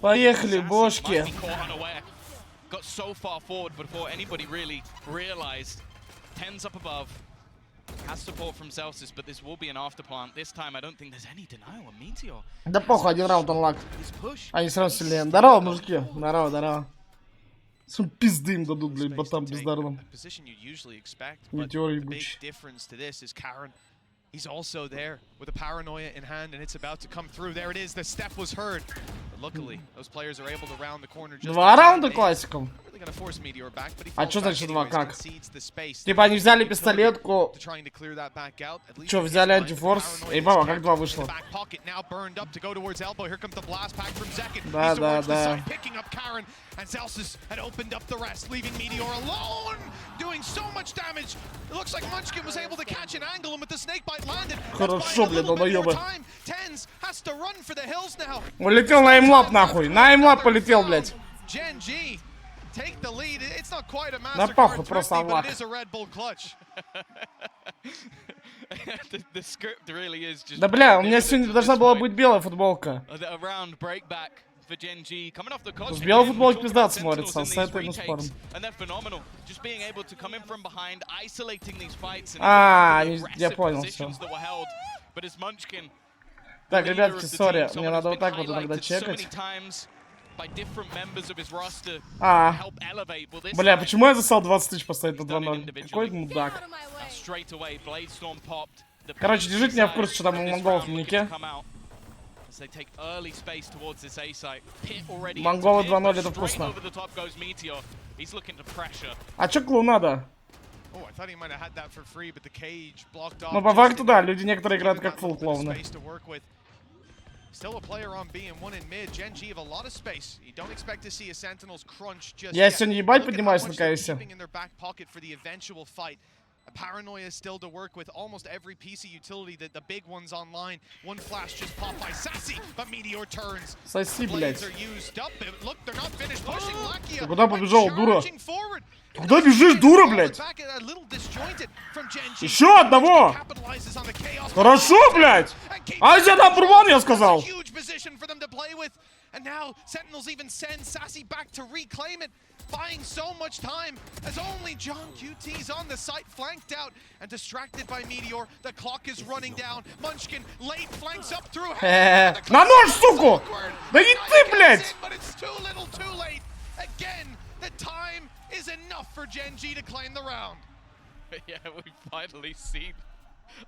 Поехали, бошки. Got so far forward before anybody really realized. Tens up above. Has support from Celsius, but this will be an afterplant. This time I don't think there's any denial on Meteor. Да похуй, один раунд анлак. Они сразу сильнее. Здорово, мужики. Здорово, здорово. Сум пизды им дадут, блядь, ботам бездарным. Метеор ебучий. He's also there with a paranoia in hand, and it's about to come through. There it is. The step was heard. But luckily, those players are able to round the corner. Два раунда классиком. А что значит два как? Типа они взяли пистолетку. Что, взяли антифорс? Эй, баба, как два вышло? Да, да, да. And Celsius had opened up the rest, leaving Meteor alone, doing so much damage. It looks like Munchkin was able to catch an angle, and with the snake bite landed, хорошо, блин, долбоёбы. Tens has to run for the hills now. Улетел на имлап, нахуй. На имлап полетел, блядь. Gen G take the lead. It's not quite a На похуй, просто анлак. Да бля, у меня сегодня должна была быть белая футболка. С белой футболки пиздат смотрится, а с этой ну спорно. А, я понял, все. Так, ребятки, сори, мне надо вот так вот иногда чекать. Бля, почему я засал 20 тысяч поставить на 2-0? Какой мудак. Короче, держите меня в курсе, что там у монголов в нике. Монголы 2-0, это вкусно. А чё клоу надо? Ну, по факту, да, люди некоторые играют как фулл клоуны. Я сегодня ебать поднимаюсь на КСе. Paranoia still to work with almost every piece of utility that the big ones online. One flash just popped by Sassy, but Meteor turns. Sassy, блядь. Look, they're not finished pushing Lakia. Ты куда побежал, дура? Ты куда бежишь, дура, блядь? Еще одного! Хорошо, блядь! Азия number one, я сказал! And now Sentinels even send Sassy back to reclaim it, buying so much time as only John QT's on the site, flanked out and distracted by Meteor. The clock is running down. Munchkin late flanks up through. На нож, суку! Да не ты, блядь! But it's too little, too late. Again, the time is enough for Gen G to claim the round. Yeah, we've finally seen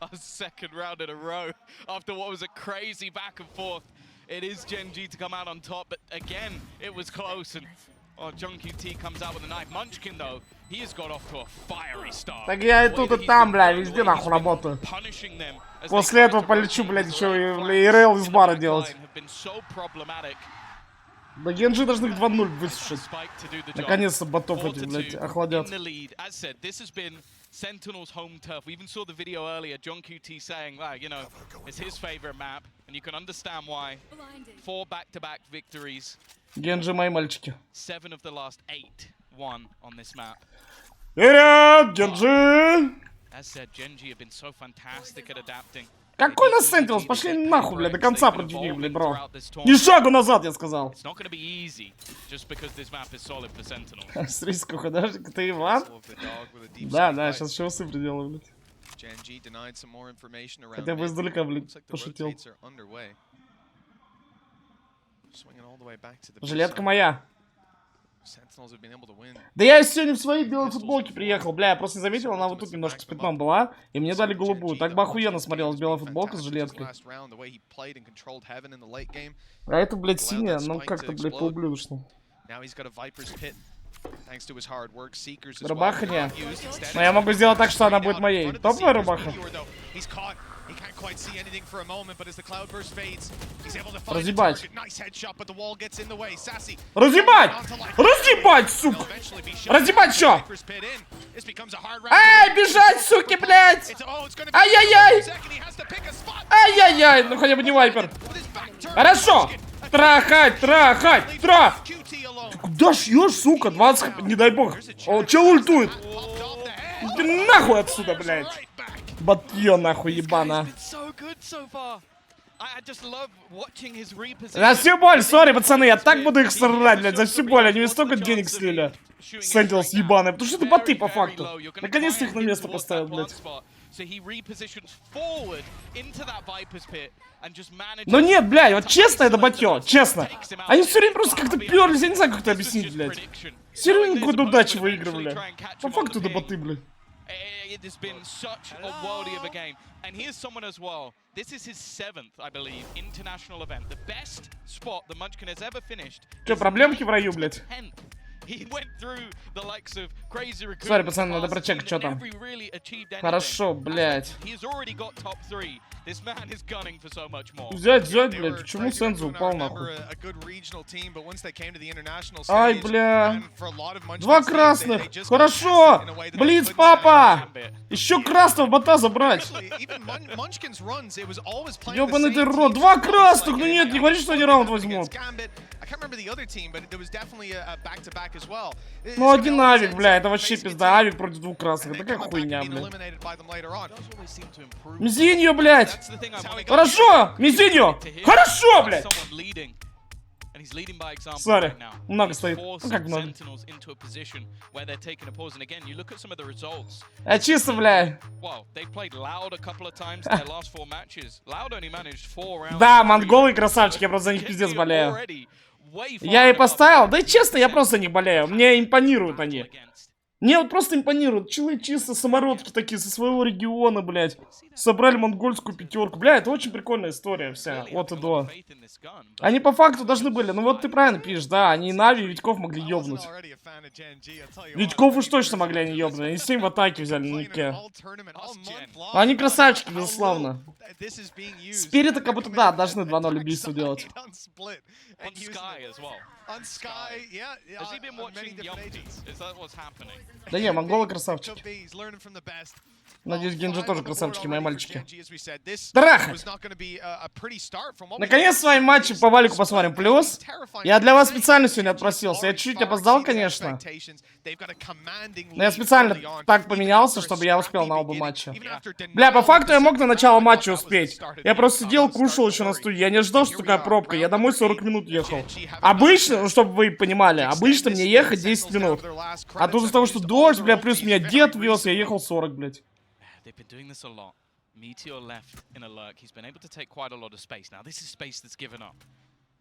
our second round in a row after what was a crazy back and forth. It is Gen G to come out on top, but again, it was close, and John QT comes out with a knife. Munchkin, though, he has got off to a fiery start. Так я и тут, и там, бля, везде нахуй работаю. После этого полечу, блядь, еще и рейл из бара делать. Да Генджи должны их 2-0 высушить. Наконец-то ботов эти, блядь, охладят. Sentinel's home turf. We even saw the video earlier, John QT saying, wow, you know, it's his favorite map, and you can understand why. 4 back-to-back victories. Генджи, мои мальчики. 7 of the last 8 won on this map. Вперед, Генджи! As said, Gen G have been so fantastic at adapting. Какой нас Sentinels? Пошли нахуй, бля, до конца против них, бля, бро. Ни шагу назад, я сказал. С риском художника, ты Иван? Да, да, сейчас еще усы приделаю, блядь. Хотя бы издалека, блядь, пошутил. Жилетка моя. Да я сегодня в своей белой футболке приехал, бля, я просто не заметил, она вот тут немножко с пятном была, и мне дали голубую. Так бы охуенно смотрелась белая футболка с жилеткой. А это, блядь, синяя, ну как-то, блядь, по-ублюдочному. Рубаха не. Но я могу сделать так, что она будет моей. Топовая рубаха. Разъебать. Разъебать! Разъебать, сука! Разъебать чё? Эй, бежать, суки, блядь! Ай-яй-яй! Ай-яй-яй! Ну хотя бы не вайпер. Хорошо! Трахать, трахать, трах! Ты куда шьешь, сука? 20, не дай бог. О, чел ультует? Иди нахуй отсюда, блядь. Батьё нахуй ебана. За всю боль, сори, пацаны, я так буду их срать, блядь, за всю боль, они мне столько денег слили. Сэндлс ебаный, потому что это боты по факту. Наконец-то их на место поставил, блядь. Но нет, блядь, вот честно это батьё, честно. Они все время просто как-то перлись, я не знаю, как это объяснить, блядь. Все время какой-то удачи выигрывали. По факту это боты, блядь. It has been such a worldie of a game. And here's someone as well. This is his 7th, I believe, international event. The best spot the Munchkin has ever finished. Че, проблемки в раю, блядь? Сори, пацаны, надо прочекать, что там. Хорошо, блядь. Взять, блядь, почему Сензу упал, нахуй? Ай, бля. 2 красных. Хорошо. Блиц, папа. Еще красного бота забрать. Ёбаный ты рот. 2 красных. Ну нет, не говори, что они раунд возьмут. Ну один авик, бля, это вообще пизда. Авик против 2 красных. Это какая хуйня, бля. Мизинью, блядь. Хорошо, Мизинью. Хорошо, блядь. Сори, много стоит. Ну как много. А чисто, бля. Да, монголы красавчики, я просто за них пиздец болею. Я и поставил, да и честно, я просто за них болею. Мне импонируют они. Мне вот просто импонируют. Челы чисто самородки такие со своего региона, блядь. Собрали монгольскую 5-ку. Бля, это очень прикольная история вся. Вот и до. Они по факту должны были. Ну вот ты правильно пишешь, да. Они и Нави, и Витьков могли ёбнуть. Витьков уж точно могли они ёбнуть. Они 7 в атаке взяли на нике. Они красавчики, безусловно. Спирита как будто, да, должны 2-0 убийства делать. Да не, монголы красавчики. Надеюсь, Генджи тоже красавчики, мои мальчики. Трах! Наконец свои матчи по валику посмотрим. Плюс, я для вас специально сегодня отпросился. Я чуть-чуть опоздал, конечно. Но я специально так поменялся, чтобы я успел на оба матча. Бля, по факту я мог на начало матча успеть. Я просто сидел, кушал еще на студии. Я не ждал, что такая пробка. Я домой 40 минут ехал. Обычно, ну чтобы вы понимали, обычно мне ехать 10 минут. А тут из-за того, что дождь, бля, плюс меня дед вез, я ехал 40, блядь. They've been doing this a lot. Meteor left in a lurk. He's been able to take quite a lot of space. Now this is space that's given up.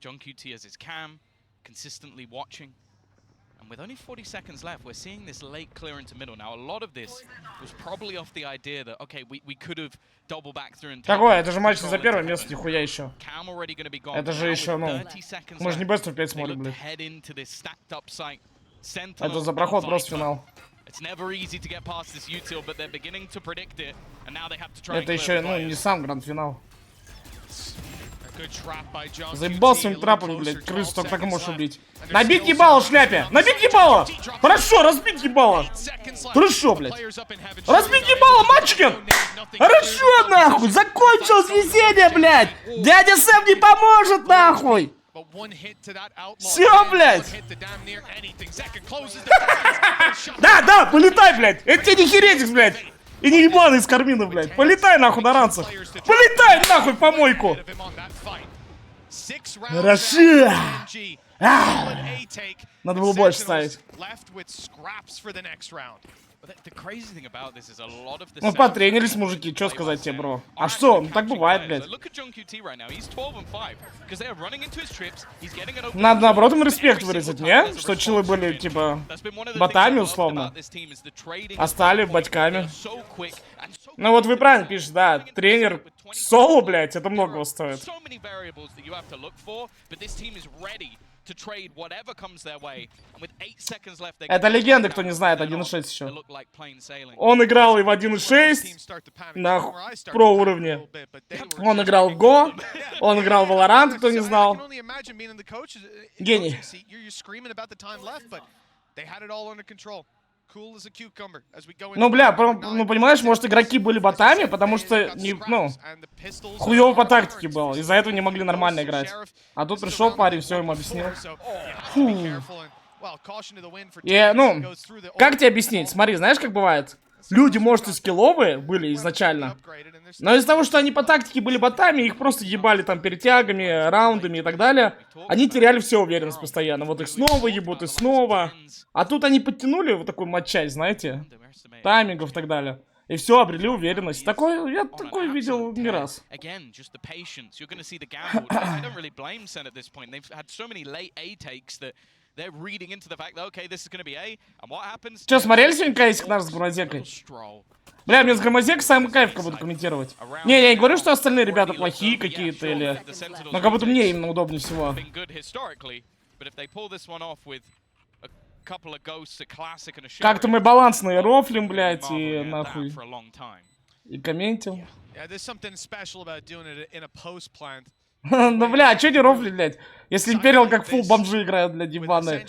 John QT has his cam, consistently watching. And with only 40 seconds left, we're seeing this late clear into middle. Now a lot of this was probably off the idea that, okay, we could have double back through and... Какое? Это же матч за первое место, нихуя еще. Это же еще, ну... Мы же не best of 5 смотрим, блядь. Это за проход просто финал. Это еще, ну, не сам гранд-финал. Заебал своими трапами, блядь, крысу только так и можешь убить. Набить ебало в шляпе! Набить ебало! Хорошо, разбить ебало! Хорошо, блядь. Разбить ебало, Манчкин! Хорошо, нахуй! Закончилось везение, блядь! Дядя Сэм не поможет, нахуй! Все, блядь! Да, полетай, блядь! Это тебе не херетик, блядь! И не ебаный из кармина, блядь! Полетай, нахуй, на ранцах! Полетай, нахуй, в помойку! Хорошо! Надо было больше ставить. Ну, потренились, мужики, что сказать тебе, бро? А что? Ну, так бывает, блядь. Надо, наоборот, им респект выразить, не? Что челы были, типа, ботами, условно. А стали батьками. Ну, вот вы правильно пишете, да. Тренер соло, блядь, это многого стоит. Это легенда, кто не знает, 1.6 еще. Он играл и в 1.6 на про уровне. Он играл в Го, он играл в Valorant, кто не знал. Гений. Ну, бля, ну, понимаешь, может, игроки были ботами, потому что, ну, хуёво по тактике было. Из-за этого не могли нормально играть. А тут пришел парень, все ему объяснил. Фу. И, ну, как тебе объяснить? Смотри, знаешь, как бывает? Люди, может, и скилловые были изначально. Но из-за того, что они по тактике были ботами, их просто ебали там перетягами, раундами и так далее, они теряли все уверенность постоянно. Вот их снова ебут и снова. А тут они подтянули вот такой матчай, знаете, таймингов и так далее. И все, обрели уверенность. Такой, я такой видел не раз. Че, смотрели сегодня кайсик наш с громозекой? Бля, мне с громозекой самый кайф как будто комментировать. Не, я не говорю, что остальные ребята плохие какие-то или... Но как будто мне именно удобнее всего. Как-то мы балансные рофлим, блядь, и нахуй. И комментим. Ну, бля, а чё не рофли, блядь? Если Империал как фул бомжи играют, блядь, ебаные.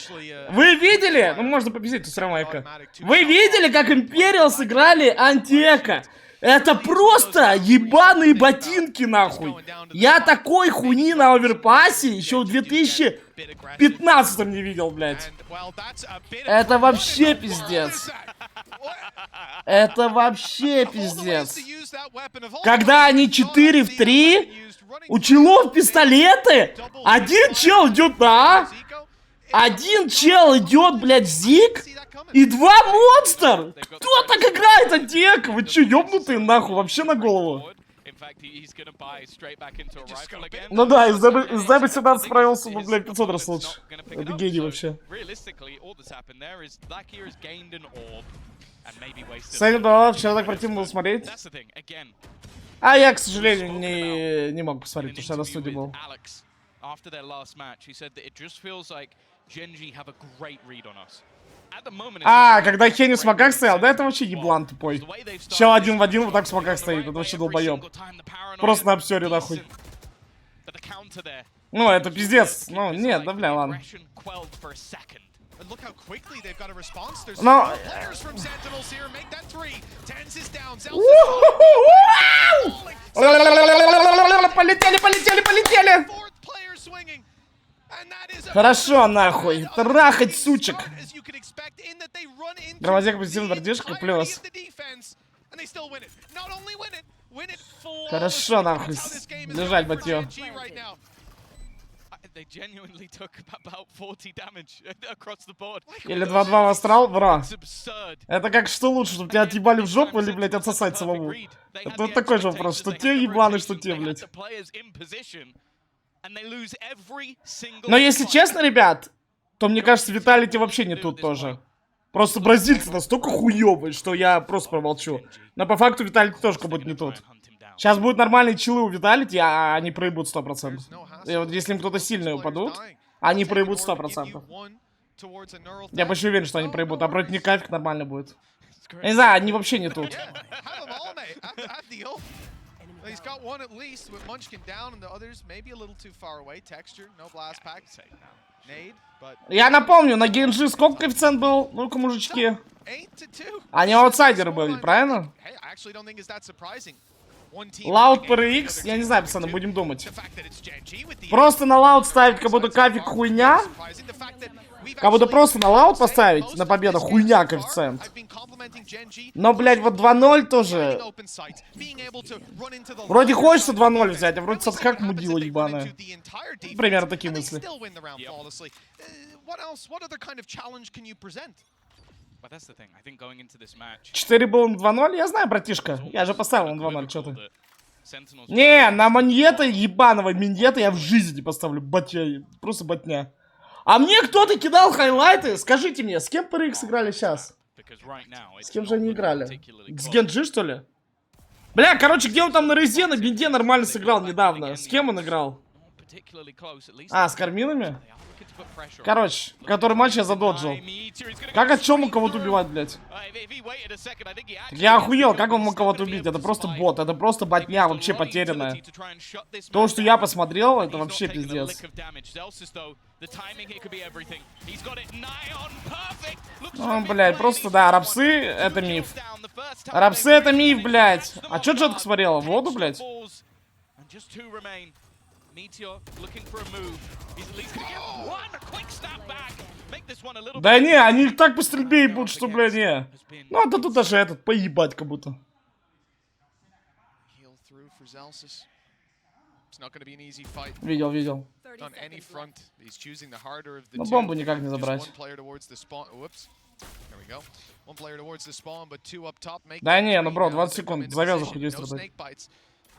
Вы видели? Ну, можно попиздить, тут срамайка. Вы видели, как Империал сыграли антиэко? Это просто ебаные ботинки, нахуй. Я такой хуйни на оверпассе еще в 2015 не видел, блядь. Это вообще пиздец. Это вообще пиздец. Когда они 4 в 3, у челов пистолеты, один чел идет на А, один чел идет, блядь, в зиг, и 2 монстр! Кто так играет, антиэко? Вы че, ёбнутые, нахуй, вообще на голову? Ну да, из Дэба 17 справился, ну, блядь, 500 раз лучше. Это гений вообще. Кстати, да, вчера так противно было смотреть. А я, к сожалению, не мог посмотреть, потому что я на студии был. А, когда Хенни в смоках стоял, да это вообще еблан тупой. Чел 1 в 1 вот так в смоках стоит, это вообще долбоёб. Просто на обсёре нахуй. Ну, это пиздец. Ну, нет, да бля, ладно. Но... Полетели! Хорошо, нахуй. Трахать сучек. Громозек позитивный бордишка, плюс. Хорошо, нахуй. Лежать, батьё. Или 2-2 в астрал, бро. Это как что лучше, чтобы тебя отъебали в жопу или, блядь, отсосать самому? Это вот такой же вопрос, что те ебланы, что те, блядь. Но если честно, ребят, то мне кажется, Виталити вообще не тут тоже. Просто бразильцы настолько хуёвые, что я просто промолчу. Но по факту Виталити тоже как будто не тут. Сейчас будут нормальные чилы у Виталити, а они проебут 100%. И вот если им кто-то сильный упадут, они проебут 100%. Я почти уверен, что они проебут, а против них кайфик нормально будет. Я не знаю, они вообще не тут. Я напомню, на Генджи сколько коэффициент был? Ну-ка, мужички. Они аутсайдеры были, правильно? Лаут PRX, я не знаю, пацаны, будем думать. Просто на лаут ставить, как будто кафик хуйня. Как будто просто на лаут поставить, на победу хуйня коэффициент. Но, блядь, вот 2-0 тоже. Вроде хочется 2-0 взять, а вроде как мудила ебаная. Примерно такие мысли. 4 было на 2-0? Я знаю, братишка. Я же поставил на 2-0, что ты. Не, на Маньета, ебаного Миньета я в жизни не поставлю. Батя, просто ботня. А мне кто-то кидал хайлайты. Скажите мне, с кем PRX сыграли сейчас? С кем же они играли? С Генджи, что ли? Бля, короче, где он там на резе, на бинде нормально сыграл недавно. С кем он играл? А, с карминами? Короче, который матч я задоджил. Как от чего мог кого-то убивать, блядь? Я охуел, как он мог кого-то убить? Это просто бот, это просто ботня вообще потерянная. То, что я посмотрел, это вообще пиздец. Ну, блядь, просто, да, рапсы это миф. Рапсы это миф, блядь. А чё Джетка смотрела? Воду, блядь? Meteor looking for a move. He's at least gonna get one quick snap back. Make this one a little Да bit. не, они так по стрельбе ебут, что, бля, не. Ну, а тут даже этот, поебать как будто. Heal through for Zelsys. It's not going to be an easy fight. Видел, видел. On any front, he's choosing the harder of the Но two. бомбу никак не Just забрать. one player towards the spawn. Whoops. There we go. One player towards the spawn, but two up top. Make Да that не, ну three бро, now 20 as they come секунд, into завязывай position. хоть No есть страдать. snake bites.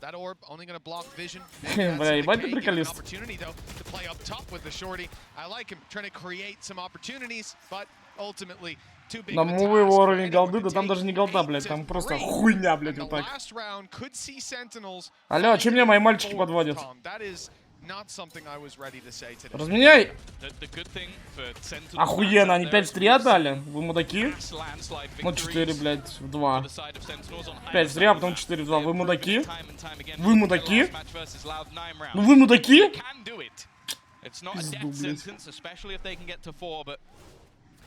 That orb only going to block vision. Бля, ебать ты An приколист. opportunity though to play up top with the shorty. I like him trying to create some opportunities, but ultimately too big На of a мувы его task for уровень anyone голды, to да там take. даже не голда, 8 блядь, to там просто 3. хуйня, блядь, And вот the так. last round could see Sentinels Алло, чем мне мои мальчики forward, подводят? Tom. That is not something I was ready to say today. Разменяй! The good thing for Sentinels Охуенно, они fans out there 5-3 отдали. Вы мудаки? is landslide Ну 4, victories блядь, в for 2. the side of Sentinels on either 5-3, а потом side. 4 в 2. Вы They've мудаки? proven time and time again Вы in мудаки? their last match versus Loud 9 round. Ну вы мудаки? They can do it. It's not a Пизду, death блядь. sentence, especially if they can get to 4, but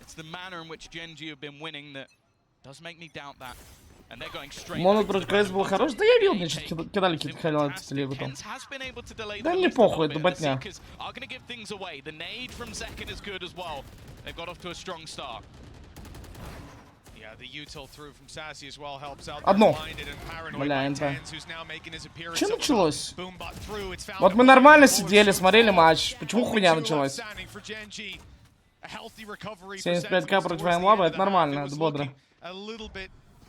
it's the manner in which Gen.G have been winning that does make me doubt that. And they're going straight Монот back to против the КС был хорош? Да я видел, мне что-то кидали какие-то хайлайты телегу там. Да мне похуй, это ботня. Одно. Бля, НТ. Что началось? Вот мы нормально сидели, смотрели матч. Почему хуйня началась? 75к против Аймлаба, это нормально, это бодро.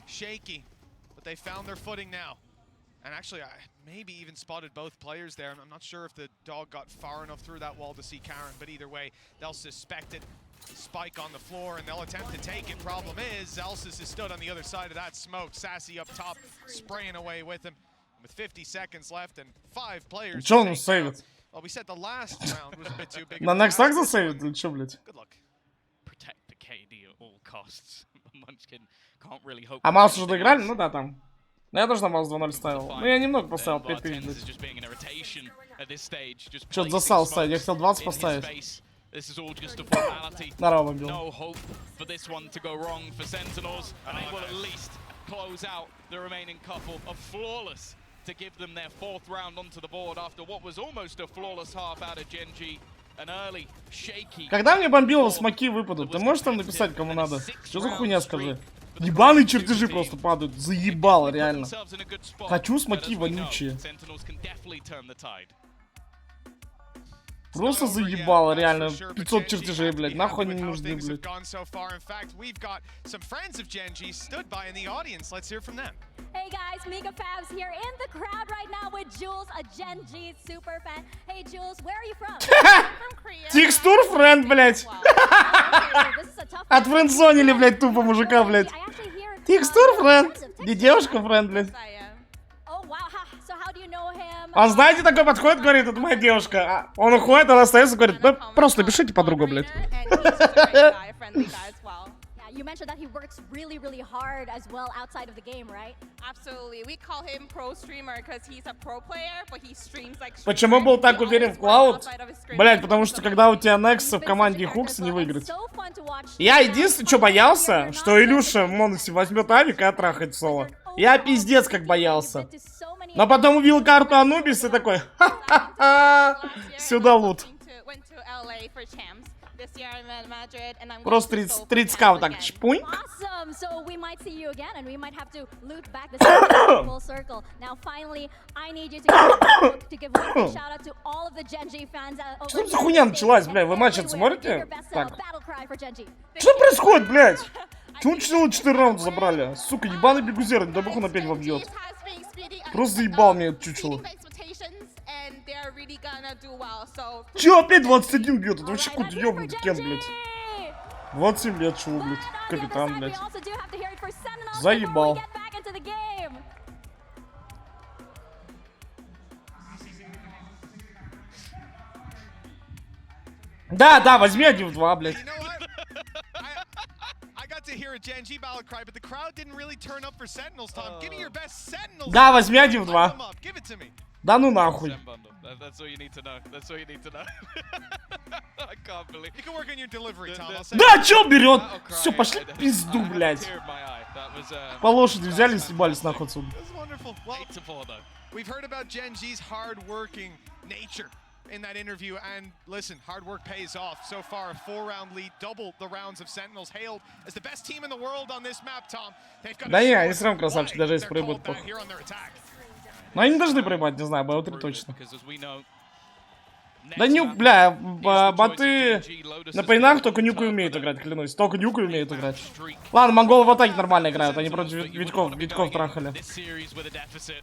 Shaky, but they found their footing now. And actually, I maybe even spotted both players there. I'm not sure if the dog got far enough through that wall to see Karen, but either way, they'll suspect it. Spike on the floor, and they'll attempt to take it. Problem is, Zelsys is stood on the other side of that smoke. Sassy up top, spraying away with him. With 50 seconds left and 5 players. Чё он сейвит? Well, we said the last round was a bit too big. На Нексах засейвит или чё, блядь? Good luck. Protect the KD at all costs. Munchkin can't really hope. А Маус уже доиграли? Ну да, там. Ну я тоже на Маус 2-0 ставил. Ну я немного поставил, 5000, блядь. Чё-то засал ставить, я хотел 20 поставить. Здорово, бил. No hope for this one to go wrong for Sentinels, and they will at least close out the remaining couple of flawless to give them their 4th round onto the board after what was almost a flawless half out of Gen.G. An early shaky. Когда мне бомбило смоки выпадут, ты можешь там написать кому надо? Что за хуйня, скажи? Ебаные чертежи просто падают, заебало реально. Хочу смоки вонючие. Просто заебало, реально. 500 чертежей, блядь. Нахуй они не нужны, блядь. Hey guys, Mega Fabs here in the crowd right now with Jules, a Gen.G super fan. Hey Jules, where are you from? From Korea. Текстур френд, блядь. Отфрендзонили, блядь, тупо мужика, блядь. Текстур френд. Не девушка френд, блядь. Он, знаете, такой подходит, говорит, это моя девушка. А он уходит, она остается, говорит, да просто напишите подругу, блядь. You mentioned that he works really, really hard as well outside of the game, right? Absolutely. We call him pro streamer because he's a pro player, but he streams like. Почему был так уверен в Клауд? Блять, потому что когда у тебя Некс в команде Хукс, не выиграть. Я единственное, что боялся, что Илюша в Монусе возьмет авик и отрахает соло. Я пиздец как боялся. Но потом увидел карту Анубис и такой, ха-ха-ха, сюда лут. Просто 30к вот так чпунь. Что там за хуйня началась, бля? Вы матч смотрите? Так. Что происходит, блядь? Чего 4 раунда забрали? Сука, ебаный бегузер, не дай бог он опять вобьет. Просто заебал мне это чучело. Чё опять 21 бьет? Это вообще какой-то ёбнутый Кен, блядь. 27 лет, чего, блядь. Капитан, блядь. Заебал. Да, да, возьми 1 в 2, блядь. Да, возьми 1 в 2. Да ну нахуй. That's all you need to know. That's all you need to know. I can't believe. You can work on your delivery, Tom. I'll say Да, чё берет? Все, пошли в пизду, блядь. По лошади взяли и съебались нахуй отсюда. That's wonderful. Well, we've heard about Gen G's hard-working nature in that interview, and listen, hard work pays off. So far, a 4-round lead, double the rounds of Sentinels, hailed as the best team in the world on this map, Tom. They've got Да не, они все равно красавчики, даже если проебут похуй. Но они не должны проебать, не знаю, БО3 точно. Да нюк, бля, боты на пейнах только нюку умеют играть, клянусь. Только нюку умеют играть. Ладно, монголы в атаке нормально играют, они против Витьков трахали.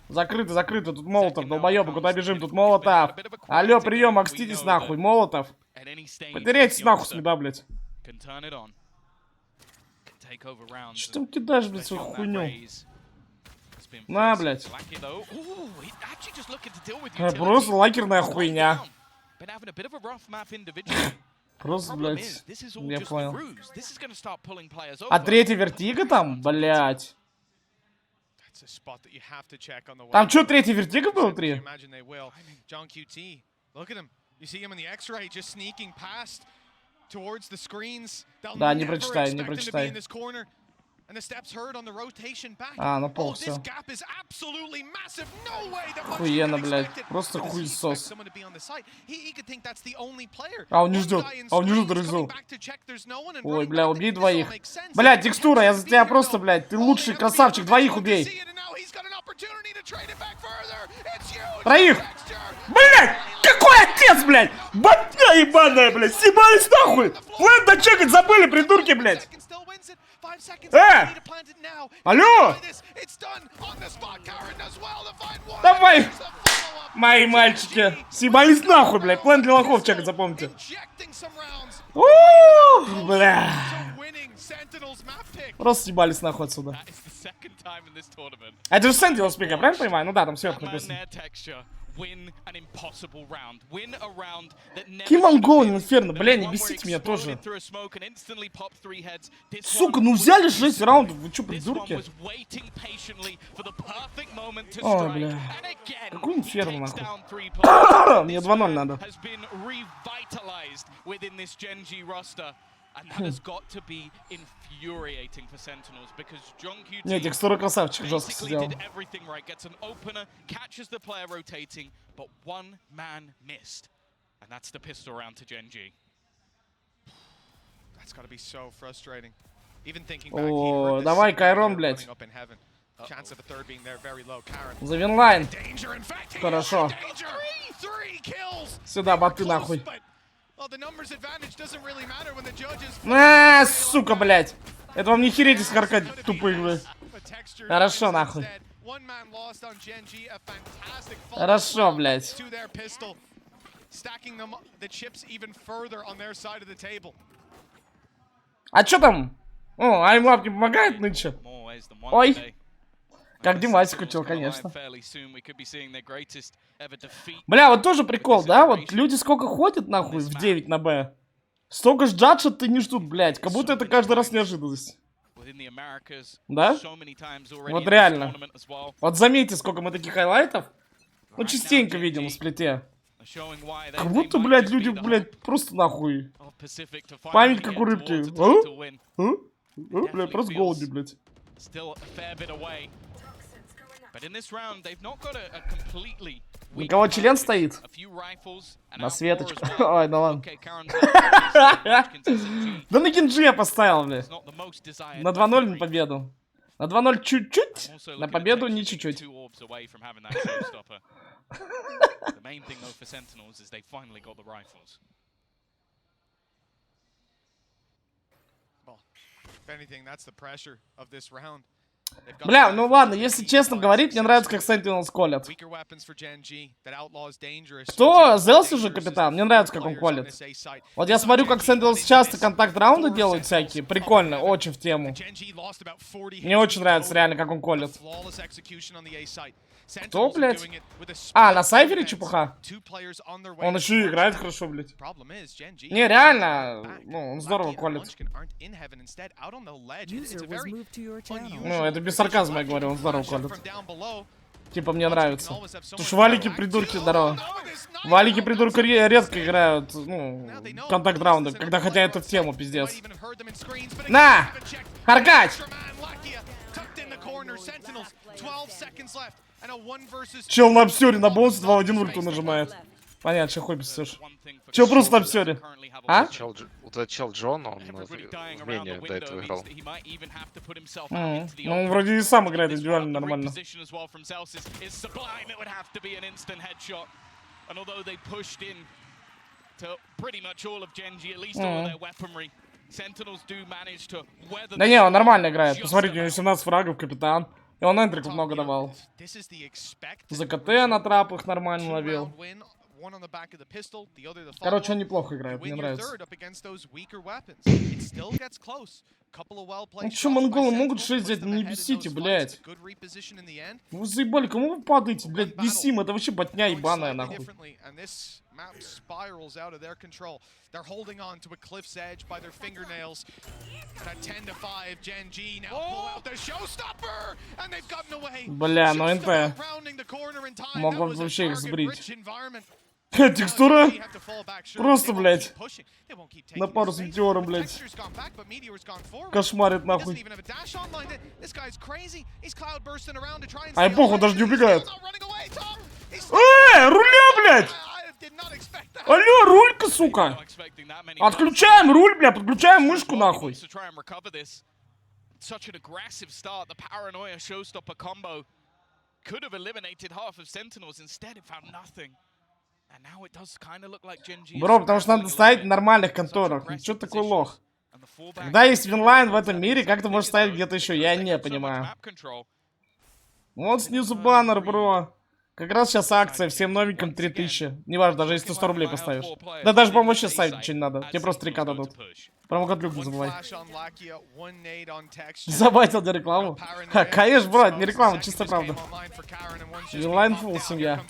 Закрыто, закрыто, тут Молотов, долбоёбы, куда бежим, тут Молотов. Алло, прием, окститесь нахуй, Молотов. Потеряйтесь нахуй с меда, блядь. Что там кидаешь, блядь, свою хуйню? На, блядь. Просто лакерная хуйня. Просто, блядь, я понял. А третья вертига там? Блядь. Там что, третья вертига была внутри? Да, не прочитай, не прочитай. А, на пол, все. Охуенно, блядь. Просто хуесос. А, он не ждет. А, он не ждет резу. Ой, бля, убей двоих. Блядь, текстура, я за тебя просто, блядь. Ты лучший красавчик, двоих убей. Троих. Блядь, какой отец, блядь. Батя ебаная, блядь. Съебались нахуй. Ладно, чекать забыли, придурки, блядь. Алло! Давай! Мои мальчики! Съебались нахуй, блядь! План для лохов чекать, запомните. Бля. Просто съебались нахуй отсюда. Это же Sentinels пик, я правильно понимаю? Ну да, там сверху написано. Какие монголы, инферно, бля, не бесите меня тоже. Сука, ну взяли 6 раундов, вы чё, придурки? Ой, бля. Какой инферно, нахуй? Мне 2-0 надо. Не, текстура красавчик жестко сделал. О, давай, Кайрон, блядь. За винлайн. Хорошо. Сюда, боты, нахуй. А, сука, блядь. Это вам не хереть харкать, тупые вы. Хорошо, нахуй. Хорошо, блядь. А чё там? О, аймлап не помогает нынче? Ой. Как Димасик учил, конечно. Бля, вот тоже прикол, да? Вот люди сколько ходят, нахуй, в 9 на Б. Столько ж джаджа-то не ждут, блядь. Как будто это каждый раз неожиданность. Да? Вот реально. Вот заметьте, сколько мы таких хайлайтов. Ну, частенько видим в сплите. Как будто, блядь, люди, блядь, просто нахуй. Память как у рыбки. А? Блядь, просто голуби, блядь. Никого член стоит? На светочку. Ой, ну ладно. Да на Генджи я поставил, бля. На 2-0 на победу. На 2-0 чуть-чуть, на победу не чуть-чуть. Бля, ну ладно, если честно говорить, мне нравится, как Sentinels колят. Кто? Зелс уже капитан? Мне нравится, как он колет. Вот я смотрю, как Sentinels часто контакт-раунды делают всякие. Прикольно, очень в тему. Мне очень нравится реально, как он колет. Кто, блядь? А, на сайфере чепуха? Он еще и играет хорошо, блядь. Не, реально, ну, он здорово колет. Ну, это без сарказма, я говорю, он здорово колет. Типа мне нравится. Потому что валики придурки, здорово. Валики придурки редко играют, ну, контакт-раунды, когда хотя это в тему, пиздец. На! Харкач! Чел на обсере, на бонусе 2 в 1 ульту нажимает. Понятно, че хуй писаешь. Че просто на обсере? А? Вот этот чел Джон, он в менее до этого играл. Ну, он вроде и сам играет индивидуально нормально. Да не, он нормально играет. Посмотрите, у него 17 фрагов, капитан. И он энтриков много давал. За КТ на трапах нормально ловил. Короче, он неплохо играет, мне нравится. Ну чё, монголы могут 6 взять? Не бесите, блядь. Вы заебали, кому вы падаете, блядь? Бесим, это вообще ботня ебаная, нахуй. Бля, ну НТ. Могут вообще их сбрить. Текстура? Просто, блядь. На пару с метеором, блядь. Кошмарит, нахуй. Ай, похуй, даже не убегает. Руля, блядь! Алло, рулька, сука! Отключаем руль, бля, подключаем мышку, нахуй. Бро, потому что надо ставить в нормальных конторах. Ну, чё такой лох? Когда есть винлайн в этом мире, как ты можешь ставить где-то еще? Я не понимаю. Вот снизу баннер, бро. Как раз сейчас акция, всем новеньким 3000. Неважно, даже если ты 100 рублей поставишь. Да даже, по-моему, вообще ставить ничего не надо. Тебе просто 3К дадут. Промокод люк не забывай. Забайтил на рекламу? Ха, конечно, бро, это не реклама, чисто правда. Винлайн фулл, семья.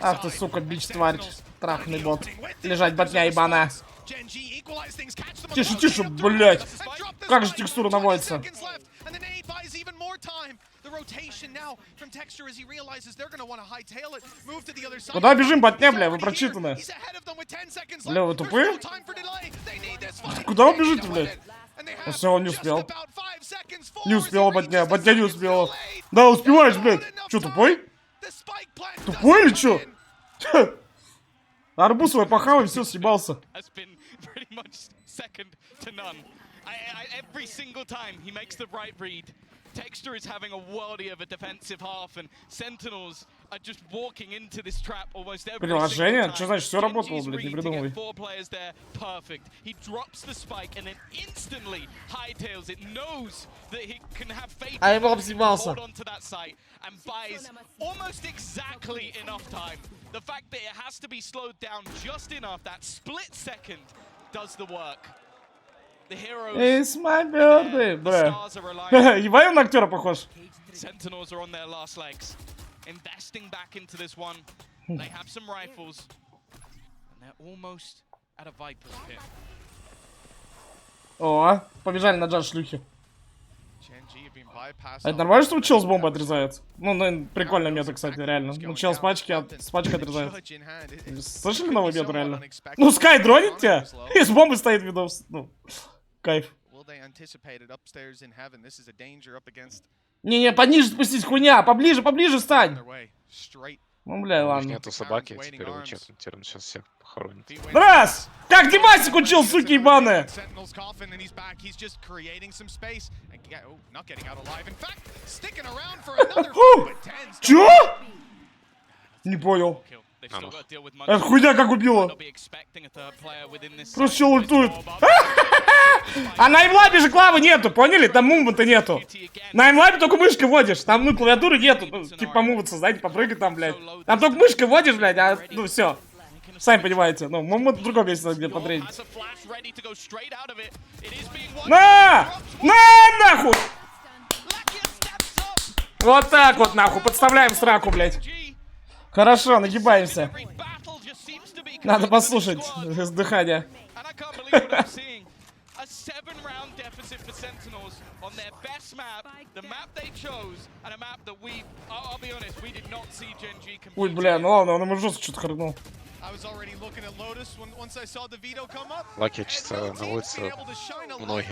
Ах ты, сука, бич-тварь. Трахный бот. Лежать, ботня ебаная. Тише, тише, блядь. Как же текстура наводится? Куда бежим, ботня, бля? Вы прочитаны. Бля, вы тупые? Куда вы бежите, блядь? Ну все, он не успел. Не успела ботня, ботня не успела. Да, успеваешь, блядь. Че, тупой? Тупой или че? Арбуз свой похавай, все, съебался. Texture is having a worldie of a defensive half, and Sentinels are just walking into this trap almost every Приложение? Что значит, все работало, блядь, не придумывай. Four players there, perfect. He drops the spike and then instantly hightails it, knows that he can have faith А его обзывался. hold on to that site and buys almost exactly enough time. The fact that it has to be slowed down just enough, that split second does the work. It's my birthday, бля. Ебай, он на актера похож. Sentinels are on their last legs, investing back into this one. They have some rifles, and they're almost at a Viper's pit. О, побежали на джаз шлюхи. А это нормально, что чел с бомбой отрезает? Ну, прикольная мета, кстати, реально. Ну, чел с пачки отрезает. Слышали новую мету, реально? Ну, Скай дронит тебя, и с бомбой стоит видос. Ну, кайф. Не-не, пониже спустись, хуйня, поближе, поближе встань. Ну, бля, ладно. Нету собаки, теперь он сейчас всех похоронит. Раз! Как Димасик учил, суки ебаные! Чё? Не понял. Это хуйня как убила. Просто чел ультует. А на имлабе же клавы нету, поняли? Там мува-то нету. На имлабе только мышкой водишь. Там, ну, клавиатуры нету. Ну, типа муваться, знаете, попрыгать там, блядь. Там только мышкой водишь, блядь, а, ну, все. Сами понимаете. Ну, мы в другом месте где потренить. На! Нахуй! Вот так вот, нахуй. Подставляем сраку, блядь. Хорошо, нагибаемся. Надо послушать дыхание. 7-round deficit for Sentinels on their best map, the map they chose, and a map that I'll be honest, we did not see Gen G compete. Ой, бля, ну ладно, он ему жестко что-то хренул. Лаки чисто наводится в ноги.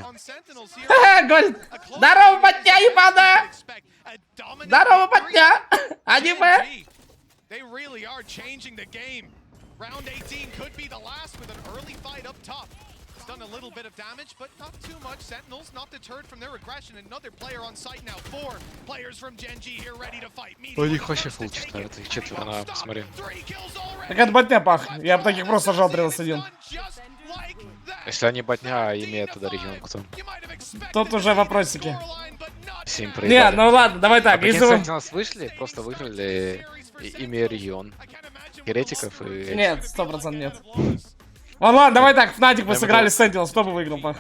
Ха-ха, говорит, здорово, батя, ебана! Здорово, батя! Аниме! They really are changing the game. Round 18 could be the last with an early fight up top. It's done a little bit of damage, but not too much. Sentinels not deterred from their aggression. Another player on site now. 4 players from Gen G here ready to fight. У них вообще фулл четвертый, четверо, на, посмотри. Так это батя, пах. Я бы таких просто жал 31. Если они ботня, а имеют тогда регион кто? Тут уже вопросики. 7 Не, проебали. ну ладно, давай так. Если Если вы... нас вышли, просто выиграли, имея регион. Геретиков и... Нет, 100% нет. Ладно, давай так, Фнатик бы сыграли с Sentinels, кто бы выиграл, пах?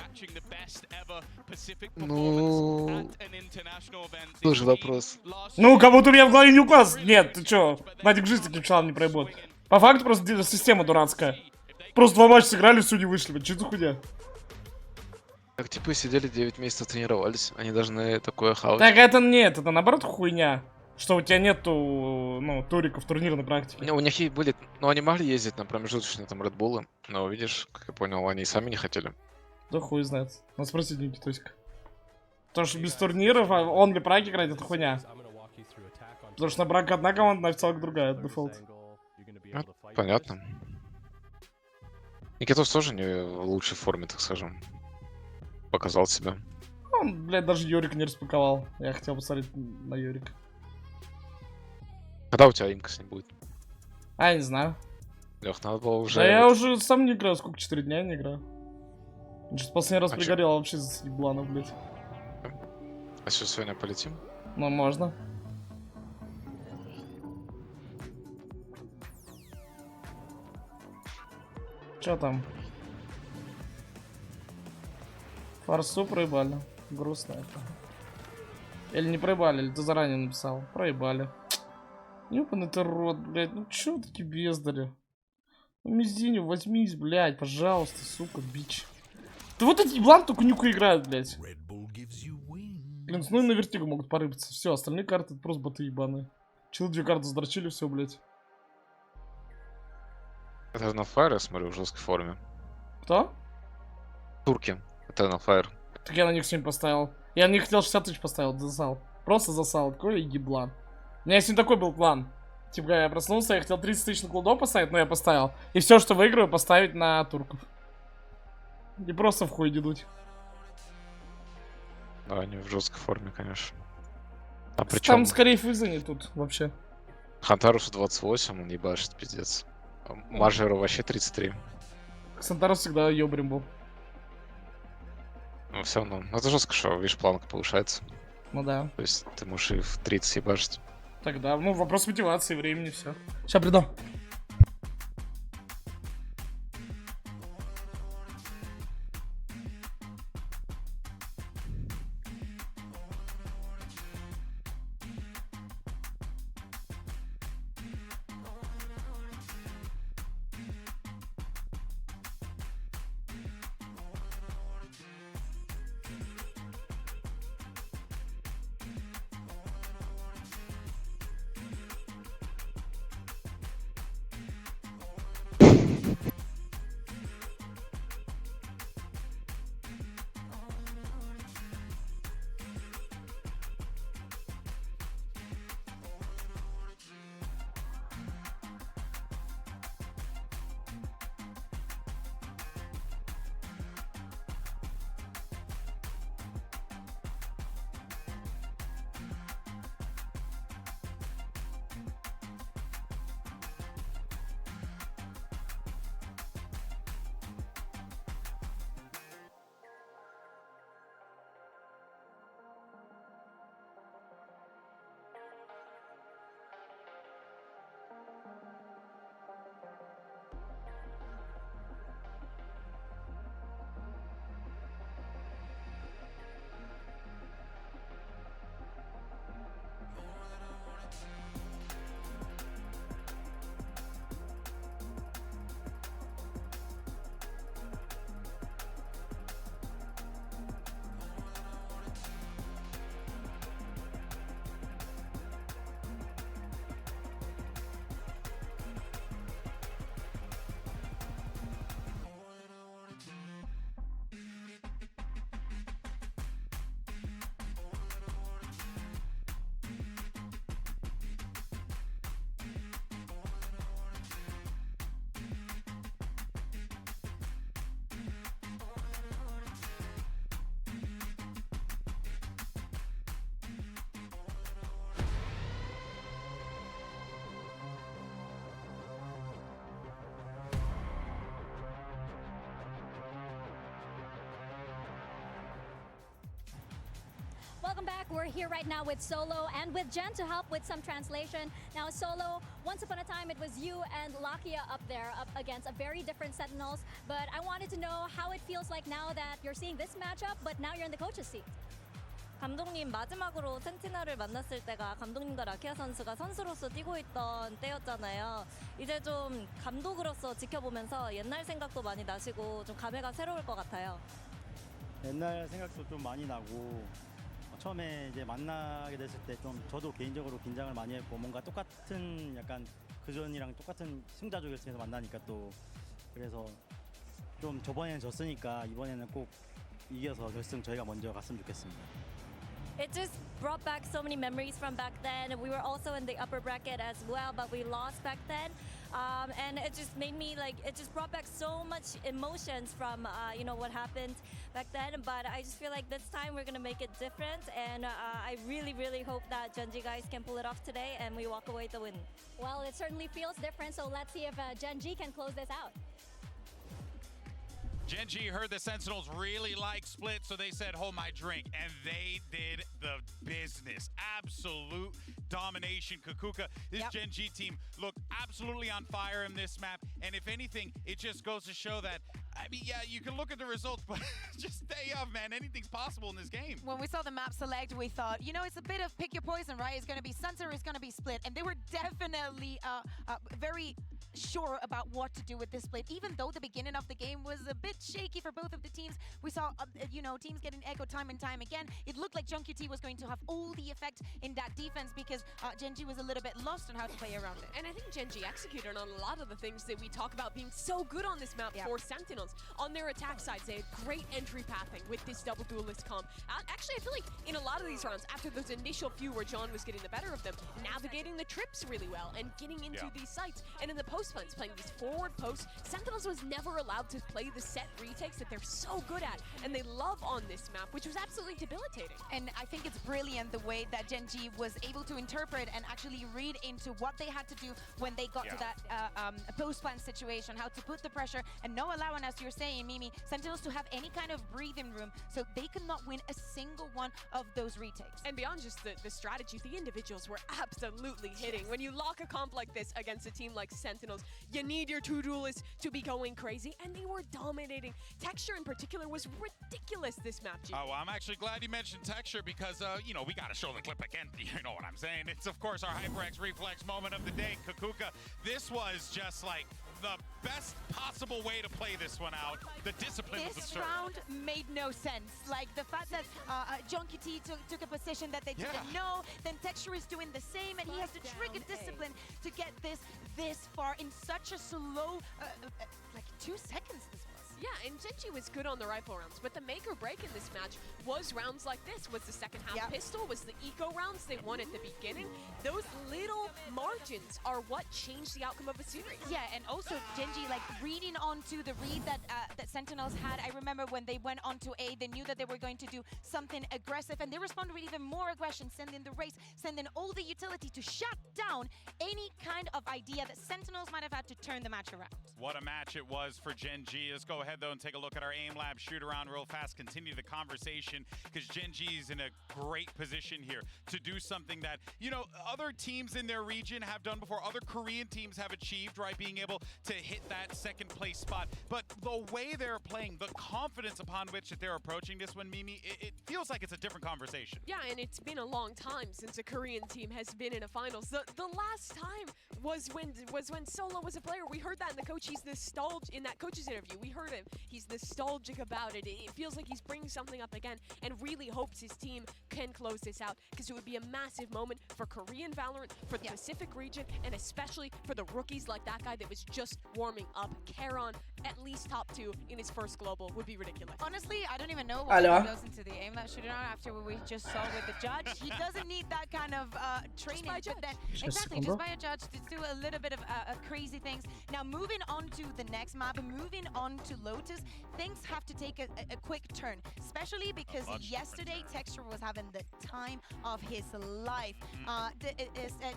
Ну... Тоже вопрос. Ну, как будто у меня в голове не указ. Нет, ты чё? Фнатик жизнь таким челом не проебут. По факту просто система дурацкая. Просто 2 матча сыграли, все не вышли. Че за хуйня? Так типа сидели 9 месяцев, тренировались. Они должны такое хавать. Так это нет, это наоборот хуйня. Что у тебя нету, ну, туриков, турнирной практики. Не, у них и были, ну они могли ездить на промежуточные там Редбулы, но видишь, как я понял, они сами не хотели. Да хуй знает. Надо спросить Никитосика. Потому что без турниров, он для праги играть, это хуйня. Потому что на брак одна команда, на официалка другая, это дефолт. Ну, понятно. Никитос тоже не в лучшей форме, так скажем. Показал себя. Он, блядь, даже Йорика не распаковал. Я хотел посмотреть на Йорика. Когда у тебя имка с ним будет? А, я не знаю. Лех, надо было уже... Да я уже сам не играю, сколько, 4 дня не играю. Сейчас последний раз пригорел, вообще за еблана, блядь. А что, сегодня полетим? Ну, можно. Чё там? Фарсу проебали. Грустно это. Или не проебали, или ты заранее написал? Проебали. Ёбаный ты рот, блядь. Ну чё такие бездари? Ну, Мизиню, возьмись, блядь, пожалуйста, сука, бич. Да вот эти еблан только нюка играют, блядь. Блин, ну и на вертигу могут порыбиться. Все, остальные карты это просто боты ебаные. Чил 2 карты задрочили, все, блядь. Это на Fire, я смотрю, в жесткой форме. Кто? Турки. Это на Fire. Так я на них сегодня поставил. Я на них хотел 60 тысяч поставил, засал. Просто засал, такой еблан. У меня сегодня такой был план. Типа, я проснулся, я хотел 30 тысяч на колдо поставить, но я поставил. И все, что выиграю, поставить на турков. И просто в хуй дедуть. Да, они в жесткой форме, конечно. А причем... Там скорее фыза не тут вообще. Хантарусу 28, он ебашит, пиздец. Мажеру вообще 33. Ксантарос всегда ёбрем был. Ну все равно. Ну это жестко, что, видишь, планка повышается. Ну да. То есть ты можешь и в 30 ебашить. Тогда, ну, вопрос мотивации, времени, все. Сейчас приду. Welcome back. We're here right now with Solo and with Jen to help with some translation. Now, Solo, once upon a time it was you and Lakia up there up against a very different Sentinels. But I wanted to know how it feels like now that you're seeing this matchup, but now you're in the coach's seat. 감독님 마지막으로 센티널을 만났을 때가 감독님과 라키아 선수가 선수로서 뛰고 있던 때였잖아요. 이제 좀 감독으로서 지켜보면서 옛날 생각도 많이 나시고 좀 감회가 새로울 것 같아요. 옛날 생각도 좀 많이 나고 처음에 이제 만나게 됐을 때 좀 저도 개인적으로 긴장을 많이 했고 뭔가 똑같은 약간 그전이랑 똑같은 승자 결승에서 만나니까 또 그래서 좀 저번에는 졌으니까 이번에는 꼭 이겨서 결승 저희가 먼저 갔으면 좋겠습니다. It just brought back so many memories from back then. We were also in the upper bracket as well, but we lost back then. And it just made me like, it just brought back so much emotions from, you know, what happened back then. But I just feel like this time we're going to make it different. And I really, really hope that Genji guys can pull it off today and we walk away with the win. Well, it certainly feels different, so let's see if Genji can close this out. Genji heard the Sentinels really like Split, so they said, hold my drink. And they did the business. Absolute domination. Kakuka, this Genji team looked absolutely on fire in this map. And if anything, it just goes to show that, I mean, yeah, you can look at the results, but just stay up, man. Anything's possible in this game. When we saw the map select, we thought, you know, it's a bit of pick your poison, right? It's going to be Center, it's going to be Split. And they were definitely very sure about what to do with this split, even though the beginning of the game was a bit shaky for both of the teams. We saw, you know, teams getting echo time and time again. It looked like JunQT was going to have all the effect in that defense because Genji was a little bit lost on how to play around it. And I think Genji executed on a lot of the things that we talk about being so good on this map for Sentinels. On their attack sides, they had great entry pathing with this double duelist comp. Actually, I feel like in a lot of these rounds, after those initial few where John was getting the better of them, navigating the trips really well and getting into these sites. And in the post plans, playing these forward posts, Sentinels was never allowed to play the set retakes that they're so good at, and they love on this map, which was absolutely debilitating. And I think it's brilliant the way that Genji was able to interpret and actually read into what they had to do when they got to that post-plan situation, how to put the pressure and no allowing, as you're saying, Mimi, Sentinels to have any kind of breathing room, so they could not win a single one of those retakes. And beyond just the strategy, the individuals were absolutely hitting. When you lock a comp like this against a team like Sentinels, you need your two duelists to be going crazy, and they were dominating. Texture in particular was ridiculous this map, G. Oh, well, I'm actually glad you mentioned Texture because, you know, we got to show the clip again. You know what I'm saying? It's, of course, our HyperX Reflex moment of the day. Kakuka, this was just like the best possible way to play this one out. The discipline was absurd. This round made no sense. Like the fact that JunQT took a position that they didn't know, then Texture is doing the same, and he has to trigger discipline to get this far in such a slow, like 2 seconds this was. Yeah, and Genji was good on the rifle rounds, but the make or break in this match was rounds like this, was the second half pistol, was the eco rounds they won at the beginning. Those little margins are what changed the outcome of a series. Yeah, and also Genji like reading onto the read that that Sentinels had. I remember when they went onto A, they knew that they were going to do something aggressive, and they responded with even more aggression, sending the race, sending all the utility to shut down any kind of idea that Sentinels might have had to turn the match around. What a match it was for Genji. Let's go ahead, though, and take a look at our aim lab shoot around real fast. Continue the conversation because Genji's in a great position here to do something that, you know, other teams in their region have done before. Other Korean teams have achieved, right? Being able to hit that second place spot. But the way they're playing, the confidence upon which that they're approaching this one, Mimi, it feels like it's a different conversation. Yeah, and it's been a long time since a Korean team has been in a finals. The last time was when Solo was a player. We heard that in the coach. He's nostalgic in that coach's interview. We heard him. He's nostalgic about it. It feels like he's bringing something up again and really hopes his team can close this out because it would be a massive moment for Korean Valorant, for the Pacific region, and especially for the rookies like that guy that was just warming up. Karon, at least top 2 in his first global, would be ridiculous. Honestly, I don't even know what goes into the aim lab shooting around after what we just saw with the judge. He doesn't need that kind of training, but then exactly just by a judge to do a little bit of crazy things. Now moving on on to the next map, moving on to Lotus, things have to take a quick turn, especially because yesterday Texture was having the time of his life.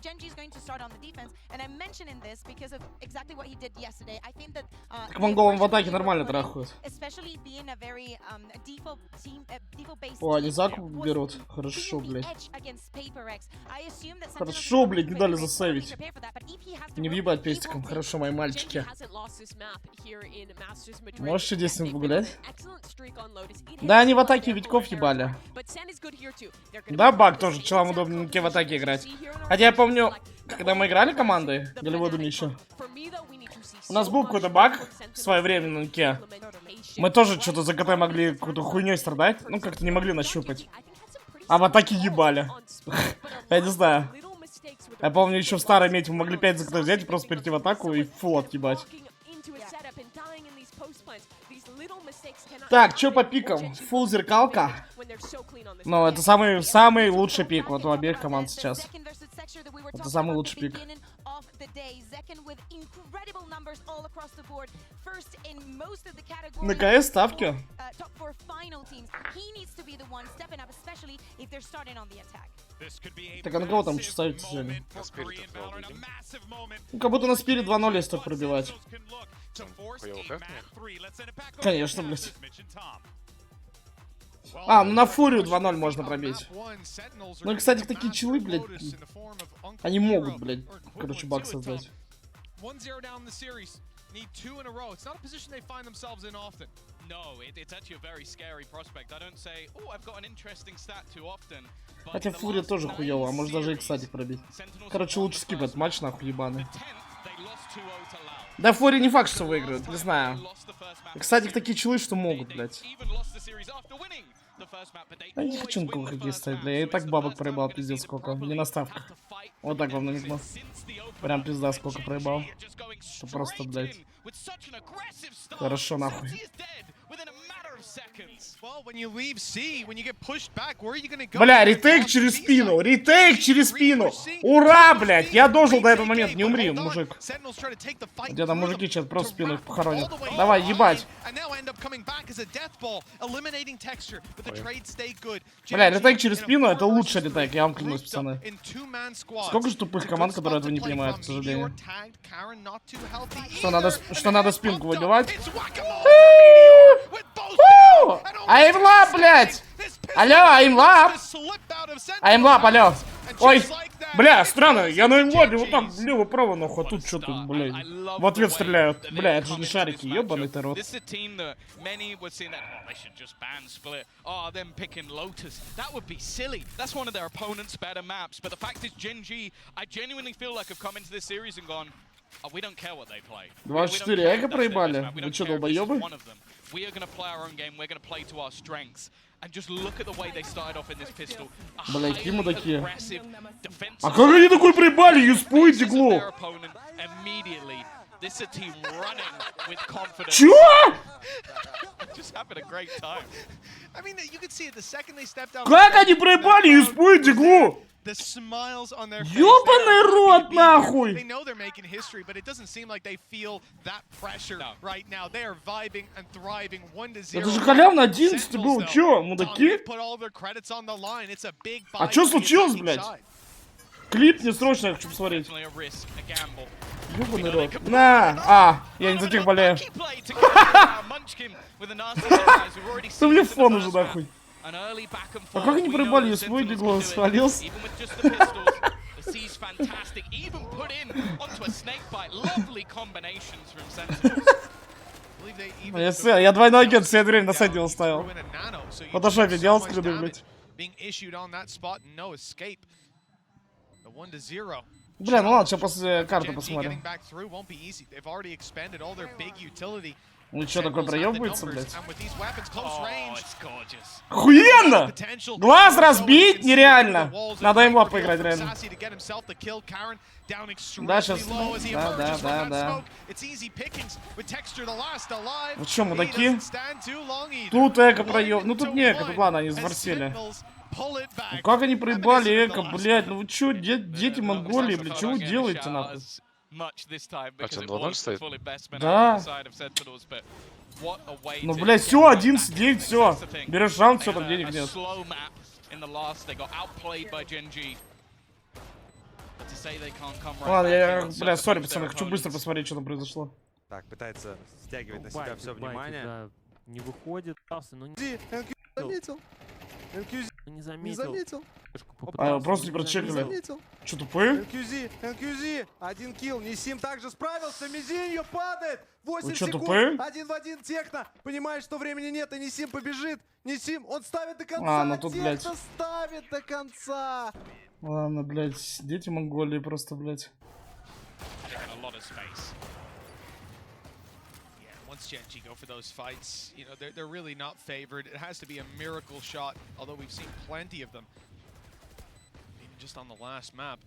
Gen.G is going to start on the defense, and I'm mentioning this because of exactly what he did yesterday. I think that монголам в атаке нормально трахают. especially being a very default team, default-based О, они team, закуп was берут. Хорошо, being the блядь. edge against PaperX. I assume that Хорошо, Sentinels блядь, не are дали very засейвить. prepared for that, but EP has to Не work въебать with пестиком. equal Хорошо, мои мальчики. hasn't lost this map here in Masters Madrid. Можешь чудесно They've been погулять? on an excellent streak on Lotus. It Да, has они в slowed атаке their Витьков core ебали. territory, but Sen is good here too. They're gonna Да, be баг the тоже, same челам exact удобненько в composition атаке as we играть. see here in our Хотя я matches, помню, like, когда мы играли командой, голевой Думища, for me, though, we need to see у нас so был much какой-то more баг from в Sentinels свое время на нике. implementation. Мы тоже что-то за КТ могли какой-то хуйней страдать. Ну, как-то не могли нащупать. А в атаке ебали. Я не знаю. Я помню, еще в старой мете мы могли 5 за КТ взять и просто перейти в атаку и фул отъебать. Так, что по пикам? Фул зеркалка. Ну, это самый лучший пик вот у обеих команд сейчас. Это самый лучший пик. На КС ставки? Так, а на кого там что ставить сегодня? Ну, как будто на Спирит 2-0 если так пробивать. Конечно, блядь. А, ну на Фурию 2-0 можно пробить. Ну и, кстати, такие чилы, блядь, они могут, блядь, короче, баг создать. Need 2 in a row. It's not a position they find themselves in often. No, it's actually a very scary prospect. I don't say, oh, I've got an interesting stat too often. Хотя Фурия тоже хуёво, а может даже и кстати пробить. Короче, лучше скип этот матч, нахуй, ебаный. Да, Фурия не факт, что выиграют, не знаю. Кстати, такие чилы, что могут, блядь. Я не хочу на кого хоккей ставить, бля, я и так бабок проебал, пиздец сколько. Не на ставках. Вот так вам намекну. Прям пизда сколько проебал. Это просто, блядь. Хорошо, нахуй. Бля, ретейк через спину, ретейк через спину. Ура, блядь, я дожил до этого момента, не умри, мужик. Где там мужики сейчас просто спину их похоронят. Давай, ебать. Бля, ретейк через спину, это лучший ретейк, я вам клянусь, пацаны. Сколько же тупых команд, которые этого не понимают, к сожалению. Что надо спинку выбивать? Аймлап, блядь! Алло, аймлап! Аймлап, алло! Ой, бля, странно, я на аймлапе вот так влево-право, нахуй, а тут что-то, блядь, в ответ стреляют. Бля, это же не шарики, ебаный ты рот. Oh, we don't care what they play. 24 эго проебали? Вы что, долбоёбы? We are going to play our own game. We're going to play to our strengths. And just look at the way they started off in this pistol. Бля, какие мудаки. А как они такой проебали? Юспу и диглу. This is a team running with confidence. Чё? Just having a great time. I mean, you could see it the second they stepped out. Как они проебали Юспу и диглу? The smiles on their face. Ёбаный рот, нахуй! They know they're making history, but it doesn't seem like they feel that pressure right now. They are vibing and thriving 1-0. Это же халявно 11 был, чё, мудаки? А чё случилось, блядь? Клип не срочно, я хочу посмотреть. Ёбаный рот. На! Я не за тех болею. Ты мне фон уже, нахуй. А как они проебали, свой дигло свалился? Я двойной агент все это время на сайт делал ставил. В фотошопе делал скрины, блядь. Бля, ну ладно, сейчас после карты посмотрим. Ну что, такой проебывается, блядь? Охуенно! Глаз разбить нереально! Надо им лап поиграть, реально. Да, сейчас. Да. Вы что, мудаки? Тут эко проеб. Ну тут не эко, тут ладно, они зафорсили. Ну как они проебали эко, блядь? Ну вы чё, дети Монголии, блядь, что вы делаете, нахуй? much this time because он it 2-0 was the стоит? full investment Да. on the side of Sentinels, but what a way Ну, to блядь, get все, back 11-9, in. все. That's the thing. Берешь раунд, They все, had там денег a нет. slow map in the last, they got outplayed by Gen G. But to say they can't come right Ладно, back я, here and бля, suck сори, amongst пацаны, their хочу быстро opponents. посмотреть, что там произошло. Так, пытается стягивать на себя все внимание. Да, не выходит, но не Заметил. NQZ не не заметил. А, просто не прочекали. Заметил. Че, тупые? NQZ, один килл. Нисим также справился. Мизиньо падает. 8 Вы чё, секунд. тупые? 1 в 1 Техно. Понимает, что времени нет, и Нисим побежит. Нисим, он ставит до конца. А, ну тут, блядь. Техно ставит до конца. Ладно, блядь, дети Монголии просто, блядь. A lot of space. Yeah, once Gen G go for those fights, you know, they're really not favored. It has to be a miracle shot, although we've seen plenty of them. Even just on the last map.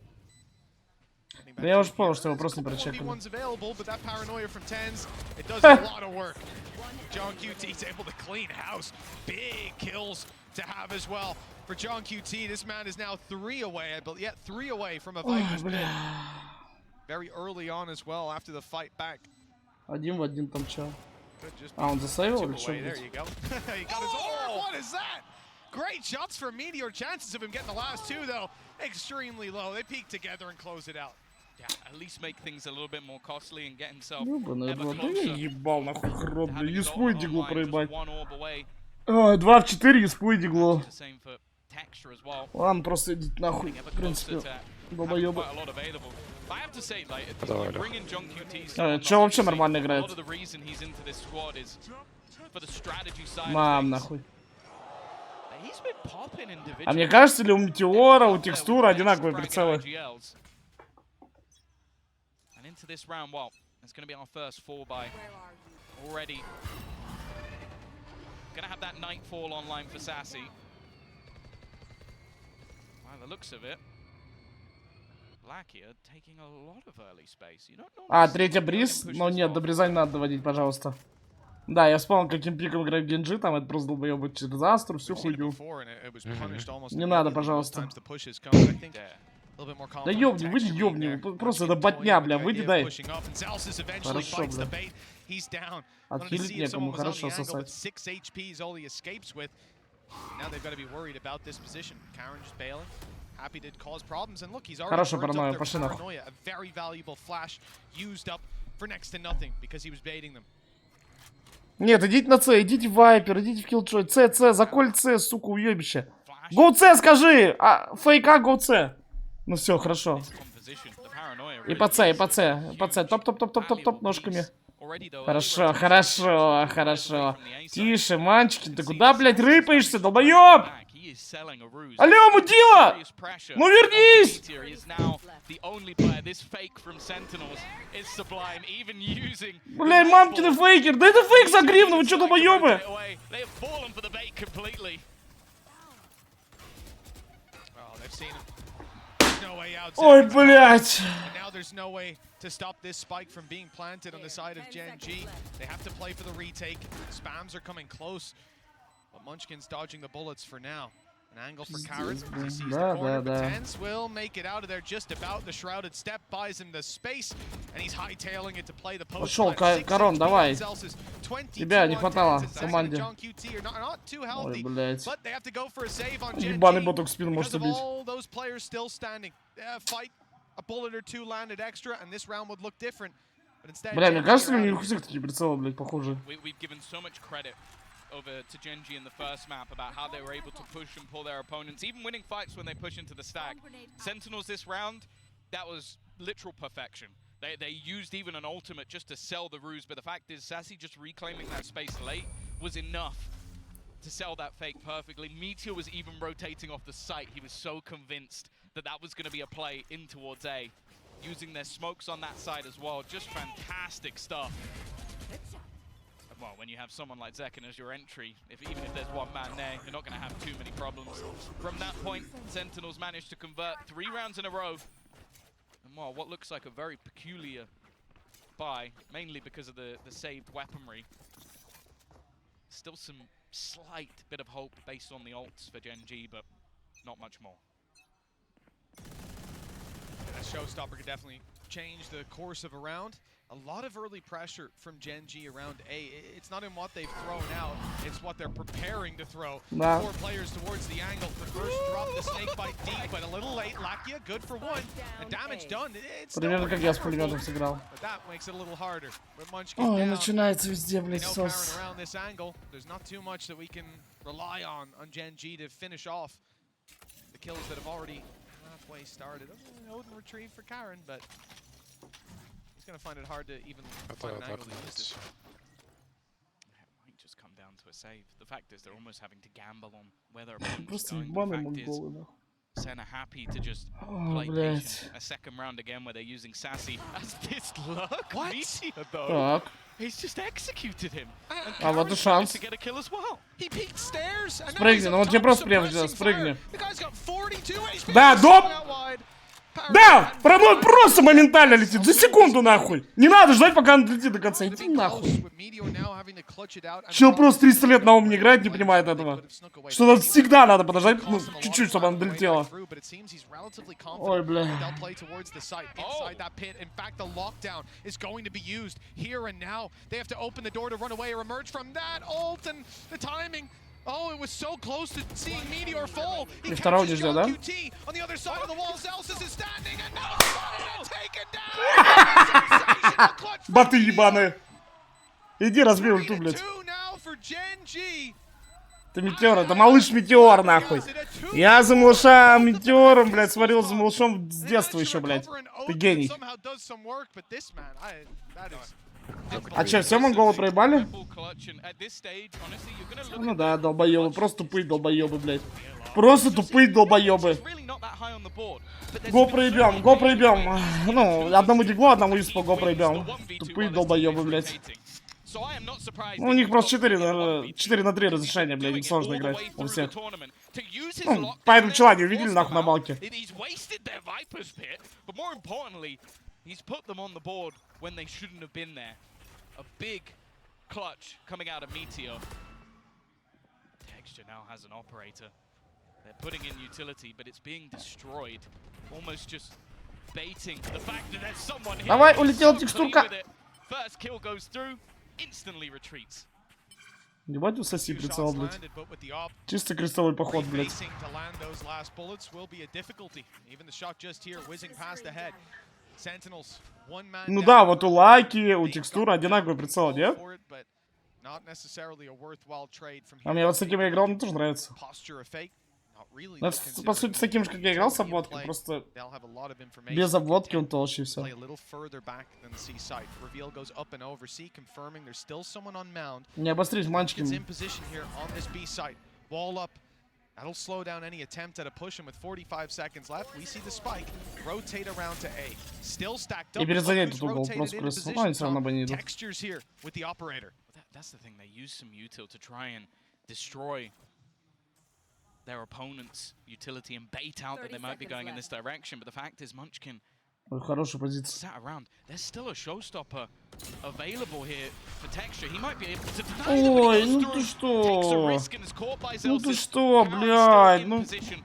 Да я уже понял, что его просто не прочекали. One's available, but that paranoia from Tens, it does a lot of work. John QT's able to clean house. Big kills to have as well. For John QT, this man is now 3 away, but yet 3 away from a Viper's pin. Very early on as well, after the fight back. 1 в 1 там чё? Could just А, он засейвил или chip что? away. There you go. He got his what is that? Great shots from Meteor. Chances of him getting the last 2 though, extremely low. They peek together and close it out. Yeah, at least make things a little bit more costly and get himself Ёбаный ever рот, да я closer. ебал нахуй рот, бля, Having his еспу и ult диглу online, проебать. just one orb away. 2 в 4, еспу и диглу. The same for Texture as well. Ладно, просто идите нахуй, Ever в принципе, closer to having долбоёбы. quite a lot available. I have to say, like, Давай, you Лёх. bring in John QT, Чё вообще obviously, нормально a играет? lot of the reason he's into this squad is for the strategy side of Мам, things. нахуй. He's been popping individually. А мне кажется, ли у Метеора, у Текстура одинаковые прицелы? And into this round, well, it's going to be our first 4-buy already. Going to have that Nightfall online for Sassy. By the looks of it, Blackia taking a lot of early space. You don't know. А, третья Бриз? Но нет, до Бриза не надо доводить, пожалуйста. Да, я вспомнил, каким пиком играет Генджи, там это просто долбоёбы через Астру, всю хуйню. Не надо, пожалуйста. Да ёбни, выйди, ёбни, просто это ботня, бля, выйди, дай. Хорошо, бля. Отхилить некому, хорошо сосать. Хорошая паранойя, пошли нахуй. Нет, идите на С, идите в Вайпер, идите в Киллджой. С, заколь С, сука, уебище. Гоу С, скажи! А, фейка, гоу С. Ну все, хорошо. И по С, и по С, по С. Топ, ножками. Хорошо, хорошо, хорошо. Тише, мальчики, ты куда, блядь, рыпаешься, долбоёб? Алло, мудила! Ну вернись! Блядь, мамкины фейкер! Да это фейк за гривну, вы чё, долбоёбы? Ой, блядь! There's no way to stop this spike from being planted on the side of Gen G. They have to play for the retake. Spams are coming close, but Munchkin's dodging the bullets for now. An angle for Carrot. He sees the corner, but Tens will make it out of there just about. The Shrouded Step buys him the space, and he's hightailing it to play the post. Пошел, Корон, давай. Тебя не хватало в команде. Ой, блядь. Ебаный боток в спину может убить. A bullet or 2 landed extra, and this round would look different. But instead, бля, мне кажется, у них всех такие прицелы, блядь, похожи. We've given so much credit over to Gen G in the first map about how they were able to push and pull their opponents, even winning fights when they push into the stack. Sentinels this round, that was literal perfection. They used even an ultimate just to sell the ruse, but the fact is, Sassy just reclaiming that space late was enough to sell that fake perfectly. Meteor was even rotating off the site. He was so convinced that that was going to be a play in towards A. Using their smokes on that side as well. Just fantastic stuff. Well, when you have someone like Zekken as your entry, even if there's one man there, you're not going to have too many problems. From that point, Sentinels managed to convert 3 rounds in a row. And well, what looks like a very peculiar buy, mainly because of the saved weaponry. Still some slight bit of hope based on the ults for Gen G, but not much more. That showstopper could definitely changed the course of a round. A lot of early pressure from Gen G around A. It's not in what they've thrown out, it's what they're preparing to throw. Да. 4 players towards the angle. The first drop, the snake bite deep, but a little late. Lakia, good for 1. The damage done. It's Примерно как я с пулеметом сыграл. but that makes it a little harder. With Munchkin Ой, down, начинается везде, they блядь, know сос. Karen around this angle. There's not too much that we can rely on Gen G to finish off the kills that have already halfway started. Odin retrieve for Karen, but he's going to find it hard to even find an angle to use this. It might just come down to a save. The fact is they're almost having to gamble on where their opponent's Просто going. ебаные The fact is, монголы, нахуй. Senna happy to just О, play блядь. patient. A second round again where they're using Sassy as this luck. What? Meteor, though. Так. He's just executed him. And А вот и Karen's шанс. to get a kill as well. He peeked stairs, and now Спрыгни, he's ну up он тебе top просто прямо сюда, suppressing fire. спрыгни. The guy's got 42 HP. Да, доп! Out wide. Да! Промой просто моментально летит. За секунду, нахуй. Не надо ждать, пока он долетит до конца. Иди нахуй. Чел просто 300 лет на ум не играет, не понимает этого. Что нам всегда надо подождать, ну, чуть-чуть, чтобы она долетела. Ой, бля. They'll play towards the site, inside that pit. In fact, the lockdown is going to be used here and now. They have to open the door to run away or emerge from that ult, and the timing. Oh, it was so close to seeing Meteor fall. He второго не catches ждет, да? John QT on the other side of the wall. Celsius is standing and now spotted and taken down. Sensational clutch from Баты ебаные. Иди разбей ульту, блядь. 2 now for Gen G. Это Метеор, это малыш Метеор, нахуй. Я за малышом Метеором, блядь, смотрел за малышом с детства еще, блядь. Ты гений. Somehow does some work, but this man, that is А че, все монголы проебали? Clutch, and at this stage, honestly, you're gonna look Ну да, долбоебы, просто тупые долбоебы, блядь. Просто тупые долбоебы. really not that high on the board. But there's Го been проебем, го проебем. Ну, одному диглу, одному испо, го проебем. Тупые долбоебы, блядь. So I am not surprised Ну, у них просто 4 на 3 разрешения, блядь, им сложно играть у всех. Ну, поэтому чела не увидели, нахуй, на балке. He's wasted their Viper's pit, but more importantly, he's put them on the board when they shouldn't have been there. A big clutch coming out of Meteor. Texture now has an operator. They're putting in utility, but it's being destroyed. Almost just baiting the fact that there's someone here. Давай, улетела So текстурка. clean with it. First kill goes through, instantly retreats. Ебать, усоси прицел, блядь. landed, but with the op Чисто крестовый поход, блядь. racing to land those last bullets will be a difficulty. Even the shot just here whizzing past the head. Sentinels, one man Ну down. да, вот у Лаки, у текстуры одинаковый прицел, нет? For it, but not necessarily a worthwhile trade from А here. мне вот с таким я играл, мне тоже нравится. Posture of fate, not really, Ну, though, по сути, с таким же, как я играл с обводкой, просто they'll have a lot of information. без обводки он толще и все. Play a little further back than the C site. Reveal goes up and over. C confirming there's still someone on mound. Не обострить Gets in манчиком. position here on this B site. Wall up. That'll slow down any attempt at a push, and with 45 seconds left, we see the spike rotate around to A. Still stacked up. И перезанять Who's тут угол rotated просто into крысу. position, Ну, они все равно Tom? бы не идут. Textures here with the operator. That's the thing, they use some util to try and destroy their opponent's utility and bait out that they might be going in this direction, but the fact is Munchkin Ой, хорошая позиция. sat around. There's still a showstopper available here for Texture. He might be able to deny Ой, it, ну but ты he goes through, takes a что? risk and is caught by Ну ты Zelsis. что, Karen's блядь, still in ну... position.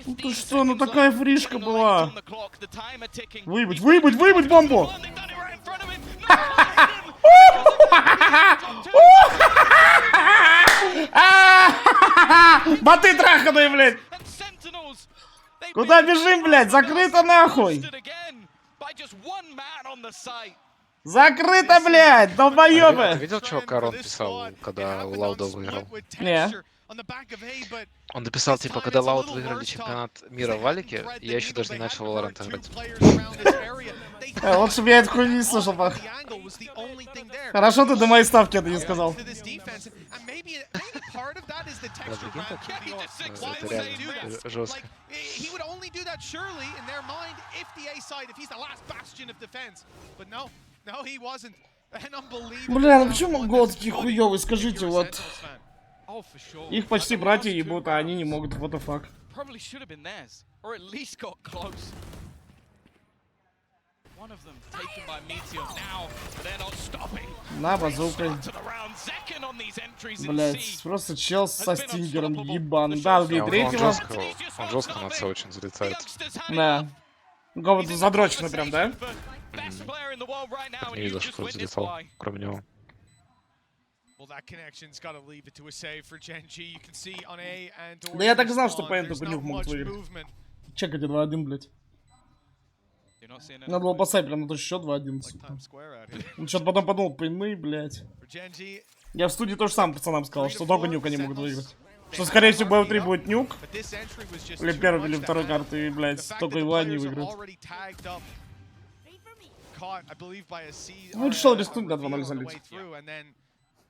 Ну ты 15 что, ну seconds такая left, фришка getting late была. on the clock, the timer ticking. Выебать, выебать, выебать бомбу! They've done it right in front of him. Боты траханые, блядь! And Sentinels, they've Куда been бежим, блядь? Закрыто нахуй! roasted again by just one man on the site. Закрыто, блядь! Ты Долбоёбы! видел, что Карон писал, когда Лауда выиграл? Не. Он написал, типа, когда Лауд выиграли чемпионат мира в Валике, я еще даже не начал Valorant играть. Лучше бы я эту хуйню не слышал, пах. Хорошо, ты до моей ставки это не сказал. Да, прикинь так? Это реально жестко. He would only do that surely in their mind if the A side, if he's the last bastion of defense. But no, he wasn't. An unbelievable. Бля, ну почему монголы такие хуёвые, скажите, вот. Oh, for sure. Их почти братья ебут, а они не могут, what the fuck. Probably should have been theirs, or at least got close. One of them taken by Meteor now, but they're not stopping. На, базукой. To the round, second on these entries in Блять, C. просто чел со стингером, ебан. Да, убей Он третьего. жестко на С очень залетает. Да. Ну, кого-то задрочено прям, да? Не видел, что залетал, кроме него. Да я так знал, что по только нюх могут выиграть. Чекайте 2-1, блядь. Надо было поставить прям на тот счет 2-1. Он что-то потом подумал, поймы, блядь. Я в студии тоже сам пацанам сказал, что только нюк они могут выиграть. Что, скорее всего, БО3 будет нюк. Или первой, или второй карты, и, блядь, только его они выиграют. Ну, решил рискнуть, до 2-0 залить.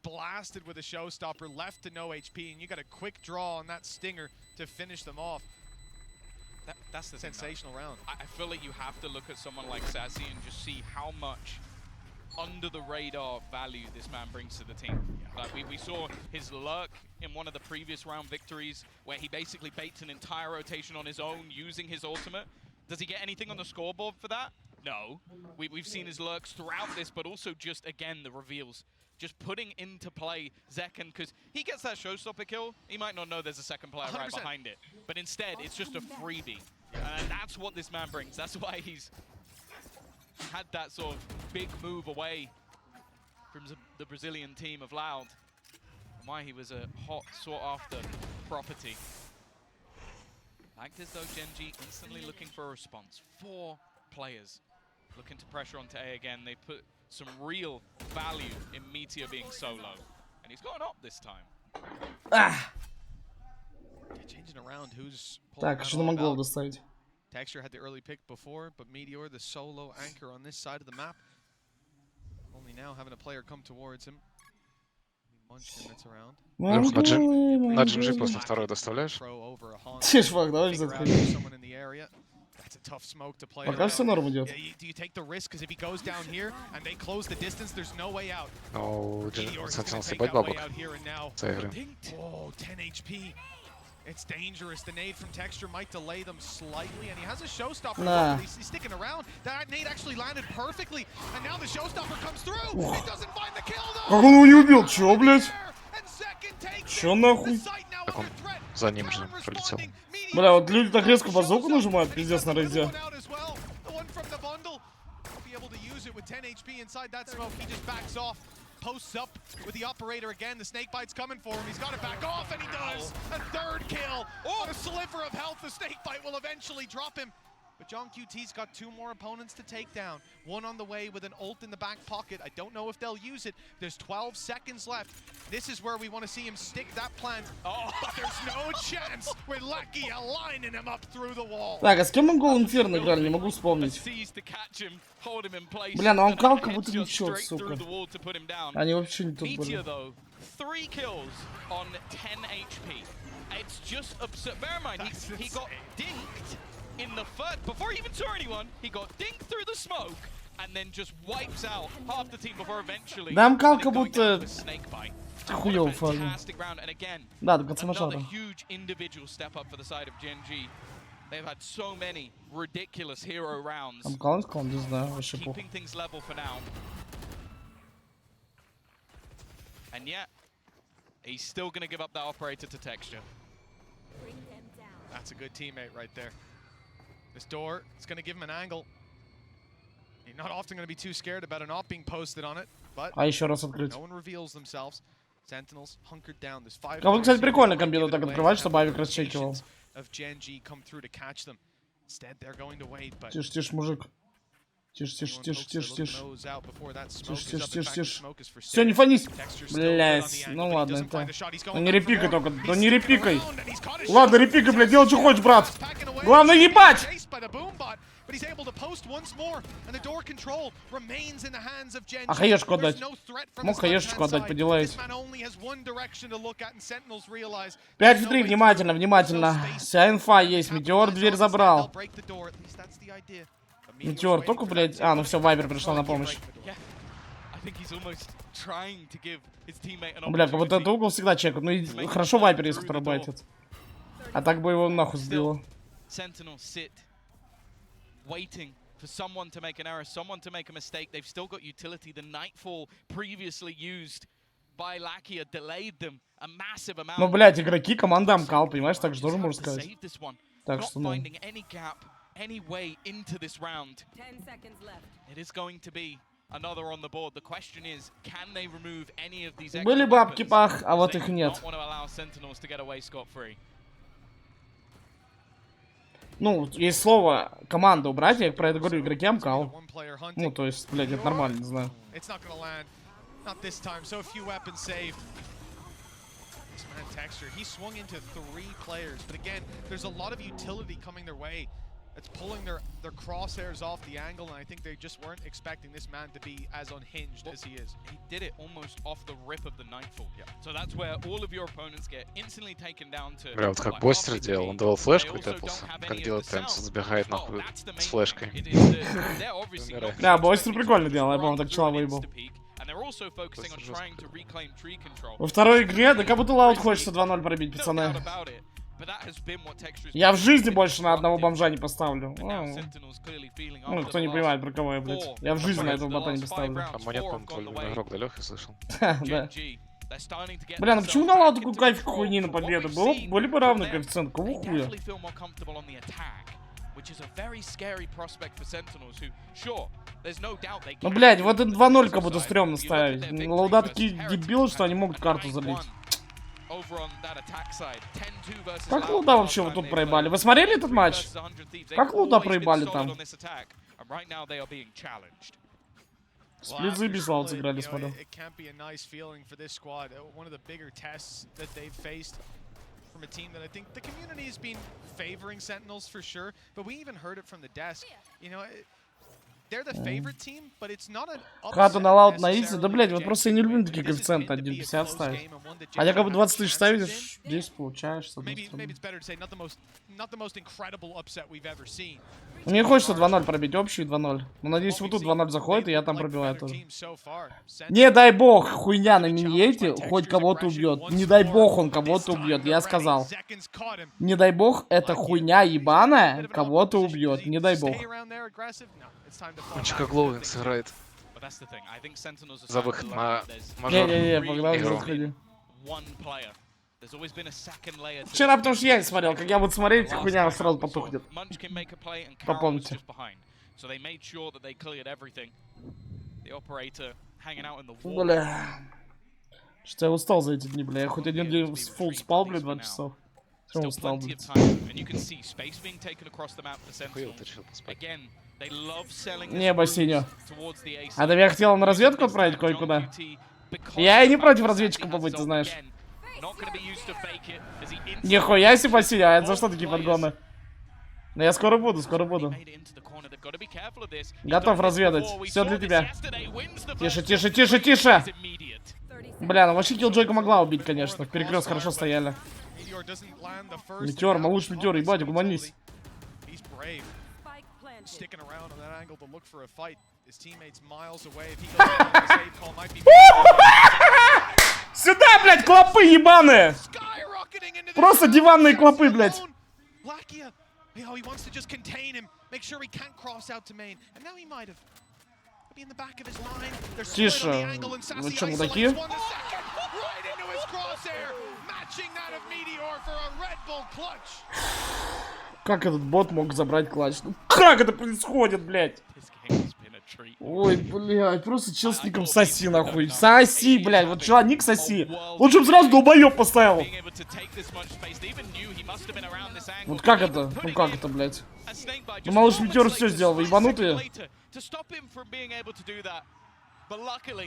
Blasted with a showstopper, left to no HP, and you got a quick draw on that stinger to finish them off. That's the sensational round. I feel like you have to look at someone like Sassy and just see how much under the radar value this man brings to the team. Like we saw his lurk in one of the previous round victories where he basically baits an entire rotation on his own using his ultimate. Does he get anything on the scoreboard for that? No. We've seen his lurks throughout this, but also just, again, the reveals. Just putting into play Zekken, because he gets that showstopper kill, he might not know there's a second player 100%. Right behind it. But instead, it's just a freebie. And that's what this man brings. That's why he's had that sort of big move away from the Brazilian team of Loud. And why he was a hot, sought-after property. Like this though, Gen.G instantly looking for a response. 4 players looking to pressure onto A again. They put some real value in Meteor being solo. And he's gone up this time. Ah. Changing around who's Так, что могло доставить? Texture had the early pick before, but Meteor, the solo anchor on this side of the map. Only now having a player come towards him. Munchkin that's around. На GG после второй доставляешь? Чувак, давай заходи. That's a tough smoke to play. Пока все норм идет. Do you take the risk? Because if he goes down here and they close the distance, there's no way out. Ну, Sentinel съебать бабок. Oh, 10 HP. It's dangerous. The nade from Texture might delay them slightly, and he has a showstopper. Nah. He's sticking around. That nade actually landed perfectly, and now the showstopper comes through. It doesn't find the kill though. Как он его не убил? Чё, блядь? Чё нахуй? Так он за ним же пролетел. Бля, вот люди так резко базуку нажимают, пиздец, на рейде. Posts up with the operator again. The snake bite's coming for him. He's got to back off, and he does. A third kill. Oh, a sliver of health. The snake bite will eventually drop him. But John QT's got 2 more opponents to take down. One on the way with an ult in the back pocket. I don't know if they'll use it. There's 12 seconds left. This is where we want to see him stick that plant. Oh, but there's no chance with Lucky lining him up through the wall. Так, а с кем Монгол Инферно играли? Не могу вспомнить. Бля, ну он кал как будто ничего, сука. Они вообще не тут были. 3 kills on 10 HP. It's just absurd. Bear in mind, he got dinked in the first, before he even saw anyone, he got dinked through the smoke and then just wipes out half the team before eventually. Да, МКАЛ как будто хуёво фазу. Да, до конца Another нажара. huge individual step up for the side of Gen.G. They've had so many ridiculous hero rounds. МКАЛ сказал, не знаю, вообще плохо. Keeping things level for now. And yet, he's still going to give up that operator to Texture. That's a good teammate right there. This door, it's going to give him an angle. You're not often going to be too scared about an op being posted on it, but А еще раз открыть. no one reveals themselves. Sentinels hunkered down. There's 5. Кого, кстати, прикольно комбину так открывать, чтобы авик расчекивал. Of Gen.G come through to catch them. Instead, they're going to wait, but Тише, тише, мужик. Тише, тише, тише, тише, тише. Тише, тише, тише, тише. Все, не фонись. Блять, ну ладно, это... Ну не репикай только, ну не репикай. Ладно, репикай, блядь, делай, что хочешь, брат. Главное, ебать! А хаешку отдать. Мог хаешечку отдать, поделаюсь. 5-3, внимательно, внимательно. Вся инфа есть, Метеор дверь забрал. Метеор только, блядь... А, ну все, Вайпер пришла на помощь. Бля, как будто этот угол всегда чекают. Ну и хорошо Вайпер есть, который байтит. А так бы его нахуй сбило. Waiting for someone to make an error, someone to make a mistake. They've still got utility. The Nightfall previously used by Lakia delayed them a massive amount. Ну, блядь, игроки команда МКАЛ, понимаешь, так же тоже можно сказать. Так что, ну... any way into this round, 10 seconds left. it is going to be another on the board. The question is, can they remove any of these Были бабки пах, а вот их нет. Not want to allow Sentinels to get away scot-free. Ну, есть слово команда убрать, я про это говорю игроки МКАЛ. Ну, то есть, блядь, это нормально, не знаю. Not this time, so few weapons saved. This man Texture, he swung into 3 players, but again, there's a lot of utility coming their way. It's pulling their crosshairs off the angle, and I think they just weren't expecting this man to be as unhinged as he is. He did it almost off the rip of the Nightfall. So that's where all of your opponents get instantly taken down to... Бля, вот как Бостер делал, он давал флешку и тэпался. Как делает прям, забегает нахуй с флешкой. Да, Бостер прикольно делал, я помню, так чела выебал. Во второй игре, да как будто лаут хочется 2-0 пробить, пацаны. Я в жизни больше на одного бомжа не поставлю. Ну, кто не понимает, про кого я, блядь. Я в жизни на этого бота не поставлю. А монет, по-моему, твой любимый игрок, да, Лёха, слышал? Да. Бля, ну почему на лаут такой кайф хуйни на победу? Были бы равны коэффициент, кого хуя? Ну, блядь, вот это 2-0 как будто стрёмно ставить. Лауда такие дебилы, что они могут карту залить. Как Лауда вообще вот тут проебали? Вы смотрели этот матч? Как Лауда проебали там? Сплитзы без лаут сыграли, смотрю. From a team that I think the community has been favoring Sentinels for sure, but we even heard it from the desk. You know, they're the favorite team, but it's not an Хату на лаут на изи, да блять, вот просто я не люблю такие коэффициенты 1.50 ставить. А я как бы 20 тысяч ставишь, 10 получаешь, с одной стороны. Мне хочется 2-0 пробить, общий 2-0. Но надеюсь, вот тут 2-0 заходит, и я там пробиваю тоже. Не дай бог, хуйня на миньете хоть кого-то убьет. Не дай бог он кого-то убьет, я сказал. Не дай бог, эта хуйня ебаная кого-то убьет. Не дай бог. Он как Глоуинг сыграет. За выход на мажор. Не-не-не, погнал, заходи. Вчера, потому что я не смотрел, как я буду смотреть, хуйня сразу потухнет. Попомните. Бля. Что я устал за эти дни, бля. Я хоть один день фулл спал, бля, 2 часа. Все устал, бля. Небо синё. А да я хотел на разведку отправить кое-куда. Я и не против разведчика побыть, ты знаешь. Нихуя себе спасибо, а это за что такие подгоны? Но я скоро буду, скоро буду. Готов разведать. Все для тебя. Тише, тише, тише, тише. Бля, ну вообще киллджойка могла убить, конечно. В перекрест хорошо стояли. Метеор, малыш метеор, ебать, угомонись. Сюда, блядь, клопы ебаные! Просто диванные клопы, блядь. Тише. Вы что, мудаки? Как этот бот мог забрать клатч? Ну, как это происходит, блядь? Ой, блядь, просто чел с ником соси, нахуй. Соси, блядь, вот чела, ник соси. Лучше бы сразу долбоёб поставил. Вот как это? Ну как это, блядь? Ну, малыш метеор все сделал, вы ебанутые.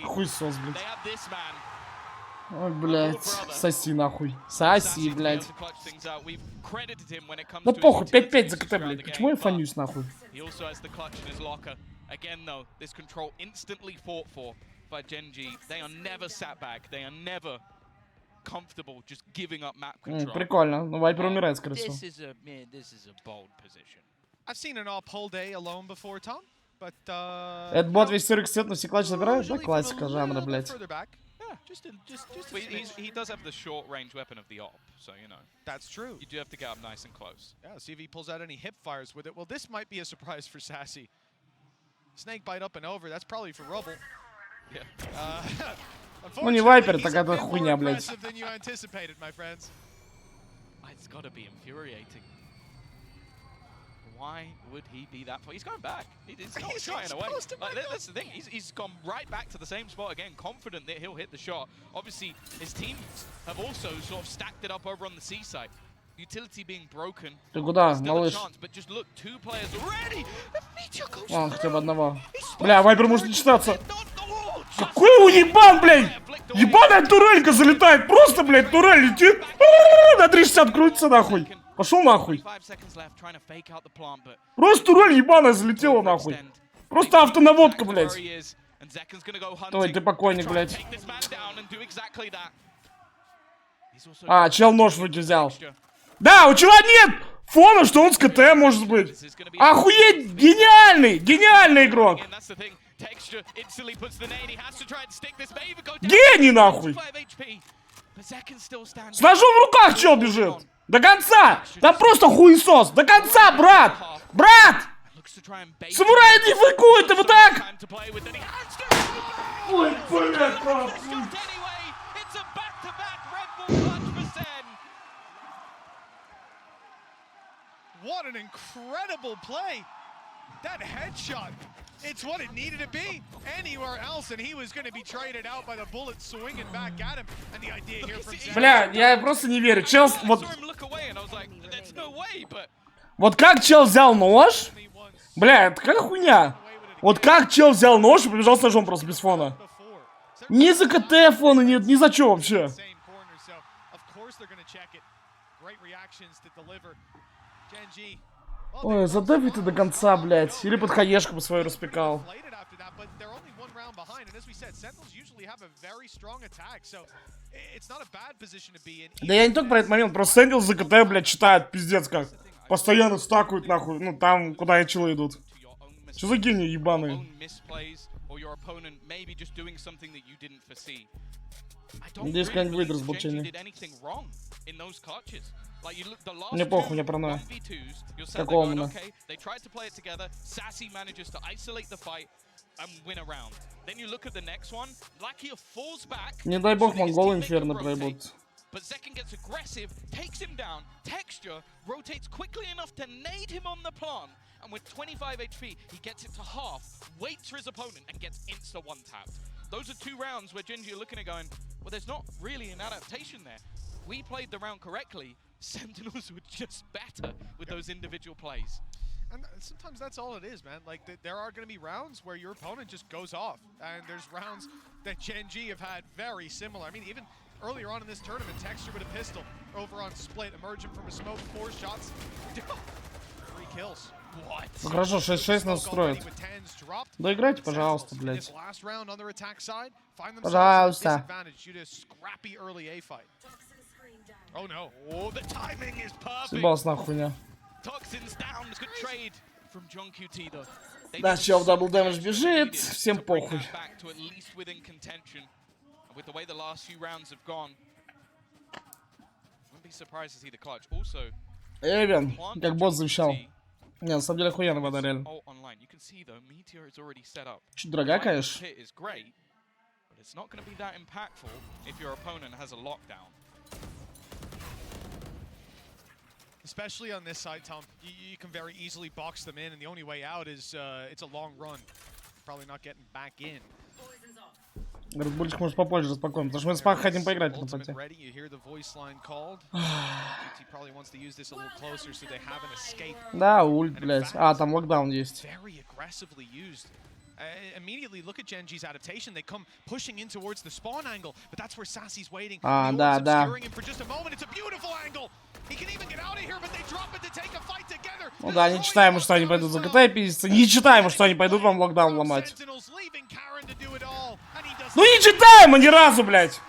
Хуй сос, блядь. Ой, блядь, соси нахуй. Соси, блядь. Да похуй, 5-5 за КТ, блядь. Почему я фанюсь, нахуй? Again, though, this control instantly fought for by Gen.G. They are never sat back. They are never comfortable just giving up map control. Прикольно. Ну, Вайпер умирает, скорее всего. This is a bold position. I've seen an all-pull day alone before, Tom, but Этот бот весь 40 сет, но все клатч забирает? Да, классика жанра, блядь. He does have the short range weapon of the op, so you know. That's true. You do have to get up nice and close. Yeah, see if he pulls out any hip fires with it. Well, this might be a surprise for Sassy. Snake bite up and over. That's probably for Rubble. Yeah. Ну не Вайпер, так это хуйня, блядь. It's gotta be infuriating. Why would he be that far? He's going back. He's not shying away. Like, that's the thing. He's gone right back to the same spot again, confident that he'll hit the shot. Obviously, his teams have also sort of stacked it up over on the C side. Utility being broken. Ты куда, Still a малыш? chance, but just look, 2 players already. Вон, хотя бы одного. Бля, Вайпер может не читаться. Какой уебан, блядь! Ебаная турелька залетает. Просто, блядь, турель летит. На 360 крутится, нахуй. Пошел нахуй. Просто турель ебаная залетела, нахуй. Просто автонаводка, блядь. Ой, ты покойник, блядь. А, чел нож вроде взял. Да, у чела нет фона, что он с КТ может быть. Охуеть, гениальный, гениальный игрок. Гений, нахуй. С ножом в руках чел бежит. До конца. Там просто хуесос. До конца, брат. Брат. Самурай не фейкует, ты вот так. Ой, блядь, нахуй. What an incredible play! That headshot, it's what it needed to be anywhere else, and he was going to be traded out by the bullet swinging back at him. And the idea here from Бля, я просто не верю. Чел, вот как чел взял нож? Бля, это какая хуйня? Вот как чел взял нож и побежал с ножом просто без фона? Ни за КТ фона нет, ни за что вообще. Ой, задави ты до конца, блядь. Или под хаешку бы свою распекал. Да я не только про этот момент, просто Сэндил за КТ, блядь, читает, пиздец как. Постоянно стакают, нахуй, ну там, куда и челы идут. Что за гении ебаные? Здесь какая-нибудь выйдет разболчение. Мне похуй, мне паранойя. Какого именно? Не дай бог монголы инферно проебут. But Zekken gets aggressive, takes him down, Texture rotates quickly enough to nade him on the plant, and with 25 HP, he gets it to half, waits for his opponent, and gets insta-one-tapped. Those are 2 rounds where Genji are looking at going, well, there's not really an adaptation there. We played the round correctly, Sentinels were just better with those individual plays. And sometimes that's all it is, man. Like, there are going to be rounds where your opponent just goes off, and there's rounds that Genji have had very similar. I mean, even earlier on in this tournament, Texture with a pistol over on Split, emerging from a smoke, 4 shots, 3 kills. What? Ну хорошо, 6-6 нас устроит. Доиграйте, пожалуйста, блядь. Пожалуйста. Съебалась нахуй хуйня. Да, чел в дабл дэмэдж бежит, всем похуй. With the way the last few rounds have gone, wouldn't be surprised to see the clutch. Also, Эвен, как бот завещал. Не, на самом деле охуенно вода, реально. Чуть дорогая, конечно. Especially on this side, Tom, you can very easily box them in, and the only way out is it's a long run. Probably not getting back in. Говорит, Бульчик может попозже распакуем, потому что мы с Пак хотим поиграть на пати. Да, ульт, блядь. А, там локдаун есть. А, да, да. Ну да, не читаем, что они пойдут за КТ пиздиться. Не читаем, что они пойдут вам локдаун ломать. Ну не читаем мы ни разу, блядь.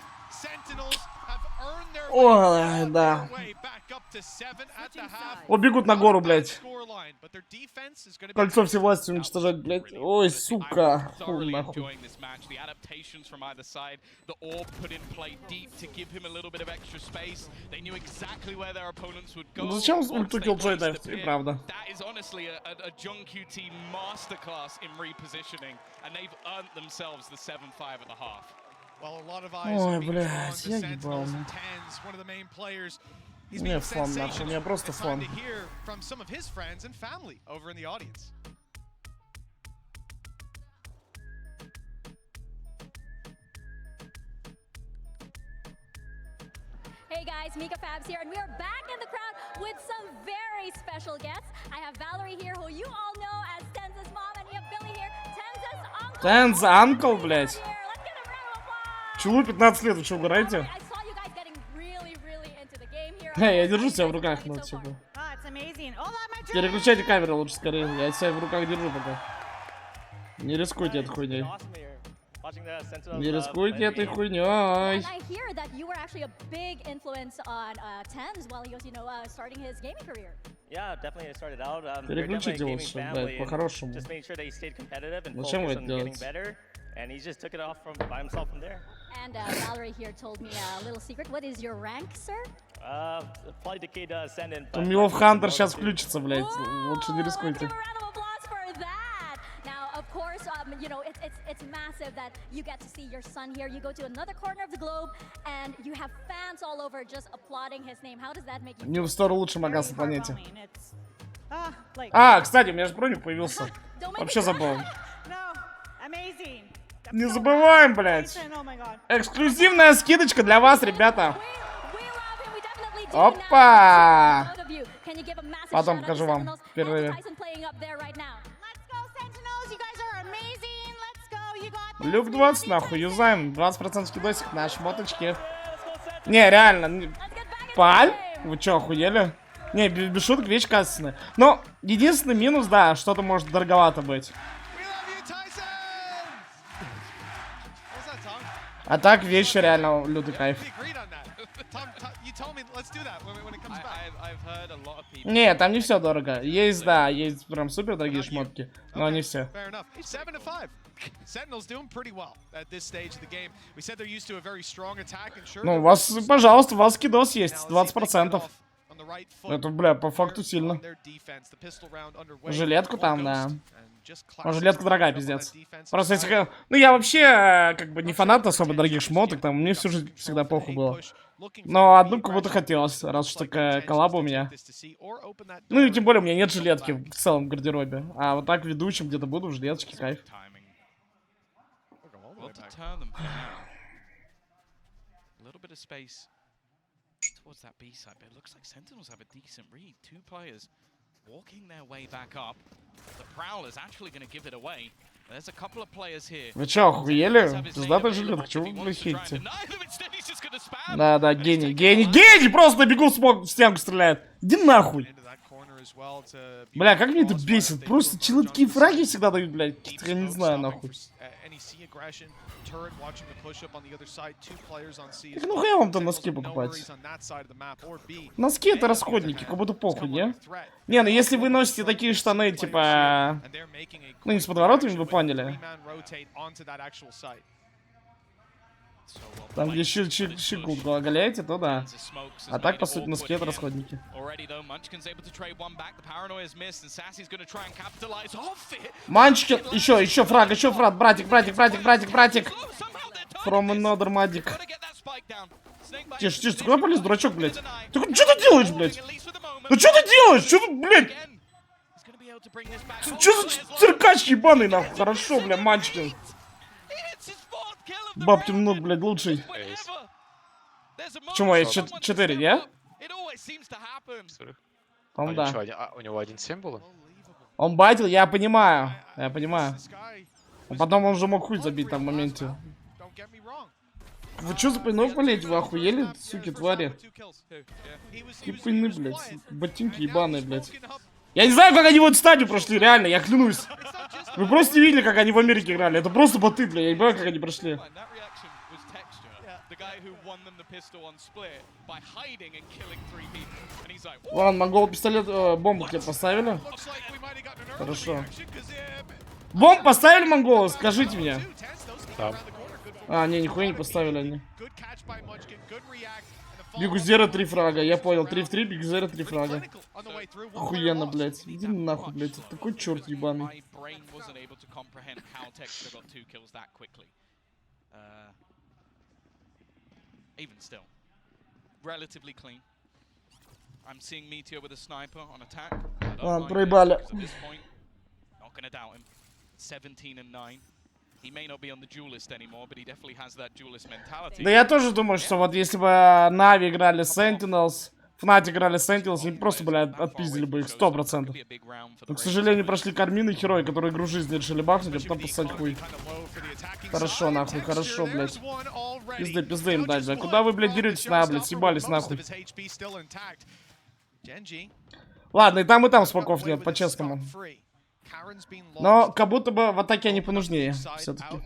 Ой, да. О, бегут на гору, блядь. Кольцо всевластия уничтожать, блядь. Ой, сука. Фу, нахуй. Ну зачем ульту киллджой дайв, и правда. Ой, блядь, я ебал. He's Не, being фон, нахуй, sensational. у меня просто It's time фон. to hear from some of his friends and family over in the audience. Hey guys, Mika Fabs here, and we are back in the crowd with some very special guests. I have Valerie here, who you all know as Tenza's mom, and you have Billy here, Tenza's uncle. Tenza, uncle, блядь. Here, let's give a round of applause. Чего 15 лет, вы что, угораете? I saw you guys getting really into the game here. Эй, я держу себя в руках, ну, типа. Переключайте камеру лучше, скорее. Я себя в руках держу пока. Не рискуйте этой хуйней. Не рискуйте этой хуйней. And I hear that you were actually a big influence on Tenz while he was, starting his gaming career. Yeah, definitely it started out. Переключите лучше, блядь, по-хорошему. Just made sure that he stayed competitive and Зачем вы focused это on getting делаете? better. And he just took it off by himself from there. And Valerie here told me a little secret. What is your rank, sir? Probably decayed ascendant. У него в Хантер сейчас включится, блядь. Лучше не рискуйте. Now, of course, it's massive that you get to see your son here. You go to another corner of the globe, and you have fans all over just applauding his name. How does that make you? Не в сторону лучше магаз на планете. А, кстати, у меня же броник появился. Вообще забыл. Не забываем, блядь. Эксклюзивная скидочка для вас, ребята. Опа! Потом покажу вам в перерыве. Люк 20, нахуй, юзаем. 20% скидосик на шмоточки. Не, реально. Паль? Вы чё, охуели? Не, без шуток, вещь качественная. Но единственный минус, да, что-то может дороговато быть. А так вещи реально лютый кайф. Не, там не все дорого. Есть, да, есть прям супер дорогие шмотки, но не все. Ну, у вас, пожалуйста, у вас кидос есть, 20%. Это, бля, по факту сильно. Жилетку там, да. Но жилетка дорогая, пиздец. Просто если... Ну, я вообще, как бы, не фанат особо дорогих шмоток, там, мне всю жизнь всегда похуй было. Но одну как будто хотелось, раз уж такая коллаба у меня. Ну, и тем более у меня нет жилетки в целом гардеробе. А вот так ведущим где-то буду в жилеточке, кайф. Towards that B side, but it looks like Sentinels have a decent read. Two players walking their way back up. The Prowler's actually going to give it away. There's a couple of players here. Вы чё, охуели? Пиздатая жилетка, чего вы хитите? Да, да, гений, гений, гений! Просто бегу, в стенку стреляет. Иди нахуй. Бля, как мне это бесит. Просто челы такие фраги всегда дают, блядь. Я не знаю, нахуй. Так ну хуя вам там носки покупать? Носки это расходники, как будто похуй, не? Не, ну если вы носите такие штаны, типа... Ну не с подворотами, вы поняли. Там где щеку оголяете, то да. А так, по сути, носки это расходники. Манчкин, еще фраг, братик. From another magic. Тише, ты куда полез, дурачок, блядь? Ты что ты делаешь, блядь? Ну что ты делаешь? Что ты, блядь? Что за циркач ебаный, нахуй? Хорошо, бля, Манчкин. Бабкин нот, блядь, лучший. Почему? Я 4, я? По-моему, да. У него 1.7 было? Он байтил, я понимаю. А потом он уже мог хуй забить там в моменте. Вы что за пойной полеть? Вы охуели, суки, твари? Ебаны, блядь. Ботинки ебаные, блядь. Я не знаю, как они вот стадию прошли, реально, я клянусь. Вы просто не видели, как они в Америке играли. Это просто боты, бля, я не понимаю, как они прошли. Ладно, монгол пистолет, бомбу тебе поставили? Хорошо. Бомб поставили монголы, скажите мне. Да. А, не, нихуя не поставили они. Бигузера 3 фрага, я понял, 3 в 3, Бигузера 3 фрага. Охуенно, блядь. Иди нахуй, блядь, это такой черт ебаный. I'm seeing Meteor with a sniper on attack. Ладно, проебали. At this point, not gonna doubt him. 17 and 9. He may not be on the duelist anymore, but he definitely has that duelist mentality. Да я тоже думаю, что вот если бы Нави играли Sentinels, Fnatic играли Sentinels, они просто, блядь, отпиздили бы их 100%. Но, к сожалению, прошли Кармин и Херой, которые игру жизни решили бахнуть, а потом поссать хуй. Хорошо, нахуй, хорошо, блядь. Пизды им дать, блядь. Куда вы, блядь, деретесь, на, блядь, съебались, нахуй. Ладно, и там смоков нет, по-честному. Но как будто бы в атаке они понужнее, все-таки.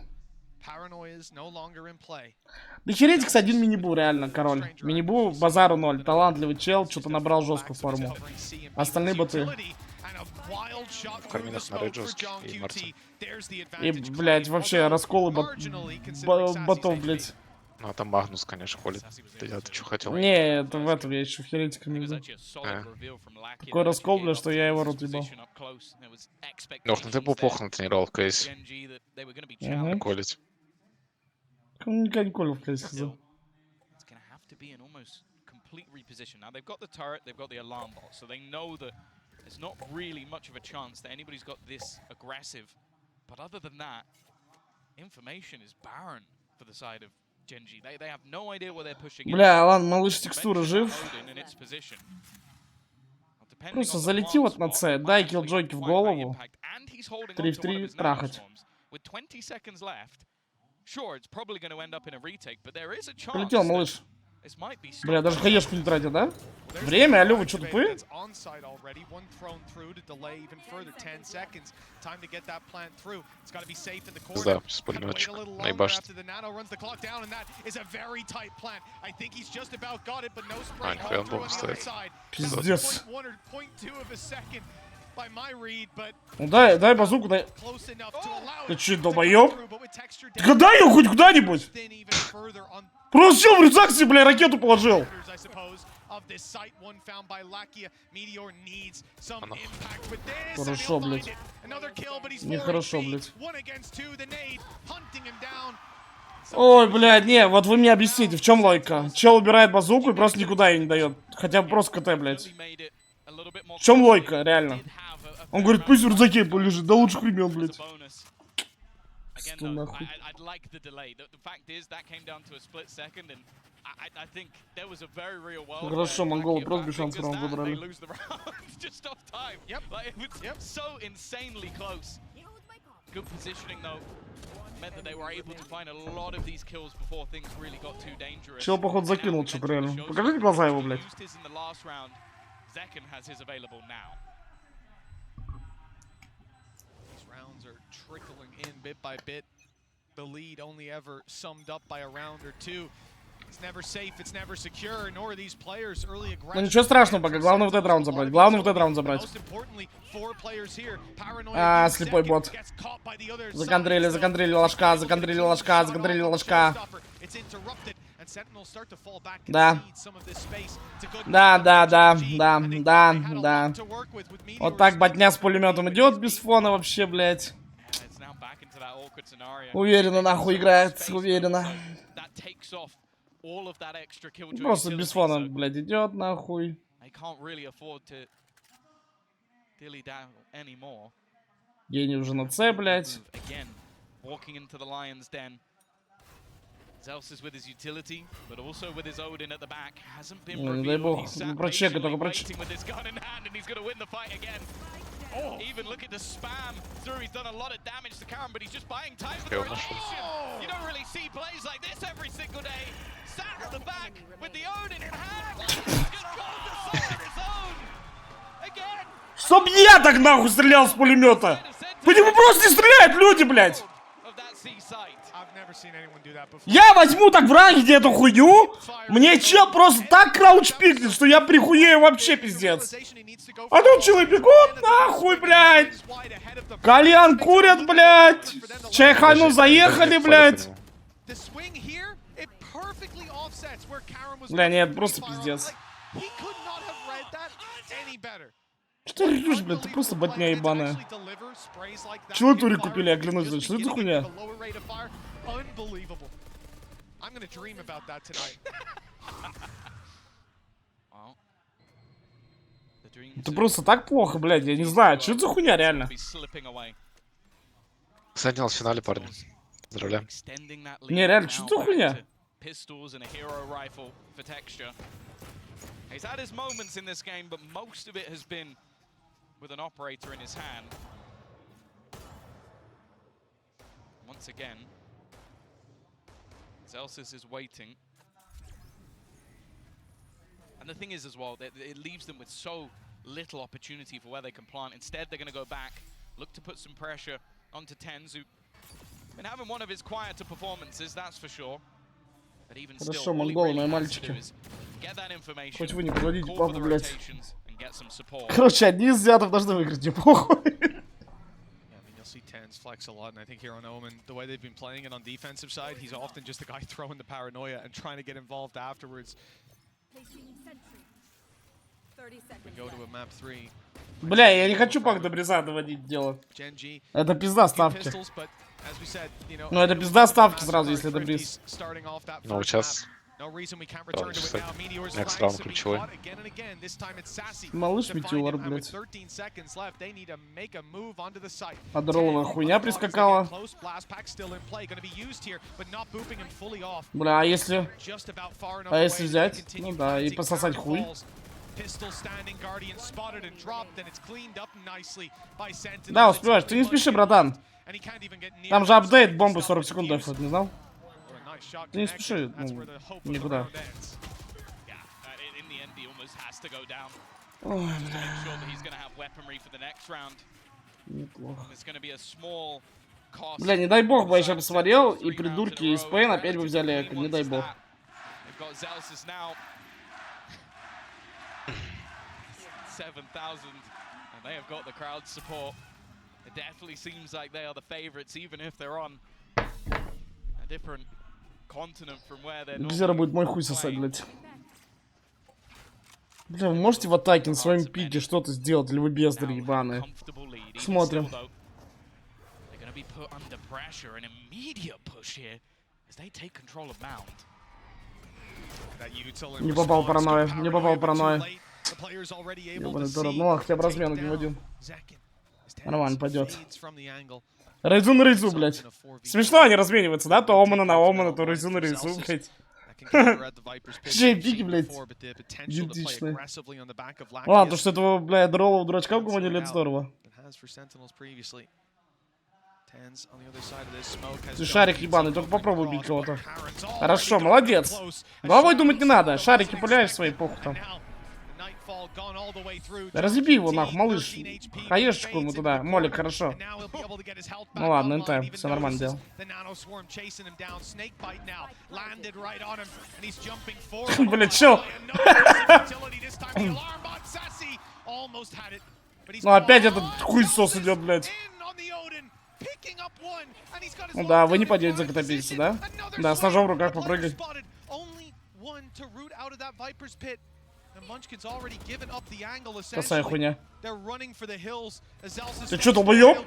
Да Херетикс один минибу, реально, король. Минибу, базару 0. Талантливый чел, что-то набрал жесткую форму. Остальные боты. В карминах на жесткий и марта. И, блядь, вообще расколы ботов, блядь. Ну а там Магнус, конечно, холит. Ты что хотел? Не, это в этом я еще в Херетика не видел. Такой раскол, блядь, что я его рот ебал. Ну ты был плохо на тренировке, если колить. Никогда не колил в кейсе. Now they've got the turret, they've got the alarm bot, so they know that there's not really much of a chance that anybody's got this aggressive. But other than that, information is barren for the side of Genji. They have no idea what they're pushing. Бля, ладно, малыш текстура жив. Просто залети вот на С, дай киллджойки в голову. 3 в 3 трахать. Полетел, малыш. Бля, даже хаешку не тратят, да? Время, алё, вы что, тупые? Да, с пулеметчик наебашит. А, нихуя он бомбу стоит. Пиздец. Ну дай базуку, дай. Ты че, долбоёб? Ты дай её хоть куда-нибудь! Просто чел в рюкзак себе, бля, ракету положил. Хорошо, блядь. Нехорошо, блядь. Ой, блядь, не, вот вы мне объясните, в чем логика? Чел убирает базуку и просто никуда ее не дает. Хотя бы просто КТ, блядь. В чем логика, реально? Он говорит, пусть в рюкзаке полежит, до лучших времен, блядь. Что нахуй? Хорошо, монголы просто без шансов раунд забрали. Чел, походу, закинул что-то реально. Покажите глаза его, блядь. Trickling in bit by bit. The lead only ever summed up by a round or two. It's never safe, it's never secure, nor are these players early aggressive. Ну ничего страшного пока, главное вот этот раунд забрать. Главное вот этот раунд забрать. А, слепой бот. Законтрили ложка, законтрили ложка, законтрили ложка. Да. Да. Вот так ботня с пулеметом идет без фона вообще, блядь. Уверенно нахуй играет, уверенно. Просто без фона, блядь, идет нахуй. Гений уже на С, блядь. Не дай бог, прочекай, только прочекай. Even look at the spam through. He's done a lot of damage to Karen, but he's just buying time for the rotation. You don't really see plays like this every single day. Sat at the back with the Odin in hand. He's gonna go the side of his own. Again. Чтоб я так нахуй стрелял с пулемета. По нему просто не стреляют люди, блядь. Я возьму так в ранге эту хуйню. Мне чел просто так крауч пикнет, что я прихуею вообще, пиздец. А тут челы бегут, нахуй, блядь. Кальян курят, блядь. Чайхану заехали, блядь. Бля, нет, просто пиздец. Что ты ржешь, блядь? Ты просто ботня ебаная. Чего тури купили, оглянусь, значит? Что это за хуйня? Это просто так плохо, блядь, я не знаю, что это за хуйня, реально. Sentinel в финале, парни. Поздравляем. Не, реально, что это за хуйня? Pistols and a hero rifle for texture. He's had his moments in this game, but most of it has been with an operator in his hand. Once again, Celsius is waiting. And the thing is as well, that it leaves them with so little opportunity for where they can plant. Instead, they're going to go back, look to put some pressure onto Tens, who's been having one of his quieter performances, that's for sure. Хорошо, монголы, мои мальчики. Хоть вы не проводите папу, блядь. Короче, одни из взятов должны выиграть, не похуй. You'll see Tens flex a lot, and I think here on Omen, the way they've been playing it on defensive side, he's often just the guy throwing the paranoia and trying to get involved afterwards. We go to a map 3. Бля, я не хочу пак до Бриза доводить дело. Это пизда ставки. Ну, это пизда ставки сразу, если это Бриз. Ну, сейчас... Next round ключевой. Малыш Метеор, блядь. Подроловая хуйня прискакала. Бля, а если... А если взять? Ну да, и пососать хуй. Да, успеваешь. Ты не спеши, братан. Там же апдейт, бомбы 40 секунд дефают, не знал? Ты не спеши, ну, никуда. Ой, бля. Неплохо. Бля, не дай бог бы я сейчас посмотрел, и придурки из ПН опять бы взяли эко, не дай бог. 7,000, and they have got the crowd support. It definitely seems like they are the favorites, even if they're on a different continent from where they're Гзера будет мой хуй сосать, блядь. Бля, вы можете в атаке на своем пике что-то сделать, или вы бездари ебаные? Смотрим. Не попал паранойя, не попал паранойя. Ебаный Торов. Ну ладно, хотя бы размен 1-1. Нормально, пойдет. Рейзу на рейзу, блядь. Смешно они размениваются, да? То Омана на Омана, то рейзу на рейзу, блядь. Че, пики, блядь. Идентичные. Ладно, то что этого, блядь, дролового дурачка угомонили, это здорово. Ты шарик ебаный, только попробуй убить кого-то. Хорошо, молодец. Головой думать не надо, шарики пуляешь свои, похуй там. Да разъеби его нахуй, малыш. Хаешечку ему туда, молик, хорошо. Ну ладно, интайм, все нормально делал. Блять, чел. Ну опять этот хуйсос идет, блядь. Ну да, вы не пойдете за котопийца, да? Да, с ножом в руках попрыгать. Косая хуйня. Ты чё, долбоёб?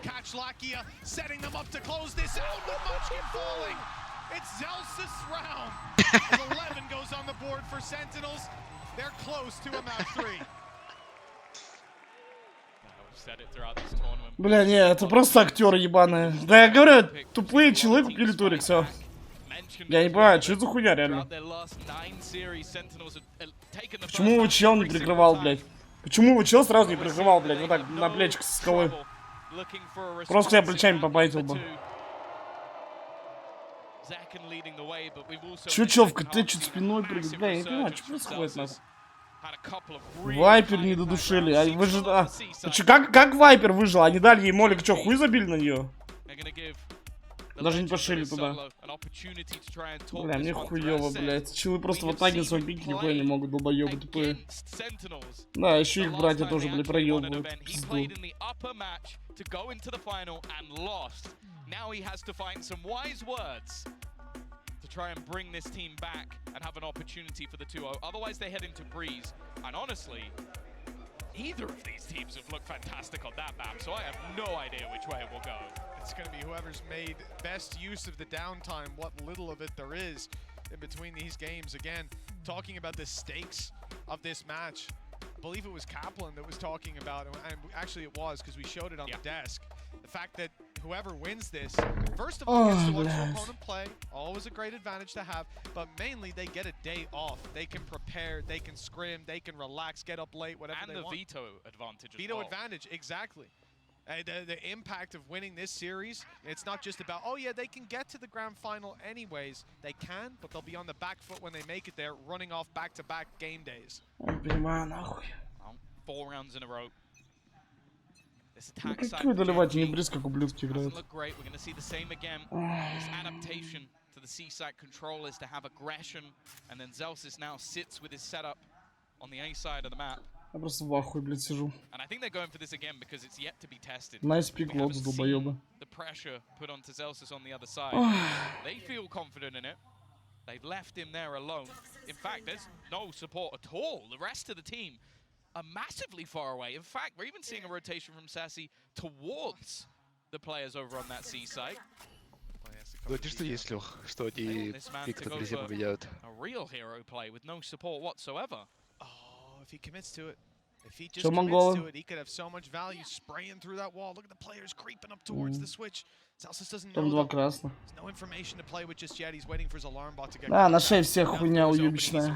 Бля, не, это просто актеры ебаные. Да я говорю, тупые челы купили турик, все. Я не понимаю, что это за хуйня, реально? Почему его чел не прикрывал, блядь? Почему его чел сразу не прикрывал, блядь? Вот так, на плечик со скалы. Просто я плечами побайтил бы. Чё чел в КТ чуть спиной прыгает? Бля, я не понимаю, что происходит нахуй? Вайпер не додушили. А вы же... как Вайпер выжил? Они дали ей молик, что, хуй забили на нее? Даже не пошили туда. Бля, мне хуёво, блядь. Чилы просто в атаке на своем пике нихуя не могут, долбоёбы тупые. Да, еще их братья тоже, блядь, проёбывают. Пизду. To try and bring this team back and have an opportunity for the 2-0. Otherwise, they head into Breeze. And honestly, either of these teams have looked fantastic on that map, so I have no idea which way it will go. It's going to be whoever's made best use of the downtime, what little of it there is in between these games. Again, talking about the stakes of this match. believe it was Kaplan that was talking about, and actually it was because we showed it on the desk. The fact that whoever wins this, first of all, gets to watch their opponent play, always a great advantage to have, but mainly they get a day off. They can prepare, they can scrim, they can relax, get up late, whatever they want. And the veto advantage as Veto well. advantage, exactly. The impact of winning this series, it's not just about, oh yeah, they can get to the grand final anyways. They can, but they'll be on the back foot when they make it there, running off back-to-back game days. 4 rounds in a row. This attack Какие доливать, не близко к ублюдке играют. doesn't look great. We're going to see the same again. This adaptation to the C-side control is to have aggression, and then Zelsis now sits with his setup on the A side of the map. Я просто в ахуе, блядь, сижу. And I think they're going for this again because it's yet to be tested. Nice pick, лодс, долбоёбы. The pressure put onto Zelsis on the other side. They feel confident in it. They've left him there alone. In fact, there's no support at all. The rest of the team are massively far away. In fact, we're even seeing a rotation from Sassy towards the players over on that C side. Вроде что есть, Лёх, что они пик на грязи победят. A real hero play with no support whatsoever. Oh, if he commits to it. If he just commits to it, he could have so much value spraying through that wall. Look at the players creeping up towards the switch. Zelsis doesn't know. There's no information to play with just yet. He's waiting for his alarm bot to get. Да, на шее всех хуйня уебищная.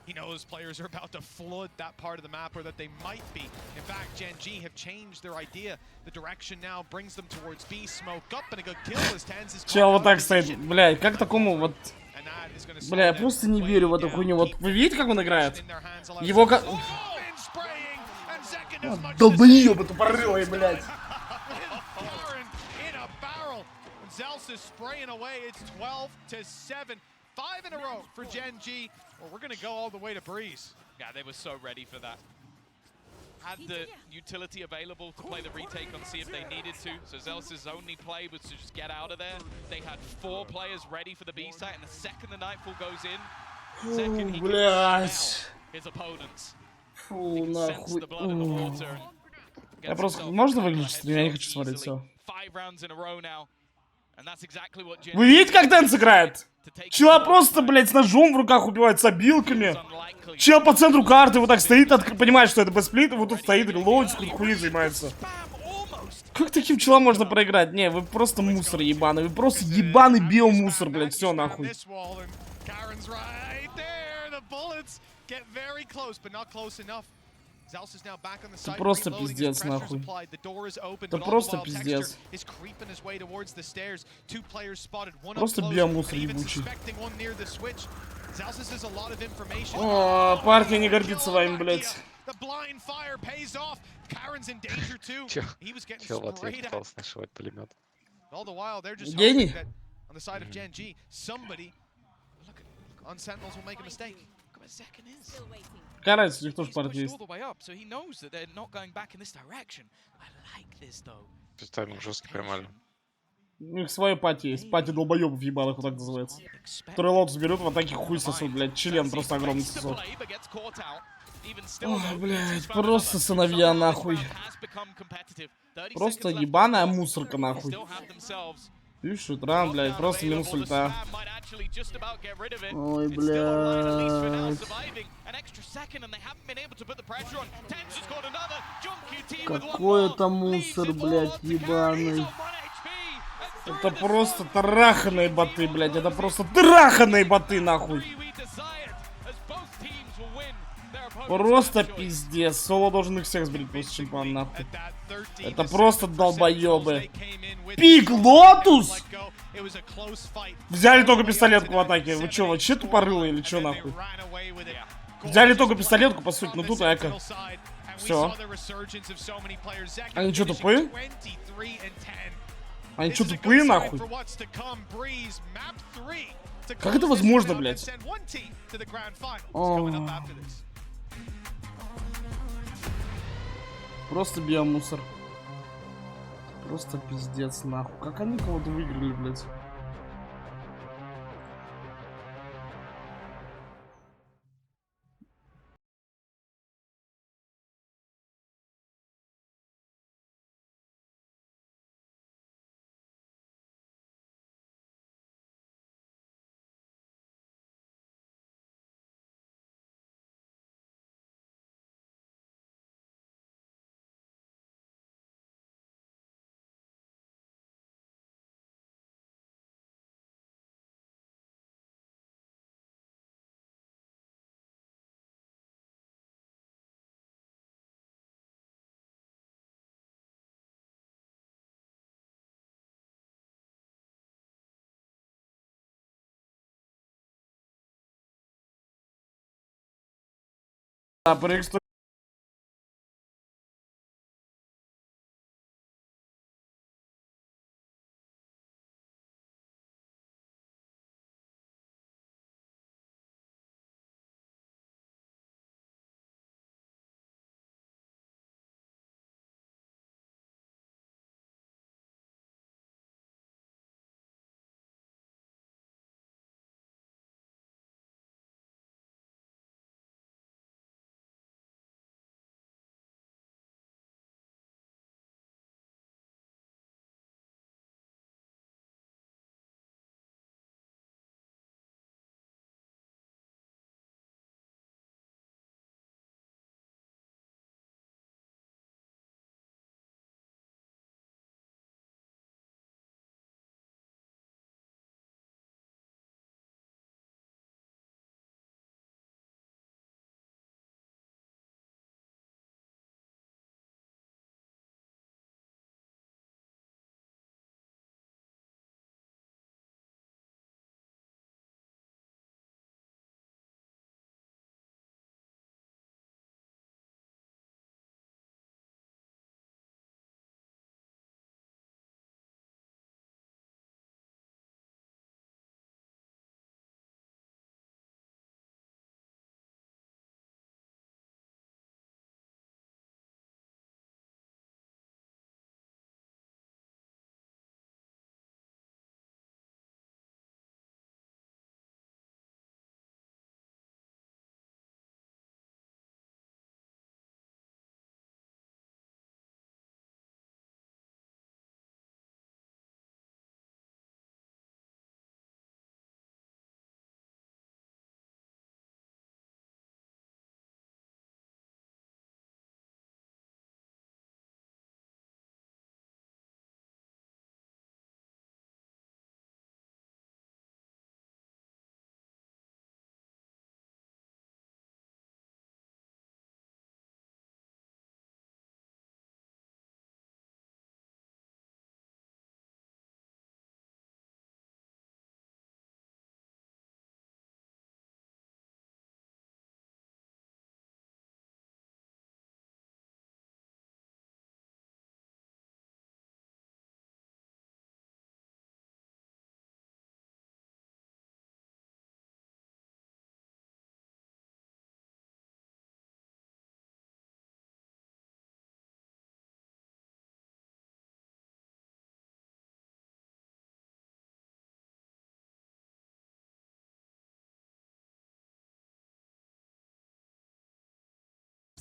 He knows players are about to flood that part of the map, or that they might be. In fact, Gen G have changed their idea. The direction now brings them towards B. Smoke up and a good kill as Tens is. Чел вот так стоит, блядь, как такому вот... Бля, я просто не верю в эту хуйню. Вот вы видите, как он играет? Его как... Долбоёбы тупорылые, блядь. Zelsis spraying away. It's 12-7. 5 in a row for Gen G. Well, we're going to go all the way to Breeze. Yeah, they were so ready for that. Had the utility available to play the retake on C if they needed to. So Zelsis' only play was to just get out of there. They had 4 players ready for the B site, and the second the Nightfall goes in, second he can smell his opponents. Фу, нахуй. Я просто... Можно выключить стрим? Я не хочу смотреть все. Вы видите, как Дэнс играет? Чела просто, блядь, с ножом в руках убивает, с обилками. Чел по центру карты вот так стоит, понимает, что это бэсплит, и вот тут стоит, релоуд, хуй занимается. Как таким челам можно проиграть? Не, вы просто мусор ебаный. Вы просто ебаный биомусор, блядь, все нахуй. Это просто пиздец, нахуй. Это просто пиздец. Просто биомусор ебучий. О, партия не гордится вами, блядь. Чел в ответ пытался нашивать пулемет. Гений. Какая разница, у них тоже партия есть. Тайминг жесткий, прям. У них своя пати есть. Пати долбоебов ебаных, вот так называется. Который лотус берет, в атаке хуй сосут, блядь. Член просто огромный сосут. Ой, блядь, просто сыновья, нахуй. Просто ебаная мусорка, нахуй. Пишут, ран, блядь, просто минус ульта. Ой, блядь. Какой это мусор, блядь, ебаный. Это просто траханные боты, блядь. Это просто траханные боты, нахуй. Просто пиздец. Соло должен их всех сбрить после чемпиона, нахуй. Это просто долбоебы. Пик Лотус! Взяли только пистолетку в атаке. Вы чё, вообще тупорылые или чё, нахуй? Взяли только пистолетку, по сути, ну тут эко. Все. Они чё, тупые? Они чё, тупые, нахуй? Как это возможно, блядь? Просто биомусор. Просто пиздец, нахуй. Как они кого-то выиграли, блядь? Брикс.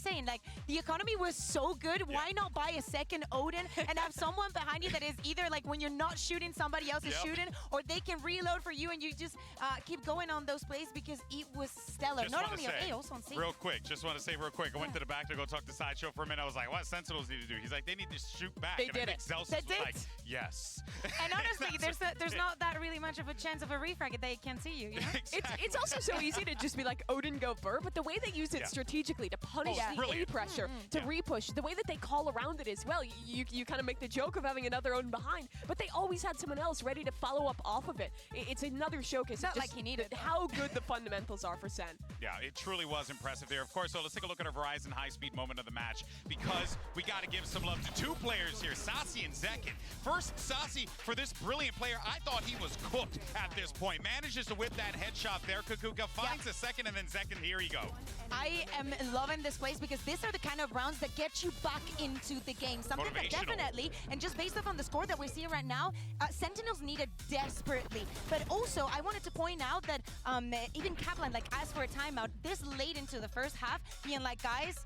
saying, like, the economy was so good, why not buy a second Odin and have someone behind you that is either like when you're not shooting, somebody else is shooting, or they can reload for you and you just keep going on those plays because it was stellar. Just not only on A, also on C. Real quick, just want to say real quick, I went to the back to go talk to Sideshow for a minute. I was like, what Sentinels need to do? He's like, they need to shoot back. They and did I think it. Zelsus They was did. like, yes. And honestly, there's not that really much of a chance of a refrag if they can't see you, you know? It's also so easy to just be like Odin go Burr, but the way they use it strategically to punish the A pressure, to repush, the way that they call around it as well, you kind of make the joke of having another Odin behind, but they always had someone else ready to follow up off of it. It's another showcase. It's not like he needed how good the fundamentals are for Sen. Yeah, it truly was impressive there. Of course, so let's take a look at our Verizon high-speed moment of the match because we got to give some love to two players here, Sassy and Zekin. First, Sassy, for this brilliant player, I thought he was cooked at this point. Manages to whip that headshot there. Kukuka finds a second, and then Zekin, here you go. I am loving this place because these are the kind of rounds that get you back into the game. Something that definitely, and just based off on the score that we're seeing right now, Sentinels needed desperately. But also, I wanted to point out that even Kaplan, like, asked for a timeout this late into the first half, being like, guys,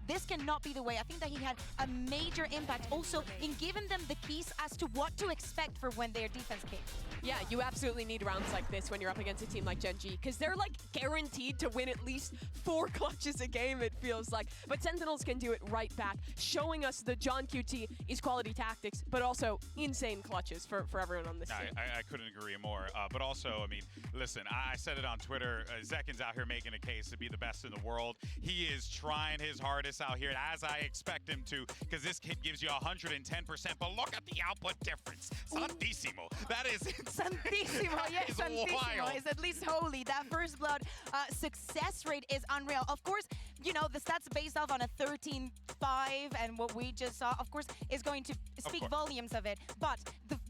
this cannot be the way. I think that he had a major impact also in giving them the keys as to what to expect for when their defense came. Yeah, you absolutely need rounds like this when you're up against a team like Gen G, because they're like guaranteed to win at least 4 clutches a game, it feels like. But Sentinels can do it right back, showing us that John QT is quality tactics, but also insane clutches for everyone on this team. I couldn't agree more. But also, I mean, listen, I said it on Twitter, Zekin's out here making a case to be the best in the world. He is trying his hardest out here, as I expect him to, because this kid gives you 110%. But look at the output difference. Santissimo. That is Santissimo, yes, Santissimo wild. is at least holy. That first blood success rate is unreal. Of course, you know, the stats based off on a 13-5 and what we just saw, of course, is going to speak volumes of it. But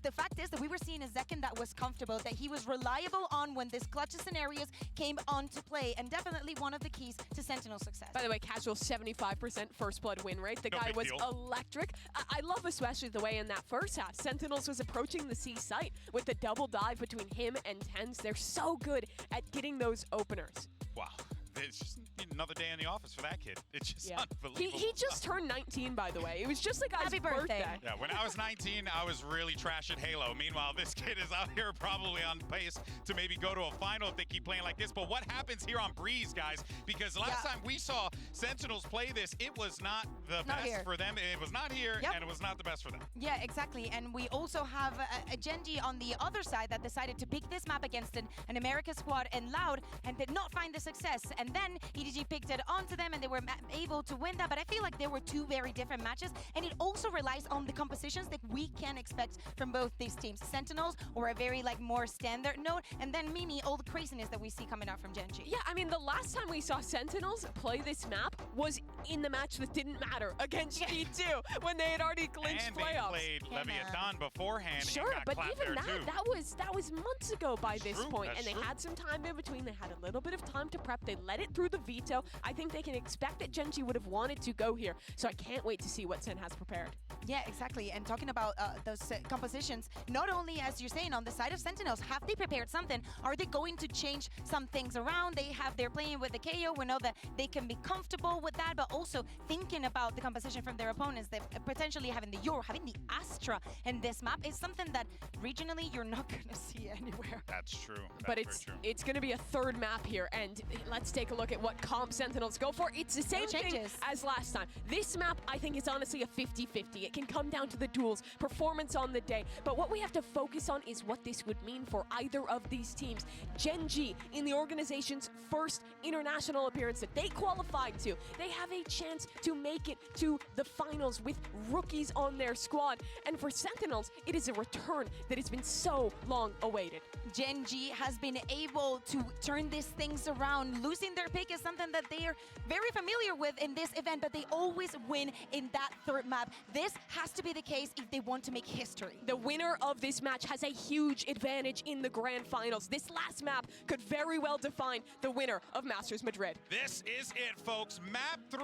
the fact is that we were seeing a Zekin that was comfortable, that he was reliable on when these clutch scenarios came on to play, and definitely one of the keys to Sentinel's success. By the way, Casual 75% first blood win rate. The guy was electric. I love especially the way in that first half, Sentinels was approaching the C site with the double dive between him and Tens. They're so good at getting those openers. Wow. It's just another day in the office for that kid. It's just unbelievable. He just turned 19, by the way. It was just like Happy birthday. Yeah, when I was 19, I was really trash at Halo. Meanwhile, this kid is out here probably on pace to maybe go to a final if they keep playing like this. But what happens here on Breeze, guys? Because last time we saw Sentinels play this, it was not the best for them. It was not here, and it was not the best for them. Yeah, exactly. And we also have a Genji on the other side that decided to pick this map against an America squad and Loud and did not find the success. And then EDG picked it onto them and they were able to win that. But I feel like there were two very different matches. And it also relies on the compositions that we can expect from both these teams. Sentinels, or a very more standard note. And then Mimi, all the craziness that we see coming out from Genji. Yeah, I mean, the last time we saw Sentinels play this map was in the match that didn't matter against G2 when they had already clinched playoffs. They played Leviathan beforehand. Sure, and but got even there that was months ago by this point, That's and they true. had some time in between. They had a little bit of time to prep. They let it through the veto. I think they can expect that Genji would have wanted to go here, so I can't wait to see what Sen has prepared. Yeah, exactly. And talking about those compositions, not only, as you're saying, on the side of Sentinels, have they prepared something? Are they going to change some things around? They're playing with the KO. We know that they can be comfortable with that, but also thinking about the composition from their opponents, that potentially having the Euro, having the Astra in this map is something that regionally you're not going to see anywhere. That's true. But it's going to be a third map here, and let's take a look at what comp Sentinels go for. It's the same thing as last time. This map, I think, is honestly a 50-50. It can come down to the duels, performance on the day, but what we have to focus on is what this would mean for either of these teams. Genji, in the organization's first international appearance that they qualified to, they have a chance to make it to the finals with rookies on their squad. And for Sentinels, it is a return that has been so long awaited. Genji has been able to turn these things around. Losing their pick is something that they are very familiar with in this event, but they always win in that third map. This has to be the case if they want to make history. The winner of this match has a huge advantage in the grand finals. This last map could very well define the winner of Masters Madrid. This is it, folks. Map 3,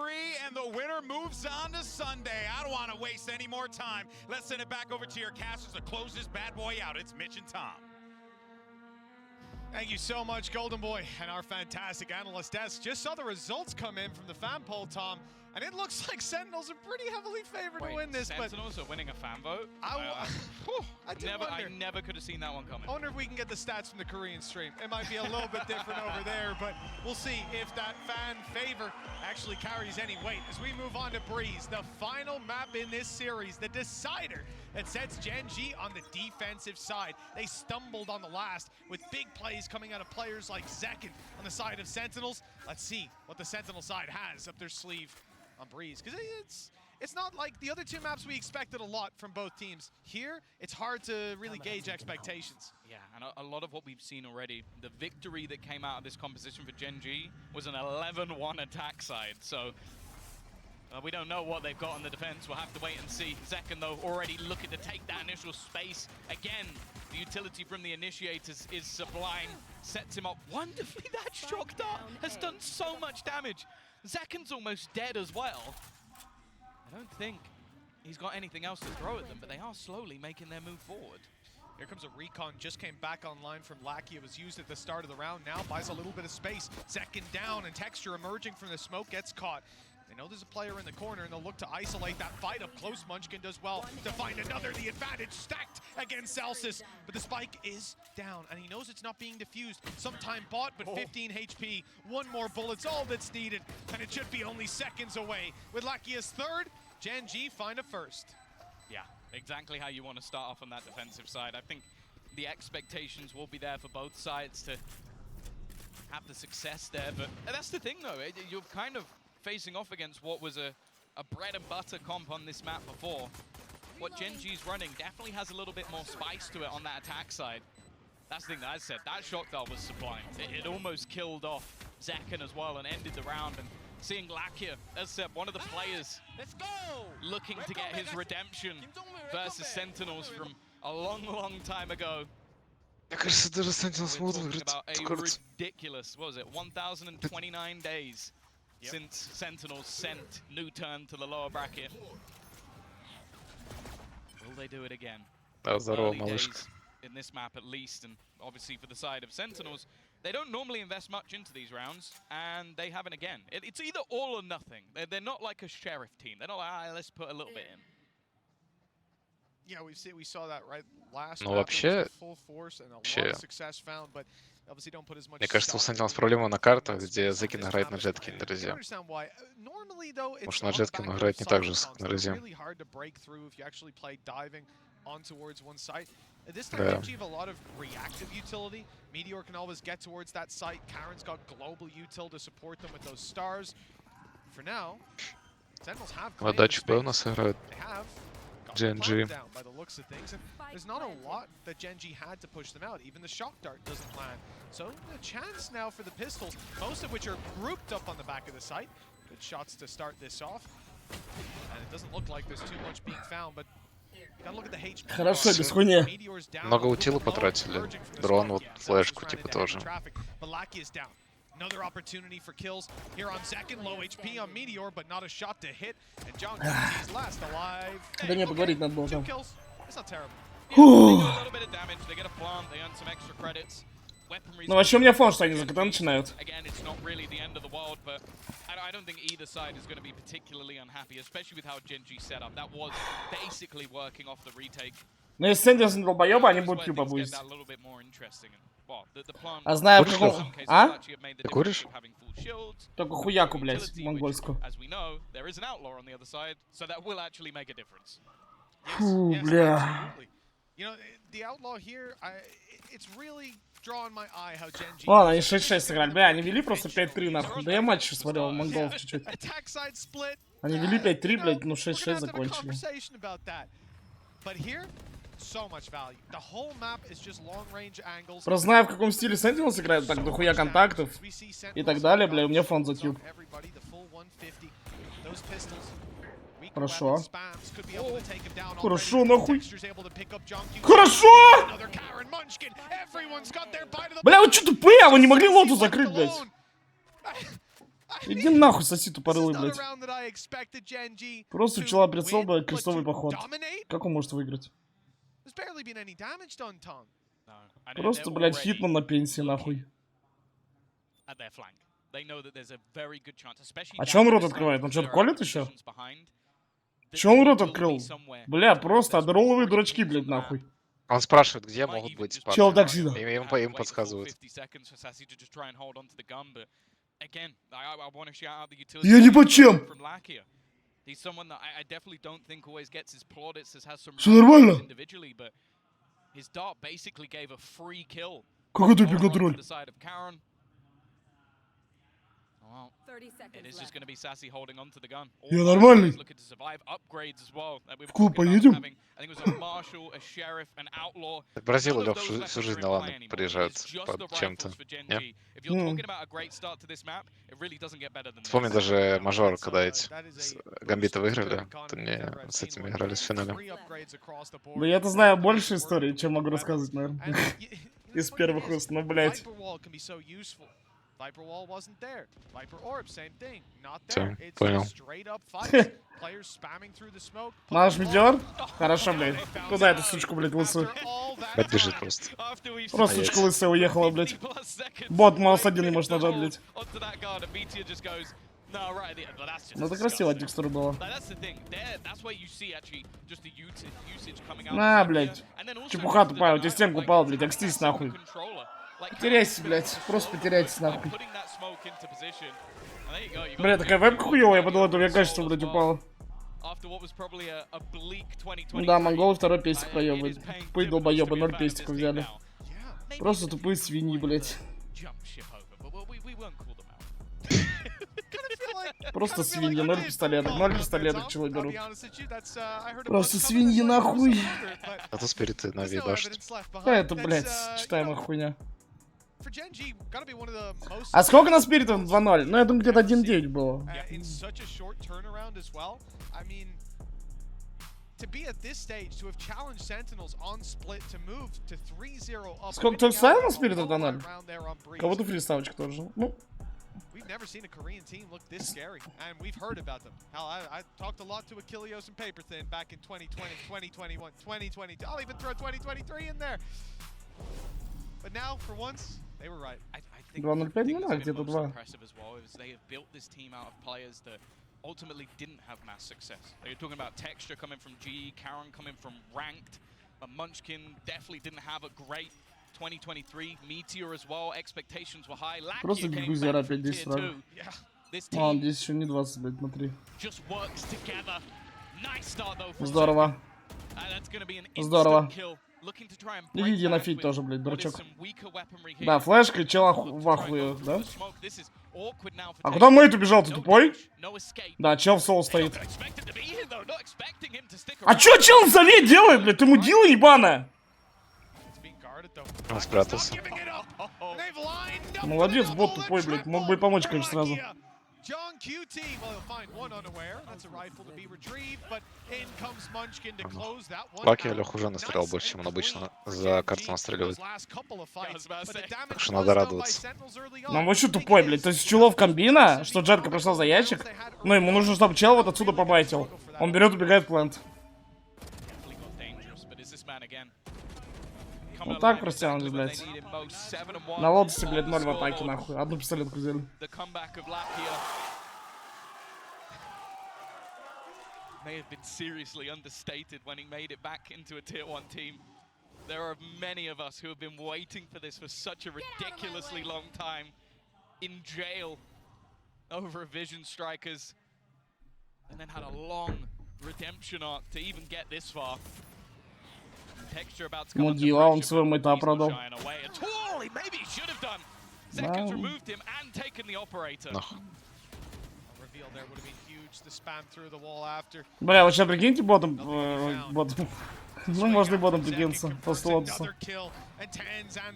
and the winner moves on to Sunday. I don't want to waste any more time. Let's send it back over to your casters to close this bad boy out. It's Mitch and Tom. Thank you so much, Golden Boy, and our fantastic analyst desk. Just saw the results come in from the fan poll, Tom, and it looks like Sentinels are pretty heavily favored to win this. Sentinels are winning a fan vote? I never could have seen that one coming. I wonder if we can get the stats from the Korean stream. It might be a little bit different over there, but we'll see if that fan favor actually carries any weight. As we move on to Breeze, the final map in this series, the decider that sets Genji on the defensive side. They stumbled on the last with big plays coming out of players like Zekin on the side of Sentinels. Let's see what the Sentinel side has up their sleeve on Breeze, because it's not like the other two maps we expected a lot from both teams. Here, it's hard to really gauge expectations. Yeah, and a lot of what we've seen already, the victory that came out of this composition for Genji was an 11-1 attack side, so we don't know what they've got on the defense. We'll have to wait and see. Zekin, though, already looking to take that initial space. Again, the utility from the initiators is sublime. Sets him up wonderfully. That shock dart has done so much damage. Zekin's almost dead as well. I don't think he's got anything else to throw at them, but they are slowly making their move forward. Here comes a recon, just came back online from Lackey. It was used at the start of the round, now buys a little bit of space. Zekin down, and Texture emerging from the smoke gets caught. They know there's a player in the corner, and they'll look to isolate that fight up close. Munchkin does well to find another. The advantage stacked against Celsius, but the spike is down, and he knows it's not being diffused. Sometime bought, but 15 HP. One more bullet's all that's needed, and it should be only seconds away. With Lakia's third, Genji find a first. Yeah, exactly how you want to start off on that defensive side. I think the expectations will be there for both sides to have the success there, but that's the thing, though. You're kind of facing off against what was a bread and butter comp on this map before. What Genji's running definitely has a little bit more spice to it on that attack side. That's the thing that I said. That shock dart was sublime. It almost killed off Zekin as well and ended the round. And seeing Lakia as one of the players looking to get his redemption versus Sentinels from a long time ago. Мне кажется, даже Sentinels могут выиграть. About a ridiculous, what was it, 1,029 days since Sentinels sent New Turn to the lower bracket. Will they do it again? Да, здорово, Early малышка. days in this map at least, and obviously for the side of Sentinels, they don't normally invest much into these rounds, and they haven't again. It's either all or nothing. They're not like a sheriff team. They're not like, let's put a little bit in. Yeah, we saw that right last. Ну вообще, мне кажется, у Sentinels проблема на картах, где Зекин играет на Джеткине, друзья. Потому что на Джеткине он играет не так же, как на Резе. This time, Genji have a lot of reactive utility. Meteor can always get towards that site. Karen's got global util to support them with those stars. For now, Sentinels have Отдачу Б у нас играют. GNG. By the looks of things, and there's not a lot that Genji had to push them out. Even the shock dart doesn't land. So a chance now for the pistols, most of which are grouped up on the back of the site. Good shots to start this off. And it doesn't look like there's too much being found, but хорошо, без хуйни. Много утила потратили. Дрон, вот флешку типа тоже. Another opportunity for kills here on second, low HP on Meteor, but not a shot to hit. And John is last alive. Да не, поговорить надо было там. It's not terrible. Ну вообще у меня фон, что они за КТ начинают. I don't think either side is going to be particularly unhappy, especially with how Genji set up. That was basically working off the retake. Но если Sentinels не долбоёбы, они будут Q побустить. А знаю, какого... А? Ты куришь? Только хуяку, блядь, монгольскую. Фу, бля. Ладно, они 6-6 сыграли. Бля, они вели просто 5-3, нахуй. Да я матч сейчас смотрел, монголов чуть-чуть. Они вели 5-3, блядь, ну 6-6 закончили. Просто знаю, в каком стиле Sentinels играет, так дохуя контактов и так далее, бля, у меня фон затюб. Хорошо. Хорошо, нахуй. Хорошо! Бля, вы чё тупые, а вы не могли лоту закрыть, блядь? Иди нахуй, соси тупорылый, блядь. Просто у чела прицел, блядь, крестовый поход. Как он может выиграть? Просто, блядь, Хитман на пенсии, нахуй. А чё он рот открывает? Он что-то колет еще? Чё он рот открыл? Бля, просто одороловые дурачки, блядь, нахуй. Он спрашивает, где могут быть парни. Чел такси. Им подсказывают. Я не по чем. Все нормально? Какой тупик контроль? Я нормальный. В клуб поедем? Так Бразилы, Лёх, всю жизнь на ланы приезжают под чем-то. Вспомни даже мажор, когда эти гамбиты выиграли, то мне с этими играли в финале. Да я-то знаю больше историй, чем могу рассказывать, наверное. Из первых уст, ну, блядь. Все, понял. Наш Метеор? Хорошо, блядь. Куда эту сучку, блядь, лысую? Бэт бежит просто. Просто сучка лысая уехала, блядь. Бот маус один не может нажать, блядь. Ну это красиво текстура была. На, блядь. Чепуха тупая, у тебя стенку упала, блядь, окстись нахуй. Потеряйся, блядь. Просто потеряйтесь, нахуй. Бля, такая вебка хуёвая, я подумал, это у меня качество, блядь, упало. Да, монголы второй пестик проебывают. Тупые долбоёбы, 0 пестиков взяли. Просто тупые свиньи, блядь. Просто свиньи, 0 пистолеток. 0 пистолеток чего берут. Просто свиньи нахуй. А то спириты на вебашить. Да, это, блядь, читаемая хуйня. for Gen G, gotta be one of the most. А сколько на спиритов 2-0? Ну, я думаю, где-то 1-9 было. In such a short turnaround as well. I mean, to be at this stage, to have challenged Sentinels on split, to move to 3-0 up. Сколько ты ставил на спиритов 2-0? Кого-то фристаучек тоже. Ну. We've never seen a Korean team look this scary, and we've heard about them. Hell, I talked a lot to Achilleos and Paperthin back in 2020, 2021, 2022. I'll even throw 2023 in there. But now, for once, they were right. I think 2-0-5 не надо, what's где-то most 2. impressive as well is they have built this team out of players that ultimately didn't have mass success. You're talking about Texture coming from G, Karen coming from Ranked, but Munchkin definitely didn't have a great 2023. Meteor as well, expectations were high. Просто Lakia came Гигузер back опять from здесь tier сразу. 2. This А, он team здесь еще не 20, блядь, смотри. just works together. Nice start though from Здорово. that's going to be an Здорово. instant kill. Looking to try and Иди, break иди на back фит with тоже, блядь, what is дурачок. some weaker weaponry here. Да, флешка, чела Look в to try and go ахуе, through да? the smoke. This is awkward now for А Texture. куда Мэйт убежал, ты тупой? No escape. Да, чел в соло стоит. Expected to be here though, not expecting him to stick А around. чё чел в зале делает, блядь? Ты мудила ебаная? Он спрятался. Молодец, бот тупой, блядь. Мог бы и помочь, конечно, сразу. John QT, well, he'll find one unaware. That's a rifle to be retrieved, but in comes Munchkin to close that one. Лаки Лех уже настрелял больше, чем он обычно за карту настреливает. Так что надо радоваться. Ну он вообще тупой, блядь. То есть чулов комбина, что Джетка пришел за ящик. Ну ему нужно, чтобы чел вот отсюда побайтил. Он берет, убегает в плент. Вот так простянули, блядь. На лотосе, блядь, 0 в атаке, нахуй. Одну пистолетку взяли. May have been seriously understated when he made it back into a tier 1 team. There are many of us who have been waiting for this for such a ridiculously long time. In jail over a Vision Strikers. And then had a long redemption arc to even get this far. Texture about to come under Мудила, он pressure, свой мэйта but he's not продал. shying away at all. Maybe he should have done. Seconds removed him and taken the operator. Reveal there would have been huge. The spam through the wall after. Бля, вот сейчас прикиньте ботом. Ботом. Ну, можно и ботом прикинуться. После лотоса.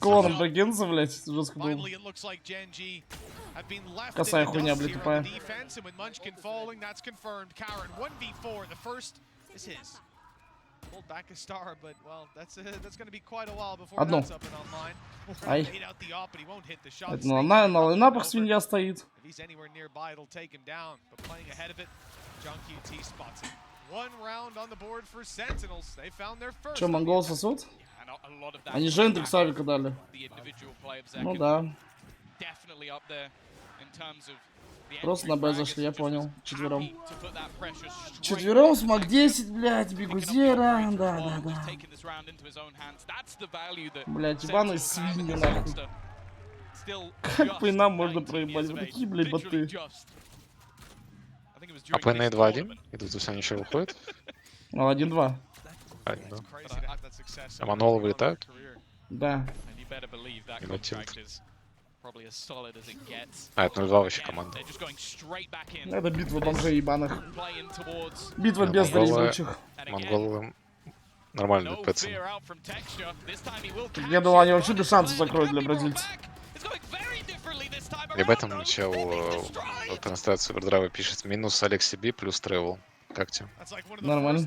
Клоном прикинуться, блядь. Жестко было. Косая хуйня, блядь, тупая. Pulled back a star, but well, that's going to be quite a while before Одну. that's up and online. Ай. Bait out the op, but he won't hit the shot. Это на лайнапах свинья стоит. If he's anywhere nearby, it'll take him down. But playing ahead of it, John QT spots it. One round on the board for Sentinels. They found their first. Че, монгол сосут? Они же Эндрик Савика дали. Ну да. Definitely up there in terms of Просто на Б зашли, я понял. Четвером. Четвером смог 10, блядь, Бигузера. Да. Блядь, ебаные свиньи, нахуй. Как по нам можно проебать? Вот такие, блядь, боты. А по на 2-1? Идут за все, они еще выходят? Ну, 1-2. 1-2. А манолы вылетают? Да. А, это 0-2 вообще команда. Это битва бомжей ебаных. Битва без ебучих. Монголы нормально пэцем. Я думал, они вообще без шансов закроют для бразильцев. И об этом чел по трансляции Овердрайва пишет минус Алекси Би плюс Тревел. Как тебе? Нормально.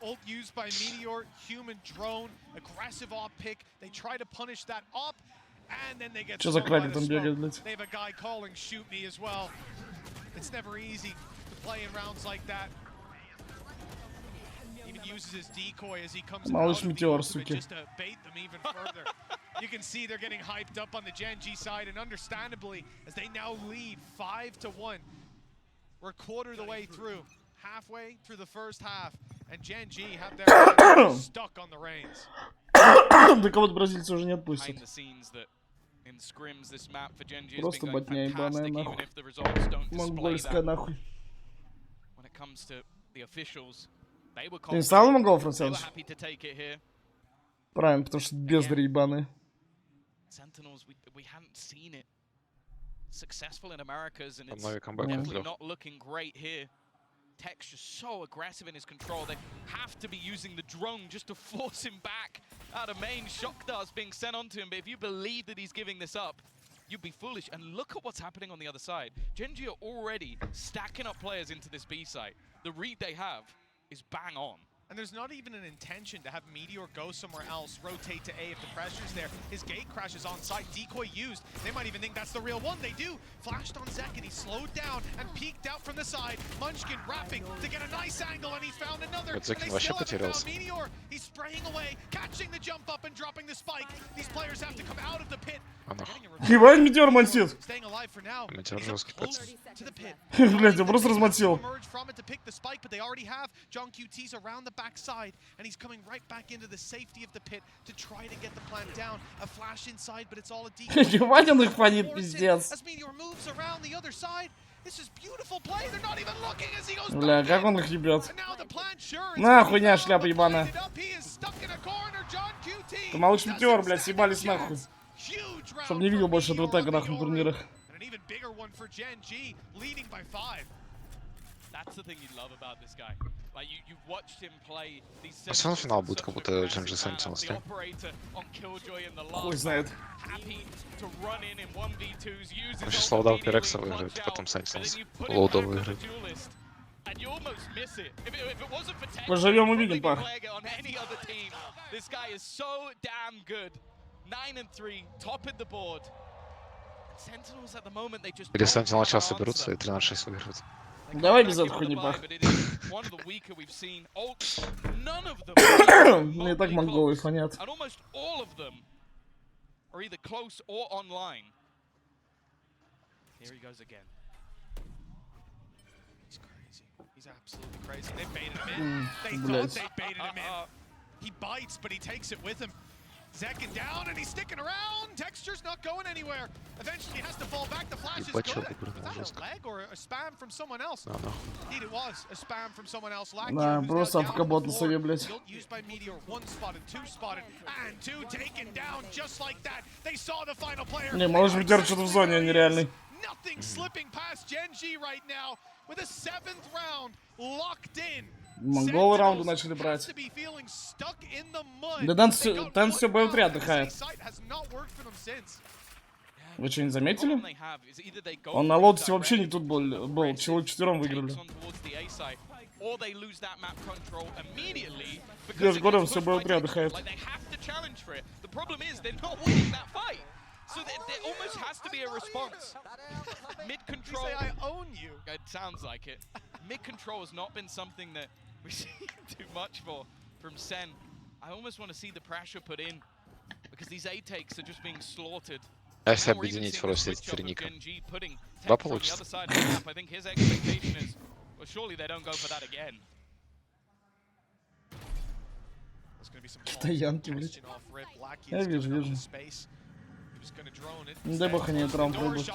Ult used by Meteor, human drone, aggressive op pick. They try to punish that op, and then they get Что за slowed by кракен the там бегает, smoke. блядь? They have a guy calling shoot me as well. It's never easy to play in rounds like that. Even uses his decoy as he comes out Малыш of the Метеор, ultimate суки. just to bait them even further. You can see they're getting hyped up on the Gen G side, and understandably, as they now lead 5-1. We're a quarter of the way through. Halfway through the first half, and Gen G have their stuck on the reins. Да кого-то бразильцы уже не отпустят. Просто ботня ебаная, нахуй. Монгольская, нахуй. Ты не стал монгол, Францевич? Правильно, потому что бездари ебаные. Новый камбэк лёг. Texture so aggressive in his control. They have to be using the drone just to force him back. out of main, shock darts being sent onto him, but if you believe that he's giving this up, you'd be foolish. And look at what's happening on the other side. Gen.G are already stacking up players into this B site. The read they have is bang on. And there's not even an intention to have Meteor go somewhere else, rotate to A if the pressure's there. His gate crashes on site, decoy used. They might even think that's the real one. They do. Flashed on Zek and he slowed down and peeked out from the side. Munchkin wrapping to get a nice angle and he's found another. And they still haven't found Meteor. He's spraying away, catching the jump up and dropping the spike. These players have to come out of the pit. Ебать, Метеор мансит. Staying alive for now. Метеор жесткий пацан. To the pit. Блять, я просто размансил. Emerge from it to pick the spike, but they already have John QT's around the backside, and he's coming right back into the safety of the pit to try to get the plant down. A flash inside, but it's all a decoy. Ебать, он их фанит, пиздец. As Meteor moves around the other side, this is beautiful play. They're not even looking as he goes. Бля, как он их ебет. And now the plant sure is На, хуйня, шляпа ебаная. He is stuck in a corner. John QT. Ты малыш Метеор, блядь, съебались нахуй. Чтоб не видел больше этого тега нахуй на турнирах. And an even bigger one for Gen.G, leading by 5. That's the thing you love about this guy. Like you've watched him play these Все равно финал будет, как будто Gen.G Sentinels, да? Хуй знает. Вообще слоудал Пирекса выиграет, потом Sentinels лоудо выиграет. Поживем, увидим, пах. This guy is so damn good. 9-3, top of the board. Sentinels at the moment they just. Или Sentinel сейчас соберутся и 13-6 выиграют. Давай без этой хуйни, пах. Мне так монголы фанят. And almost all of them are either close or online. Here he goes again. He's crazy. He's absolutely crazy. They baited him in. They thought they baited him in. He bites, but he takes it with him. Zekin down and he's sticking around. Texture's not going anywhere. Eventually he has to fall back. The flash is good. Was that a leg or a spam from someone else? Indeed it was a spam from someone else. Да, просто авкабот на себе, блядь. Used by Meteor, 1 spotted, 2 spotted, and 2 taken down just like that. They saw the final player. Не, малыш Метеор что-то в зоне нереальный. Nothing slipping past Gen.G right now with a 7th round locked in. Монголы раунды начали брать. Да Тен все БО3 отдыхает. Вы что, не заметили? Он на лотосе вообще не тут был. Человек 4 выиграли. Я же говорю, все БО3 отдыхает. So there almost has to be a response. Mid-control. I own you. It sounds like it. Mid-control has not been something that we see too much from Sen. I almost want to see the pressure put in because these A-takes are just being slaughtered. Если объединить просто эти три ника, да, получится. I think his expectation is, well, surely they don't go for that again. Это Янки, блядь. Я вижу. Дай бог они этот раунд пробуют.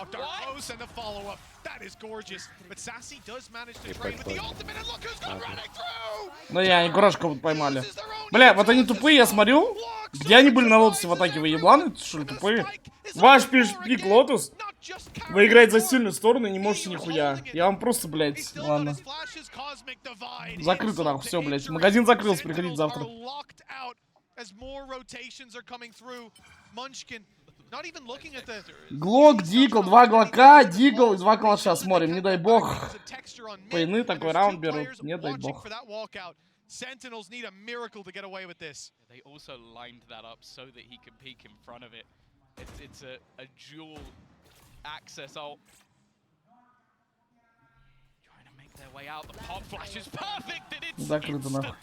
Ну я, игрушку вот поймали. Бля, вот они тупые, я смотрю. Где они были на лотосе в атаке? Вы ебланы? Что ли, тупые? Ваш пик лотос. Вы играете за сильную сторону и не можете нихуя. Я вам просто, блядь, ладно. Закрыто нахуй, все, блядь. Магазин закрылся, приходите завтра. Глок, Дигл, 2 глока, Дигл и 2 калаша. Смотрим, не дай бог. Пейны такой раунд берут, не дай бог. Sentinels need a miracle to get away with this. They also lined that up so that he can peek in front of it. It's a dual access ult. Trying to make their way out. The pop flash is perfect and it's instant.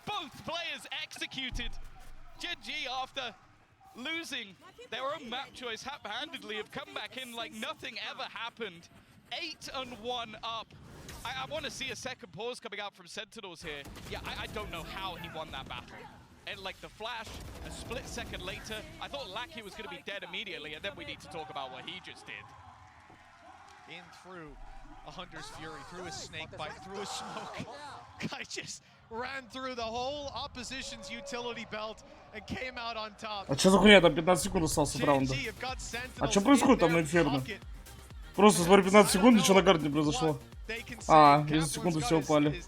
Both players executed. Gen.G after losing their own map choice haphazardly have come back in like nothing ever happened. 8-1 up. I want to see a second pause coming out from Sentinels here. Yeah, I don't know how he won that battle. And like the flash, a split second later, I thought Lackey was going to be dead immediately, and then we need to talk about what he just did. In through a Hunter's Fury, through a snake bite, through a smoke. Guy just ran through the whole opposition's utility belt and came out on top. А что за хуйня? Там 15 секунд остался от раунда. А что происходит там на Инферно? Просто смотри, 15 секунд, ничего на карте не произошло. А, 10 секунд все упали.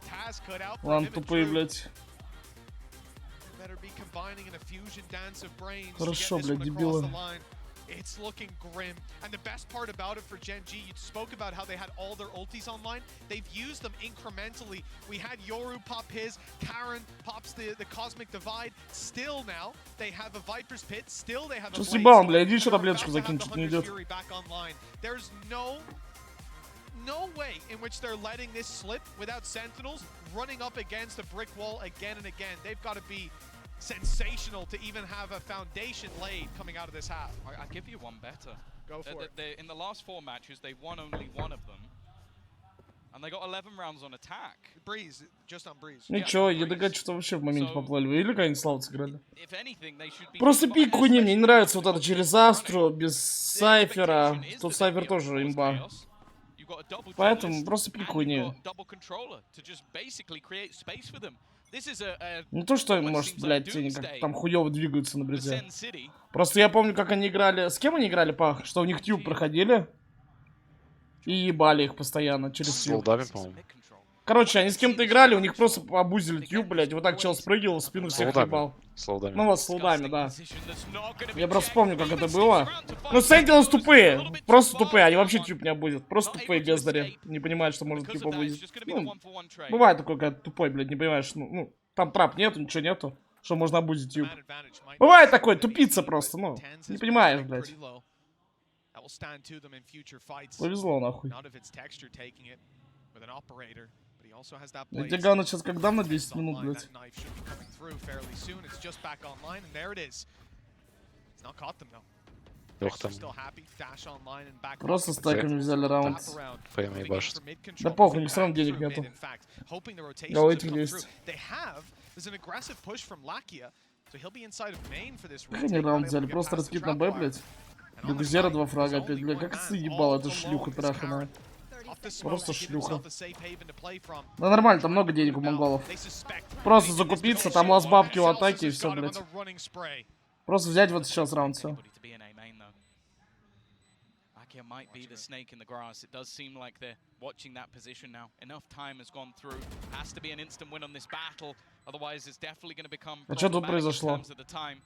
Ладно, тупые, блядь. combining in a fusion dance of brains. Хорошо, блядь, дебилы. It's looking grim. And the best part about it for Gen G, you spoke about how they had all their ultis online. They've used them incrementally. We had Yoru pop his, Karen pops the Cosmic Divide. Still now, they have a Viper's Pit. Still they have a Сейчас ебал, бля, иди еще таблеточку закинь, что-то не идет. There's no way in which they're letting this slip without Sentinels running up against a brick wall again and again. They've got to be sensational to even have a foundation laid coming out of this half. I'll give you one better. Go for it. In the last 4 matches, they won only 1 of them. And they got 11 rounds on attack. Breeze, just on Breeze. Ничего, EDG что-то вообще в моменте поплыли. Вы видели, как они славы сыграли? If anything, they should be Просто пик хуйни, мне не нравится вот это через Астру, без Сайфера. Тут Сайфер тоже имба. Поэтому просто пик хуйни. Не то, что, может, блядь, они как там хуёво двигаются на брезе. Просто я помню, как они играли... С кем они играли, Пах? Что у них тюб проходили и ебали их постоянно через тюб. С лоудами, по-моему. Короче, они с кем-то играли, у них просто обузили тюб, блядь. Вот так чел спрыгивал, в спину всех ебал. С лоудами. Ну вот, с лоудами, да. Я просто помню, как это было. Ну, Sentinels тупые. Просто тупые, они вообще тюб не обузят. Просто тупые бездари. Не понимают, что можно тюб обузить. Ну, бывает такое, когда тупой, блядь, не понимаешь, что, ну, там трап нету, ничего нету. Что можно обузить тюб. Бывает такое, тупица просто, ну. Не понимаешь, блядь. Повезло, нахуй. Дигана сейчас когда на 10 минут, блядь. Лёх там. Просто стаками взяли раунд. ПМ ебашит. Да похуй, у них все равно денег нету. Да у этих есть. Как они раунд взяли? Просто раскид на Б, блядь. Бегузера 2 фрага опять, блядь. Как ты ебал, это шлюха траханая. Просто шлюха. Да нормально, там много денег у монголов. Просто закупиться, там лаз бабки у атаки и все, блядь. Просто взять вот сейчас раунд, все. Might be the snake in the grass. It does seem like they're watching that position now. Enough time has gone through. Has to be an instant win on this battle. Otherwise, it's definitely going to become problematic in terms of the time.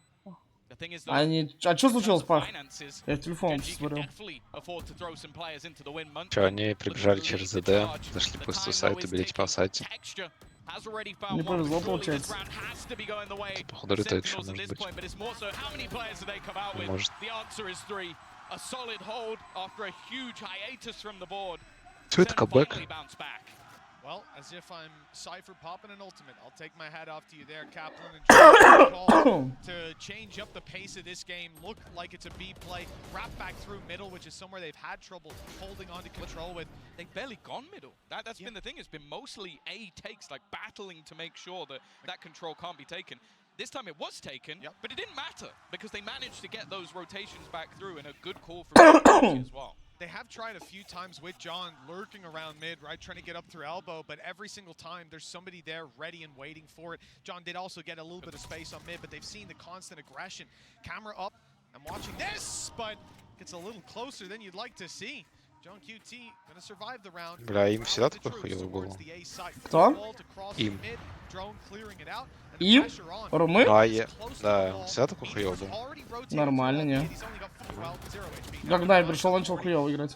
The thing is, Они... А что случилось, Пах? Я в телефон смотрел. Че, они прибежали через ЗД, зашли по сайту, били типа в сайте. Не повезло, получается. Походу, ретейк еще может быть. Может. A solid hold after a huge hiatus from the board. Что это, кабэк? Well, as if I'm Cypher popping an ultimate. I'll take my hat off to you there, Kaplan, and call to change up the pace of this game. Look like it's a B play. Wrap back through middle, which is somewhere they've had trouble holding on to control with. They've barely gone middle. That's been the thing. It's been mostly A takes, like battling to make sure that that control can't be taken. This time it was taken, but it didn't matter because they managed to get those rotations back through, and a good call from as well. They have tried a few times with John lurking around mid, right, trying to get up through elbow, but every single time there's somebody there ready and waiting for it. John did also get a little bit of space on mid, but they've seen the constant aggression. Camera up, I'm watching this, but gets a little closer than you'd like to see. John QT gonna survive the round. Бля, им всегда такое хуёво было. Кто? Им. Им? Румы? Да, всегда такое хуёво было. Нормально, не. Когда я пришел, начал хуёво играть.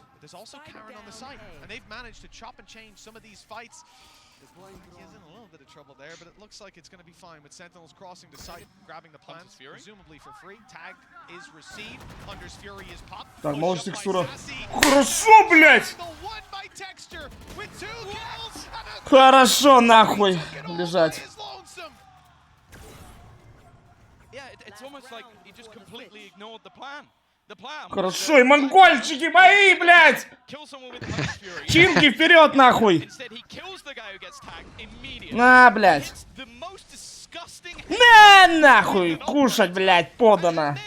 He is in a little bit of trouble there, but it looks like it's going to be fine with Sentinels crossing the site, grabbing the plants, presumably for free. Tag is received. Hunter's Fury is popped. Так, малыш текстура. Хорошо, блядь! Хорошо, нахуй. Лежать. It's almost like he just completely ignored the plan. Хорошо, и монгольчики мои, блядь! Чинги вперед, нахуй! На, блядь! На, нахуй! Кушать, блядь, подано!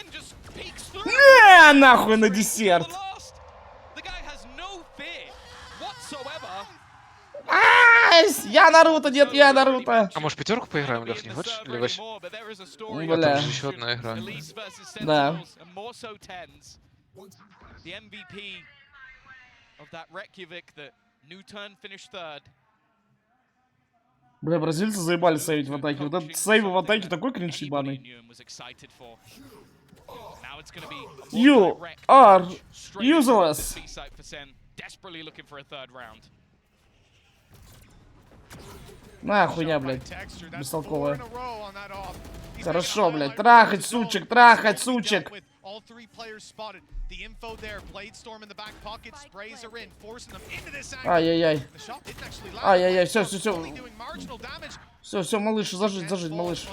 На, нахуй, на десерт! Я Наруто, дед, я Наруто! А может пятерку поиграем, Лёх, не хочешь? Или вообще? Бля. Там же еще одна игра. Да. The MVP of that Reykjavik that Newturn finished third. Бля, бразильцы заебали сейвить в атаке. Вот этот сейв в атаке такой кринж ебаный. You are useless. На, хуйня, блядь. Бестолковая. Хорошо, блядь. Трахать, сучек, трахать, сучек. Ай-яй-яй. Ай-яй-яй, все. Все, малыш, зажить, малыш.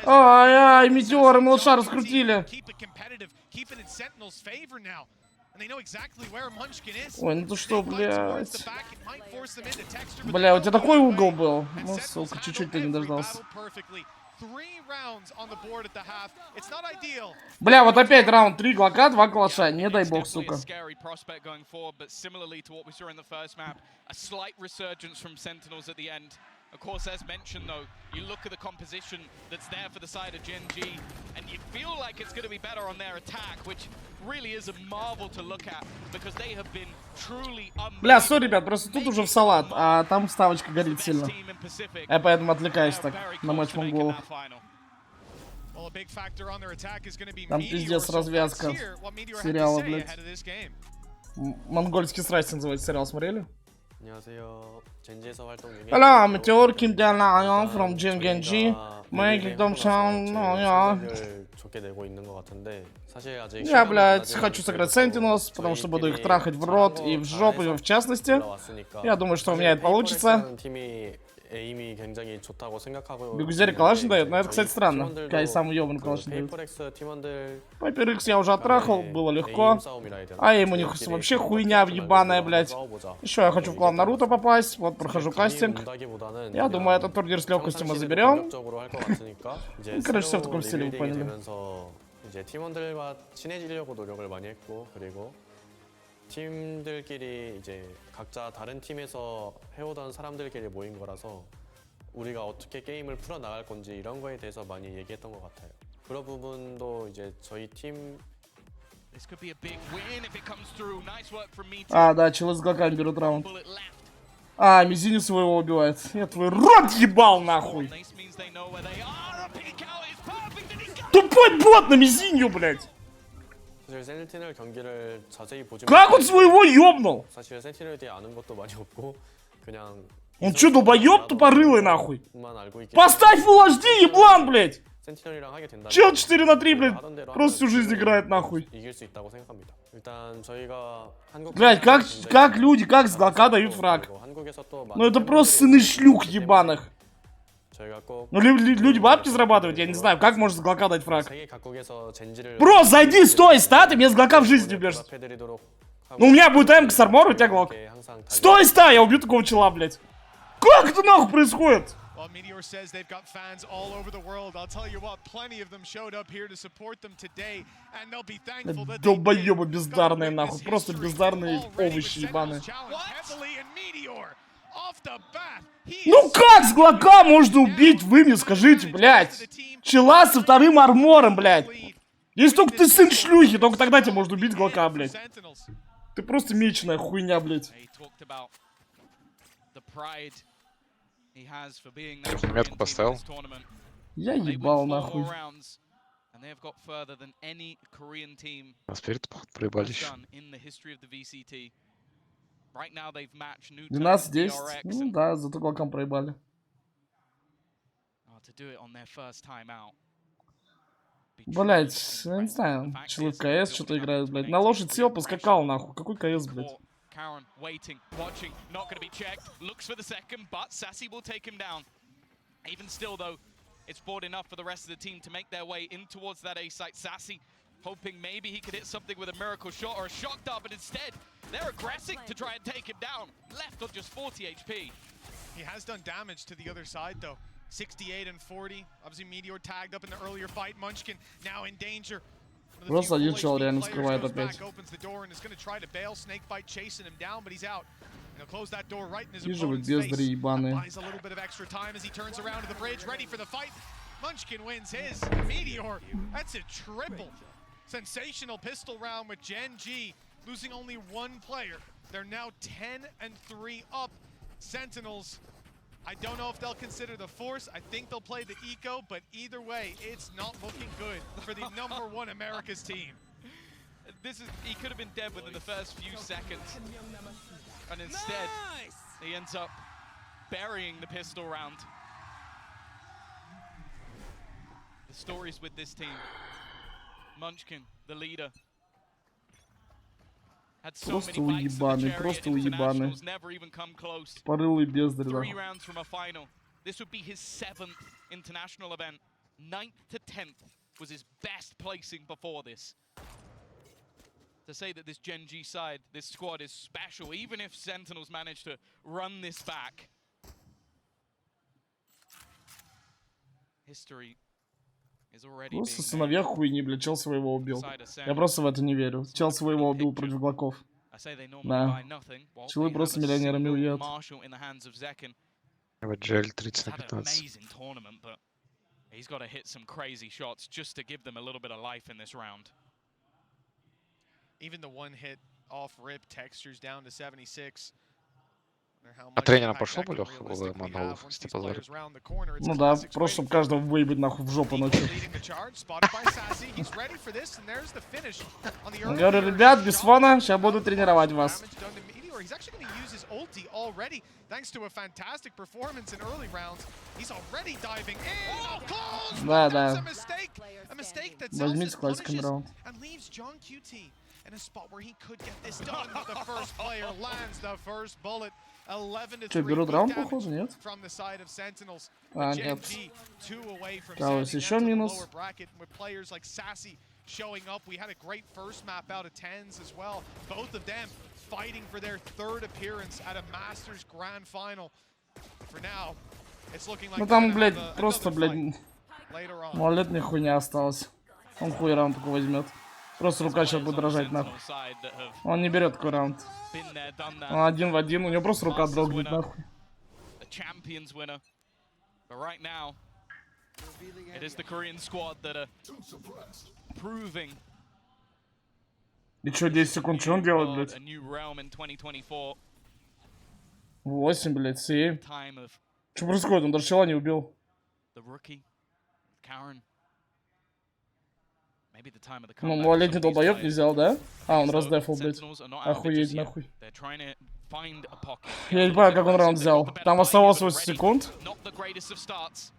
Ай-ай, метеоры малыша раскрутили. Ой, ну ты что, блядь. Бля, у тебя такой угол был. Ну, сука, чуть-чуть ты не дождался. Бля, вот опять раунд 3 глока, 2 калаша. Не дай бог, сука. Of course, as mentioned though, you look at the composition that's there for the side of Gen G, and you feel like it's going to be better on their attack, which really is a marvel to look at, because they have been truly unbelievable. Бля, сори, ребят, просто тут уже в салат, а там ставочка горит сильно. Я поэтому отвлекаюсь так на матч монголов. Там пиздец развязка сериала, блядь. Монгольский страсти называется сериал, смотрели? Hello, I'm Meteor Kim Lion from Gen.G. Making them sound, Я, блядь, хочу сыграть Sentinels, потому что буду их трахать в рот и в жопу, в частности. Я думаю, что у меня это получится. Бигузери калашин дает, но это, кстати, странно. Кай сам ёбан калашин дает. Пайпер Икс я уже оттрахал, было легко. А им у них вообще хуйня ебаная, блядь. Еще я хочу в клан Наруто попасть, вот прохожу кастинг. Я думаю, этот турнир с легкостью мы заберем. Короче, все в таком стиле, вы поняли. 팀들끼리 이제 각자 다른 팀에서 해오던 사람들끼리 모인 거라서 우리가 어떻게 게임을 풀어 나갈 건지 이런 거에 대해서 많이 얘기했던 것 같아요. 그런 부분도 이제 저희 팀 да, челы с глоками берут раунд. Мизиню своего убивает. Я твой рот ебал, нахуй. Тупой бот на мизинью, блядь. Как он своего ёбнул? Он чё, долбоёб тупорылый, нахуй? Поставь Full HD, еблан, блядь! Чел 4 на 3, блядь, просто всю жизнь играет, нахуй. Блядь, как люди, как с глока дают фраг? Ну это просто сыны шлюх ебаных. Ну, люди бабки зарабатывают, я не знаю, как может с глока дать фраг. Бро, зайди, стой, ста, ты мне с глока в жизни убьешь. Ну, у меня будет МК с армор, у тебя глок. Стой, ста, я убью такого чела, блядь. Как это нахуй происходит? Долбоёбы бездарные, нахуй, просто бездарные овощи ебаные. Ну как с глока можно убить, вы мне скажите, блядь? Чела со вторым армором, блядь. Если только ты сын шлюхи, только тогда тебя можно убить глока, блядь. Ты просто меченая хуйня, блядь. Метку поставил. Я ебал, нахуй. А спереди, походу, проебали еще. 12-10. Ну да, зато глокам проебали. Блять, я не знаю. Человек КС что-то играет, блядь. На лошадь сел, поскакал, нахуй. Какой КС, блядь? Hoping maybe he could hit something with a miracle shot or a shock dart, but instead they're aggressing to try and take him down. Left on just 40 HP. He has done damage to the other side though. 68 and 40. Obviously Meteor tagged up in the earlier fight. Munchkin now in danger. Просто один чел реально скрывает опять. Вижу, вы бездари ебаные. Munchkin wins his. Meteor, that's a triple. Sensational pistol round with Gen G, losing only one player. They're now 10 and 3 up. Sentinels I don't know if they'll consider the force. I think they'll play the eco, but either way, it's not looking good for the #1 America's team. He could have been dead within the first few seconds. And instead, he ends up burying the pistol round. The stories with this team. Munchkin, the leader. Had so many fights in the chariot internationals, never even come close. 3 rounds from a final. This would be his 7th international event. 9th to 10th was his best placing before this. To say that this Gen G side, this squad is special, even if Sentinels managed to run this back. History is already Просто сыновья хуйни, блядь, чел своего убил. Я просто в это не верю. Чел своего убил против Глоков. Да. Челы просто миллионерами уедут. GL 30 на 15. He's got to hit some crazy shots just to give them a little bit of life in this round. Even the one hit off rip textures down to 76. А тренером пошло бы, Лёх, в Манолу, типа, зарыв? Ну да, просто чтобы каждого выебать нахуй в жопу ночью. Говорю, ребят, без фона, сейчас буду тренировать вас. He's actually going to use his ulti already, thanks to a fantastic performance in early rounds. He's already diving in. Oh, close! Да, That's да. a mistake that Возьмите классиком раунд. and leaves John QT in a spot where he could get this done. But the first player lands the first bullet. 11 to 3 Что, берут раунд, походу, нет? from the side of Sentinels. А, Gen нет. G 2 away from Осталось sending еще them to the минус. lower bracket with players like Sassy showing up. We had a great first map out of 10s as well. Both of them fighting for their 3rd appearance at a Masters Grand Final. For now, it's looking like Ну там, блядь, просто, блядь, малолетняя хуйня осталась. Он хуй раунд такой возьмет. Просто рука сейчас будет дрожать нахуй. Он не берет такой раунд. Он 1 в 1, у него просто рука дрогнет нахуй. But right now, it is the Korean squad that are proving И что, 10 секунд, что он делает, блядь? a new realm in 2024. 8, блядь, 7. Time of Что происходит? Он даже чела не убил. the rookie, Karen. Maybe the time of the Ну, comeback малолетний for some of these долбоёб не players. взял, да? А, он So, раздефал, блядь. Sentinels are not out of it Охуеть, just yet. нахуй. They're trying to find a pocket. Я не понимаю, как он раунд взял. Там оставалось 8 секунд. Not the greatest of starts.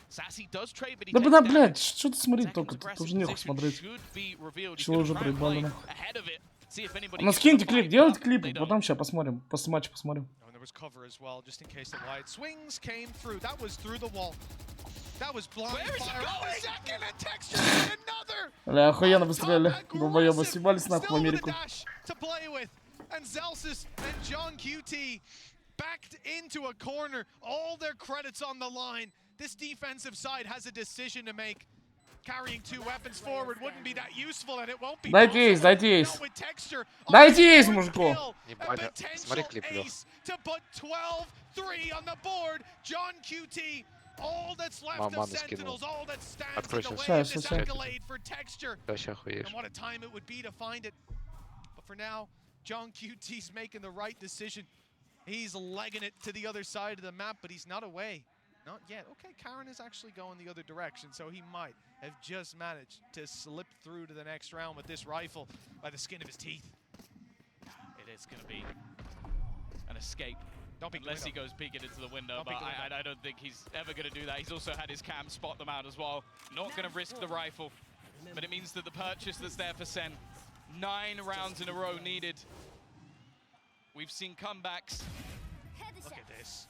Sassy does trade, but he Да, takes да, damage. блядь, что ты смотреть только? Тут Aggressive уже нехуй position смотреть. should be revealed. He's Чего gonna уже try and проебали, play нахуй. ahead of it. See if anybody Ну gets скиньте the клип, fight, делайте but клипы, they don't. потом сейчас посмотрим. После матча посмотрим. And there was cover as well, just in case the wide swings came through. That was through the wall. That was blind fire. Second and texture another. Бля, охуенно выстреляли. Долбоёбы съебались нахуй в Америку. To play with. And Zelsis and John QT backed into a corner. All their credits on the line. This defensive side has a decision to make. Carrying 2 weapons forward wouldn't be that useful, and it won't be. Дайте есть, дайте есть. With texture. Дайте есть, мужику. Ебать, смотри клип, Лёх. To put 12-3 on the board. John QT. All that's left Мама of скинул. Sentinels, all that stands in Открой the сейчас. way of this Сейчас. accolade for texture. Вообще охуеешь. And what a time it would be to find it. But for now, John QT's making the right decision. He's legging it to the other side of the map, but he's not away. Not yet. Okay, Karen is actually going the other direction, so he might have just managed to slip through to the next round with this rifle by the skin of his teeth. It is going to be an escape. Don't peek the Unless he window. goes peeking into the window, Don't but peek the window. I don't think he's ever going to do that. He's also had his cam spot them out as well. Not going to risk the rifle, but it means that the purchase that's there for Sen, 9 rounds in a row needed. We've seen comebacks. Look at this.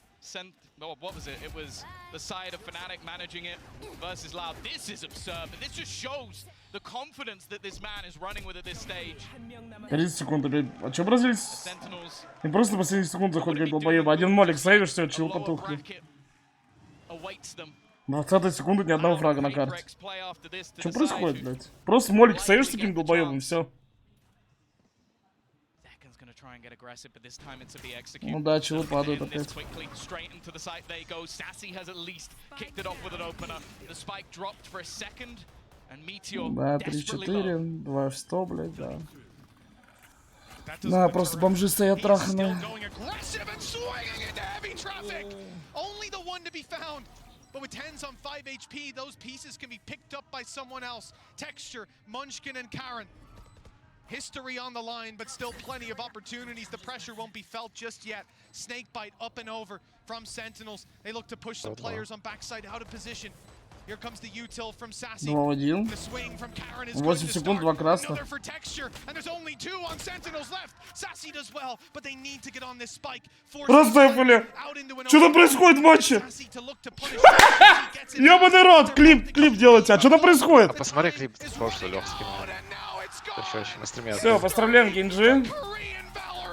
Oh, what was it? It was the side of Fnatic managing it versus Loud. This is absurd, but this just shows the confidence that this man is running with at this stage. 30 секунд, блядь. А чё бразильцы? Sentinels И просто последних секунд заходит, как долбоёбы. Один молик сейвишь, все, чил lower потухли. bracket awaits them. 20 секунды, ни одного фрага на карте. Что происходит, блядь? Просто молик сейвишь с таким долбоёбом, все. Try and get aggressive, but this time it's to be executed. Ну да, чего падают This опять. quickly, straight into the site they go. Sassy has at least kicked it off with an opener. The spike dropped for a second, and Meteor Да, desperately low. 3-4, 2 в 100, блядь, да. Да, просто бомжи стоят траханые. Going aggressive and swinging into heavy traffic. Only But with 10s on 5 HP, those pieces can be picked up by someone else. Texture, Munchkin, and Karen. History on the line, but still plenty of opportunities. The pressure won't be felt just yet. Snakebite up and over from Sentinels. They look to push some players on backside out of position. Here comes the util from Sassy. 2-1. The swing from Karen is 8 секунд, 2 красных. Another for Texture, and there's only 2 on Sentinels left. Sassy does well, but they need to get on this spike. Раздефали. Что там происходит в матче? Ёбаный рот, клип делайте. А что там происходит? Посмотри клип прошлый, Лёх скинул. Еще на стриме. Все, поздравляем, Генджи.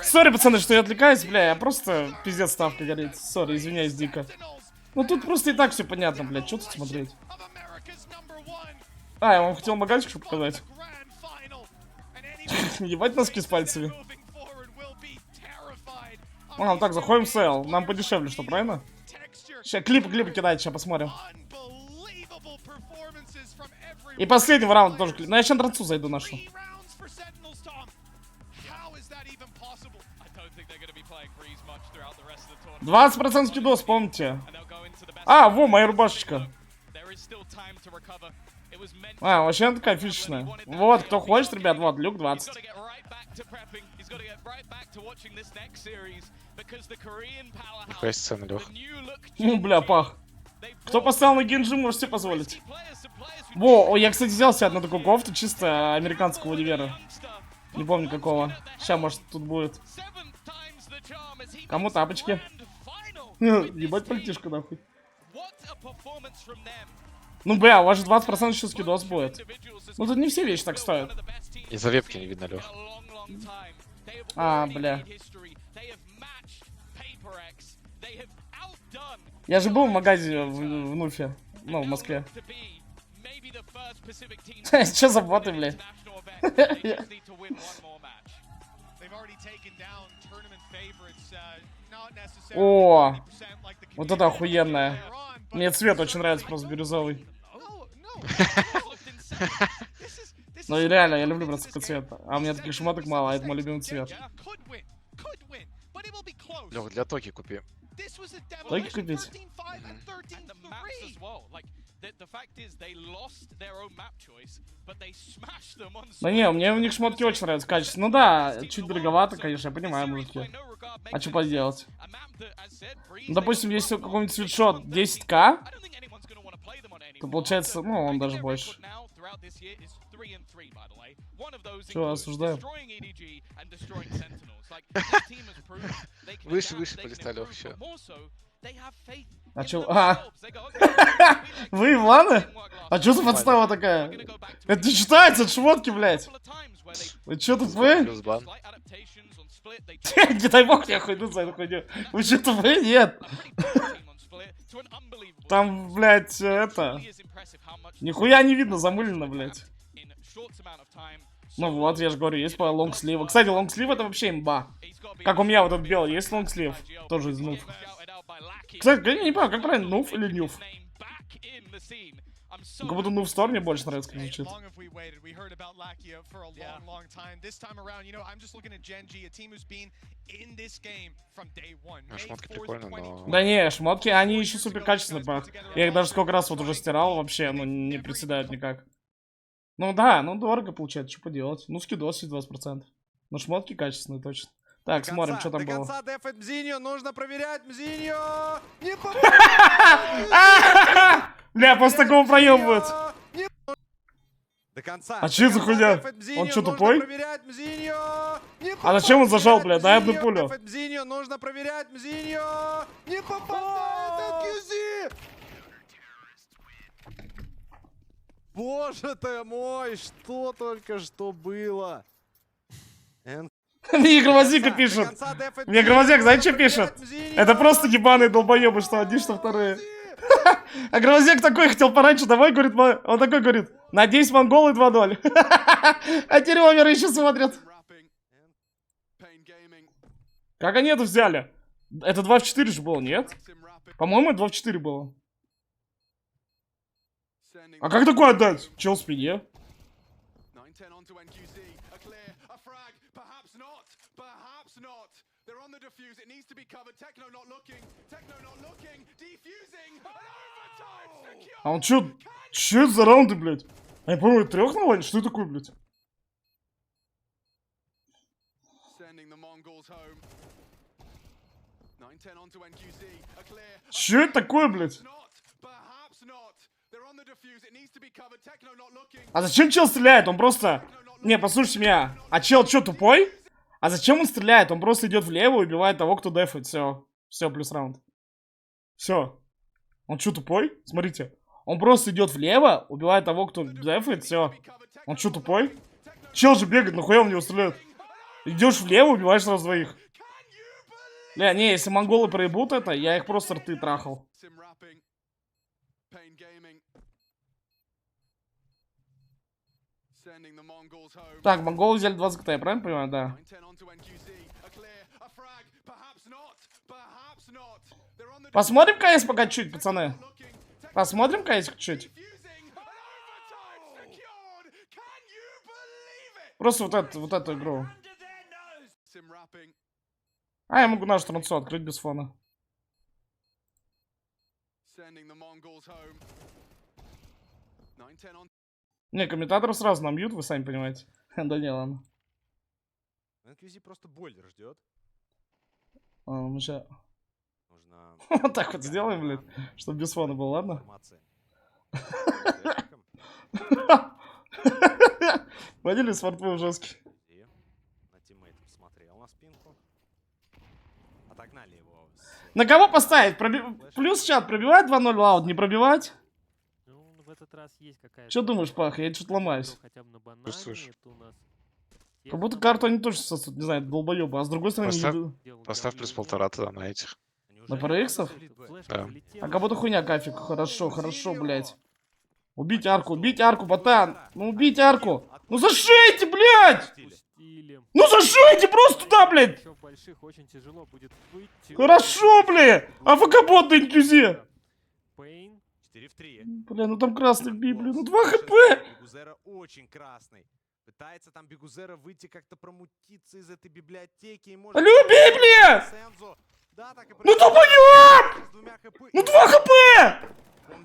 Сори, пацаны, что я отвлекаюсь, бля, я просто пиздец ставка горит. Сори, извиняюсь дико. Ну тут просто и так все понятно, блядь, что тут смотреть? А, я вам хотел магазинчик чтобы показать. Ебать носки с пальцами. А, так, заходим в сейл. Нам подешевле, что, правильно? Сейчас клипы кидайте, сейчас посмотрим. И последнего раунда тоже клип. Ну я сейчас на ранцу зайду нашу. 20% скидос, помните? А, во, моя рубашечка. А, вообще она такая фишечная. Вот, кто хочет, ребят, вот, люк 20. Какая сцена, Лёх? Ну, бля, пах. Кто поставил на Генджи, можете позволить. Во, я, кстати, взял себе одну такую кофту, чисто американского универа. Не помню какого. Сейчас, может, тут будет. Кому тапочки? Ебать пальтишка, нахуй. Ну, бля, у вас же 20% еще скидос будет. Ну, тут не все вещи так стоят. Из-за вебки не видно, Лёх. А, бля. Я же был в магазине в Нуфе. Ну, в Москве. Че за боты, блядь? О, вот это охуенная. Мне цвет очень нравится, просто бирюзовый. Ну и реально, я люблю просто такой цвет. А у меня таких шмоток мало, а это мой любимый цвет. Лёх, для Токи купи. Токи купить? Да не, мне у них шмотки очень нравятся, качество. Ну да, чуть дороговато, конечно, я понимаю, мужики. А что поделать? Ну, допустим, если какой-нибудь свитшот 10к, то получается, ну, он даже больше. Что, осуждаю? Выше полистай, Лёх, еще. А чё? А! Вы, Иваны? А чё за подстава такая? Это не считается, это шмотки, блядь. Вы чё тут вы? Не дай бог, я хуйну за эту хуйню. Вы что-то вы? Нет. Там, блядь, это... Нихуя не видно, замылено, блядь. Ну вот, я же говорю, есть по лонгсливу. Кстати, лонгслив это вообще имба. Как у меня вот этот белый, есть лонгслив. Тоже из нуф. Кстати, я не понимаю, как правильно, нуф или нюф? Как будто нуф стор мне больше нравится, как звучит. Шмотки прикольно, но... Да не, шмотки, они еще супер качественные, брат. Я их даже сколько раз вот уже стирал, вообще, ну, не приседают никак. Ну да, ну дорого получается, что поделать. Ну, скидос 20%. Но шмотки качественные, точно. Так, смотрим, что там было. До конца дефать Мзиньо, нужно проверять Мзиньо. Не Бля, после такого проебывают. До конца. А че за хуйня? Он что, тупой? А зачем он зажал, бля? Дай одну пулю. Мзиньо, нужно проверять Мзиньо. Не попадает от QZ. Боже ты мой, что только что было? Мне Громозика пишет. Мне Громозик, знаете, что пишет? Это просто ебаные долбоебы, что одни, что вторые. А Громозик такой хотел пораньше, давай, говорит, он такой говорит, надеюсь, монголы 2-0. А термометры еще смотрят. Как они это взяли? Это 2 в 4 же было, нет? По-моему, 2 в 4 было. А как такое отдать? Чел в спине. А он чё это за раунды, блядь? А я помню, 3 на лайне? Что это такое, блядь? Чё это такое, блядь? А зачем чел стреляет? Он просто... Не, послушайте меня. А чел чё, тупой? А зачем он стреляет? Он просто идет влево и убивает того, кто дефает. Все. Все, плюс раунд. Все. Он чё, тупой? Смотрите. Он просто идет влево, убивает того, кто дефает. Все. Он чё, тупой? Чел же бегает, нахуя в него стреляет? Идешь влево, убиваешь сразу двоих. Бля, не, если монголы проебут это, я их просто рты трахал. Так, монголы взяли 20 КТ, я правильно понимаю? Да. Посмотрим КС пока чуть, пацаны. Посмотрим КС чуть. Просто вот эту игру. А, я могу нашу трансу открыть без фона. Не, комментаторов сразу на мьют, вы сами понимаете. Да не, ладно. NQZ просто бойлер ждет. Мы сейчас... Вот так вот сделаем, блядь, чтобы без фона было, ладно? Поняли, смартфон жесткий. На кого поставить? Плюс чат пробивает 2-0 лаут, не пробивать? Ну, в этот раз есть какая-то... Что думаешь, Пах? Я что-то ломаюсь. Хотя бы на банане, это у нас... Как будто карту они тоже сосут, не знаю, долбоёбы. А с другой стороны... Поставь плюс 1,5 тогда на этих. На ПРХ-ов? Да. А как будто хуйня кафиг. Хорошо, хорошо, блядь. Убить арку, ботан. Ну убить арку. Ну зашейте, блядь! Ну зашейте просто туда, блядь! Хорошо, блядь! АФК-бот на инклюзе! Бля, ну там красный би, блин, ну 2 хп! Бигузера очень красный. Пытается там Бигузера выйти как-то промутиться из этой библиотеки. Люби, бля! Ну долбоёб! Ну 2 хп!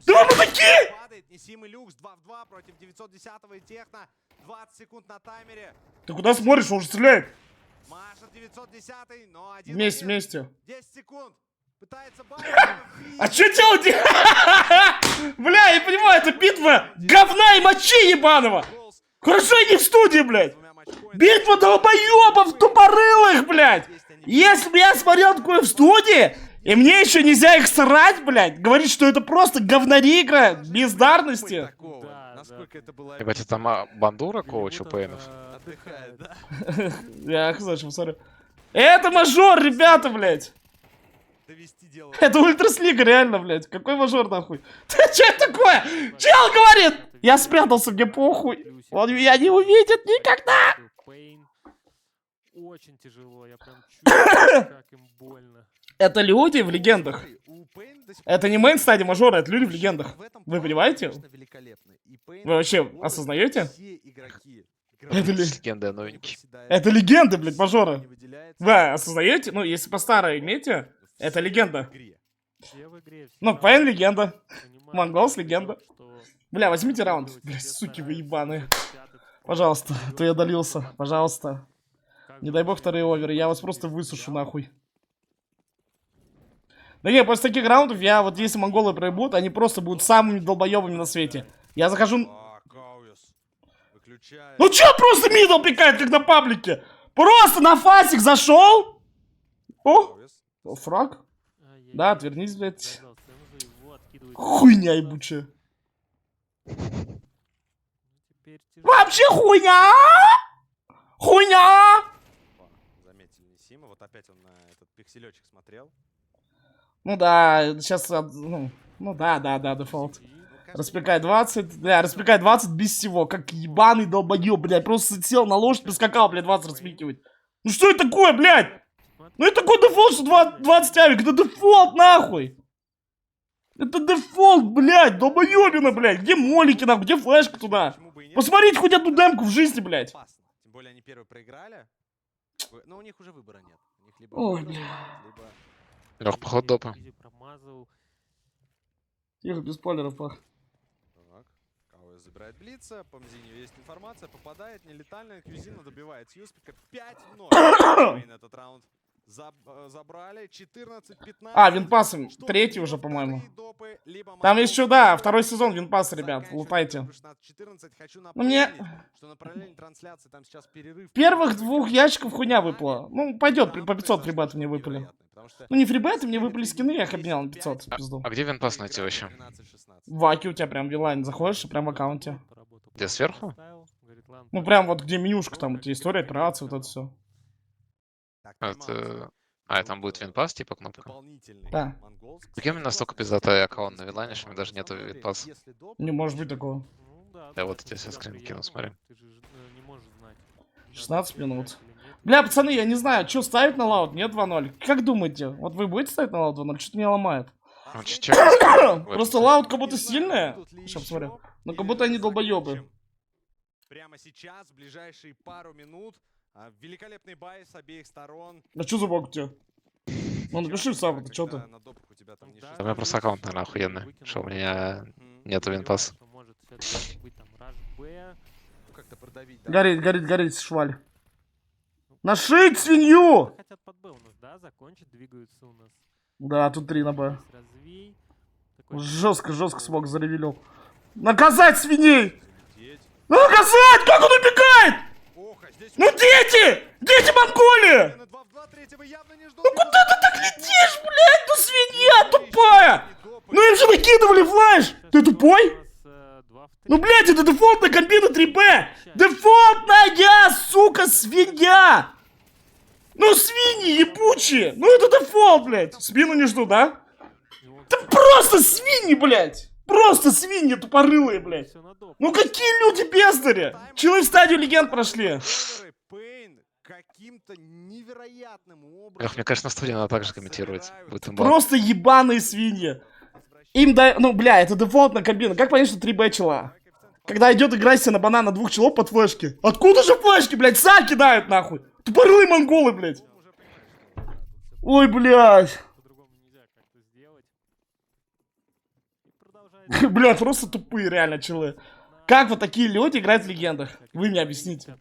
Да вы такие! Несимый люкс 2 в 2 против 910-го и техно. 20 секунд на таймере. Ты куда смотришь? Он же стреляет. Маша 910-й, но один. Вместе. 10 секунд. Пытается А что делать? Бля, я понимаю, это битва говна и мочи ебаного. Хорошо, иди в студии, блядь. Битва долбоебов тупорылых, блядь. Если бы я смотрел такое в студии, и мне еще нельзя их срать, блядь, говорить, что это просто говноригра бездарности. Ебать, это там бандура коуч у Пейнов? Я хз, посмотрю. Это мажор, ребята, блядь. Это ультраслига, реально, блядь. Какой мажор, нахуй? Что это такое? Чел говорит! Я спрятался, мне похуй. Он меня не увидит никогда. Очень тяжело, я прям чувствую, как им больно. Это люди в легендах. Это не мейн стадия мажора, это люди в легендах. Вы понимаете? Вы вообще осознаете? Это легенды новенькие. Это легенды, блядь, мажора. Вы осознаете? Ну, если по старой имейте, это легенда. Ну, Пейн легенда. Монголс легенда. Бля, возьмите раунд. Бля, суки вы ебаные. Пожалуйста, а то я долился. Пожалуйста. Не дай бог вторые оверы, я вас просто высушу нахуй. Да не, после таких раундов я, вот если монголы проебут, они просто будут самыми долбоебами на свете. Я захожу... Ну чё просто мидл пикает, как на паблике? Просто на фасик зашел? О, фраг? Да, отвернись, блядь. Хуйня ебучая. Вообще хуйня! Хуйня! Заметили Несима, вот опять он на этот пикселечек смотрел. Ну да, сейчас, ну да, дефолт. Распекай 20, да, распекай 20 без всего, как ебаный долбоёб, блядь, просто сел на лошадь, прискакал, блядь, 20 распикивать. Ну что это такое, блядь? Ну это такой дефолт, что 20 авик, это дефолт, нахуй. Это дефолт, блядь, долбоёбина, блядь, где молики, нахуй, где флешка туда? Посмотрите хоть одну демку в жизни, блядь. Тем более они первые проиграли, но у них уже выбора нет. них либо Ой, выиграть, бля. либо... Лех, поход допа. Изи промазал. Тихо, без спойлеров, пах. Так, КВ забирает Блица, по Мзиню есть информация, попадает, нелетально, Кьюзина добивает Юспика 5-0. Мейн этот раунд забрали, 14-15. А, винпасом. Третий уже, по-моему. Там еще, да, второй сезон винпас, ребят. Лутайте. Ну, мне... Что на параллельной трансляции там сейчас перерыв. Первых двух ящиков хуйня выпала. Ну, пойдет, по 500 фрибеты мне выпали. Ну, не фрибеты, мне выпали скины, я их обменял на 500, пизду. А где винпас найти вообще? В Аке у тебя прям вилайн заходишь и прям в аккаунте. Где, сверху? Ну, прям вот где менюшка, там, где история операции, вот это все. Это... А, и там будет винпас, типа, кнопка? Да. Прикинь, у меня настолько пиздатый аккаунт на вилайне, что у меня даже нету винпаса. Не может быть такого. Да, вот я тебе сейчас скрин кину, смотри. 16 минут. Бля, пацаны, я не знаю, что ставить на лаут? Нет 2-0. Как думаете? Вот вы будете ставить на лаут 2-0? Что-то меня ломает. Просто лаут как будто сильная. Сейчас посмотрю. Но как будто они долбоебы. Прямо сейчас, в ближайшие пару минут, великолепный бай с обеих сторон. А что за баг у тебя? Ну напиши сам, это что ты? У меня просто аккаунт, наверное, охуенный, что у меня нету винпаса. Горит, горит, горит, шваль. Нашить свинью! Хотят под Б у нас, да, закончить, двигаются у нас. Да, тут 3 на Б. Развей. Жестко, жестко смог заревелил. Наказать свиней! Ну наказать! Как он убегает? Ну дети! Дети Монголии! Ну куда ты так летишь, блядь? Ну свинья тупая! Ну им же накидывали флеш! Ты тупой? Ну блядь, это дефолтная комбина 3Б! Дефолтная, сука, свинья! Ну свиньи ебучие! Ну это дефолт, блядь! Спину не жду, да? Да просто свиньи, блядь! Просто свиньи тупорылые, блядь! Ну какие люди бездари! Челы в стадию легенд прошли! Каким-то невероятным образом. Эх, мне кажется, на студии надо также комментировать. Будет имба. Просто ебаные свиньи! Им дай... Ну, бля, это дефолтная комбина. Как понять, что 3Б чела? Когда идет играть себе на банан на 2 челов под флешки. Откуда же флешки, блядь? Са кидают, нахуй! Тупорылые монголы, блядь! Ой, блядь! Блядь, просто тупые реально челы. Как вот такие люди играют в легендах? Вы мне объясните.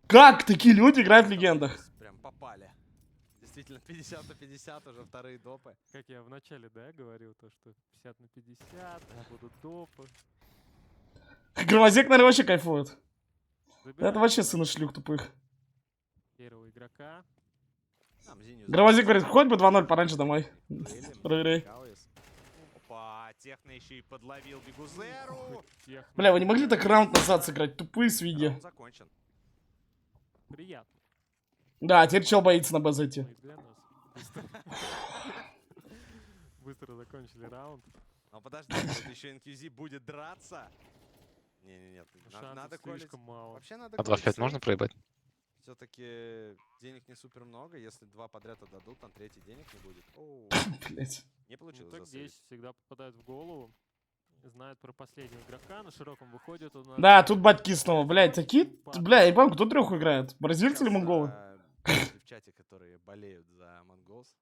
Как такие люди играют в легендах? Прям попали. Действительно, 50 на 50 уже вторые допы. Как я вначале, да, говорил, то, что 50 на 50, будут допы. Громозек, наверное, вообще кайфует. Это вообще сыны шлюх тупых. Первого игрока. Громозек говорит, хоть бы 2-0 пораньше домой. Проверяй. Опа, Техно еще и подловил Бигузеру. Бля, вы не могли так раунд назад сыграть? Тупые свиньи. Закончен. Приятно. Да, теперь чел боится на Б зайти. Быстро закончили раунд. Но подожди, тут еще NQZ будет драться. Не-не-нет, надо колить. Вообще надо А 2 в 5 можно проебать? Все-таки денег не супер много, если 2 подряд отдадут, там третий денег не будет. Блять. Не получилось. Ну, так здесь всегда попадают в голову. Знают про последнего игрока, на широком выходит он. Да, тут батьки снова, блядь, такие... Бля, я не помню, кто трёху играет? Бразильцы или монголы? В чате, которые болеют за монголс,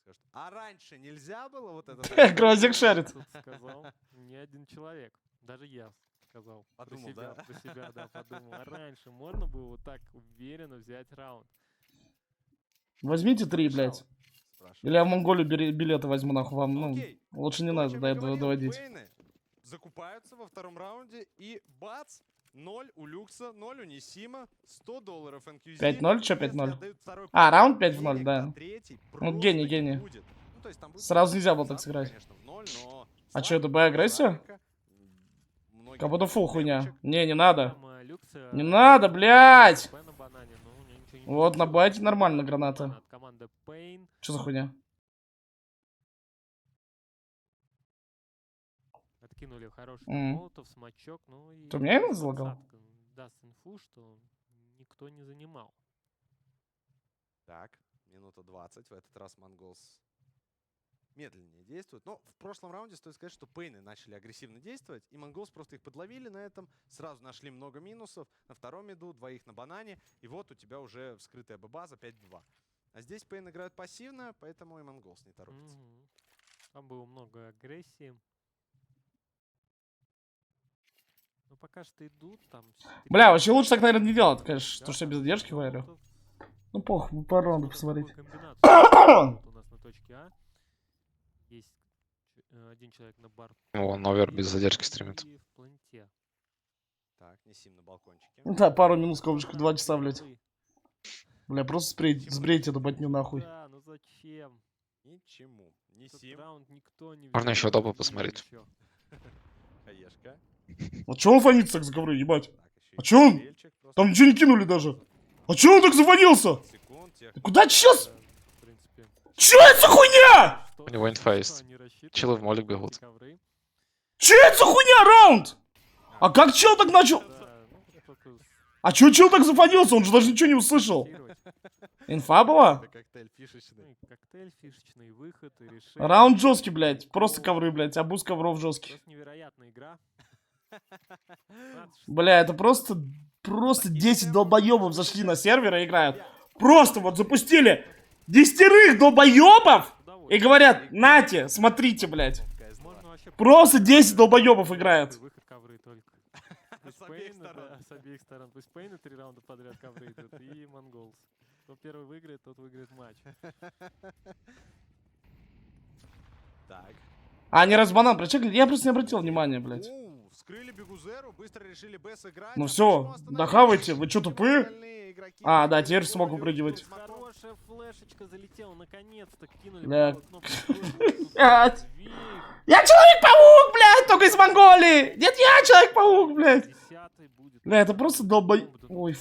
скажут, а раньше нельзя было вот это? Громозек шарит. Сказал не один человек, даже я сказал. Подумал, про себя, да, подумал. А раньше можно было вот так уверенно взять раунд? Возьмите 3, блядь. Или я в Монголию билеты возьму, нахуй, вам, ну, лучше не надо до этого доводить. Закупаются во втором раунде и бац, 0 у Люкса, 0 у Несима, $100 NQZ. 5-0, чё 5-0? А, раунд 5 в 0, да. Ну, гений, гений. Сразу нельзя было так сыграть. А чё, это Б-агрессия? Как будто фул хуйня. Не надо. Не надо, блядь! Вот, на байте нормально граната. Чё за хуйня? Откинули хороший молотов, смачок, ну и... Ты меня именно залагал? Даст инфу, что никто не занимал. Так, минута 20, в этот раз Монголс медленнее действует. Но в прошлом раунде стоит сказать, что Пейны начали агрессивно действовать, и Монголс просто их подловили на этом, сразу нашли много минусов, на втором миду, 2 на банане, и вот у тебя уже вскрытая база 5-2. А здесь Пейн играют пассивно, поэтому и Монголс не торопится. Там было много агрессии. Ну пока что идут там. Бля, вообще лучше так, наверное, не делать, конечно, то, что я без задержки говорю. Ну похуй, пару раундов посмотреть. У нас на точке А. Есть один человек на бар. О, Новер без задержки стримит. Так, Несим на балкончике. Да, пару минут, ковочку, 2 часа, блядь. Бля, просто сбрейте эту батню нахуй. Да, ну зачем? Ничему. Несим. Можно еще топы посмотреть. Хаешка. А чё он фонится так с ковры, ебать? А чё он? Там ничего не кинули даже. А чё он так зафонился? Ты куда сейчас? Чё это за хуйня? У него инфа есть. Челы в молик бегут. Чё это за хуйня, раунд? А как чел так начал? А чё чел так зафонился? Он же даже ничего не услышал. Инфа была? Коктейль фишечный. Коктейль фишечный, выход и решение. Раунд жесткий, блядь. Просто ковры, блядь. Обуз ковров жестких. Невероятная игра. Бля, это просто 10 долбоебов зашли на сервер и играют. Просто вот запустили 10 долбоебов и говорят: нате, смотрите, блядь. Просто 10 долбоебов играют. Выход ковры только. С обеих сторон. Пусть Пейна 3 раунда подряд ковры идут и Монголс. Кто первый выиграет, тот выиграет матч. Так. А, они разбанан прочекали? Я просто не обратил внимания, блядь. Вскрыли Бегузеру, быстро решили Б сыграть. Ну все, дохавайте, вы что, тупые? А, да, теперь смог выпрыгивать. Хорошая флешечка залетела, наконец-то кинули. Бля. Я Человек-паук, блядь, только из Монголии. Нет, я Человек-паук, блядь. Бля, это просто долбой... Ой.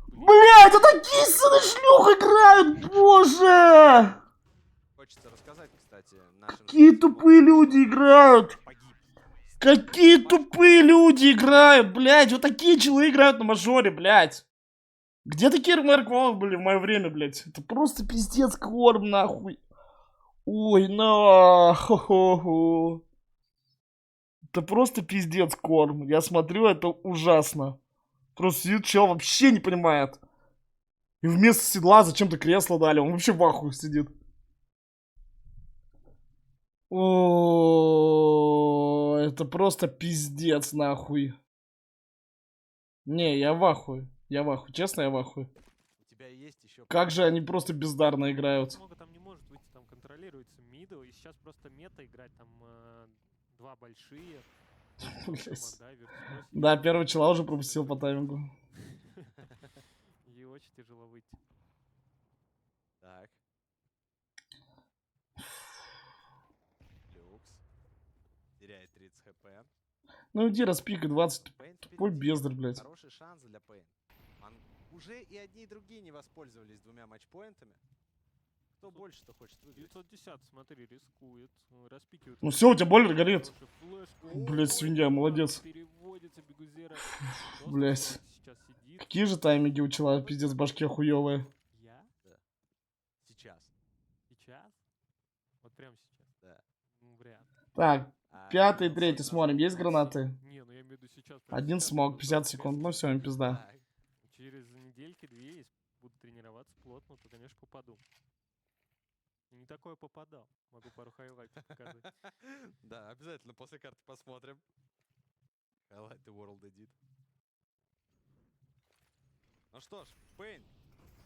Блядь, это такие сыны шлюх играют, боже. Хочется рассказать, кстати, Какие тупые люди играют. Какие тупые люди играют, блядь. Вот такие челы играют на мажоре, блядь. Где такие РМР были в мое время, блядь? Это просто пиздец корм, нахуй. Ой, нахуй. Это просто пиздец корм. Я смотрю, это ужасно. Просто сидит чел, вообще не понимает. И вместо седла зачем-то кресло дали. Он вообще в ахуе сидит. О, это просто пиздец, нахуй. Не, я в ахуе. Я в ахуе. Честно, я в ахуе. Как же они просто бездарно играют. Много там не может выйти, там контролируется мидл. И сейчас просто мета играть, там 2 большие. Да, первого чела уже пропустил по таймингу. И очень тяжело выйти. Так. Люкс. Теряет 30 хп. Ну иди распикай 20. Тупой бездарь, блядь. Хороший шанс для Пейн. Уже и одни, и другие не воспользовались 2 матчпоинтами. Кто больше-то хочет выиграть? 910, смотри, рискует. Распикивает. Ну все, у тебя бойлер горит. Блядь, свинья, молодец. Блядь. Какие же тайминги у чела, пиздец, в башке хуёвые. Я? Да. Сейчас. Сейчас? Вот прямо сейчас? Да. Ну, вряд ли. Так, 5 и 3 смотрим, есть гранаты? Не, ну я имею в виду сейчас. Один смог, 50 секунд, ну все, им пизда. Через недельки 2, если буду тренироваться плотно, то, конечно, попаду. Не такое попадал. Могу пару хайлайтов показать. Да, обязательно после карты посмотрим. Highlight the World Edit. Ну что ж, Пейн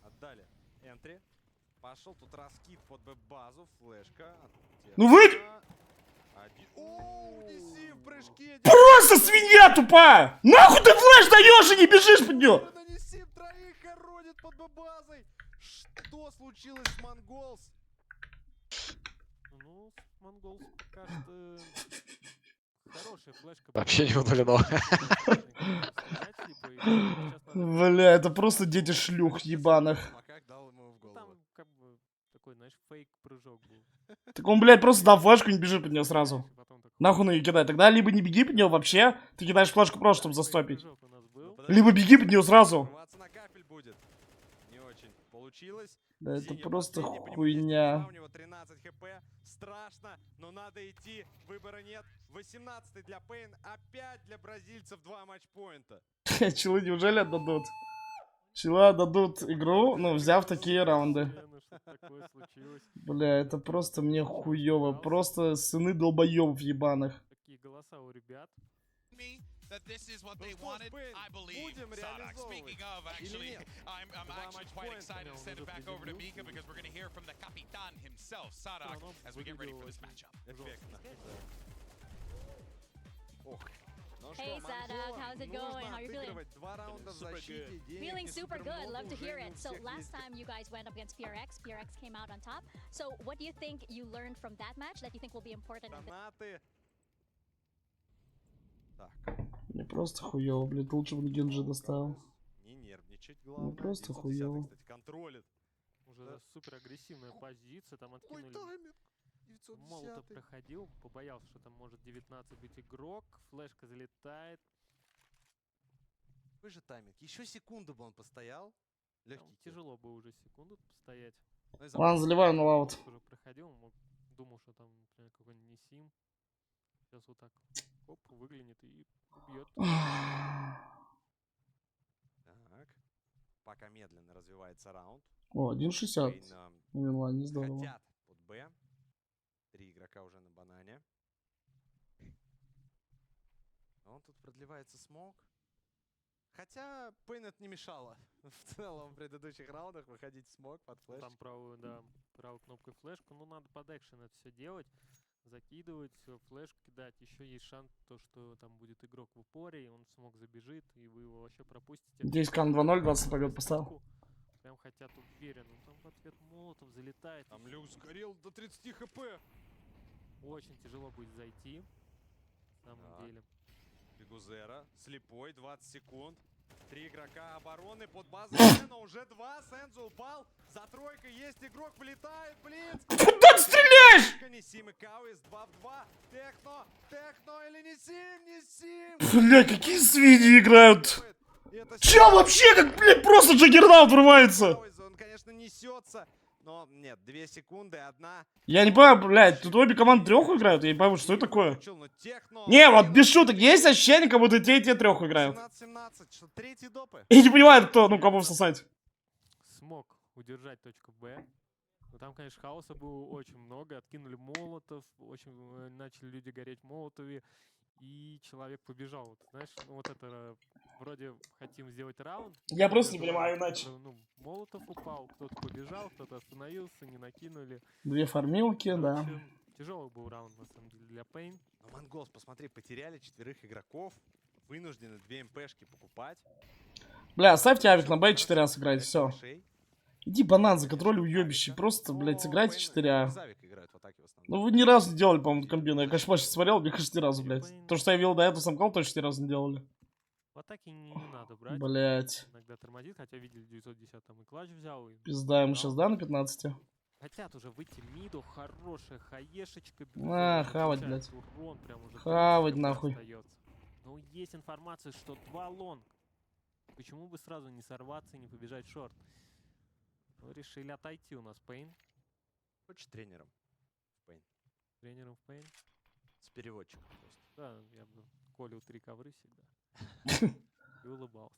отдали энтри. Пошел тут раскид под базу, флешка. Ну выйди! Оу, Неси в прыжке. Просто свинья тупая! Нахуй ты флеш даешь и не бежишь под него! Неси троих хоронит под базой. Что случилось с Монголс? Ну, Монголс пока что хорошая флешка. Вообще не удалено. Бля, это просто дети шлюх ебаных. Там как бы такой, знаешь, фейк-прыжок был. Так он, блядь, просто дал флешку и не бежит под нее сразу. Нахуй на ее кидай. Тогда либо не беги под нее вообще, ты кидаешь флешку просто, чтобы застопить. Либо беги под нее сразу. Не очень получилось. Да это просто хуйня. У него 13 хп. Страшно, но надо идти. Выбора нет. 18 для Пейн. Опять для бразильцев 2 матчпоинта. Челы неужели отдадут? Чела дадут игру, ну, взяв такие раунды. Бля, это просто мне хуёво. Просто сыны долбоёбов ебаных. Такие голоса у ребят. That this is what they wanted, I believe. Sadak, speaking of, actually, I'm actually quite excited to send it back over to Mika because we're going to hear from the Capitan himself, Sadak, as we get ready for this matchup. Hey Sadak, how's it going? How are you feeling? Feeling super good, love to hear it. So last time you guys went up against PRX came out on top. So what do you think you learned from that match that you think will be important in the... Мне просто хуёво, блядь, лучше бы Генджи доставил. Не нервничать, Ну главное. просто 910, хуёво. кстати, контролит. Уже супер агрессивная позиция, там откинули. Молотов проходил, побоялся, что там может 19 быть игрок. Флешка залетает. Какой же тайминг? Еще секунду бы он постоял. Легкий. Тяжело бы уже секунду постоять. Ладно, заливаю на лаут. Уже проходил, думал, что там, например, какой-нибудь Несим. Сейчас вот так, оп, выглянет и убьет. Так. Пока медленно развивается раунд. О, 1.60. Не здорово. Хотят под Б. 3 игрока уже на банане. Он тут продлевается смог. Хотя Пейн это не мешало. В целом в предыдущих раундах выходить в смог под флеш. Там правую, да, правой кнопкой флешку. Ну, надо под экшен это все делать. Закидывать, флешку кидать. Еще есть шанс, то, что там будет игрок в упоре, и он смог забежит, и вы его вообще пропустите. Здесь Кан 2-0, 20 побед поставил. Прям хотят уверенно. Ну, там в ответ Молотов залетает. Там Люкс горел до 30 хп. Очень тяжело будет зайти. На самом деле. Бигузера. Слепой. 20 секунд. 3 игрока обороны под базой. Но уже 2. Сензу упал. За тройкой есть игрок. Вылетает. Блин. Куда ты стреляешь? Несим и Кауис. 2 в 2. Техно или Несим. Бля, какие свиньи играют. Чел вообще как, блядь, просто джаггернаут врывается. Он, конечно, несется. Но нет, 2 секунды, 1. Я не понимаю, блядь, тут обе команды 3 играют, я не пойму, что это такое. Не, вот без шуток, есть ощущение, как будто те 3 играют. 17-17, что третий допы. Я не понимаю, кто, ну, кого всосать. Смог удержать точку Б. Но там, конечно, хаоса было очень много. Откинули молотов, очень начали люди гореть в молотове. И человек побежал. Вот, знаешь, ну, вот это вроде хотим сделать раунд. Я просто не понимаю иначе. Ну, молотов упал, кто-то побежал, кто-то остановился, не накинули. 2 фармилки, да. Тяжелый был раунд, на самом деле, для Пейн. Но Монголс, посмотри, потеряли 4 игроков. Вынуждены 2 МПшки покупать. Бля, ставьте авик на Б 4 раз играть, все. Иди банан, за контроль уебище. Просто, блядь, сыграйте 4А. Ну вы ни разу не делали, по-моему, комбину. Я, конечно, больше смотрел, мне кажется, ни разу, блядь. То, что я видел до этого, сам кол точно ни разу не делали. В атаке не надо брать. Блядь. Иногда тормозит, хотя видели 910 там и клатч взял. И... Пизда ему сейчас, да, на 15? Хотят уже выйти миду, хорошая хаешечка. Хавать, блядь. Хавать, нахуй. Но есть информация, что 2 лонг. Почему бы сразу не сорваться и не побежать в шорт? Ну, решили отойти у нас Пейн. Хочешь тренером в Пейн? Тренером в Пейн? С переводчиком просто. Да, я бы колил 3 ковры всегда. И улыбался.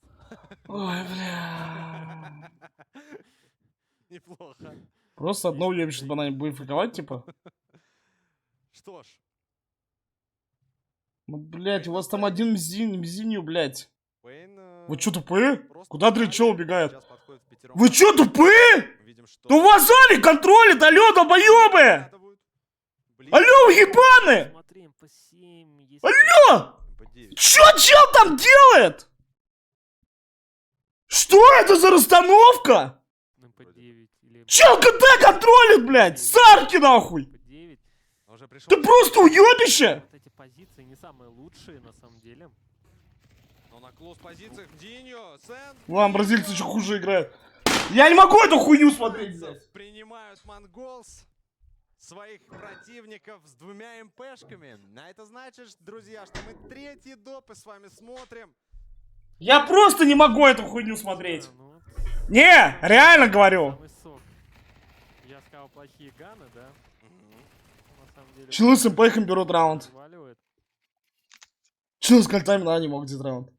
Ой, бля. Неплохо. Просто одно уебище с бананами будем фриковать, типа? Что ж. Ну, блядь, у вас там один мизинью, блядь. Пейн, вы чё, тупые? Куда дрючо убегает? Вы чё, тупые? Да у вас Алик контролит, алё, долбоёбы! Алё, ебаны! Алё! Чё чел там делает? Что это за расстановка? Чел КТ контролит, блядь! Сарки нахуй! Ты просто уёбище! Вот эти позиции не самые лучшие на самом деле. Но на клоус позициях Диньо, Сен... Ладно, бразильцы еще хуже играют. Я не могу эту хуйню смотреть здесь. Принимают Монголс своих противников с 2 МПшками. А это значит, друзья, что мы 3-й допы с вами смотрим. Я просто не могу эту хуйню смотреть. Не, реально говорю. Я сказал плохие ганы, да? Челы с МПхом берут раунд. Челы с кольтами, да, не могут взять раунд.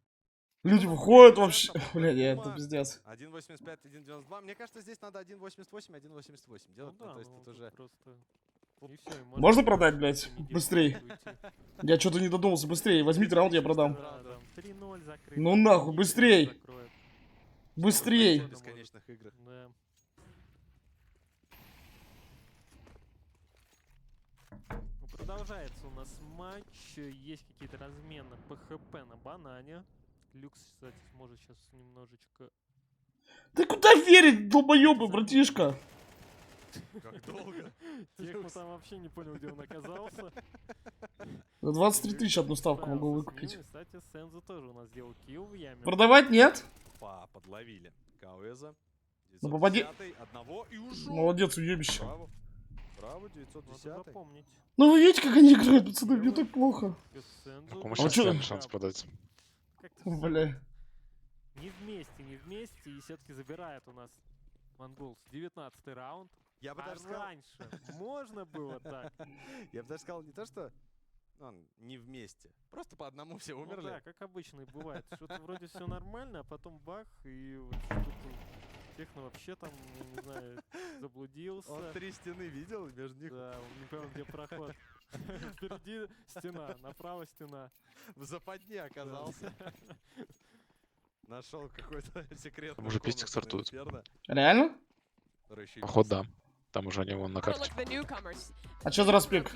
Люди выходят вообще. Бля, нет, это пиздец. 1.85, 1.92. Мне кажется, здесь надо 1.88, 1.88 делать. Ну да, то есть ну тут уже... просто... И всё, и Можно продать, блядь? Быстрей. Я что-то не додумался. Быстрее. Возьмите раунд, я продам. Да, там 3-0 закрыть. Ну нахуй, быстрей. Закроет. Быстрей. В бесконечных играх. Да. Ну, продолжается у нас матч. Есть какие-то размены ПХП на банане. Люкс, кстати, сможет сейчас немножечко... Ты куда верить, долбоёбы, братишка? Как долго? Техно там вообще не понял, где он оказался. За 23 тысячи одну ставку могу выкупить. Кстати, Сензу тоже у нас сделал килл в яме. Продавать нет? Подловили. Кауэза. Ну попади. Одного и ушел. Молодец, уебище. Браво. Браво, 910. Надо запомнить. Ну вы видите, как они играют, пацаны, мне так плохо. Кому сейчас чё? шанс продать? Бля. Не вместе, и все-таки забирает у нас Монголс 19-й раунд. Я бы А даже сказал... раньше можно было так. Я бы даже сказал не то, что не вместе. Просто по одному все Ну умерли. да, как обычно и бывает. Что-то вроде все нормально, а потом бах, и вот что-то Техно вообще там, я не знаю, заблудился. Он 3 стены видел, между них... Да, он не понял, где проход. Впереди стена, направо стена. В западне оказался. Нашел какой-то секретный. Там уже пистик стартует. Реально? Походу, да. Там уже они вон на карте. А что за распик?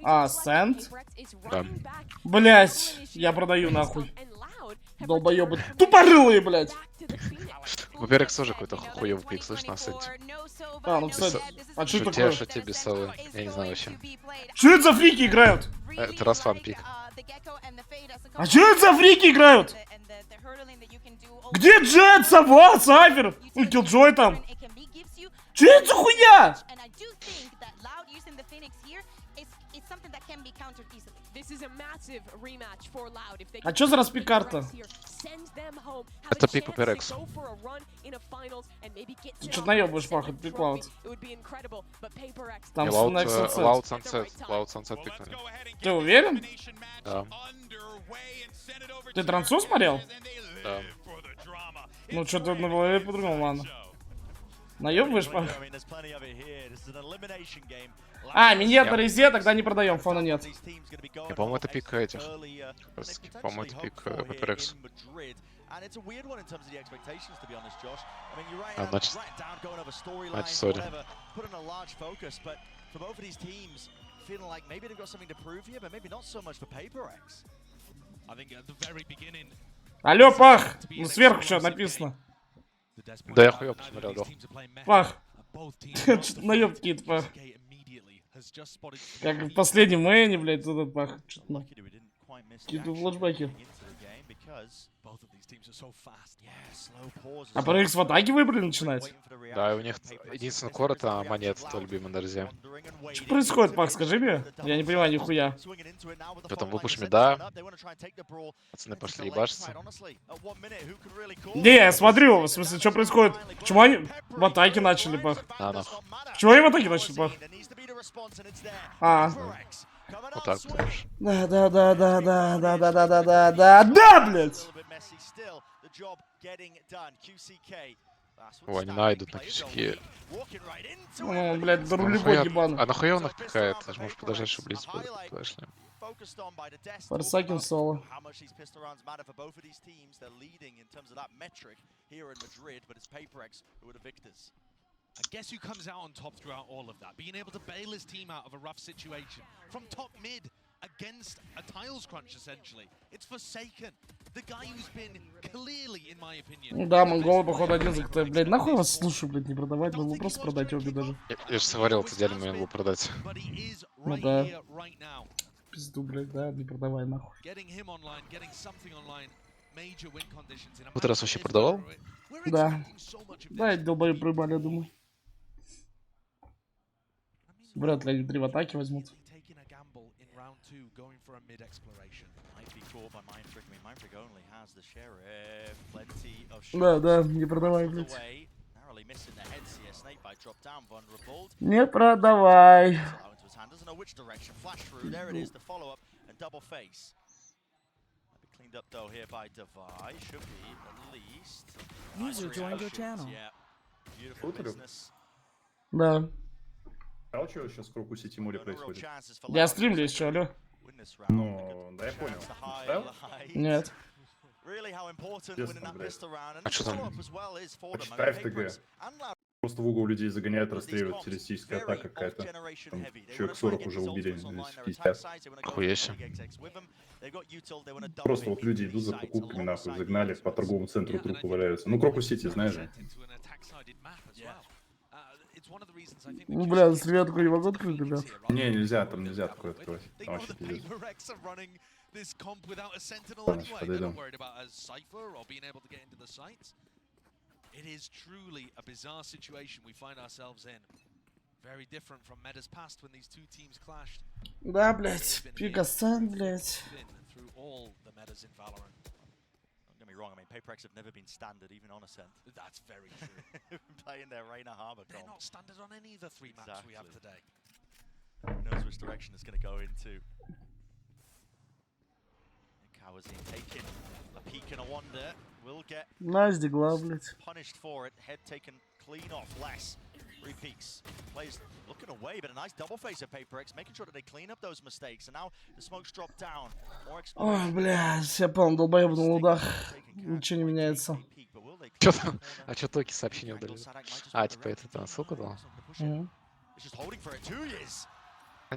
А, Сент? Да. Блять, я продаю нахуй. Долбоёбы. Тупорылые, блять. У Перекс тоже какой-то хуёвый пик, слышь, на сете. А, ну кстати. А что это такое? Шути без совы. Я не знаю вообще. Что это за фрики играют? Это раз фан пик. А что это за фрики играют? Где Джет, Сова, Сайфер? Ну, Киллджой там. Че это за хуйня? А что за распик карта? Это пик по Перексу. Ты что наебываешь, Пах, это пик лаут. Там Лаут Сансет пикнули. Ты уверен? Да. Ты трансу смотрел? Да. Ну что-то на голове по-другому, ладно. Наебываешь, Пах? А, минет на резе, тогда не продаем, фона нет. Я, по-моему, это пик этих. По-моему, это пик Перекс. А, значит, сори. Алло, Пах! Ну сверху что написано? Да, я хуёв посмотрел, да. Пах! Что-то наеб какие-то, Пах. Как в последнем мэне, блядь, тут этот Пах. Что-то какие-то флешбеки. А Перекс в атаке выбрали начинать? Да, и у них единственный кор это монет, то любимый на резе. Что происходит, Пах, скажи мне? Я не понимаю нихуя. Что там, выпуш меда? Пацаны пошли ебашиться. Не, я смотрю, в смысле, что происходит? Почему они в атаке начали, Пах? На, нахуй. Почему они в атаке начали, Пах? А. Вот так, понимаешь. Да, блядь! О, они найдут на кисяки. Ну, блядь, да рулевой ебаный. А нахуя он их пикает? Ты же можешь подождать, что близ подошли. Форсакин соло. And guess who comes out on top throughout all of that? Being able to bail his team out of a rough situation. From top mid against a tiles crunch, essentially. It's Forsaken. The guy who's been clearly, in my opinion... Ну да, монголы, походу, один за кто. Блядь, нахуй вас слушаю, блядь, не продавать, надо просто продать обе даже. Я же говорил, это идеальный момент был продать. Ну да. Пизду, блядь, да, не продавай нахуй. Вот раз вообще продавал? Да. Да, эти долбоёбы проебали, я думаю. Вряд ли они 3 в атаке возьмут. Да, да, не продавай, блядь. Не продавай. lined up though here by Devi. Should be at least. User joined your channel. Yeah. Beautiful business. Да. А что сейчас в кругу сети моря происходит? Я стримлю еще, алло. Ну, да я понял. Ставил? Нет. Честно, блядь. А что там? Почитай в ТГ. Просто в угол людей загоняют, расстреливают, террористическая атака какая-то. Там человек 40 уже убили, 50. Охуеть себе. Просто вот люди идут за покупками, нахуй, загнали, по торговому центру трупы валяются. Ну, Крокус-Сити, знаешь же. Ну, бля, стримя такой не могу открыть, ребят. Не, нельзя, там нельзя такое открывать. Там вообще пиздец. This comp without a sentinel Ладно, anyway. They're подойдем. not worried about a cipher or being able to get into the sites. It is truly a bizarre situation we find ourselves in. Very different from Meta's past when these two teams clashed. Да, блядь, Пикасан, блядь. Through all the metas in Valorant. Don't get me wrong, I mean, Paperex have never been standard, even on Ascent. That's very true. Playing their Reina Harbor They're comp. not standard on any of the three maps we have today. Who knows which direction it's going to go into. Kawazin taking a peek and a wonder. Will get Найс дигла, блядь. punished for it. Head taken clean off. Less. 3 peeks. Plays looking away, but a nice double face of Paperex, making sure that they clean up those mistakes. And now the smokes drop down. More Ой, блядь, я полный долбоёб на лудах. Ничего не меняется. Чё там? А чё Токи сообщение удалил? А, типа это ссылку дал? Я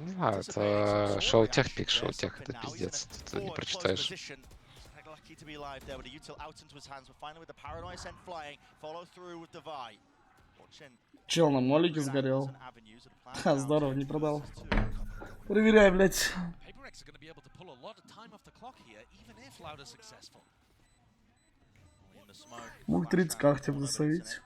не знаю, это шоу-тех пик, шоу-тех, это пиздец, ты не прочитаешь. Lucky to be alive there with the util out into his hands. We're finally with the paranoia sent flying. Follow through with Devi. Чел на молике сгорел. Ха, здорово, не продал. Проверяй, блядь. Paperex are going to be able to pull a lot of time off the clock here, even if Loud is successful. Мог 30 хотя бы засовить.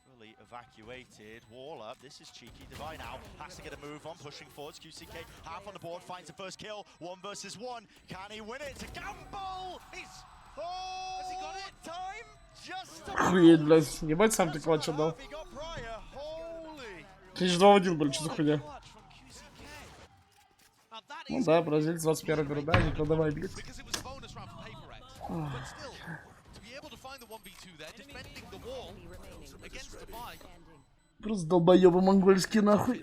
Fully evacuated. Wall up. This is cheeky. Devi now has to get a move on, pushing forwards. QCK half on the board, finds the first kill. 1 versus 1. Can he win it? It's a gamble. He's has he got it? Time just Охуеть, блядь. Ебать, сам ты клатч отдал. 2 в 1, блядь, что за хуйня? Ну да, бразильец 21 года, да, не продавай, блядь. Просто долбоёбы монгольские, нахуй.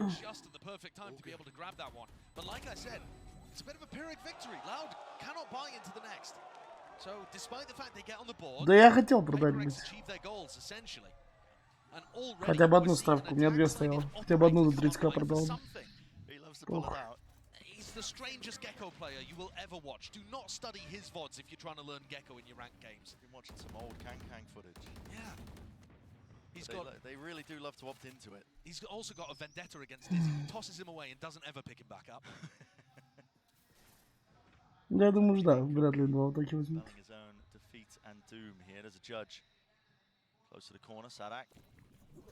Да я хотел продать, блядь. Хотя бы одну ставку, у меня 2 стояло. Хотя бы одну за 30к продал. Ох. The strangest Gecko player you will ever watch. Do not study his VODs if you're trying to learn Gecko in your ranked games. I've been watching some old Kang footage. Yeah. They really do love to opt into it. He's also got a vendetta against Dizzy. He tosses him away and doesn't ever pick him back up. Я думаю, да, вряд ли 2 атаки возьмут. His own defeat and doom here. There's a judge. Close to the corner, Sadak.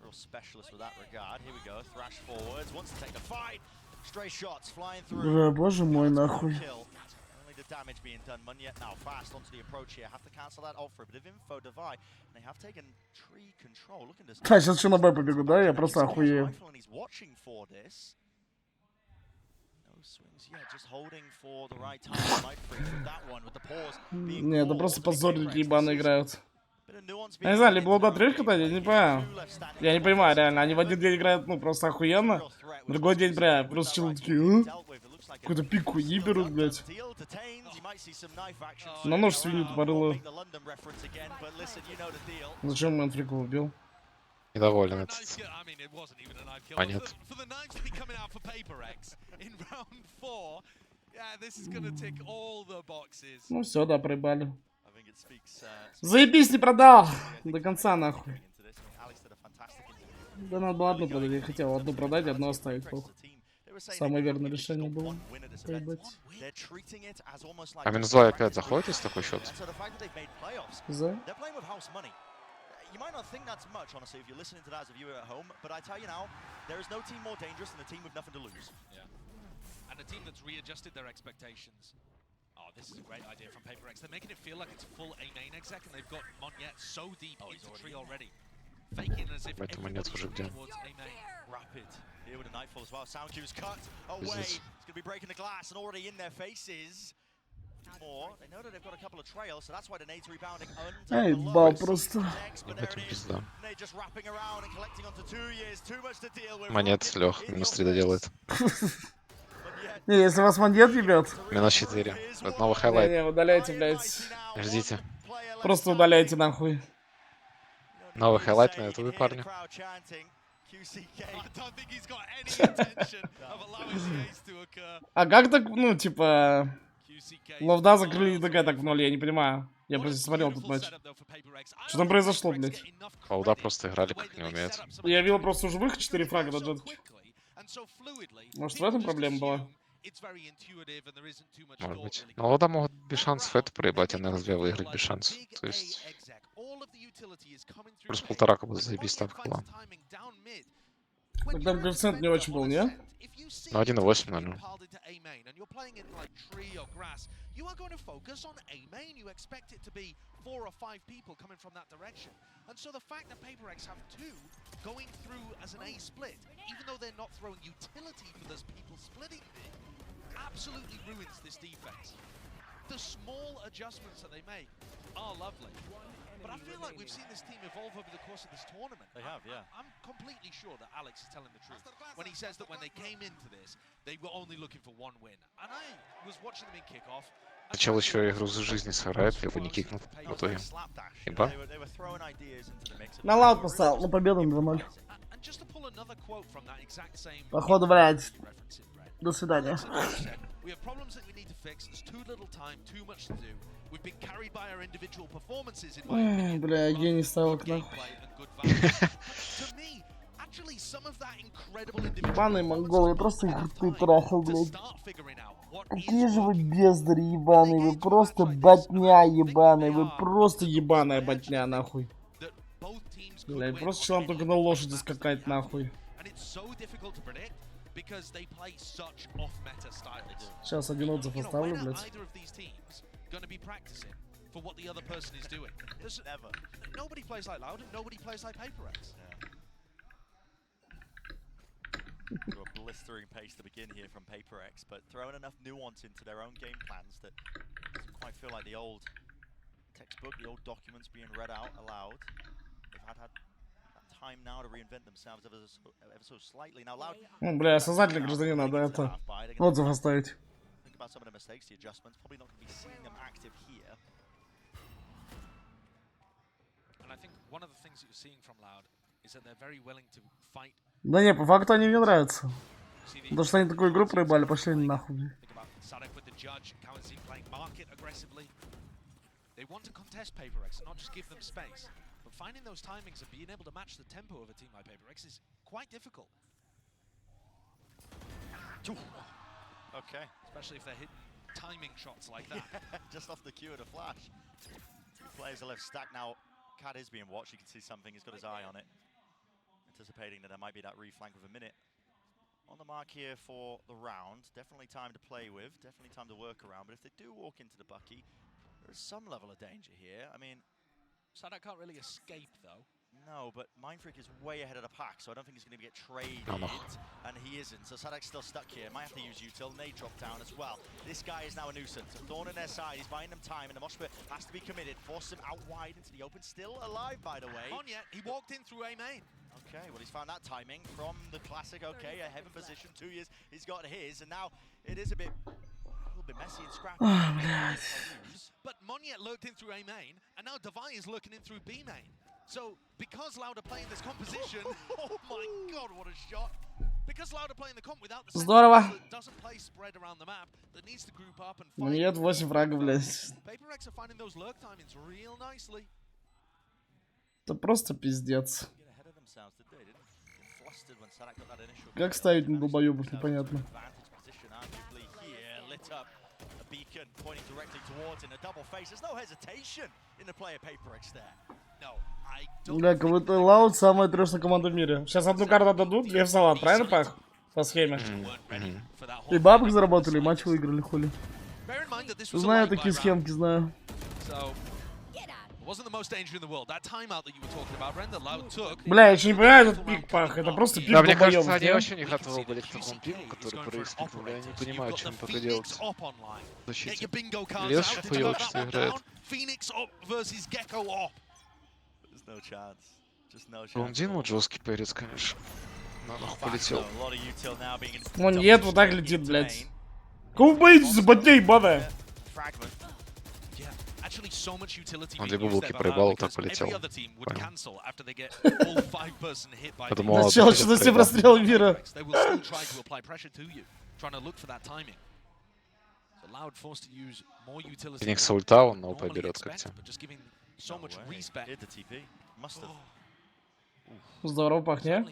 Real specialist with that regard. Here we go. Thrash forwards. Wants to take the fight. Stray shots flying through. Бля, боже мой, нахуй. Only the damage being done. Munyet now fast onto the approach here. Have to cancel that off for a bit of info. Devi. They have taken tree control. Look at this. А, сейчас еще на Б побегу, да? Я просто охуею. He's watching for this. No swings yet. Just holding for the right time. Might freeze with that one with the pause. Не, это просто позорники ебаные играют. Я не знаю, либо лода трешка, я не понимаю. Я не понимаю, реально. Они в один день играют, ну, просто охуенно. В другой день, бля, просто челы такие, какой-то пик хуйни берут, блядь. На нож свинью тупорылую. Зачем Мэнфрика убил? Недоволен этот. Понятно. Ну все, да, проебали. Заебись, не продал! До конца, нахуй. Да надо было одну продать. Я хотел одну продать, одну оставить. Похуй. Самое верное решение было. Поебать. А минус 2 опять заходит, если такой счет? За? You might not think that's much, honestly, if you're listening to that as a viewer at home, but I tell you now, there is no team more dangerous than a team with nothing to lose. Yeah. And a team that's readjusted their expectations. Oh, this is a great idea from Paperex. They're making it feel like it's full A main exec, and they've got Munyet so deep into tree already. Faking as if everybody is towards A main. Rapid here with a nightfall as well. Sound cue's cut away. It's going to be breaking the glass and already in their faces. Эй, бал просто. Это пизда. Монет, Лех, минус 3 доделает. Не, если вас монет ебет. Минус 4. Это новый хайлайт. Не, удаляйте, блядь. Ждите. Просто удаляйте нахуй. Новый хайлайт на ютубе, парни. А как так, ну, типа... Ловда закрыли ДГ так в ноль, я не понимаю. Я просто смотрел этот матч. Что там произошло, блядь? Ловда просто играли как не умеют. Я видел просто у живых 4 фрага на джетке. Может, в этом проблема была? Может быть. Но Ловда могут без шансов это проебать, а на РСБ выиграть без шансов. То есть... Плюс 1,5 будет заебись ставка была. Так там коэффициент не очень был, не? Ну, 1,8, наверное. You are going to focus on A main. You expect it to be 4 or 5 people coming from that direction. And so the fact that PaperX have 2 going through as an A split, even though they're not throwing utility for those people splitting it, absolutely ruins this defense. The small adjustments that they make are lovely. But I feel like we've seen this team evolve over the course of this tournament. They have, yeah. I'm completely sure that Alex is telling the truth when he says that when they came into this, they were only looking for 1 win. And I was watching them in kickoff. Чел еще игру за жизнь сыграет, либо не кикнут в итоге. Ибо. На лаут поставил, на победу 2-0. Походу, блядь. До свидания. Бля, гений ставок нахуй. Ебаные монголы, я просто их рты трахал, блядь. Какие же вы бездари ебаные, вы просто ботня ебаная, вы просто ебаная ботня нахуй. Блядь, просто челам только на лошади скакать нахуй. Сейчас 1 отзыв оставлю, блядь. To a blistering pace to begin here from PaperX, but throwing enough nuance into their own game plans that doesn't quite feel like the old textbook, the old documents being read out aloud. They've had that time now to reinvent themselves ever so slightly. Now, Loud. Бля, создатель гражданин, надо это отзыв оставить. Think about some of the mistakes, the adjustments. Probably not going to be seeing them active here. And I think one of the things that you're seeing from Loud is that they're very willing to fight. Да не, по факту они мне нравятся. Потому что они такую игру проебали, пошли нахуй. They want to contest PaperX and not just give them space. But finding those timings and being able to match the tempo of a team like PaperX is quite difficult. Okay. Especially if they're hitting timing shots like that. Just off the cue of the flash. 2 players are left stacked now. Cat is being watched. You can see something. He's got his eye on it. Anticipating that there might be that reflank with a minute on the mark here for the round. Definitely time to play with, definitely time to work around, but if they do walk into the bucky, there is some level of danger here. I mean, Sadak can't really escape though. No, but Mindfreak is way ahead of the pack, so I don't think he's going to get traded, and he isn't. So Sadak's still stuck here. Might have to use util. Nade drop down as well. This guy is now a nuisance. A thorn in their side. He's buying them time, and the mosh pit has to be committed. Force him out wide into the open. Still alive, by the way. On yet, he walked in through A main. Okay, well, he's found that timing from the classic. Okay, a heaven position. 2 years, he's got his, and now it is a little bit messy and scrappy. But Monyet lurked in through A main, and now Devi is lurking in through B main. So, because Loud are playing this composition, oh my god, what a shot! Because Loud are playing the comp without the Здорово. that doesn't play spread around the map, that needs to group up and fight. Нет, 8 фрагов, блядь. PaperX are finding those lurk timings real nicely. Это просто пиздец. Как ставить на долбоёбов, непонятно. Beacon pointing directly towards in a double face. There's no hesitation in the player PaperX there. No, I don't. Бля, кого-то Loud самая трэшная команда в мире. Сейчас одну карту дадут, 2 в салат, правильно, Пах? По схеме. И бабок заработали, и матч выиграли, хули. Знаю такие схемки, знаю. Бля, я еще не понимаю этот пик, пах. Это просто пик Да, мне кажется, долбоёбов, они нет? вообще не готовы были к такому пику, который происходил. Я не понимаю, что им пока делать. Защите. Лес еще хуёвочно играет. Блондин вот жесткий перец, конечно. На нахуй полетел. Моньет вот так летит, блядь. Кого боитесь за ботня ебаная? Он две бублки проебал, так полетел. Подумал, начал что-то все прострелы мира. Феникс ульта, он ноу поберет как-то. Здорово, пах, не?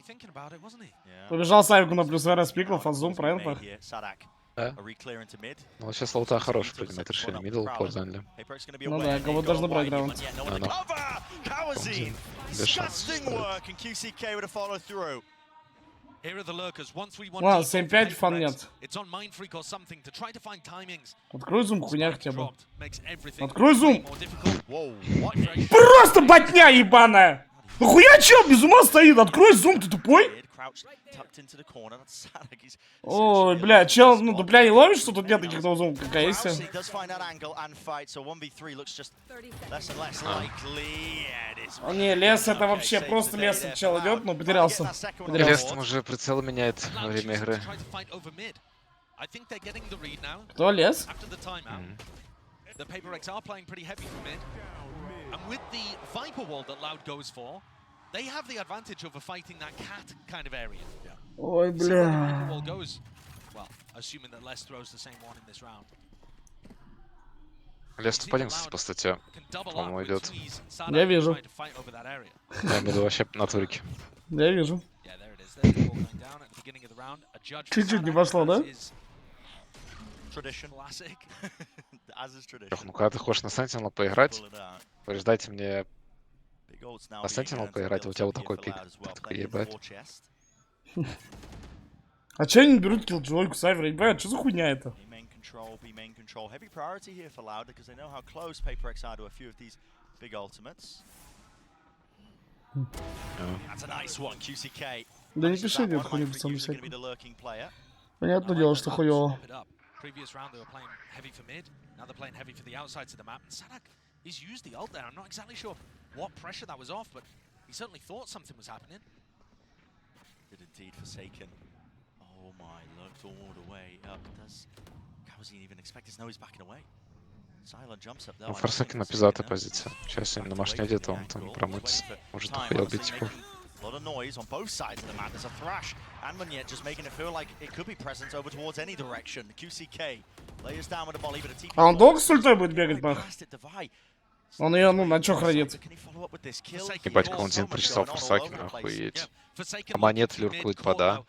Побежал Савику на плюс РС пикл, фазум, правильно, пах? Да. Ну, сейчас лаута хороший, принимает решение. Мидл заняли. Ну да, кого должны брать раунд. Без шансов. Ладно, 7-5, фан нет. Открой зум, хуйня хотя бы. Открой зум! Просто ботня ебаная! Ну хуя чел без ума стоит? Открой зум, ты тупой? Ой, бля, чел, ну дупля не ловишь, что тут нет таких зум, как есть. О, не, лес это вообще просто лес, чел идет, но потерялся. Лес там уже прицел меняет во время игры. Кто лес? Ой, бля. Лес топ 11 по статье, по-моему, идет. Я вижу. Я буду вообще на турике. Я вижу. Чуть-чуть не пошло, да? Лех, ну когда ты хочешь на Sentinel поиграть, говоришь, дайте мне на Sentinel поиграть, а у тебя вот такой пик. Ты такой, ебать. А че они не берут киллджойку, Сайвер? Я не понимаю, что за хуйня это? Да не пиши, нет, хуйню пацаны всякую. Понятное дело, что хуёво. Previous round they were playing heavy for mid, now they're playing heavy for the outsides of the map. And Sadak, he's used the ult there. I'm not exactly sure what pressure that was off, but he certainly thought something was happening. Did indeed Forsaken. Oh my, looked all the way up. How was he even expecting? No, he's backing away. Silent jumps up there. Ну, Forsaken на пиздатая позиция. Сейчас им на машине где-то он там промыться. Может охуел бить типа. A lot of noise on both sides of the map. There's a thrash, and Munyet just making it feel like it could be present over towards any direction. QCK layers down with a volley, but a TP. А он долго с ультой будет бегать, бах? Он ее, ну, на чё хранит? Ебать, Каунзин прочесал Форсакена, охуеть. А монет люркует пода.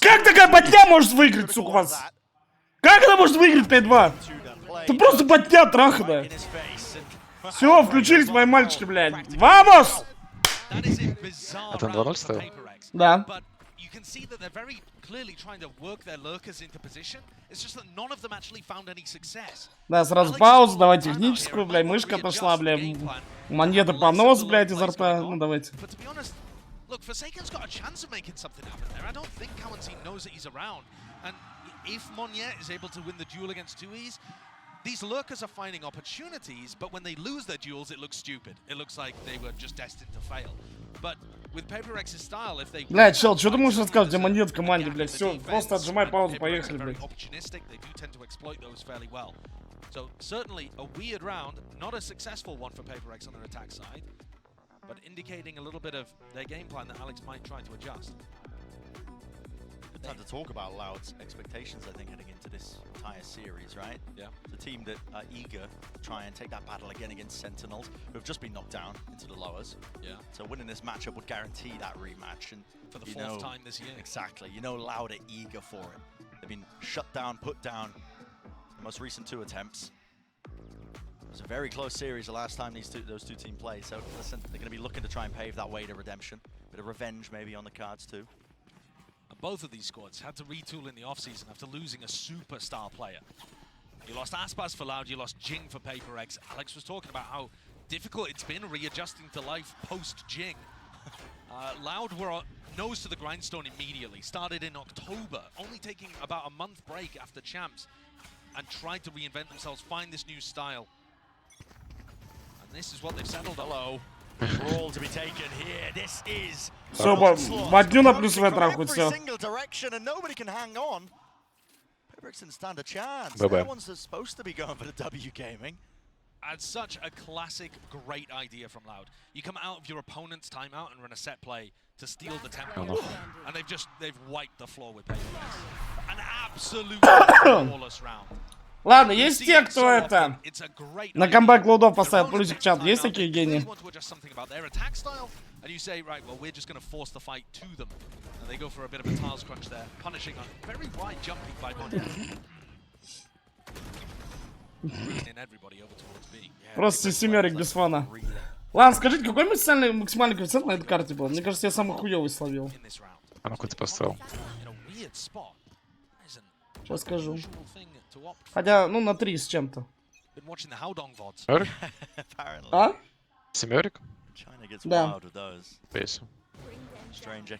Как такая ботня может выиграть, сука, вас? Как она может выиграть 5-2? Это просто ботня траханая. Все, включились мои мальчики, блядь. Вамос! А ты 2-0 ставил? Да. Да, сразу паузу, давай техническую, блядь, мышка отошла, блядь. Монета понос, блядь, изо рта. Ну, давайте. Look, Forsaken's got a chance of making something happen there. I don't think Cowancy knows that he's around. And if Monette is able to win the duel against 2Es, these lurkers are finding opportunities, but when they lose their duels, it looks stupid. It looks like they were just destined to fail. But with Paper Rex's style, if they... Блядь, чел, что ты можешь рассказать, где монет в команде, блядь? Все, просто отжимай паузу, поехали, блядь. So certainly a weird round, not a successful one for Paper Rex on their attack side, but indicating a little bit of their game plan that Alex might try to adjust. Good time to talk about Loud's expectations, I think, heading into this entire series, right? Yeah. The team that are eager to try and take that battle again against Sentinels, who have just been knocked down into the lowers. Yeah. So winning this matchup would guarantee that rematch. And for the fourth time this year. Exactly. You know Loud are eager for it. They've been shut down, put down. The most recent 2 attempts. It was a very close series the last time those two teams played. So listen, they're going to be looking to try and pave that way to redemption. Bit of revenge maybe on the cards too. And both of these squads had to retool in the offseason after losing a superstar player. You lost Aspas for Loud, you lost Jing for Paper X. Alex was talking about how difficult it's been readjusting to life post-Jing. Loud were nose to the grindstone immediately. Started in October, only taking about a month break after Champs, and tried to reinvent themselves, find this new style. And this is what they've settled on. Hello. Brawl to be taken here. This is Все, бадню на плюсовой траху, every все. single direction and nobody can hang on. Paper X didn't stand a chance. Bye-bye. They're the ones that's supposed to be going for the W gaming. And such a classic, great idea from Loud. You come out of your opponent's timeout and run a set play to steal the tempo. And they've wiped the floor with Paper X. An absolutely flawless round. Ладно, есть те, кто это на камбэк лоудов поставит плюсик в чат. Есть такие гении? And you say, right, well, we're just going to force the fight to them. And they go for a bit of a tiles crunch there, punishing a very wide jumping by Monday. Everybody over towards B. Просто семерик без фана. Ладно, скажите, какой максимальный коэффициент на этой карте был? Мне кажется, я самый хуёвый словил. А ну-ка ты поставил. Сейчас скажу. Хотя, ну, на 3 с чем-то. А? Семерик? Да. Весело.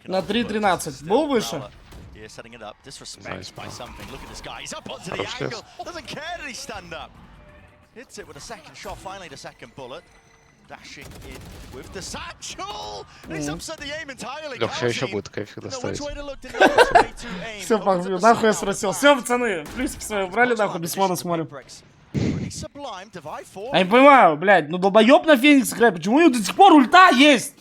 На 3.13. Был выше? Hits it with a second shot, finally the second bullet. Dashing in with the satchel. He's upset the aim entirely. Лёх, еще будет кайф их доставить. Все, нахуй я спросил. Все, пацаны, плюсики свои убрали, нахуй, без фона смотрим. Я не понимаю, блядь, ну долбоёб на Феникс играет, почему у него до сих пор ульта есть?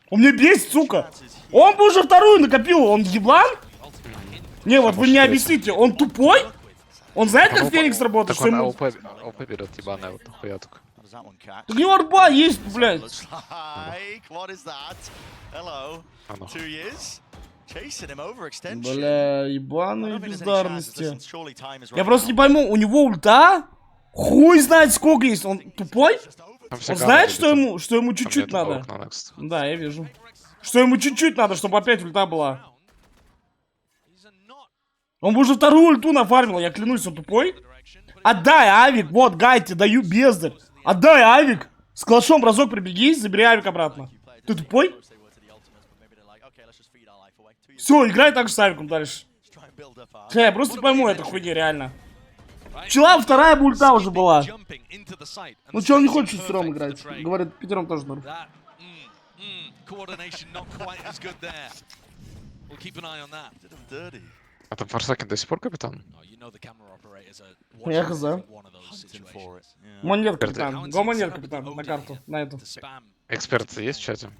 Он мне бесит, сука. Он бы уже вторую накопил, он еблан? Не, вот вы мне объясните, он тупой? Он знает, как Феникс работает? Так он АОП берет, ебаная, вот нахуя только. У него арба есть, блядь. Бля, ебаные бездарности. Я просто не пойму, у него ульта? Хуй знает сколько есть, он тупой? Он знает, что ему чуть-чуть надо? Да, я вижу. Что ему чуть-чуть надо, чтобы опять ульта была. Он бы уже вторую ульту нафармил, я клянусь, он тупой. Отдай, Авик, вот, гайте, даю бездарь. Отдай, Авик. С калашом разок прибеги, забери Авик обратно. Ты тупой? Все, играй так же с Авиком дальше. Я просто не пойму эту хуйню, реально. Пчела вторая бы ульта уже была. Ну че, он не хочет шестером играть. Говорит, пятером тоже норм. А там Форсакен до сих пор капитан? Я хз. Монет капитан. Го монет капитан на карту, на эту. Эксперты есть в чате?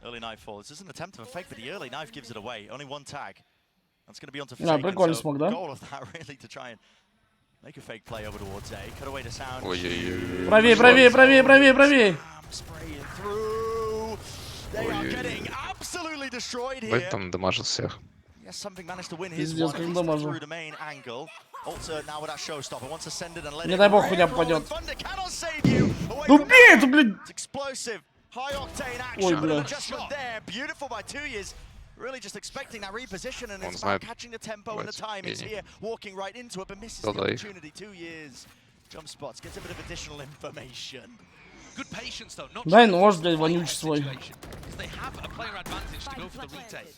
Early knife fall. This is an attempt of a fake, but the early knife gives it away. Only one tag. That's going to be onto Forsaken. Прикольный смог, да? Goal of that really to try and make a fake play over towards A. Cut away the sound. Ой-ой-ой. Правее, правее, правее, правее, правее. Spraying through. They are getting absolutely destroyed here. Бэт там дамажит всех. Yes, something managed to win his Пиздец, one. как He's дамажил. through the main angle. Alter now with that showstopper wants to send it and let it. Не дай бог, хуйня попадет. Thunder cannot save you. Ну бей эту, блядь. Explosive. High octane Ой, action, but an бля. adjustment there. Beautiful by 2 years. Really just expecting that reposition, and it's about catching the tempo and the time. It's here, walking right into it, but misses the opportunity. 2 years. Jump spots, gets a bit of additional information. Good patience though, not Дай нож, блядь, вонючий свой. because they have a player advantage to go for the retake.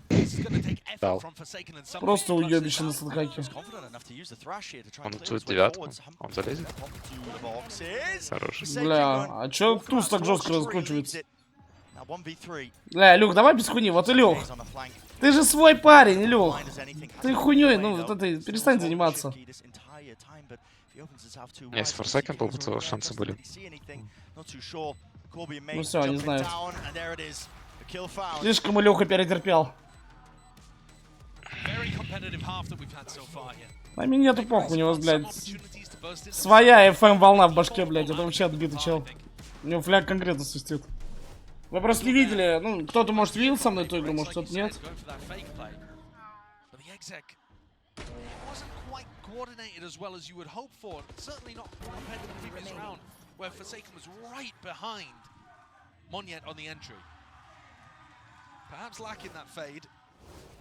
This is going to take effort from Forsaken and some. Просто уебище на садхаке. Confident enough to use the thrash here to try Он and clear тут his way девятку. forwards. Он залезет. To the boxes. Хорош. Бля, а чё туз так жестко раскручивается? Now 1v3. Бля, Люк, давай без хуйни, вот и Лёх. Ты же свой парень, Лёх. Ты хуйней, ну вот это, перестань заниматься. Если Форсакен был бы, то шансы были. Ну все, не знаю. Слишком и Лёха перетерпел. На меня нету похуй, у него, блядь, своя FM волна в башке, блядь, это вообще отбитый чел. У него фляг конкретно свистит. Вы просто не видели, ну, кто-то, может, видел со мной эту игру, может, кто-то нет. Coordinated as well as you would hope for. Certainly not compared to the previous round, where Forsaken was right behind Monyet on the entry. Perhaps lacking that fade.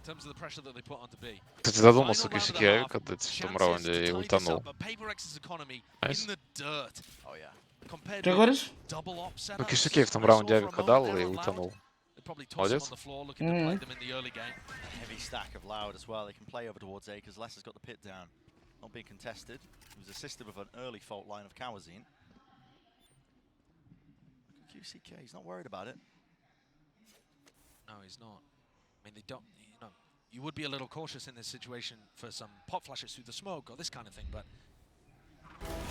in terms of the pressure that they put onto B. Кстати, задумался QCK, когда в том раунде и ультанул. But PaperX's economy Nice. in the dirt. Oh yeah. Compared Что with говоришь? double op setups. Ну, QCK в том раунде авика дал и ультанул. They probably toss him on Молодец. the floor, looking to play them in the early game. Heavy stack of Loud as well. They can play over towards A because Les has got the pit down. Not being contested. He was assisted with an early fault line of Kawazine. QCK, he's not worried about it. No, he's not. I mean, they don't, you know, you would be a little cautious in this situation for some pop flashes through the smoke or this kind of thing, but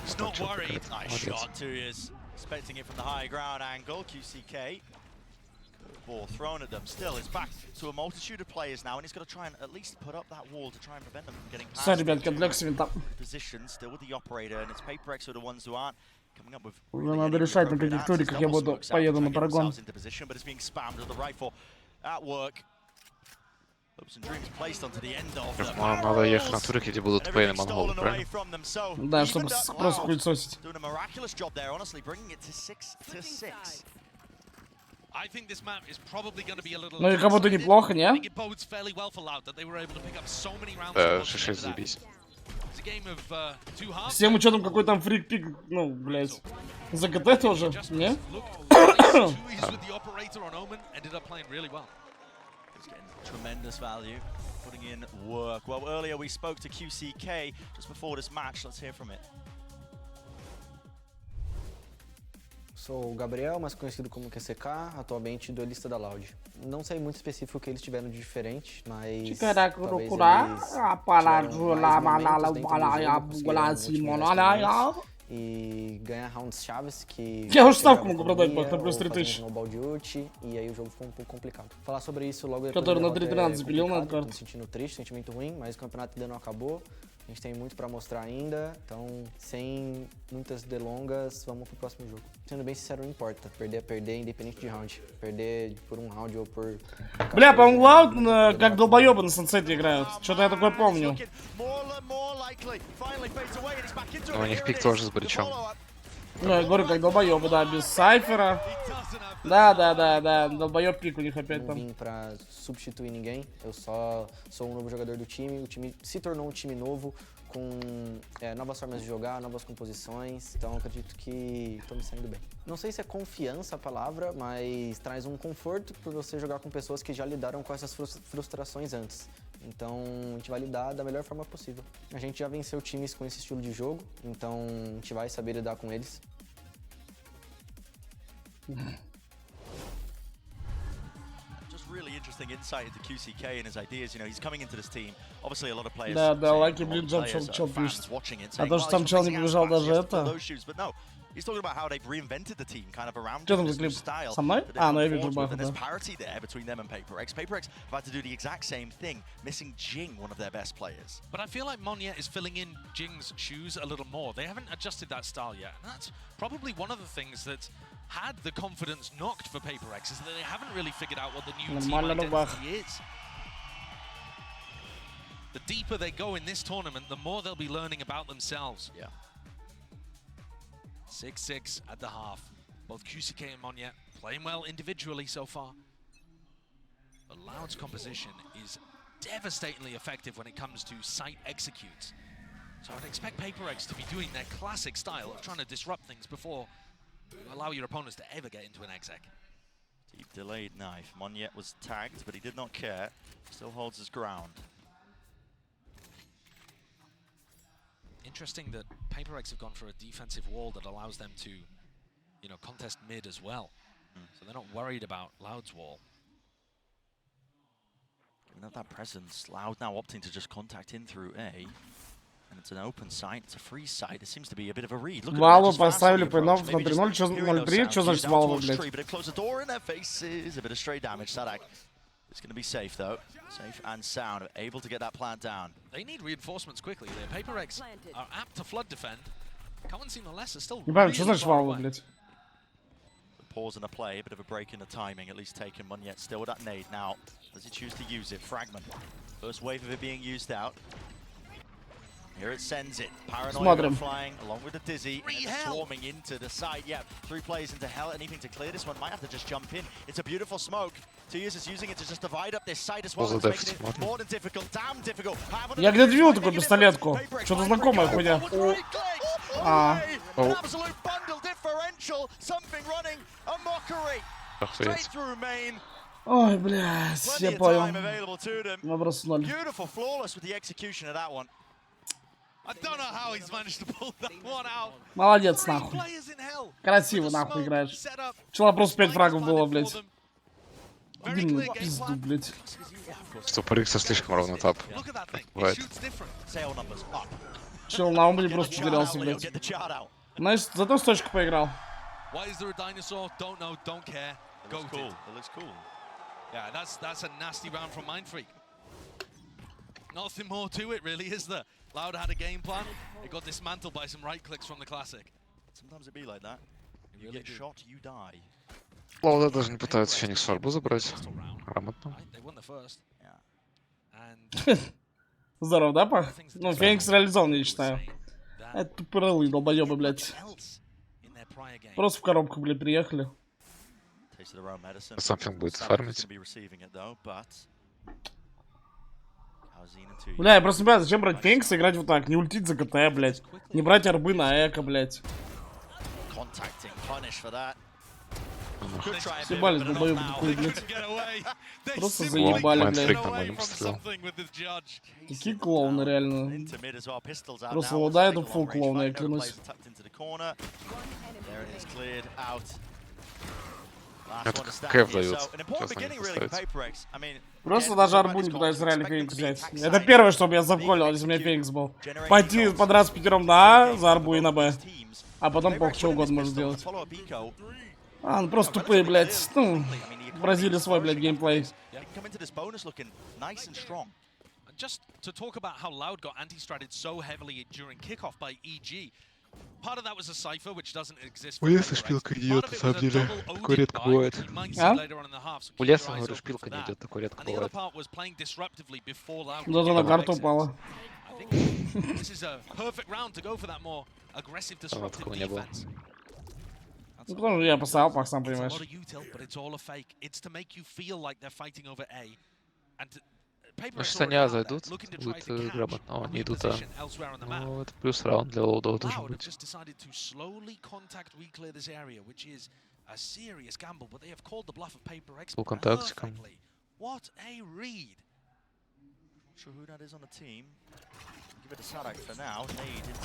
he's not worried. Nice shot, 2 years. Expecting it from the high ground angle. QCK. Ball thrown at them. Still, it's back to a multitude of players now, and he's got to try and at least put up that wall to try and prevent them from getting past. Ребятки, отвлекся винта. Position still with the operator, and it's PaperX who are the ones who aren't coming up with. Уже надо решать на каких туриках я поеду на Парагон. But it's being spammed with the rifle at work. Hopes and dreams placed onto the end of the Надо ехать на турик, где будут пейны монголы, правильно? Да, чтобы просто хуесосить. Doing a miraculous job there, honestly, bringing it to 6-6. I think this map is probably going to be a little. Ну и как будто неплохо, не? I think it bodes fairly well for Loud that they were able to pick up so many rounds. Да, 6-6 заебись. It's a game of two halves. Всем учетом какой там фрик-пик, ну, блядь. За ГТ тоже, не? With the operator on Omen ended up playing really well. He's getting tremendous value, putting in work. Well, earlier we spoke to QCK just before this match. Let's hear from it. Sou o Gabriel, mais conhecido como QCK, atualmente duelista da Loud. Não sei muito específico o que eles tiveram de diferente, mas talvez eles e ganhar rounds chaves que snowball de ult, e aí o jogo ficou um pouco complicado. Falar sobre isso logo depois tô me sentindo triste, sentimento ruim, mas o campeonato ainda não acabou. A gente tem muito pra mostrar ainda, então sem muitas delongas, vamos pro próximo jogo. Sendo bem sincero, não importa. Perder é perder, independente de round. Perder por um round ou por... Бля, по-моему, Loud как долбоёбы на сансете играют. Что-то я такое помню. У них пик тоже с бричом. Ну, я говорю, как долбоёбы, да, без сайфера. Да, долбоёб пик у них опять там. Não vim pra substituir ninguém, eu só sou um novo jogador do time. O time se tornou um time novo, com novas formas de jogar, novas composições, então acredito que estou me saindo bem. Não sei se é confiança a palavra, mas traz um conforto por você jogar com pessoas que já lidaram com essas frustrações antes. Então a gente vai lidar da melhor forma possível. A gente já venceu times com esse estilo de jogo, então a gente vai saber lidar com eles. Really interesting insight into QCK and his ideas. You know, he's coming into this team. Obviously, a lot of players. Да, лайки, блин, чел пишет. А то, что там чел не побежал даже это. But no, he's talking about how they've reinvented the team, kind of around Что там this за new клип? style. Со мной? А, ну я вижу баху, There's да. parity there between them and PaperX. PaperX have had to do the exact same thing, missing Jing, one of their best players. But I feel like Monyet is filling in Jing's shoes a little more. They haven't adjusted that style yet. And that's probably one of the things that had the confidence knocked for PaperX, is that they haven't really figured out what the new team identity is. The deeper they go in this tournament, the more they'll be learning about themselves. Yeah. 6-6 at the half. Both QCK and Monyet playing well individually so far. But Loud's composition is devastatingly effective when it comes to site executes. So I'd expect PaperX to be doing their classic style of trying to disrupt things before allow your opponents to ever get into an exec. Deep delayed knife. Monyet was tagged, but he did not care. Still holds his ground. Interesting that PaperX have gone for a defensive wall that allows them to, you know, contest mid as well. So they're not worried about Loud's wall. Given that presence, Loud now opting to just contact in through A. And it's an open site, it's a free site. It seems to be a bit of a read. Валу поставили пейнов на 3-0, что 0-3, что значит Валу, блядь? Close the door in their faces, a bit of stray damage. Sadak is going to be safe though. Safe and sound, able to get that plant down. They need reinforcements quickly there. PaperX are apt to flood defend. Kawazine or less are still Не понимаю, что значит Валу, блядь? Pause in a play, a bit of a break in the timing, at least taken. Monyet still with that nade now. Does he choose to use it? Fragment. First wave of it being used out. Here it sends it. Paranoia Смотрим. flying along with the Dizzy and it's swarming into the side. Yeah, 3 players into hell. Anything to clear this one might have to just jump in. It's a beautiful smoke. 2 users using it to just divide up this site as well. It's making it more than difficult. Damn difficult. Я где-то видел такую пистолетку. Что-то знакомое хуйня. А. An absolute bundle differential. Something running a mockery. Straight through main. Ой, блядь, я понял. Вопрос 0. Beautiful, flawless with the execution of that one. I don't know how he's managed to pull that one out. Молодец, нахуй. Красиво, нахуй, играешь. Вчера просто 5 фрагов было, блядь. Иди мне пизду, блядь. Что, Парикса слишком ровно тап. Бывает. Чел на умбре просто потерялся, блядь. Знаешь, зато с точку поиграл. Why is there a dinosaur? Don't know, don't care. It looks cool. It looks cool. Yeah, that's a nasty round from Mindfreak. Nothing more to it, really, is there? Loud had a game plan. It got dismantled by some right clicks from the classic. Sometimes it be like that. If you get shot, you die. Лауда даже не пытается Феникс фарбу забрать. Грамотно. Здорово, да, Пах? Ну, Феникс реализован, я считаю. Это тупорылые долбоёбы, блядь. Просто в коробку, блядь, приехали. Самфинг будет фармить. Бля, я просто не понимаю, зачем брать Феникса и играть вот так? Не ультить за КТ, блядь. Не брать арбы на эко, блядь. Съебались, долбоёбы такой, блядь. Просто заебали, блядь. Какие клоуны, реально. Просто Лауда это фул клоуна, я клянусь. Это кэф дают. Честно не поставить. Просто даже арбу не пытаюсь реально Феникс взять. Это первое, что бы я завколил, если у меня Феникс был. Пойти подраться пятером на А за арбу и на Б. А потом пох, что угодно может сделать. А, ну просто тупые, блядь. Ну, в Бразилии свой, блядь, геймплей. Just to talk about how Loud got anti-stratted so heavily during kickoff by EG. Part of that was a cipher which doesn't exist. У Леса шпилка не идет, на самом деле. Такое редко бывает. А? У Леса, говорю, шпилка не идет, такое редко бывает. Зато на карту упала. Она такого не было. Ну, потому что я поставил Пах, сам понимаешь. Ну, сейчас они А зайдут, будет грамотно. О, они идут А. Ну, это плюс раунд для Лоудова должен быть. Был контактиком.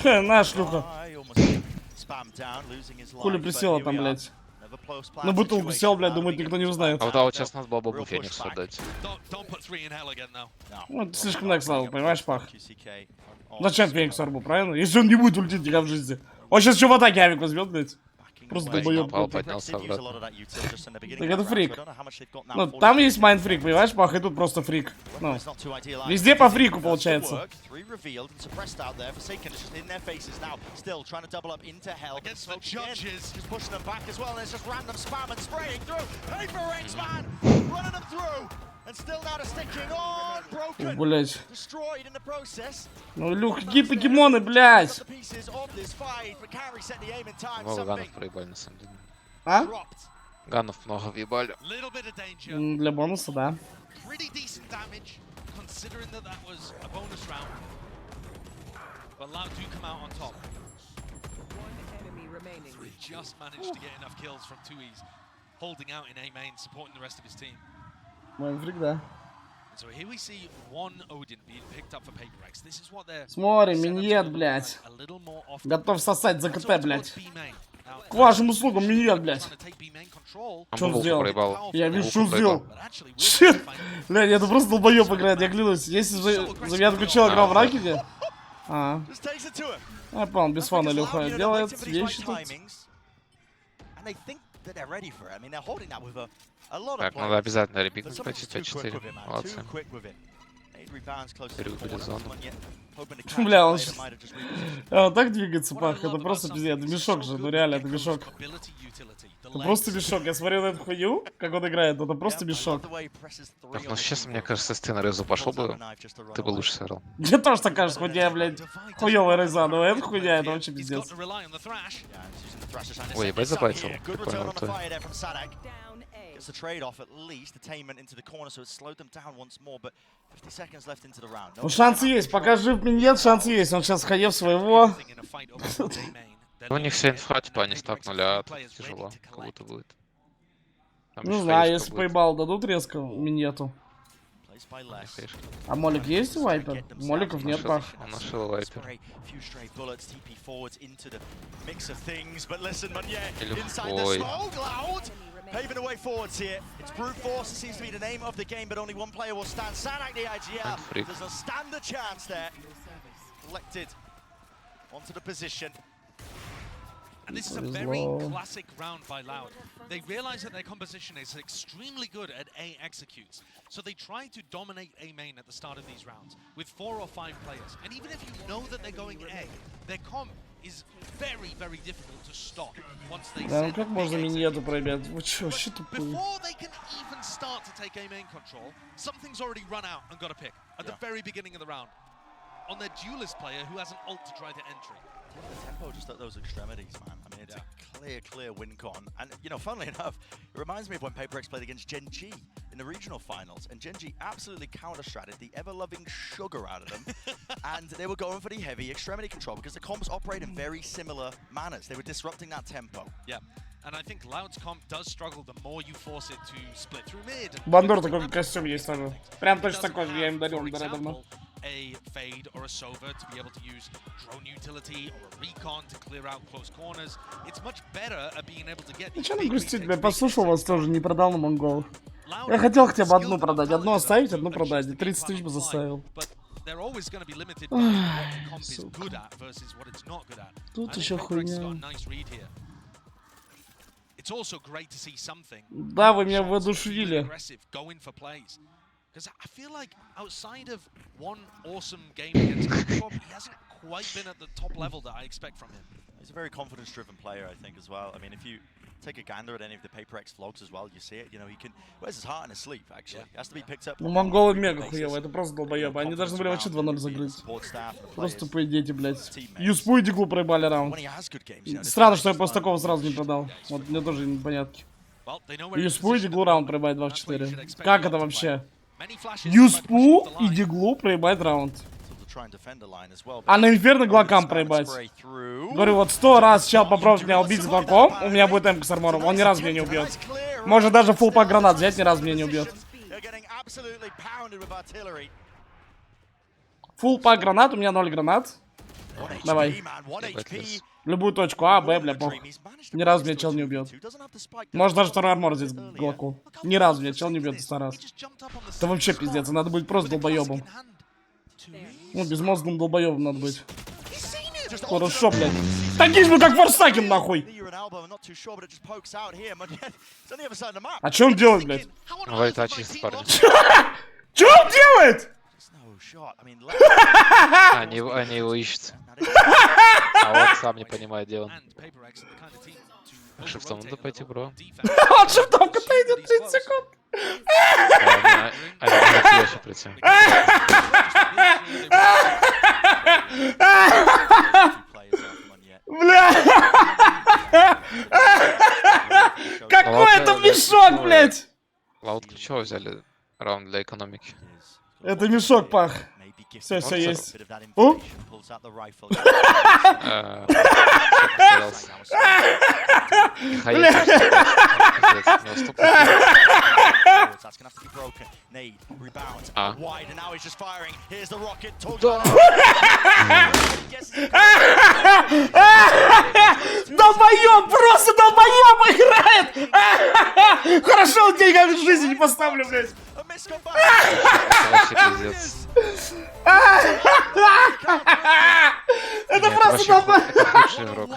На, шлюха. Хули присела там, блядь. На бутылку сел, блядь, думает, никто не узнает. А вот сейчас надо было бы Фениксу отдать. Ну, это слишком так слава, понимаешь, Пах? Зачем Фениксу арбу, правильно? Если он не будет ультить никогда в жизни. Он сейчас еще в атаке авик возьмет, блядь. Просто долбоёб. Поднялся обратно. Так это фрик. Ну, там есть майнфрик, понимаешь, Пах, и тут просто фрик. Ну, везде по фрику получается. Блять. Ну, Люк, какие покемоны, блять. Много ганов проебали, на самом деле. А? Ганов много въебали. Для бонуса, да. Майнфрик, да. Смотри, миньет, блядь. Готов сосать за КТ, блядь. К вашим услугам, миньет, блядь. Что он сделал? Я вижу, что он сделал. Щит! Блядь, это просто долбоёб играет, я клянусь. Если за меня такой чел играл в ракете. А. Я понял, без фана Илюха делает вещи тут. Так, надо обязательно ребикнуть по 4. Молодцы. Переубили зону. Бля, он так двигается, пах, это просто пиздец. Это мешок же, ну реально, это мешок. Это просто мешок. Я смотрю на эту хуйню, как он играет, это просто мешок. Так, ну сейчас, мне кажется, если ты на резу пошел бы, ты бы лучше сыграл. Мне тоже так кажется, хоть я, блядь, хуёвая реза, но эта хуйня, это вообще пиздец. Ой, ебать забайтил. Прикольно, то. Gets the trade-off at least, attainment into the corner, so it slowed them down once more, but 50 seconds left into the round. Ну шансы есть, пока жив миньет, шансы есть. Он сейчас хаев своего. У них вся инфа, типа они стакнули, а тут тяжело, как будто будет. Не знаю, если поебал дадут резко миньету. А молик есть вайпер? Моликов нет, пах. Он нашел вайпер. Ой. Paving the way forwards here. It's brute force. It seems to be the name of the game, but only one player will stand. Sanak, the IGL, doesn't stand a chance there. Collected onto the position. And this is a very classic round by Loud. They realize that their composition is extremely good at A executes. So they try to dominate A main at the start of these rounds with 4 or 5 players. And even if you know that they're going A, their comp is very, very difficult to stop once they Да, ну как можно миньету проебать? Вы чё, вообще тупые? Before they can even start to take A main control, something's already run out and got a pick at the very beginning of the round on their duelist player who has an ult to try to entry. The tempo just at those extremities, man. I mean, it's a clear win con. And, you know, funnily enough, it reminds me of when PaperX played against Gen G in the regional finals. And Gen G absolutely counter-stratted the ever-loving sugar out of them. And they were going for the heavy extremity control because the comps operate in very similar manners. They were disrupting that tempo. Yeah. And I think Loud's comp does struggle the more you force it to split through mid. Бандор такой костюм есть тоже. Прям точно такой же, я им дарил давно. A fade or a sova to be able to use drone utility or a recon to clear out close corners. It's much better at being able to get. Ты чё нам грустить? Я послушал вас тоже, не продал на монголов. Я хотел хотя бы одну продать. Одну оставить, одну продать. И 30 тысяч бы заставил. Тут еще хуйня. Да, вы меня воодушевили. Because I feel like outside of one awesome game against Capcom, he hasn't quite been at the top level that I expect from him. He's a very confidence-driven player, I think, as well. I mean, if you take a gander at any of the PaperX vlogs as well, you see it. You know, he can wears his heart in his sleeve. Actually, he has to be picked up. Ну монголы мега хуёво, это просто долбоёбы. Они должны были вообще 2-0 закрыть. Просто тупые дети, блядь. Юспу и Диглу проебали раунд. Странно, что я после такого сразу не продал. Вот мне тоже непонятки. Юспу и Диглу раунд проебать 2 в 4. Как это вообще? Юспу и Диглу проебать раунд. А на Инферно Глокам проебать. Говорю, вот 100 раз чел попробует меня убить с Глоком, у меня будет М с армором, он ни разу меня не убьет. Может даже фулл пак гранат взять, ни разу меня не убьет. Фулл пак гранат, у меня 0 гранат. Давай. Любую точку, А, Б, бля, похуй. Ни разу меня чел не убьет. Может даже второй армор здесь Глоку. Ни разу меня чел не убьет 100 раз. Это вообще пиздец, надо быть просто долбоебом. Ну, безмозглым долбоебом надо быть. Хорошо, блядь. Такие же, как Форсакен, нахуй. А что он делает, блядь? Вайта чисто, парни. Что он делает? Они его ищут. А он сам не понимает, где он. Шифтом надо пойти, бро. Он шифтом идет 30 секунд. А не флеше прийти. Бля! Какой это мешок, блядь! Лаут ключевой взяли раунд для экономики. Это мешок, пах. Все есть. О? Долбоёб, просто долбоёб играет! Хорошо, он деньгами в жизни не поставлю, блядь. Это просто долбоёб.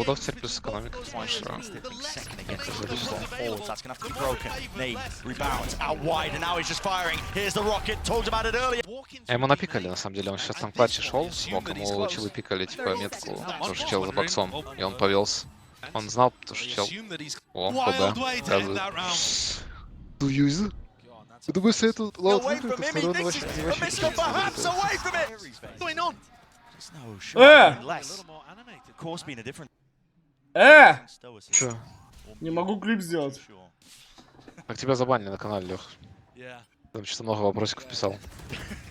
голодов теперь плюс экономика. Ему напикали, на самом деле, он сейчас там к клатче шел, смог, ему чилы пикали, типа, метку, потому что чел за боксом, и он повелся. Он знал, потому что чел... О, ХБ. Юза. Ты думаешь, это лаут выиграет, а второй вообще не Чё? Не могу клип сделать. Как тебя забанили на канале, Лех? Там что-то много вопросиков писал.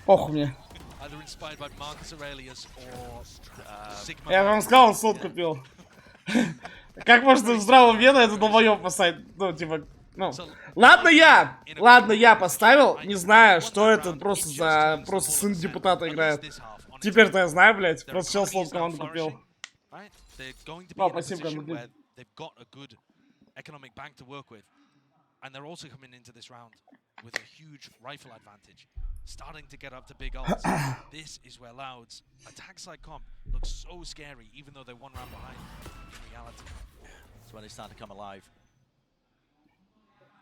Похуй мне. Я вам сказал, он сот купил. Как можно в здравом вену это долбоёб поставить? Ну, типа, ну. Ладно я поставил, не знаю, что это просто за... Просто сын депутата играет. Теперь-то я знаю, блядь. Просто чел слот команду купил. О, спасибо, Гандалин. And they're also coming into this round with a huge rifle advantage, starting to get up to big odds. This is where Loud's attack side comp looks so scary, even though they're one round behind in reality. That's when they start to come alive.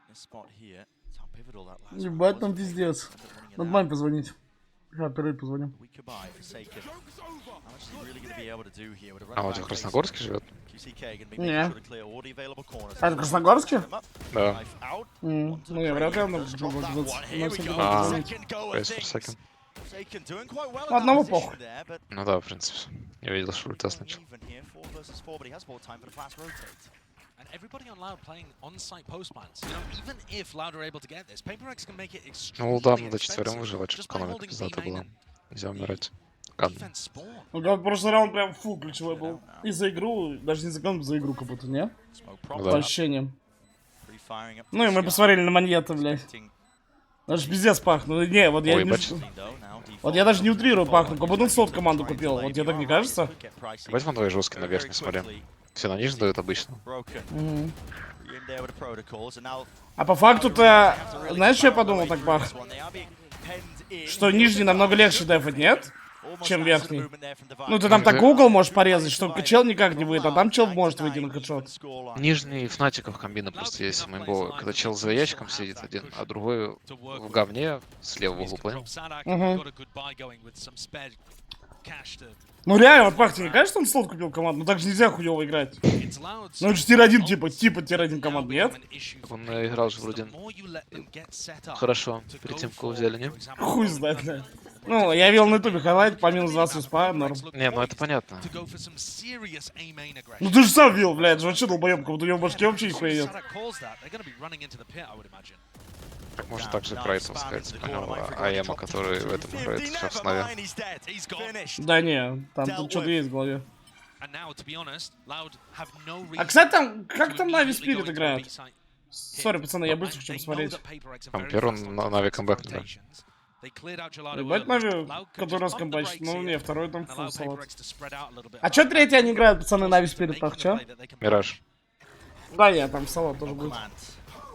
This spot here, it's how pivotal that last Ебать там пиздец. Надо маме позвонить. Сейчас перерыв позвоним. А вот в Красногорске живет? Не. А это Красногорске? Да. Ну я вряд ли он одного похуй. Ну да, в принципе. Я видел, что ультас начал. And everybody on Loud playing on-site post plans. You know, even if Loud are able to get this, PaperX can make it extremely Ну да, надо четверым выживать, чтобы экономика пиздата была. Нельзя умирать. Гадно. Ну как в прошлый раунд прям фул ключевой был. И за игру, даже не за экономику, за игру как будто, не? По ощущениям. Ну и мы посмотрели на маньета, блядь. Даже пиздец пахнул. Не, вот я не... Вот я даже не утрирую пахну, как будто он слот команду купил. Вот тебе так не кажется? Давайте вон твои жесткие на верхний смотрим. Все на нижний дают обычно. А по факту-то, знаешь, что я подумал так, Пах? Что нижний намного легче дефать, нет? Чем верхний. Ну ты там так угол можешь порезать, что чел никак не выйдет, а там чел может выйти на хедшот. Нижний фнатиков комбина просто есть мейнбола, когда чел за ящиком сидит один, а другой в говне слева в углу плейн. Ну реально, вот Пах, тебе не кажется, он слот купил команду? Ну так же нельзя хуёво играть. Ну это же тир-1, типа тир-1 команд, нет? Он играл же вроде хорошо, перед тем, кого взяли, не? Хуй знает, да. Ну, я видел на ютубе хайлайт по минус 20 респа, норм. Не, ну это понятно. Ну ты же сам видел, блядь, это же вообще долбоёб, как будто у него в башке вообще нихуя нет. Как можно так же про этого сказать, понял, АЭМа, который в этом играет сейчас в Наве. Да не, там тут что-то есть в голове. А кстати, там, как там Нави Спирит играет? Сори, пацаны, я быстро хочу посмотреть. Там первый на Нави камбэк, да. Ебать Нави, который раз камбэчит, ну не, второй там фул салат. А чё третий они играют, пацаны, Нави Спирит, Пах, чё? Мираж. Да, я там салат тоже будет.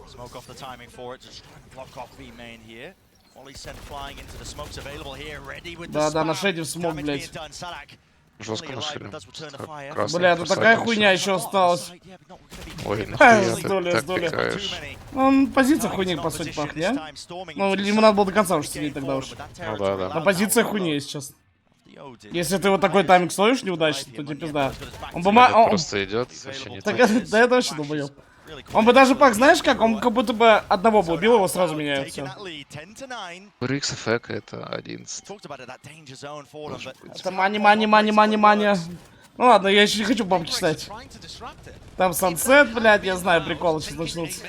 Smoke off the timing for it, just trying to block off B main here. Molly sent flying into the smokes available here, ready with the Да, нашедем смог, блядь. Жестко нашли. Бля, тут такая хуйня еще осталась. Ой, нахуя с доли. тыкаешь. Ну, позиция хуйня, по сути, Пах, не? Ну, ему надо было до конца уже сидеть тогда уж. Ну да, да. А позиция хуйня сейчас. Если ты вот такой тайминг словишь неудачный, то тебе пизда. Он просто идет, вообще не так. Да это вообще долбоёб. Он бы даже, Пак, знаешь как? Он как будто бы одного бы убил, его сразу меняет все. RXFK это 11. Это мани. Ну ладно, я еще не хочу бабки читать. Там сансет, блядь, я знаю, прикол сейчас начнутся.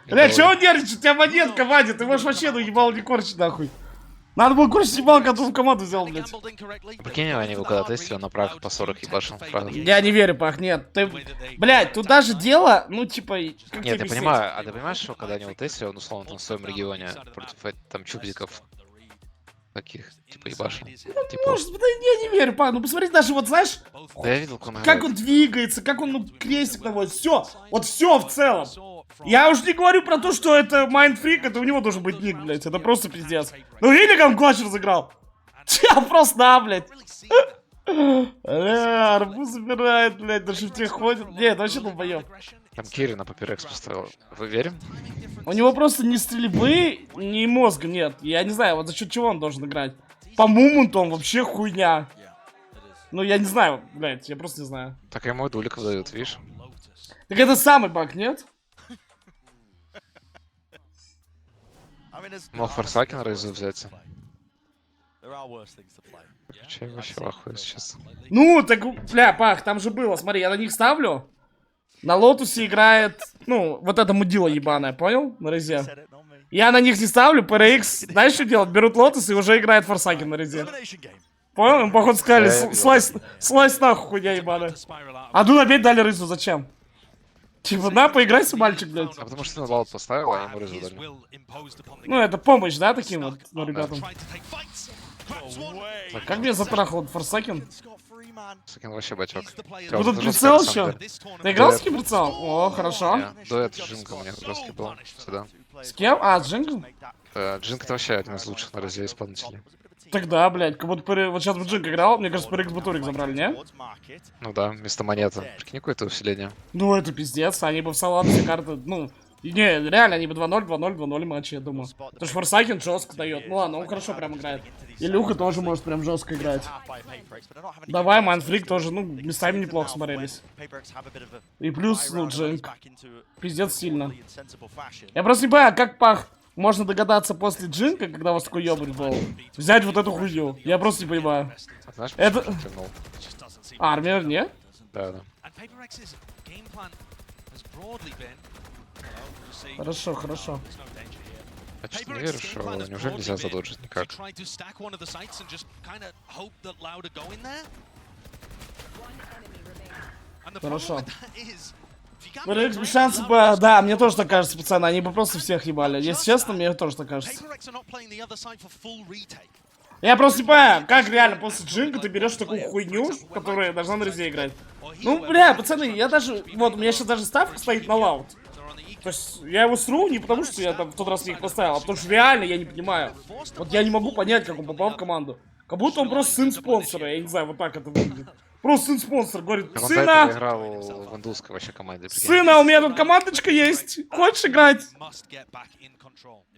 Блядь, чего он нервничает? У тебя монетка, Вадя, ты можешь вообще, ну ебал не корчить нахуй. Надо было корчить ебал, когда в команду взял, блядь. Прикинь, они его когда тестили, на правах по 40 ебашил. Я не верю, Пах, нет. Ты, блядь, тут даже дело, ну типа... Нет, я понимаю, а ты понимаешь, что когда они его тестили, он условно там в своем регионе против там чубзиков таких, типа ебашил. Типа... Может, я не верю, Пах, ну посмотри, даже вот, знаешь, да я видел, как он двигается, как он, ну, крестик наводит, все, вот все в целом. Я уж не говорю про то, что это майндфрик, это у него должен быть ник, блядь, это просто пиздец. Ну видели, как он клатч разыграл? Просто да, блядь. Бля, арбуз забирает, блядь, на шифте ходит. Не, это вообще долбоёб. Там Кири на папирекс поставил. Вы верим? У него просто ни стрельбы, ни мозга нет. Я не знаю, вот за счет чего он должен играть. По мумунту он вообще хуйня. Ну, я не знаю, блядь, я просто не знаю. Так ему и дуликов дают, видишь? Так это самый баг, нет? Мог форсаки на рейзу взять. Че вообще в ахуе сейчас? Ну, так, бля, Пах, там же было, смотри, я на них ставлю. На лотусе играет, ну, вот это мудила ебаная, понял? На резе. Я на них не ставлю, PRX, знаешь, что делать? Берут лотус и уже играет форсаки на резе. Понял? Им, походу, сказали, слайс нахуй, хуйня ебаная. А тут опять дали рызу, зачем? Типа, на, поиграйся, мальчик, блядь. А потому что на лаут поставил, а ему рызу дали. Ну, это помощь, да, таким вот, ну, ребятам? Как мне затрахал форсакин? Форсакин вообще бачок. Вы тут прицел еще? Ты играл с кем прицел? О, хорошо. Дуэт с Джинком у меня жесткий был всегда. С кем? А, с Джинком? Джинк это вообще один из лучших на разе исполнителей. Тогда, блядь, как будто вот сейчас бы Джинк играл, мне кажется, PRX бы турик забрали, не? Ну да, вместо монеты. Прикинь, какое-то усиление. Ну, это пиздец, они бы в салат все карты, ну... Не, реально, они бы 2-0, 2-0, 2-0 матчи, я думаю. Потому что Форсакин жестко дает. Ну ладно, он хорошо прям играет. Илюха тоже может прям жестко играть. Давай, Манфрик тоже, ну, местами неплохо смотрелись. И плюс, ну, Джинк. Пиздец сильно. Я просто не понимаю, как Пах можно догадаться после Джинка, когда у вас такой ёбарь был, взять вот эту хуйню. Я просто не понимаю. Это... Армия, нет? Да, да. Хорошо, хорошо. А что, не веришь, что неужели нельзя задоджить никак? Хорошо. PRX без шансов бы... Да, мне тоже так кажется, пацаны. Они бы просто всех ебали. Если честно, мне тоже так кажется. Я просто не понимаю, как реально после Джинга ты берешь такую хуйню, которая должна на резе играть. Ну, бля, пацаны, я даже... Вот, у меня сейчас даже ставка стоит на лаут. То есть я его сру не потому, что я там в тот раз не их поставил, а потому что реально я не понимаю. Вот я не могу понять, как он попал в команду. Как будто он просто сын спонсора, я не знаю, вот так это выглядит. Просто сын спонсора, говорит, Он сына! играл в индусской вообще команде. Сына, у меня тут командочка есть, хочешь играть?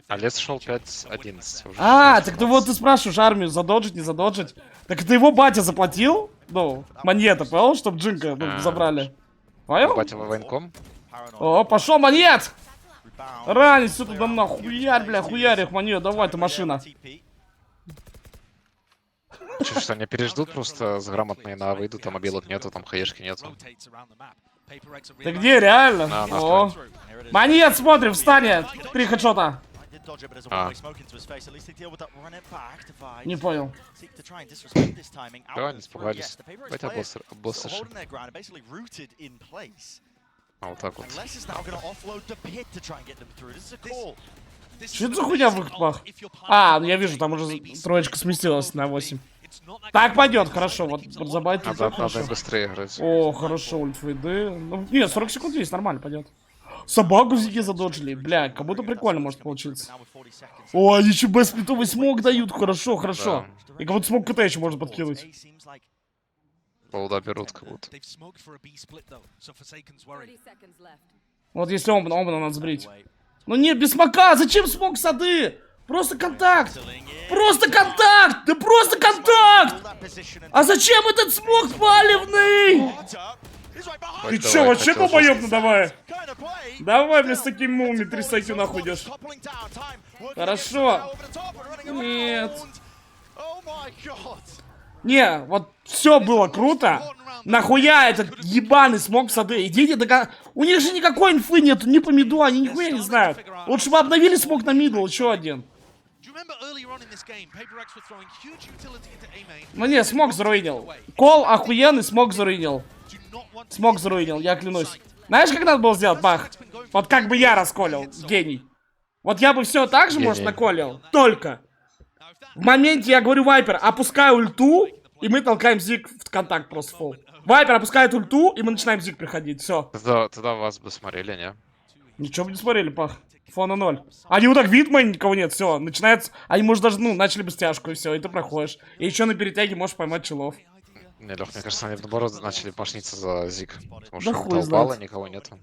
А лес шел 5-11 уже. А, так ты вот ты спрашиваешь армию, задоджить, не задоджить. Так это его батя заплатил? Ну, монета, понял, чтобы Джинка забрали. Понял? Батя в военком? О, пошел монет! Ранить все туда нахуй, хуярь, бля, хуярь их монет, давай, ты машина. Че, что, они переждут просто с грамотной на выйдут, там обилок нету, там хаешки нету. Ты где, реально? О. Монет, смотрим, встанет. 3 хедшота. А. Не понял. Да, они испугались. Хотя босс А вот так вот. Что это за хуйня в выход? А, ну я вижу, там уже троечка сместилась на 8. Так пойдет, хорошо, вот забайтить. Надо быстрее играть. О, хорошо, ультфейды. Ну, нет, 40 секунд есть, нормально, пойдет. Собаку в зиге задоджили, бля, как будто прикольно может получиться. О, они еще бесплитовый смог дают, хорошо, хорошо. И как будто смог КТ еще можно подкинуть. Полда берут как будто. Вот если оба надо сбрить. Ну нет, без смока, зачем смог сады? Просто контакт! Просто контакт! Да просто контакт! А зачем этот смог палевный? Ты че, вообще долбоёбно давай? Давай мне с таким муми 300 IQ нахуй идешь. Хорошо. Нет. Не, вот все было круто. Нахуя этот ебаный смог в сады? Идите до... У них же никакой инфы нету, ни по миду, они нихуя не знают. Лучше бы обновили смог на мидл, еще один. Ну не, смог заруинил. Кол охуенный, смог заруинил. Смог заруинил, я клянусь. Знаешь, как надо было сделать, Бах? Вот как бы я расколил, гений. Вот я бы все так же, может, наколил. Только в моменте я говорю, Вайпер, опускай ульту, и мы толкаем зиг в контакт просто фул. Вайпер опускает ульту, и мы начинаем зиг приходить, все. Тогда вас бы смотрели, не? Ничего бы не смотрели, пах. Фона 0. Они вот так видят, никого нет, все, начинается... Они, может, даже, ну, начали бы стяжку, и все, и ты проходишь. И еще на перетяге можешь поймать челов. Не, Лех, мне кажется, они наоборот начали пошниться за Зиг. Потому Да что хуй инфа упала, знает. никого нету.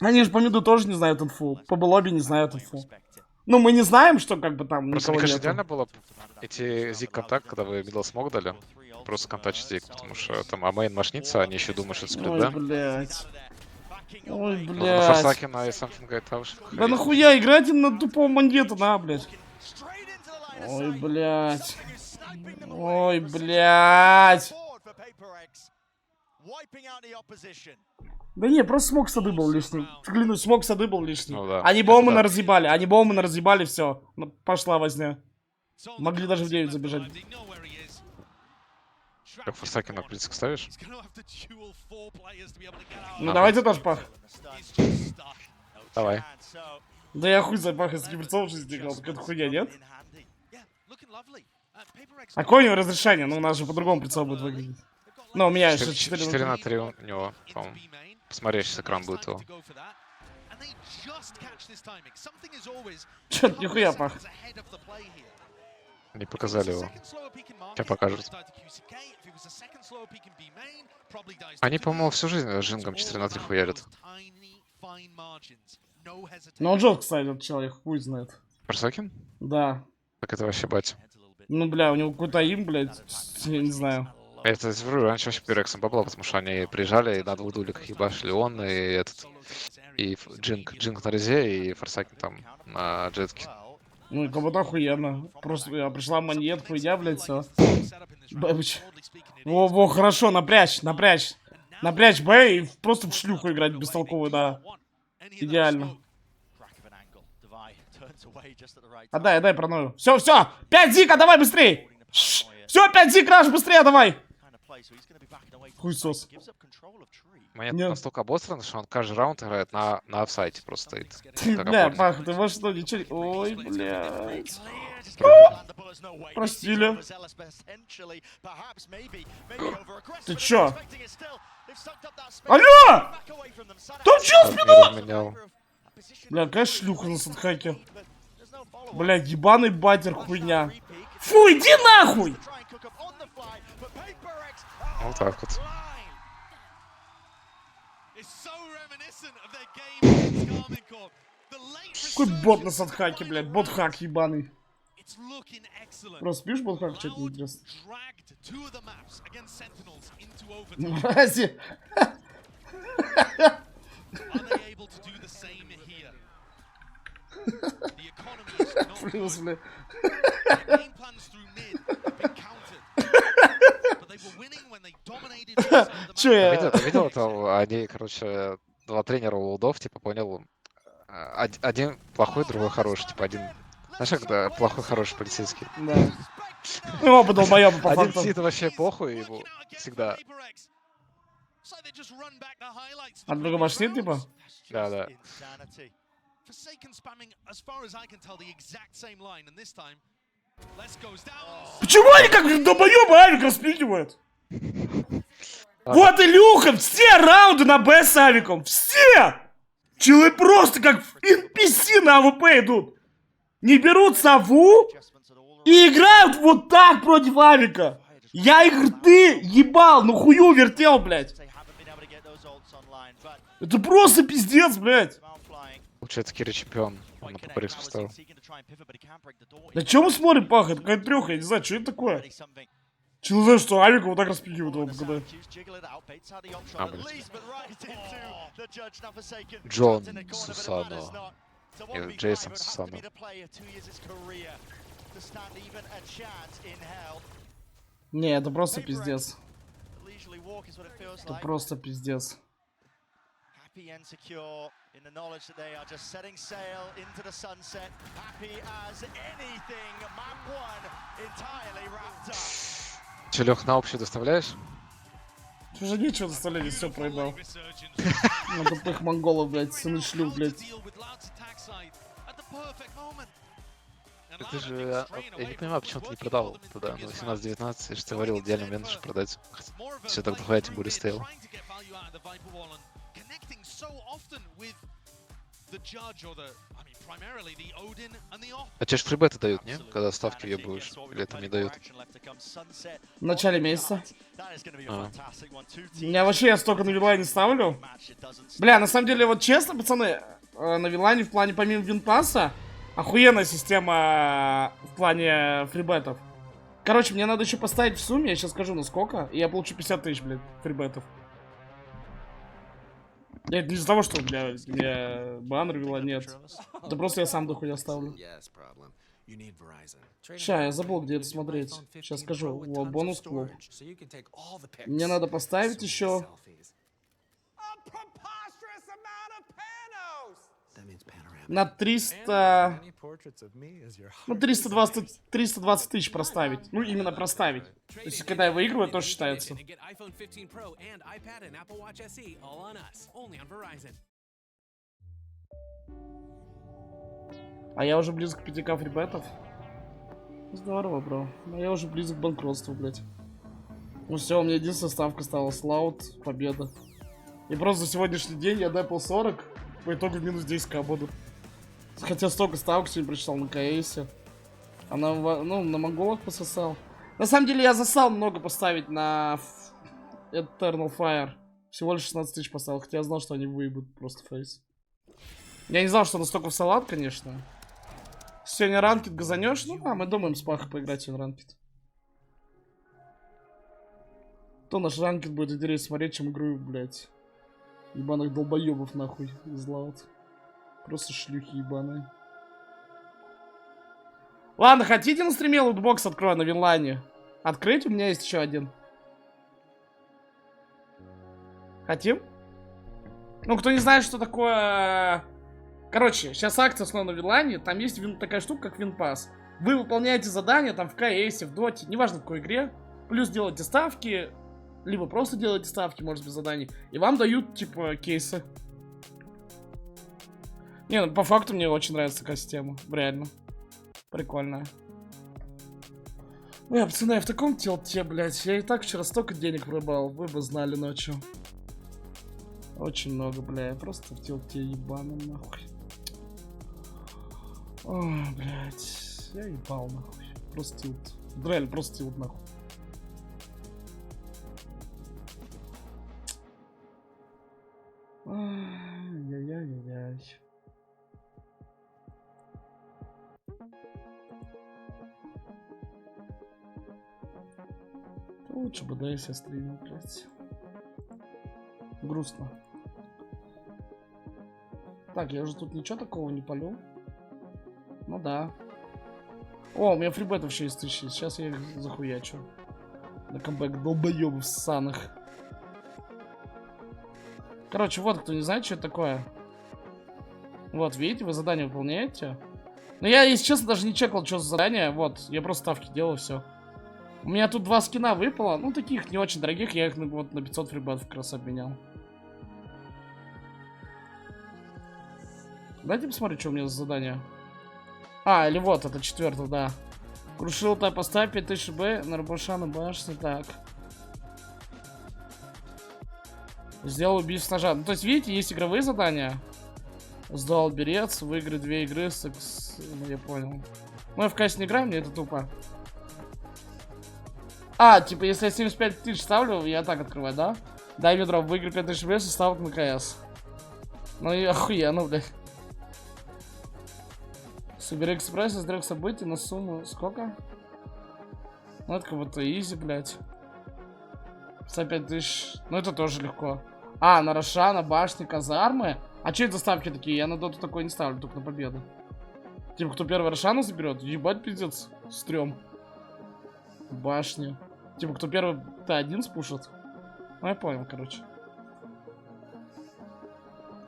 Они же по миду тоже не знают инфу. По лобби не знают инфу. Ну, мы не знаем, что как бы там Просто, никого мне кажется, нету. идеально было идти Зиг контакт, когда вы мидл смог дали. Просто контачить Зиг, потому что там амейн мошнится, они еще думают, что это сплит, Ой, да? блядь. Ой, На блядь. Форсакена и something like that. Да нахуя играть им на тупого монета, на, блядь. Ой, блядь. Ой, блядь. Да не, просто смог сады был лишний. Клянусь, смог сады был лишний. Ну, да. Они Боумана разъебали, они Боумана разъебали, все. Пошла возня. Могли даже в 9 забежать. Как Форсакена в блицк ставишь? Ну давайте тоже, пах. Давай. Да я хуй за пах из киберцов в жизни играл, так это хуйня, нет? А какое у него разрешение? Ну у нас же по-другому прицел будет выглядеть. Ну у меня еще 4 на 3 у него, по-моему. Посмотри, сейчас экран будет его. Чё-то нихуя, пах. Не показали его. Сейчас покажут. Они, по-моему, всю жизнь с Джингом 4 на 3 хуярят. Ну он жёстко, кстати, этот человек, хуй знает. Форсакен? Да. Так это вообще батя. Ну бля, у него какой-то им, блядь, я не знаю. Это, говорю, раньше вообще пирексом бабло, потому что они приезжали и на двух дуликах ебашили он и этот... И Джинг на резе, и Форсакен там на джетке. Ну и как будто охуенно. Просто пришла монет, хуйня, блядь, все. Бэбыч. Во, хорошо, напрячь. Напрячь Б и просто в шлюху играть бестолковую, да. Идеально. Отдай, проною. Все, 5 зика, давай быстрей. Все, 5 зик, раш, быстрее, давай. Хуйсос. Монет настолько обостран, что он каждый раунд играет на офсайте просто стоит. Бля, пах, ты можешь что, ничего... Ой, блядь. Простили. Ты чё? Алло! Там чё спина? Бля, какая шлюха на садхаке. Бля, ебаный батер, хуйня. Фу, иди нахуй! Вот так вот. Какой бот на садхаке, блядь, бот-хак ебаный. Просто пишешь бот-хак, что-то неинтересно. Мрази. Плюс, блядь. Чё я? Видел это? Они, короче, два тренера у лудов, типа, понял, один плохой, другой хороший, типа, один... Знаешь, когда плохой, хороший полицейский? Да. Ну, оба долбоёба, по один факту. сидит вообще похуй, ему всегда. А другой машнит, типа? Да. Почему они как долбоёбы авик распихивают? Вот Илюха, все раунды на Б с авиком, все! Челы просто как NPC на АВП идут. Не берут сову и играют вот так против авика. Я их рты ебал, ну хую вертел, блядь. Это просто пиздец, блядь. Получается, Кири чемпион. Он на ППРX поставил. Да чё мы смотрим, пах? Это какая-то трёха, я не знаю, что это такое. Че не знаю, что авика вот так распихивают его, когда... А, блядь. Джон Сусано. Или Джейсон Сусано. Не, это просто пиздец. Это просто пиздец. Happy and secure in the knowledge that they are just setting sail into the sunset. Happy as anything. Map 1 entirely wrapped up. Че, Лех, на общую доставляешь? Уже нечего доставлять, все проебал. На тупых монголов, блядь, сыны шлюх, блядь. Ты же, я не понимаю, почему ты не продал туда, ну, 18-19, я же тебе говорил, идеальный момент, чтобы продать. Все так дохуя, тем более стоял. А тебе ж фрибеты дают, не? Когда ставки ебаешь, или это не дают? В начале месяца. А. У меня вообще я столько на вилайне ставлю. Бля, на самом деле, вот честно, пацаны, на вилайне в плане помимо винпасса охуенная система в плане фрибетов. Короче, мне надо еще поставить в сумме, я сейчас скажу на сколько, и я получу 50 тысяч, блядь, фрибетов. Это не из-за того, что, бля, мне баннер вела, нет. Это просто я сам дохуя ставлю. Ща, я забыл, где это смотреть. Сейчас скажу. Вот, бонус клуб. Мне надо поставить еще... На 300... Ну, 320 тысяч проставить. Ну, именно проставить. То есть, когда я выигрываю, тоже считается. А я уже близок к 5к фрибетов. Здорово, бро. А я уже близок к банкротству, блядь. Ну все, у меня единственная ставка осталась. Лаут, победа. И просто за сегодняшний день я депал 40. По итогу минус 10к буду. Хотя столько ставок сегодня прочитал на КСе. А на, ну, на монголах пососал. На самом деле я засал много поставить на Eternal Fire. Всего лишь 16 тысяч поставил. Хотя я знал, что они выебут просто фейс. Я не знал, что настолько в салат, конечно. Сегодня ранкет газанешь? Ну да, мы думаем с Пахой поиграть сегодня ранкет. То наш ранкет будет интереснее смотреть, чем игру, блядь. Ебаных долбоебов нахуй из лаут. Просто шлюхи ебаные. Ладно, хотите на стриме лутбокс открою на винлайне? Открыть? У меня есть еще один. Хотим? Ну, кто не знает, что такое... Короче, сейчас акция снова на винлайне. Там есть такая штука, как винпасс. Вы выполняете задания там в КСе, в доте, неважно в какой игре. Плюс делаете ставки. Либо просто делаете ставки, может без заданий. И вам дают, типа, кейсы. Не, ну по факту мне очень нравится такая система. Реально. Прикольная. Ой, пацаны, я в таком телте, блядь. Я и так вчера столько денег врубал. Вы бы знали ночью. Очень много, бля. Я просто в телте ебаном, нахуй. Ой, блядь. Я ебал, нахуй. Просто тилт. Реально, просто тилт, нахуй. Ай-яй-яй-яй. Лучше бы, да, если я стримил, блядь. Грустно. Так, я уже тут ничего такого не полю. Ну да. О, у меня фрибетов 6000. Сейчас я их захуячу. На камбэк долбоёбов ссаных. Короче, вот, кто не знает, что это такое. Вот, видите, вы задание выполняете. Но я, если честно, даже не чекал, что за задание. Вот, я просто ставки делал, все. У меня тут 2 скина выпало. Ну, таких не очень дорогих. Я их вот на 500 фрибетов как раз обменял. Дайте посмотреть, что у меня за задание. А, или вот, это 4-й, да. Крушил, так, поставь 5000 Б на Рабушана башни, так. Сделал убийство с ножа. Ну, то есть, видите, есть игровые задания. Сдал берец, выиграй 2 игры с... Ну, я понял. Ну, я в кассе не играю, мне это тупо. А, типа, если я 75 тысяч ставлю, я так открываю, да? Дай мне дроп, выиграй 5000 Б со ставок на КС. Ну и охуенно, блядь. Собери экспресс из 3 событий на сумму... Сколько? Ну, это как будто изи, блядь. 55 тысяч. Ну, это тоже легко. А, на Рошана, башни, казармы. А что это ставки такие? Я на доту такой не ставлю, только на победу. Типа, кто первый Рошану заберет? Ебать, пиздец. Стрём. Башни. Типа, кто первый Т1 спушит? Ну, я понял, короче.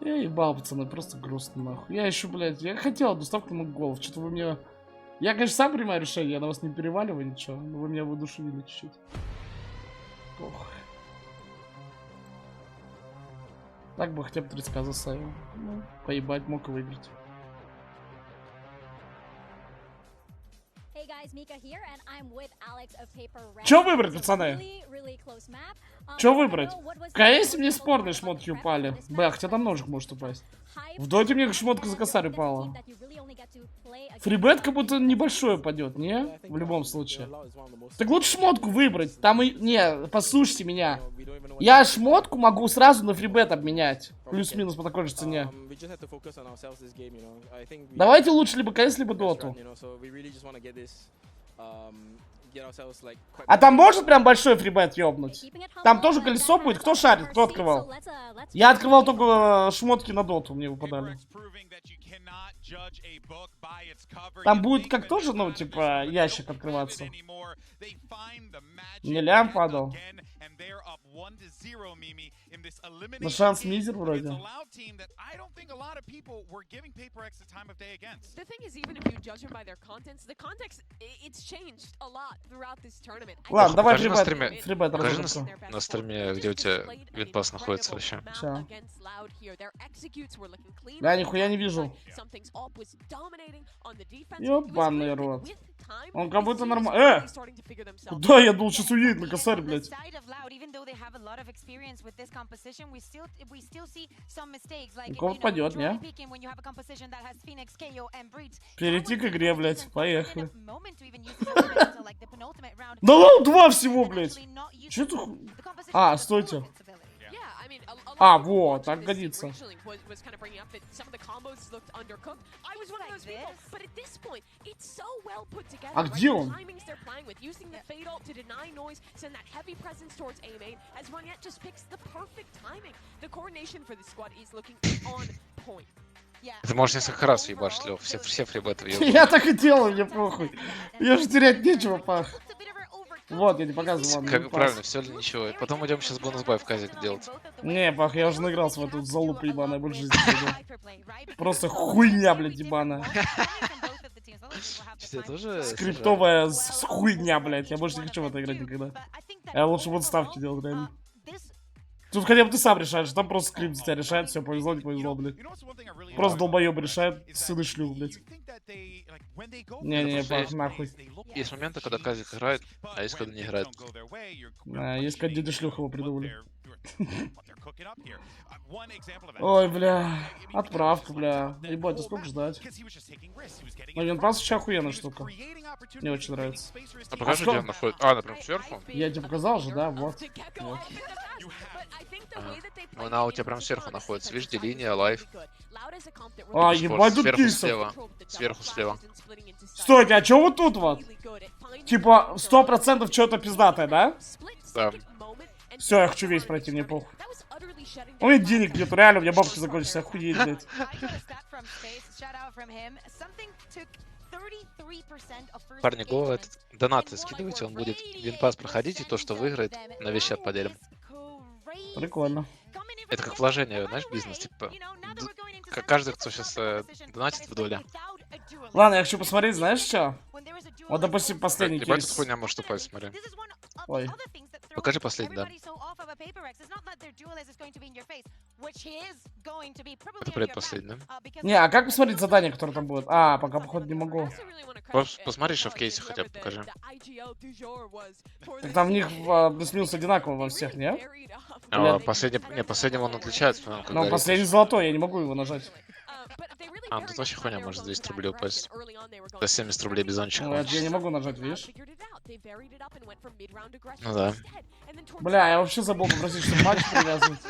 Я ебал, пацаны, просто грустно, нахуй. Я еще, блядь, я хотел доставку на голов. Что-то вы мне... Я, конечно, сам принимаю решение, я на вас не переваливаю ничего. Но вы меня воодушевили чуть-чуть. Ох. Так бы хотя бы 30к заставил. Ну, поебать, мог и выиграть. Чё выбрать, пацаны? Чё выбрать? КС мне спорные шмотки упали. Бля, хотя там ножик может упасть. В доте мне шмотка за косарь упала. Фрибет как будто небольшой упадет, не? В любом случае. Так лучше шмотку выбрать. Там и... Не, послушайте меня. Я шмотку могу сразу на фрибет обменять. Плюс-минус по такой же цене. Давайте лучше либо КС, либо доту. А там может прям большой фрибет ёбнуть? Там тоже колесо будет? Кто шарит? Кто открывал? Я открывал только шмотки на доту, мне выпадали. Там будет как тоже, ну, типа, ящик открываться. Не лям падал. Но шанс мизер вроде. Ладно, давай фрибет. Покажи на стриме, где у тебя винпас находится вообще. Ща. Я нихуя не вижу. Ёбаный рот. Он как будто нормально. Куда я думал, сейчас уедет на косарь, блядь. Кого впадет, не? Перейти к игре, блядь. Поехали. Да лол 2 всего, блядь. Че ты? А, стойте. А, вот, так годится. А где он? Ты можешь несколько раз ебашить, Лёв. Все фрибеты въебывают. Я так и делаю, мне похуй. Я же терять нечего, пах. Вот, я не показывал вам. Как правильно, все или ничего. И потом идем сейчас бонус-бай в казик делать. Не, пах, я уже наигрался в эту залупу ебаная, больше жизни пойду. Просто хуйня, блядь, ебаная. Скриптовая хуйня, блядь. Я больше не хочу в это играть никогда. Я лучше буду ставки делать, реально. Тут хотя бы ты сам решаешь, там просто скрипт за тебя решает, все, повезло, не повезло, блядь. Просто долбоеб решает, сыны шлюх, блядь. Не-не, пах, нахуй. Есть моменты, когда казик играет, а есть когда не играет. Есть когда дядя шлюх его придумали. Ой, бля, отправка, бля. Ебать, а сколько ждать? Но винпас вообще охуенная штука. Мне очень нравится. А покажи, где он находится. А, например, сверху? Я тебе показал же, да, вот. Ну, она у тебя прям сверху находится. Видишь, где линия, лайф. А, ебать, тут сверху кисов. слева. Сверху слева. Стойте, а чё вот тут вот? Типа, 100% что-то пиздатое, да? Да. Все, я хочу весь пройти, мне похуй. У меня денег нету, реально, у меня бабки закончатся, охуеть, блядь. Парни, го, донаты скидывайте, он будет винпас проходить, и то, что выиграет, на вещах поделим. Прикольно. Это как вложение, знаешь, бизнес, типа, каждый, кто сейчас донатит в доле. Ладно, я хочу посмотреть, знаешь что? Вот, допустим, последний Ебать, кейс. тут хуйня может упасть, смотри. Ой. Покажи последний, да. Это предпоследний, да? Не, а как посмотреть задание, которое там будет? А, пока, походу, не могу. Посмотри, что в кейсе хотя бы покажи. Так там в них плюс-минус одинаково во всех, не? Последний он отличается. Но последний золотой, я не могу его нажать. А, ну тут вообще хуйня, может 200 рублей упасть. За 70 рублей бизончик. Ну, это я не могу нажать, видишь? Ну да. Бля, я вообще забыл попросить, чтобы матч привязывать.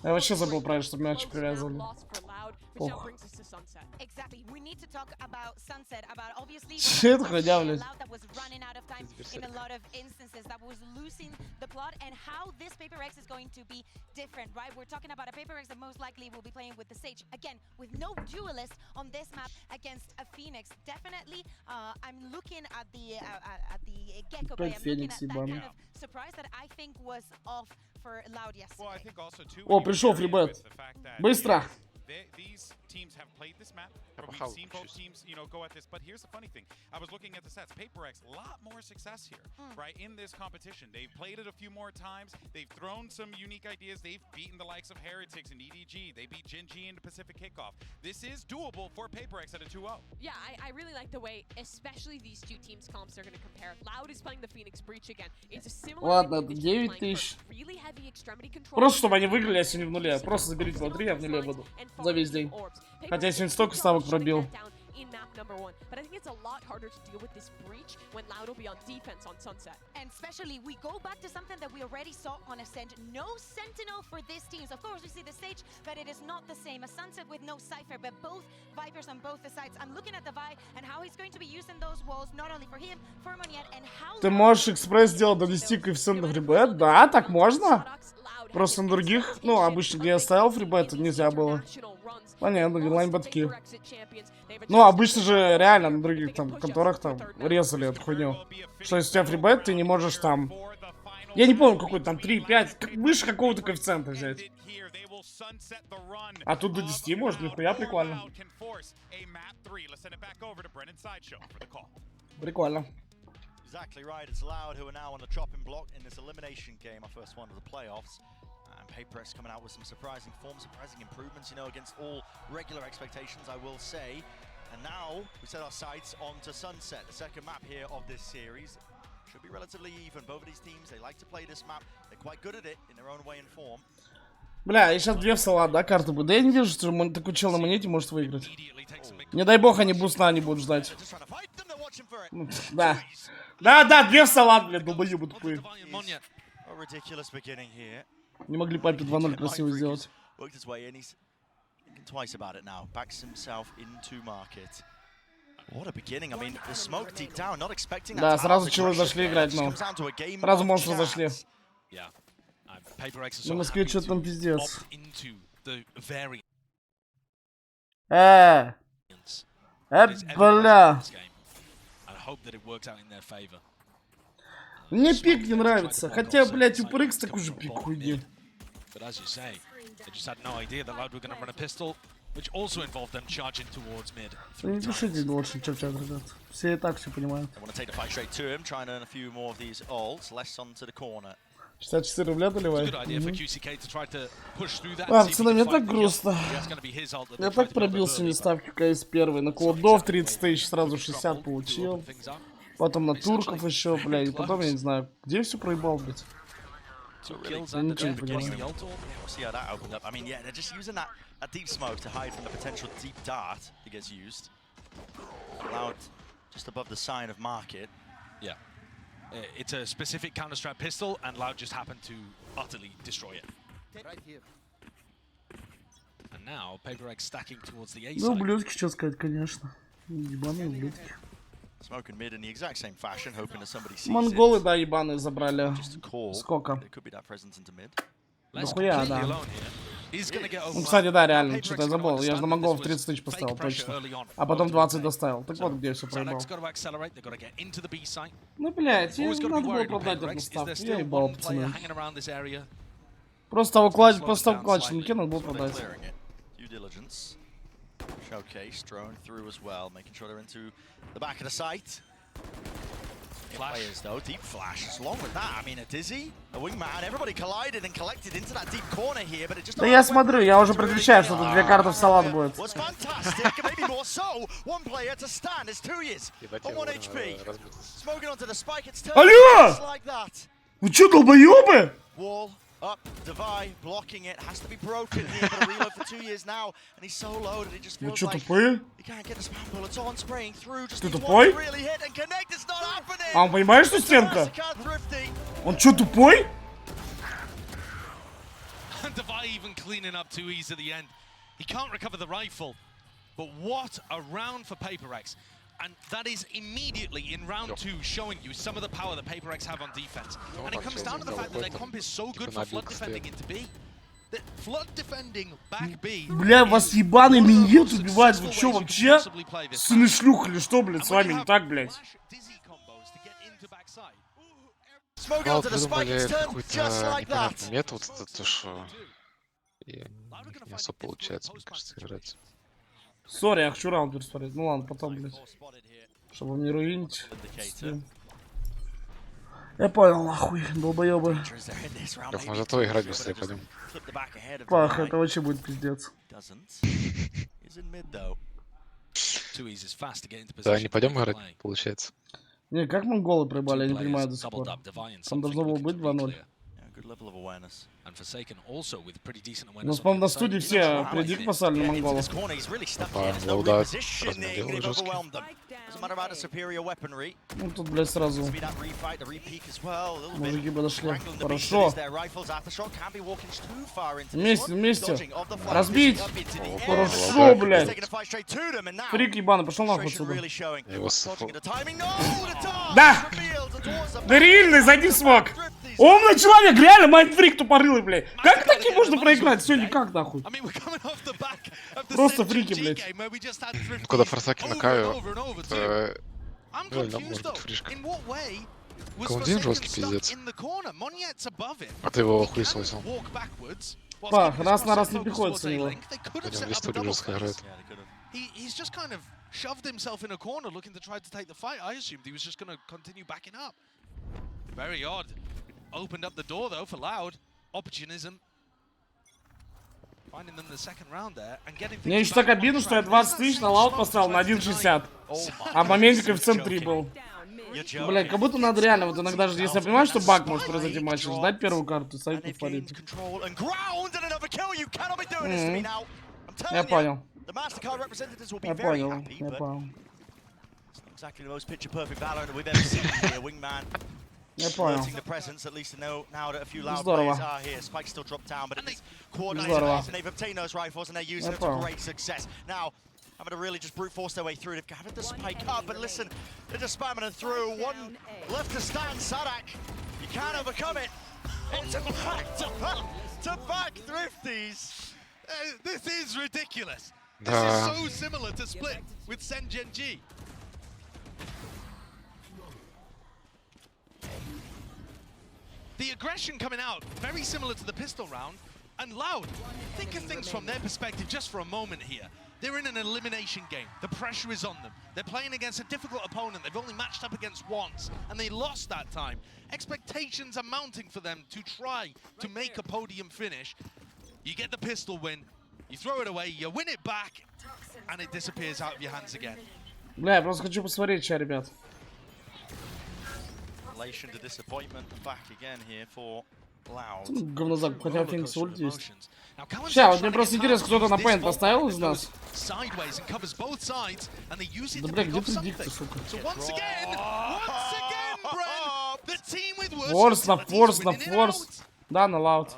Я вообще забыл правильно, чтобы матч привязывали. Ох. Че это хуйня, блядь? That most likely will be playing with the Sage again with no duelist on this map against a Phoenix. Definitely, I'm looking at the Gecko play. I'm looking at that kind of surprise that I think was off for Loud yesterday. О, пришел фрибет. Быстро. how seen both teams, you know, go at this. But here's the funny thing. I was looking at the stats. PaperX, a lot more success here, right, in this competition. They've played it a few more times. They've thrown some unique ideas. They've beaten the likes of Heretics and EDG. They beat Gen G in the Pacific Kickoff. This is doable for PaperX at a 2-0. Yeah, I really like the way, especially these two teams comps are going to compare. Loud is playing the Phoenix Breach again. It's a similar Ладно, это 9 тысяч. Просто чтобы они выиграли, я сегодня в нуле. Просто заберите лотерею, я в нуле буду. За весь день. Хотя я сегодня столько ставок пробил. In map number 1, but I think it's a lot harder to deal with this breach when Loud will be on defense on Sunset. And especially, we go back to something that we already saw on Ascent. No Sentinel for this team. Of course, we see the stage, but it is not the same. A Sunset with no Cypher, but both Vipers on both the sides. I'm looking at the Vi and how he's going to be using those walls, not only for him, for Moniet, and how... Ты можешь экспресс сделать до 10 коэффициентов фрибет? Да, так можно. Просто на других, ну, обычно, где я ставил фрибет, нельзя было. Понятно, гедлайн-бэтки. Ну, обычно же реально на других там конторах там резали эту хуйню. Что если у тебя фрибет, ты не можешь там... Я не помню, какой там 3-5, выше какого-то коэффициента взять. А тут до 10 может, нихуя прикольно. Прикольно. Exactly right. It's Loud who are now on the chopping block in this elimination game, our first one of the playoffs. And PaperX coming out with some surprising form, surprising improvements, you know, against all regular expectations, I will say. And now we set our sights onto Sunset, the second map here of this series. Should be relatively even. Both of these teams, they like to play this map. They're quite good at it in their own way and form. Бля, я сейчас 2 в салат, да, карты буду. Да я не вижу, что такой чел на монете может выиграть. Не дай бог, они буста не будут ждать. Да. Да, 2 в салат, блядь, долбоёбы тупые. Не могли папе 2-0 красиво сделать. Да, сразу челы зашли играть, но... Сразу монстры зашли. На Москве что-то там пиздец. Бля. Мне пик не нравится. Хотя, блядь, у PRX такой же пик хуйни. Не пишите больше, чё, ребят. Все и так все понимают. 64 рубля доливай. Пацаны, мне так грустно. Я так пробился не ставки КС1. На Клодов 30 тысяч, сразу 60 получил. Потом на турков еще, блядь. И потом, я не знаю, где все проебал, блядь. Я ничего не понимаю. It's a specific counter-strike pistol, and Loud just happened to utterly destroy it. Right here. And now PaperX stacking towards the A Ну, side. ублюдки, что сказать, конечно. Ебаные ублюдки. Smoking mid in the exact same fashion, hoping that somebody sees Монголы, да, ебаные забрали. Сколько? Дохуя, да. Ну, кстати, да, реально, что-то я забыл. Я же на монголов 30 тысяч поставил, точно. А потом 20 доставил. Так вот, где я все проебал. Ну, блядь, надо было продать эту ставку. Я ебал, пацаны. Просто того клатча на надо было продать. Showcase drone through as well, making sure they're into the back of the site. Players though, deep flash. As long as that, I mean, a Dizzy, a wingman, everybody collided and collected into that deep corner here, but it just. Да я смотрю, я уже предвещаю, что тут 2 карты в салат будет. Was fantastic, and maybe more so. One player to stand. It's 2 years on 1 HP. Smoking onto the spike. It's just like that. Вы чё, долбоёбы? Wall up, Devi blocking it, has to be broken here, but a reload for 2 years now, and he's so low that he just feels like he can't get the spam bullets on, spraying through, just needs one to really hit and connect, it's not happening! А он понимает, что стенка? Он чё, тупой? And Devi even cleaning up 2Es at the end. He can't recover the rifle, but what a round for PaperX. And that is immediately in round 2 showing you some of the power that PaperX have on defense. And it comes down to the fact that their comp is so good for flood defending into B. That flood defending back B. Бля, вас ебаный миньет убивает, вы чё вообще? Сыны шлюх или что, блядь, с вами не так, блядь? Ну, придумали какой-то непонятный метод, то что не особо получается, мне кажется, играть. Сори, я хочу раунд пересмотреть. Ну ладно, потом, блядь. Чтобы не руинить. Я понял, нахуй, долбоёбы. Так, мы зато играть быстрее пойдем. Пах, это вообще будет пиздец. Да, не пойдем играть, получается. Не, как монголы проебали, я не понимаю до сих пор. Там должно было быть 2-0. Ну, по-моему, на студии все предик посали на монголов. Ну, тут, блядь, сразу. Мужики подошли. Хорошо. Вместе, вместе. Разбить. Хорошо, блядь. Фрик ебаный, пошел нахуй отсюда. Да! Грильный, зайди в смог. Умный человек, реально майндфрик тупорылый, блядь. Как таким можно проиграть? Все никак, нахуй. Просто фрики, блядь. Ну, когда форсаки на Каю, реально может быть фришка. Колдин жесткий пиздец. А ты его хуй свойсил. Пах, раз на раз не приходится у него. Пойдем в историю жестко играет. Shoved himself in a corner looking to try to take the fight. I assumed he was just going to continue backing up. Very odd. Opened up the door though for Loud. Opportunism. Finding them the second round there and getting Мне еще так обидно, что я 20 тысяч на лаут поставил на 1.60. А в моменте коэффициент 3 был. Блять, как будто надо реально, вот иногда же, если я понимаю, что баг может произойти в матче, ждать первую карту, сайт повторить. Я понял. Я понял, я понял. Я понял. Здорово. Здорово. Я понял. I'm going to really just brute force their way through. They've gathered the spike up, but listen, they're just spamming it through. One left to stand, Sadak. You can't overcome it. It's a back Thrifties. This is ridiculous. This is so similar to Split with Sen Genji. The aggression coming out, very similar to the pistol round. And Loud, think of things from their perspective just for a moment here. They're in an elimination game. The pressure is on them. They're playing against a difficult opponent. They've only matched up against once, and they lost that time. Expectations are mounting for them to try to make a podium finish. You get the pistol win, you throw it away, you win it back, and it disappears out of your hands again. Бля, я просто хочу посмотреть, что, ребят. Relation to disappointment back again here for Loud. Говнозак, хотя Феникс ульт есть. Ща, вот мне просто интересно, кто-то на пейнт поставил из нас. Да, бля, где предикты, сука? Форс на форс на форс. Да, на Лаут.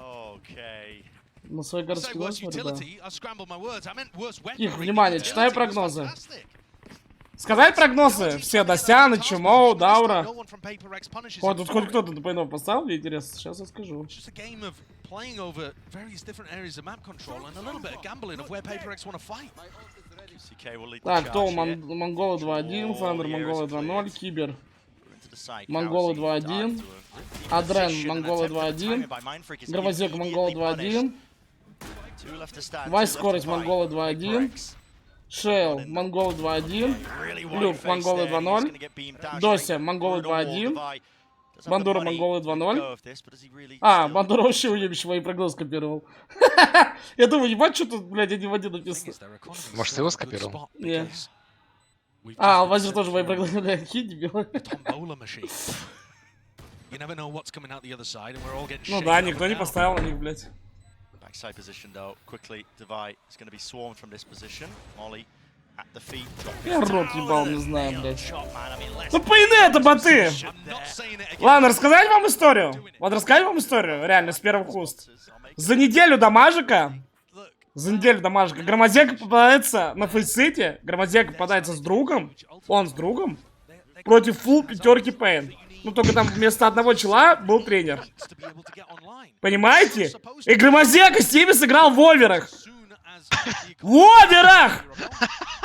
На свои городские ночи смотрю, да. Их, внимание, читаю прогнозы. Сказать прогнозы? Все, Досяны, Чумоу, Даура. Вот тут хоть кто-то на пейнов поставил, мне интересно, сейчас я скажу. Так, кто? Монголы 2-1, Фандер Монголы 2-0, Кибер Монголы 2-1, Адрен Монголы 2-1, Громозек Монголы 2-1, Вайс Скорость Монголы 2-1, Шейл Монголы 2-1, Люк Монголы 2-0, Дося Монголы 2-1, Бандура Монголы 2-0. А, Бандура вообще уебище мои прогнозы скопировал. Я думаю, ебать, что тут, блядь, один в один написано. Может, ты его скопировал? Не. А, Алвазер тоже мои прогнозы, блядь, какие дебилы. Ну да, никто не поставил на них, блядь. Backside position though, quickly Divide is going to be swarmed from this position. Molly at the feet. Я рот ебал, не знаю, блядь. Ну пейны это боты! Ладно, рассказать вам историю? Вот рассказать вам историю, реально, с первых уст. За неделю до мажика, Громозек попадается на фейсите, Громозек попадается с другом, он с другом, против фулл пятерки пейн. Ну, только там вместо одного чела был тренер. Понимаете? И Громозека с ними сыграл в оверах. В оверах!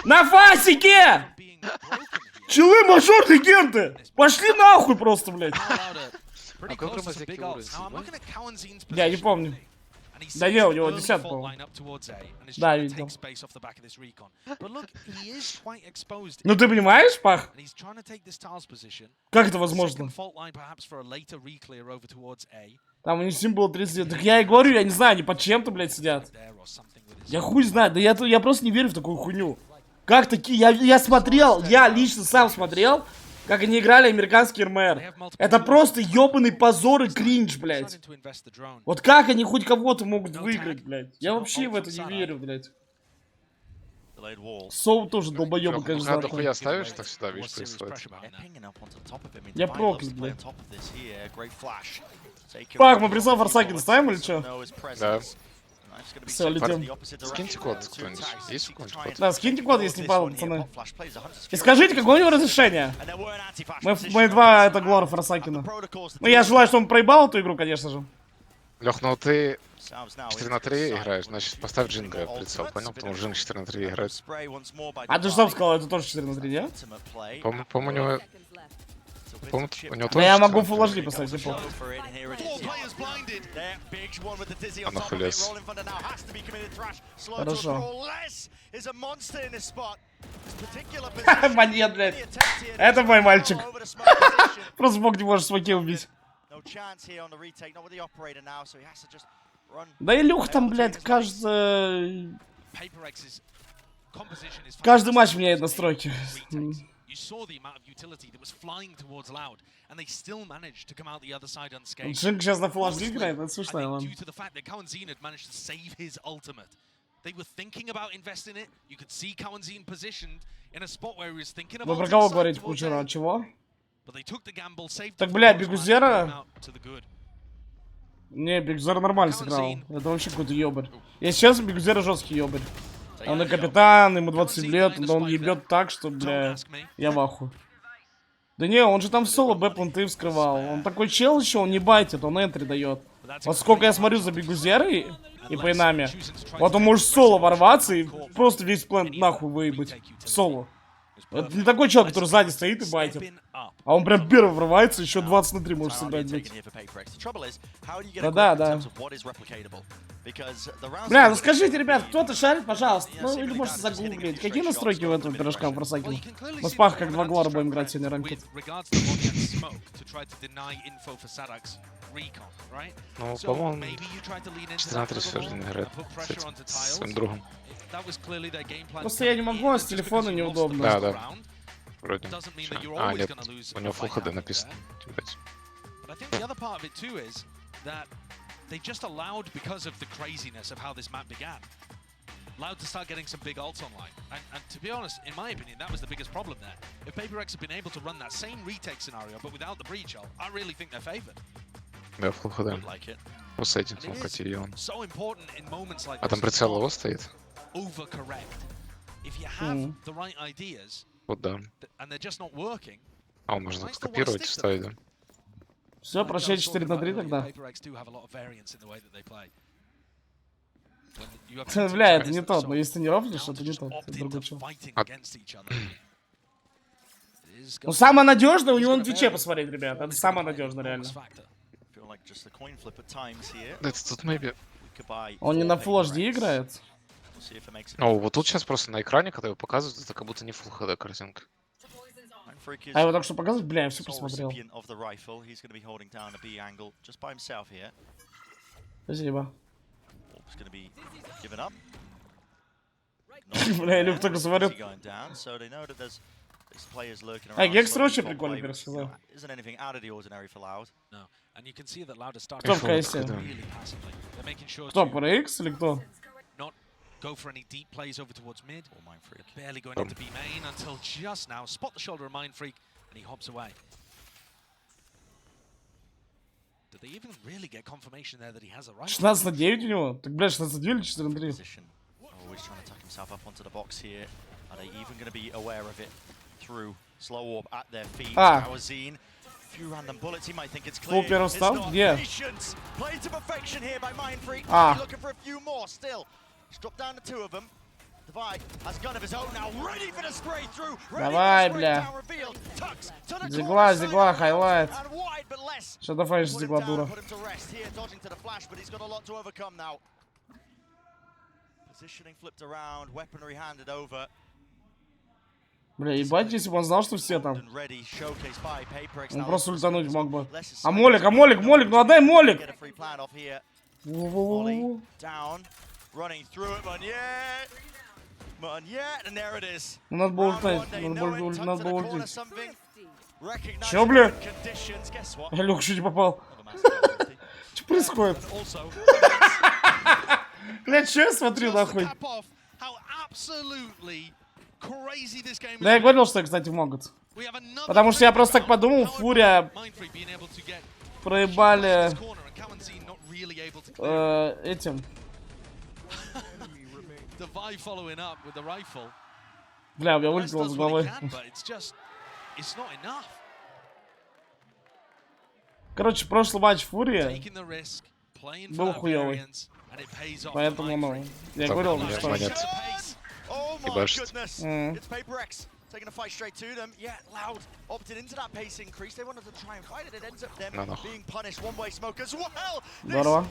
На фасике! Челы мажор легенды! Пошли нахуй просто, блядь. А какой Громозек уровень? Я не помню. Да не, у него 10, по-моему. Да, видел. Ну ты понимаешь, Пах? Как это возможно? Там у них символ 30. Так я и говорю, я не знаю, они под чем-то, блядь, сидят. Я хуй знаю, да я просто не верю в такую хуйню. Как такие? Я смотрел, я лично сам смотрел, как они играли американский РМР. Это просто ебаный позор и кринж, блядь. Вот как они хоть кого-то могут выиграть, блядь? Я вообще в это не верю, блядь. Соу тоже долбоёбы, конечно, Когда хуя ставишь, так всегда, видишь, происходит. Я проклят, блядь. Пак, мы призов Форсакина ставим или чё? Да. Все, летим. Скиньте код кто-нибудь. Есть какой-нибудь код? Да, скиньте код, если не падал, пацаны. И скажите, какое у него разрешение? Мы два, это Глора Форсакина. Ну, я желаю, чтобы он проебал эту игру, конечно же. Лех, ну ты 4 на 3 играешь, значит поставь Джинга в прицел, понял? Потому что Джинг 4 на 3 играет. А ты же сам сказал, это тоже 4 на 3, не? По-моему, у него... По-моему, у него Да тоже я могу 4 Full HD поставить, не помню. А нахуй лез. Хорошо. Монет, блядь. Это мой мальчик. Просто бог не может смоки убить. Да Илюх там, блядь, кажется... Каждый матч меняет настройки. Джинг сейчас на Full HD играет, это смешно, ладно. Вы про кого говорите, Кучера? А чего? Так, блядь, Бигузера... Не, Бигузера нормально сыграл. Это вообще какой-то ёбарь. Если честно, Бигузера жесткий ёбарь. Он и капитан, ему 27 лет, но он ебет так, что, бля, я в ахуе. Да не, он же там в соло Б-планты вскрывал. Он такой чел еще, он не байтит, он энтри дает. Вот сколько я смотрю за Бигузерой и Пейнами, вот он может в соло ворваться и просто весь плент нахуй выебать. В соло. Это не такой чел, который сзади стоит и байтит. А он прям первый врывается, еще 20 на 3 может сыграть, блядь. Да. Бля, ну скажите, ребят, кто-то шарит, пожалуйста. Ну, или можете загуглить. Какие настройки у этого пирожка в Форсакине? Мы с Пах как 2 Глора будем играть сегодня ранкет. Ну, по-моему, 4 на 3 все же играет с своим другом. Просто я не могу, а с телефона неудобно. Да. Вроде. А, нет, у него Full HD написано. They just allowed, because of the craziness of how this map began, allowed to start getting some big ults online. And to be honest, in my opinion, that was the biggest problem there. If PaperX had been able to run that same retake scenario, but without the breach ult, I really think they're favored. Да, Full HD. Вот с этим, укатили он. А там прицел его стоит? Вот да. А, можно скопировать и вставить, да? Все, прощай 4 на 3 тогда. Бля, это не тот, но если ты не рофлишь, это не тот, это другой чел. Ну, самое надежное у него на Твиче посмотреть, ребят. Это самое надежное, реально. Это тут maybe. Он не на Full HD играет? О, вот тут сейчас просто на экране, когда его показывают, это как будто не Full HD картинка. А его так что показывать? Бля, я все посмотрел. Спасибо. Бля, Илюх только смотрит. А, Гекстер вообще прикольно пересказал. Кто в КСе? Кто, PRX или кто? Go for any deep plays over towards mid. Barely going into B main until just now. Spot the shoulder of Mindfreak and he hops away. Did they even really get confirmation there that he has a right? 16 на 9 у него? Так, бля, 16 на 9 или 4 на 3? Always trying to tuck himself up onto the box here. Are they even going to be aware of it through slow orb at their feet? Awazine. Few random bullets. He might think it's clear. Первый став? Где? Played to perfection here by Mindfreak. Looking for a few more still. Drop down to 2 of them. Давай, бля. Зигла, зигла, хайлайт. Что давай, зигла, дура. Бля, ебать, если бы он знал, что все там. Он просто ультануть мог бы. А молик, ну отдай молик! Во-во-во-во. Ну надо было ультать, надо было ультить. Чё, бля? Лёх, чуть не попал. Что происходит? Бля, чё я смотрю, нахуй? Да я говорил, что, кстати, могут. Потому что я просто так подумал, Фурия проебали этим. Бля, у меня вылетело с головы. Короче, прошлый матч Фурия был хуёвый. Поэтому, ну, я говорил, что... Taking a fight straight to them. Yeah, Loud opted into that pace increase. They wanted to try and fight it. It ends up them being punished. One-way smoke as well.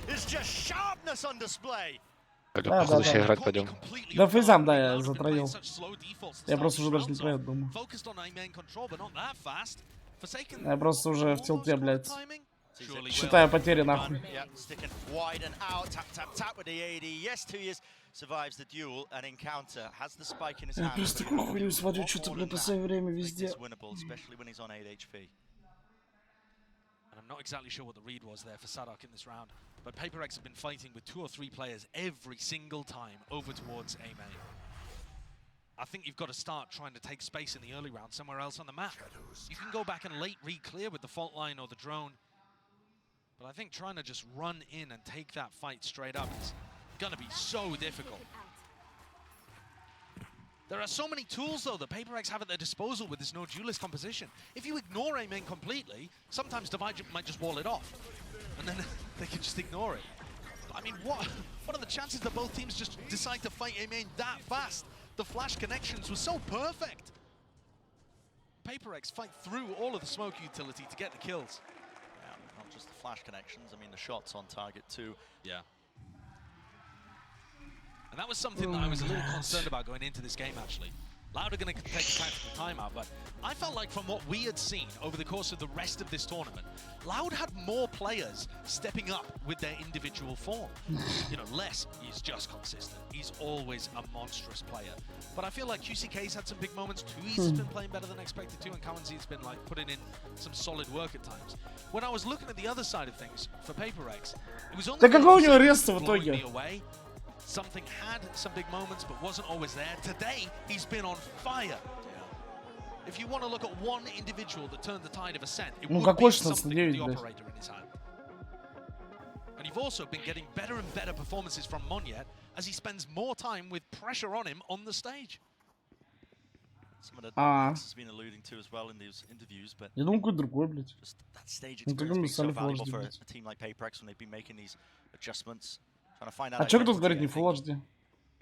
This is just sharpness on display. Да. Да, фейзам, да, я затроил. Я просто уже даже не про это думаю. Я просто уже в тилте, блядь. Считаю потери, нахуй. Я просто такую хуйню смотрю, что-то, блядь, в последнее время везде. I'm not exactly sure what the read was there for Sadok in this round, but PaperX have been fighting with 2 or 3 players every single time over towards A main. I think you've got to start trying to take space in the early round somewhere else on the map. You can go back and late re-clear with the fault line or the drone, but I think trying to just run in and take that fight straight up is gonna be so difficult. There are so many tools, though, that PaperX have at their disposal with this no duelist composition. If you ignore A main completely, sometimes Divide might just wall it off, and then they can just ignore it. I mean, what are the chances that both teams just decide to fight A main that fast? The flash connections were so perfect. PaperX fight through all of the smoke utility to get the kills. Yeah, not just the flash connections, I mean the shots on target too. Yeah. And that was something that I was a little concerned about going into this game, actually. Loud are going to take a tactical timeout, but I felt like from what we had seen over the course of the rest of this tournament, Loud had more players stepping up with their individual form. You know, Les is just consistent. He's always a monstrous player. But I feel like QCK's had some big moments. Tui's been playing better than expected too, and Kawanzi's been like putting in some solid work at times. When I was looking at the other side of things for PaperX, it was only blowing me away. Something had some big moments, but wasn't always there. Today, he's been on fire. If you want to look at one individual that turned the tide of ascent, it would be something with the operator in his hand. And you've also been getting better and better performances from Monyet as he spends more time with pressure on him on the stage. Some of the has been alluding to as well in these interviews, but я думаю, какой другой, блядь. Just that stage experience being so valuable for a team like PaperX when they've been making these adjustments. А чё кто говорит не Full HD?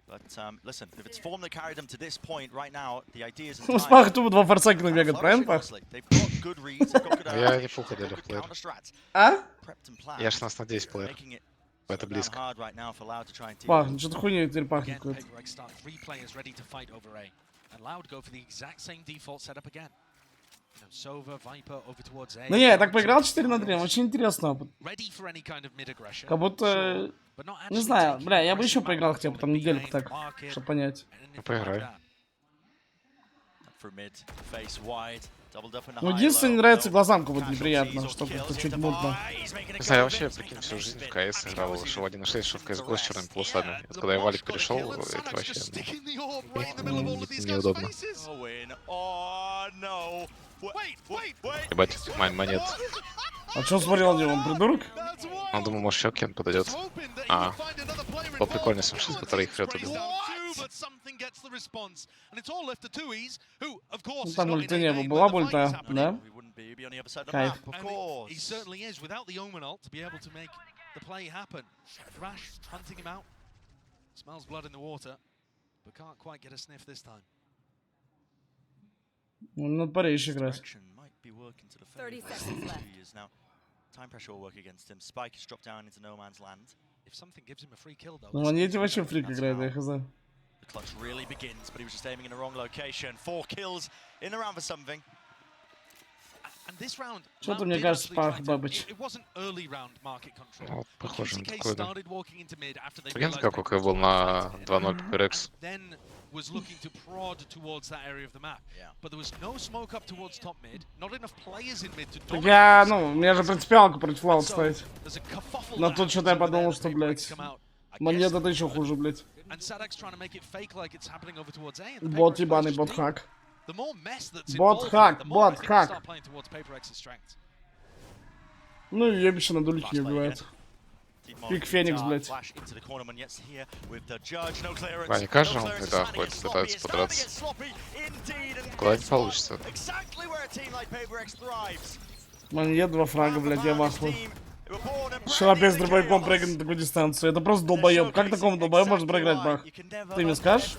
But listen, if it's form that carried them to this point right now, the idea is Ну, спах тупо 2 форсакина бегает, правильно, Пах? Я не Full HD плеер. А? Я 16 на 10 плеер. Это близко. Пах, ну что-то хуйня теперь пахнет какой-то. Ну не, я так поиграл 4 на 3, очень интересный опыт. Как будто, не знаю, бля, я бы еще поиграл хотя бы там недельку так, чтобы понять. Ну поиграй. Ну единственное, не нравится глазам, как будто неприятно, что как-то чуть мутно. Не знаю, я вообще, прикинь, всю жизнь в КС играл, шел 1.6, шел в CSGO с черными полосами. Это когда я Валик перешел, это вообще неудобно. Ебать, монет. А что смотрел на него, он придурок? Он думал, может, еще кем подойдет. А, был прикольный С6, который их вперед убил. Ну там ульта не было, была бы ульта, да? Кайф. but can't quite get a sniff this time. Он на Париж играет. Might be working to the 30 favor of seconds left. 2 years now. Time pressure will work against him. Spike has dropped down into no man's land. If something gives him a free kill though. Ну, они эти вообще фрик играют, я хз. The clutch really begins, but he was just aiming in the wrong location. 4 kills in the round for something. And this round, Что-то мне кажется, пах бабыч. it wasn't early round market control. Ну, похоже на QCK такое, да. started walking into mid after they Прикиньте, realized какой был на 2-0 PRX. then was looking to prod towards that area of the map. But there was no smoke up towards top mid, not enough players in mid to Так dominate. я, ну, мне же принципиалку против Loud ставить. Но тут что-то я подумал, что, блядь, монета-то еще хуже, блядь. And Sadak's trying to make it fake like it's happening over towards A. And the Бот PaperX ебаный, just бот leave. хак. The more mess that's Бот involved, хак, the more I бот think they хак. start playing towards PaperX's strengths. Ну и ебище на дульке не убивает. Пик Феникс, блядь. А не каждый раунд тогда ходит, пытаются подраться. Куда не получится. Монет 2 фрага, блядь, я в ахуе. Шалопец с дробовиком прыгает на такую дистанцию. Это просто долбоеб. Как такому долбоебу можно проиграть, Бах? Ты мне скажешь?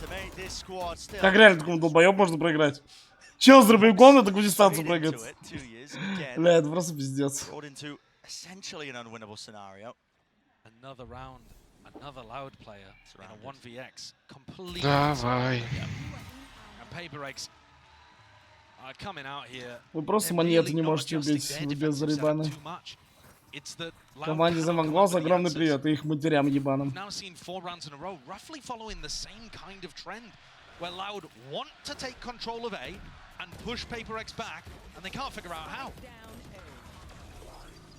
Как реально такому долбоебу можно проиграть? Чел с дробовиком на такую дистанцию прыгает. Бля, это просто пиздец. Another round, another Loud player in a 1vx. Completely. Давай. And PaperX are coming out here. Вы просто монеты не можете убить, вы без заребаны. Команде за Монголс огромный привет и их матерям ебаным. Now seen 4 rounds in a row, roughly following the same kind of trend, where Loud want to take control of A and push PaperX back, and they can't figure out how.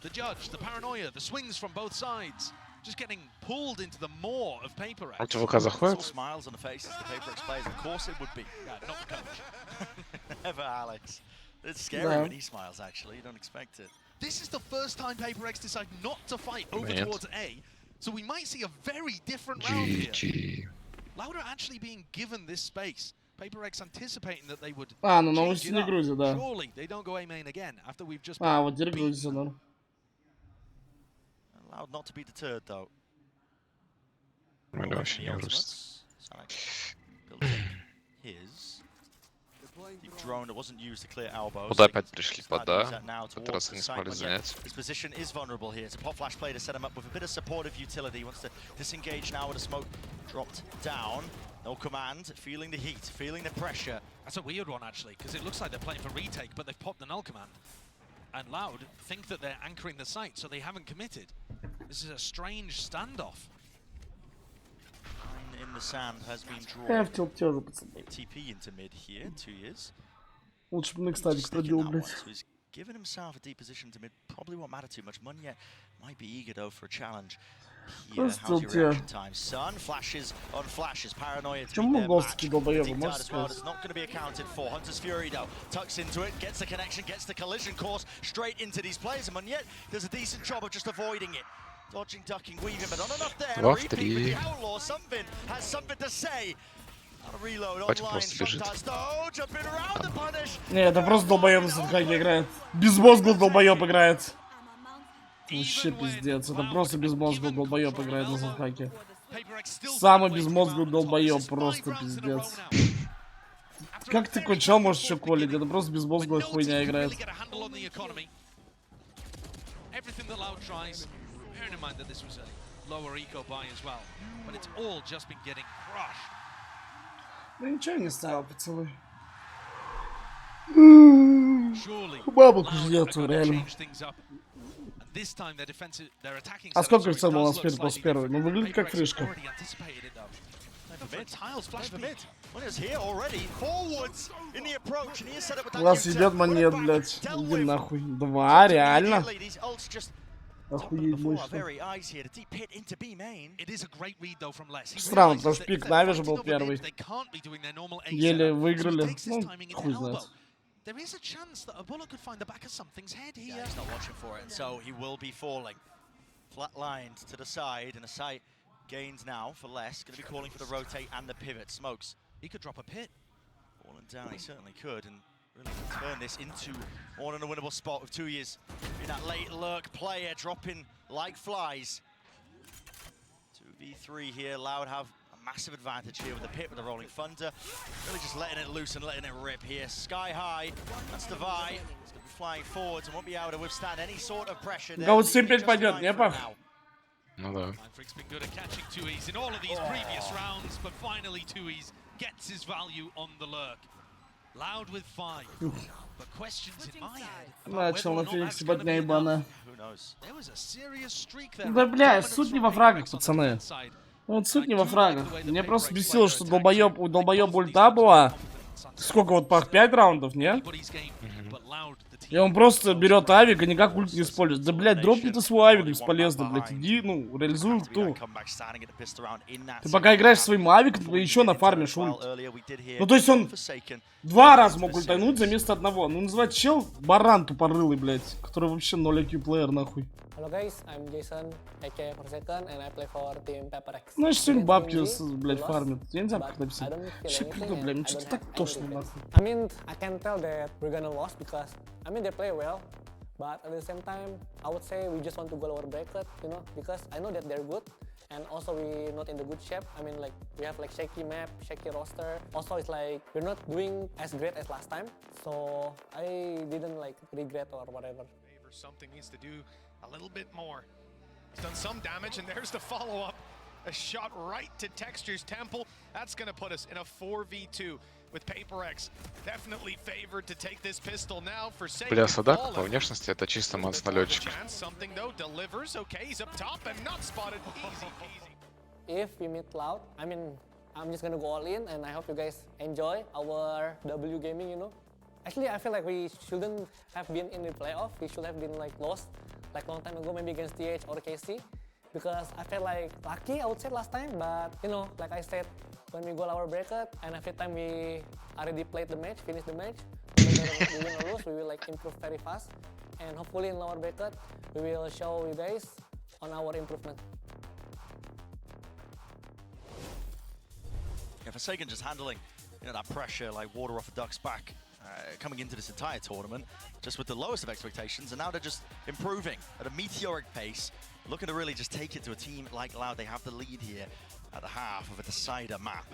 The judge, the paranoia, the swings from both sides, just getting pulled into the maw of PaperX. У ТВК заходит? Smiles on the faces of the PaperX players. Of course it would be. Yeah, not the coach. Never, Alex. It's scary when he smiles, actually. You don't expect it. This is the first time PaperX decide not to fight over towards A, so we might see a very different round here. Loud are actually being given this space. PaperX anticipating that they would ну новости не грузят, да. Surely they don't go A main again after we've just вот теперь грузится, да. Loud not to be deterred, though. Или вообще не грузится. Drone that wasn't used to clear elbows. Куда опять пришли под А? В этот раз они смогли занять. His position is vulnerable here. It's a pop flash play to set him up with a bit of supportive utility. He wants to disengage now with a smoke dropped down. No command, feeling the heat, feeling the pressure. That's a weird one actually, because it looks like they're playing for retake, but they've popped the null command. And Loud think that they're anchoring the site, so they haven't committed. This is a strange standoff. In the sand has been drawn. TP into mid here, 2 years. Лучше бы мне, кстати, пробил, блядь. So he's given himself a deep position to mid. Probably won't matter too much. Munya might be eager though for a challenge. Here, how's your reaction time? Sun flashes on flashes. Paranoia to beat their match. Deep down as well. It's not going to be accounted for. Hunter's Fury though tucks into it, gets the connection, gets the collision course straight into these players. And Munya does a decent job of just avoiding it. Dodging, ducking, weaving, but not enough there. Два в Repeat три. with the Outlaw. Something has something to say. On a reload online. Sometimes though, jumping around the punish. Не, это просто долбоеб на Садхаке играет. Безмозглый долбоеб играет. Вообще пиздец, это просто безмозглый долбоеб играет на Садхаке. Самый безмозглый долбоеб, просто пиздец. Как такой чел может еще колить? Это просто безмозглая хуйня играет. Everything that Loud tries, bearing in mind that this was a lower eco buy as well, but it's all just been getting crushed. Да ничего не ставил, пацаны. Surely, Бабок уже нету, реально. This time their defensive, their attacking. А сколько в целом у нас теперь после первой? Ну выглядит как фришка. У нас идет монет, блядь. Иди нахуй. 2, реально? Охуеть мощно. Странно, потому что пик Нави же был первый. Еле выиграли. Ну, хуй знает. There is a chance that a bullet could find the back of something's head here. Yeah, he's not watching for it, and so he will be falling. Flatlined to the side, and a sight gains now for less. Going to be calling for the rotate and the pivot. Smokes. He could drop a pit. Falling down, he certainly could, and really turn this into more than a winnable spot with 2 years. In that late lurk player dropping like flies. 2v3 here. Loud have a massive advantage here with the pit, with the rolling thunder. Really just letting it loose and letting it rip here. Sky high, that's Divide. It's going to be flying forwards and won't be able to withstand any sort of pressure. Гаут 7-5 пойдет, не пах? Ну да. Freak's been good at catching 2Es in all of these previous rounds, but finally 2Es gets his value on the lurk. Loud with 5. But questions in my head about Начал whether на or not Фениксе that's gonna ебать be ебаная. enough. There was a serious streak there. Да бля, суть не во фрагах, пацаны. Вот суть не во фрагах. Мне просто бесило, что у долбоёба ульта была. Сколько вот пах? 5 раундов, не? И он просто берет авик и никак ульт не использует. Да, блядь, дропни ты свой авик бесполезно, блядь. Иди, ну, реализуй ульту. Ты пока играешь своим авиком, ты еще нафармишь ульт. Ну, то есть он 2 раза мог ультануть за место одного. Ну, называть чел баран тупорылый, блядь. Который вообще 0 IQ плеер, нахуй. Hello guys, I'm Jason, aka Forsaken, and I play for team PaperX. Знаешь, сегодня бабки, блядь, фармят. Я не знаю, как написать. Щеплю, блядь, ну что-то так тошно, нахуй. I mean, I can tell that we're gonna lose because, I mean, they play well, but at the same time, I would say we just want to go lower bracket, you know, because I know that they're good, and also we're not in the good shape. I mean, like, we have like shaky map, shaky roster. Also, it's like, we're not doing as great as last time, so I didn't like regret or whatever. Something needs to do a little bit more. He's done some damage, and there's the follow-up. A shot right to Texture's temple. That's going to put us in a 4v2 with PaperX. Definitely favored to take this pistol now for sake. Бля, Садак по внешности это чисто манс-налетчик. Something though delivers. Okay, he's up top and not spotted. Easy peasy. If we meet Loud, I mean, I'm just gonna go all in, and I hope you guys enjoy our W gaming, you know. Actually, I feel like we shouldn't have been in the playoff. We should have been like lost like long time ago, maybe against TH or KC, because I felt like lucky, I would say, last time. But you know, like I said, when we go our bracket and every time we already played the match, finished the match, whether we win or lose, we will like improve very fast. And hopefully in our bracket, we will show you guys on our improvement. Yeah, Forsaken just handling, you know, that pressure like water off a duck's back. Coming into this entire tournament, just with the lowest of expectations, and now they're just improving at a meteoric pace, looking to really just take it to a team like Loud. They have the lead here at the half of a decider map.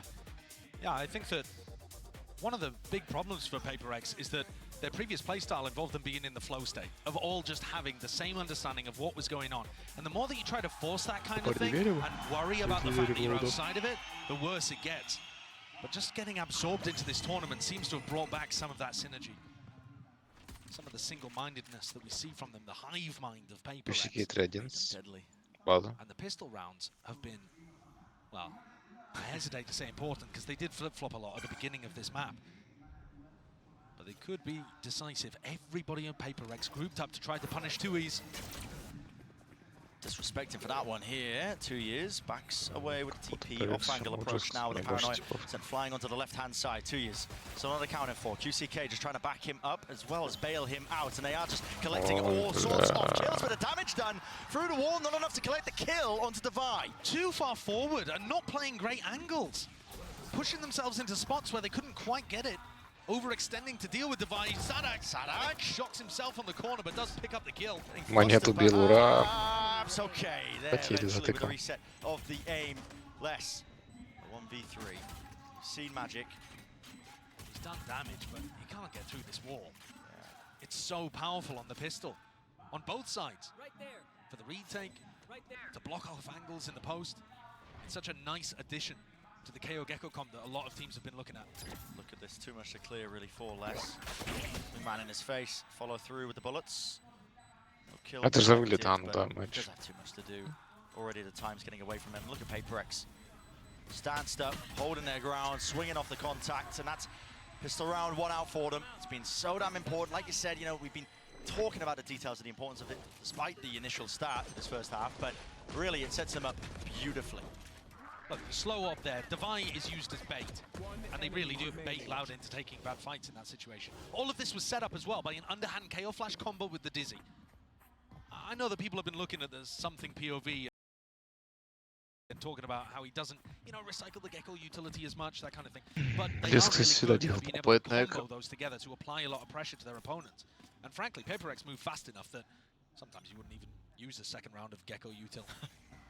Yeah, I think that one of the big problems for PaperX is that their previous playstyle involved them being in the flow state, of all just having the same understanding of what was going on. And the more that you try to force that kind of thing and worry about the fact that you're outside of it, the worse it gets. But just getting absorbed into this tournament seems to have brought back some of that synergy. Some of the single-mindedness that we see from them, the hive mind of PaperX. And the pistol rounds have been, well, I hesitate to say important because they did flip-flop a lot at the beginning of this map. But they could be decisive. Everybody on PaperX grouped up to try to punish 2Es. Disrespecting for that one here. 2 years, backs away with the TP, off-angle approach now with the paranoia. Sent flying onto the left-hand side, 2 years. So not accounted for. QCK just trying to back him up as well as bail him out, and they are just collecting all sorts of kills, but the damage done through the wall, not enough to collect the kill onto Divide. Too far forward and not playing great angles. Pushing themselves into spots where they couldn't quite get it. Overextending to deal with Divide. Sadak shocks himself on the corner, but does pick up the kill. Монет убил, ура! Okay, there eventually with the reset of the aim. Less 1v3. Seen magic. He's done damage, but he can't get through this wall. It's so powerful on the pistol, on both sides. Right there. For the retake, right there. To block off angles in the post. It's such a nice addition to the KO Gecko comp that a lot of teams have been looking at. Look at this, too much to clear really for Less. Big man in his face, follow through with the bullets. No Это же вылетан, да, матч. Does have too much to do. Already the time's getting away from them. Look at PaperX. Stanced up, holding their ground, swinging off the contact, and that's pistol round 1 out for them. It's been so damn important. Like you said, you know, we've been talking about the details of the importance of it, despite the initial start of this first half, but really it sets them up beautifully. Look, the slow up there, Divide is used as bait, and they really do bait Loud into taking bad fights in that situation. All of this was set up as well by an underhand KO Flash combo with the Dizzy. I know that people have been looking at the something POV and talking about how he doesn't, you know, recycle the Gecko utility as much, that kind of thing. But they are really good at being able to combo those together to apply a lot of pressure to their opponents. And frankly, PaperX moved fast enough that sometimes you wouldn't even use a second round of Gecko util.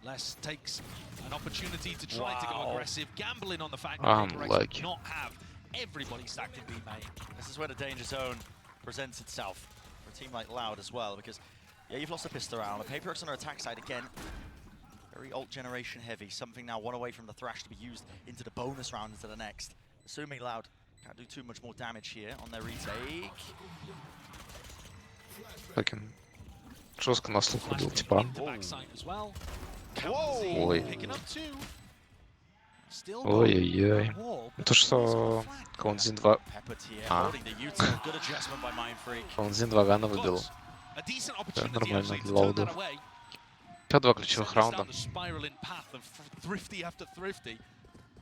Les takes an opportunity to try to go aggressive, gambling on the fact that Paper X not have everybody stacked in B main. This is where the danger zone presents itself for a team like Loud as well, because yeah, you've lost a pistol round. Paper X on our attack side again. Very ult generation heavy. Something now one away from the Thrash to be used into the bonus round into the next. Assuming Loud can't do too much more damage here on their retake. Таким жестко на слух убил типа. Ой. Ой-ой-ой. То, что Каунзин 2... Каунзин 2 гана выбил. Да, нормально для Лауда. Еще 2 ключевых раунда.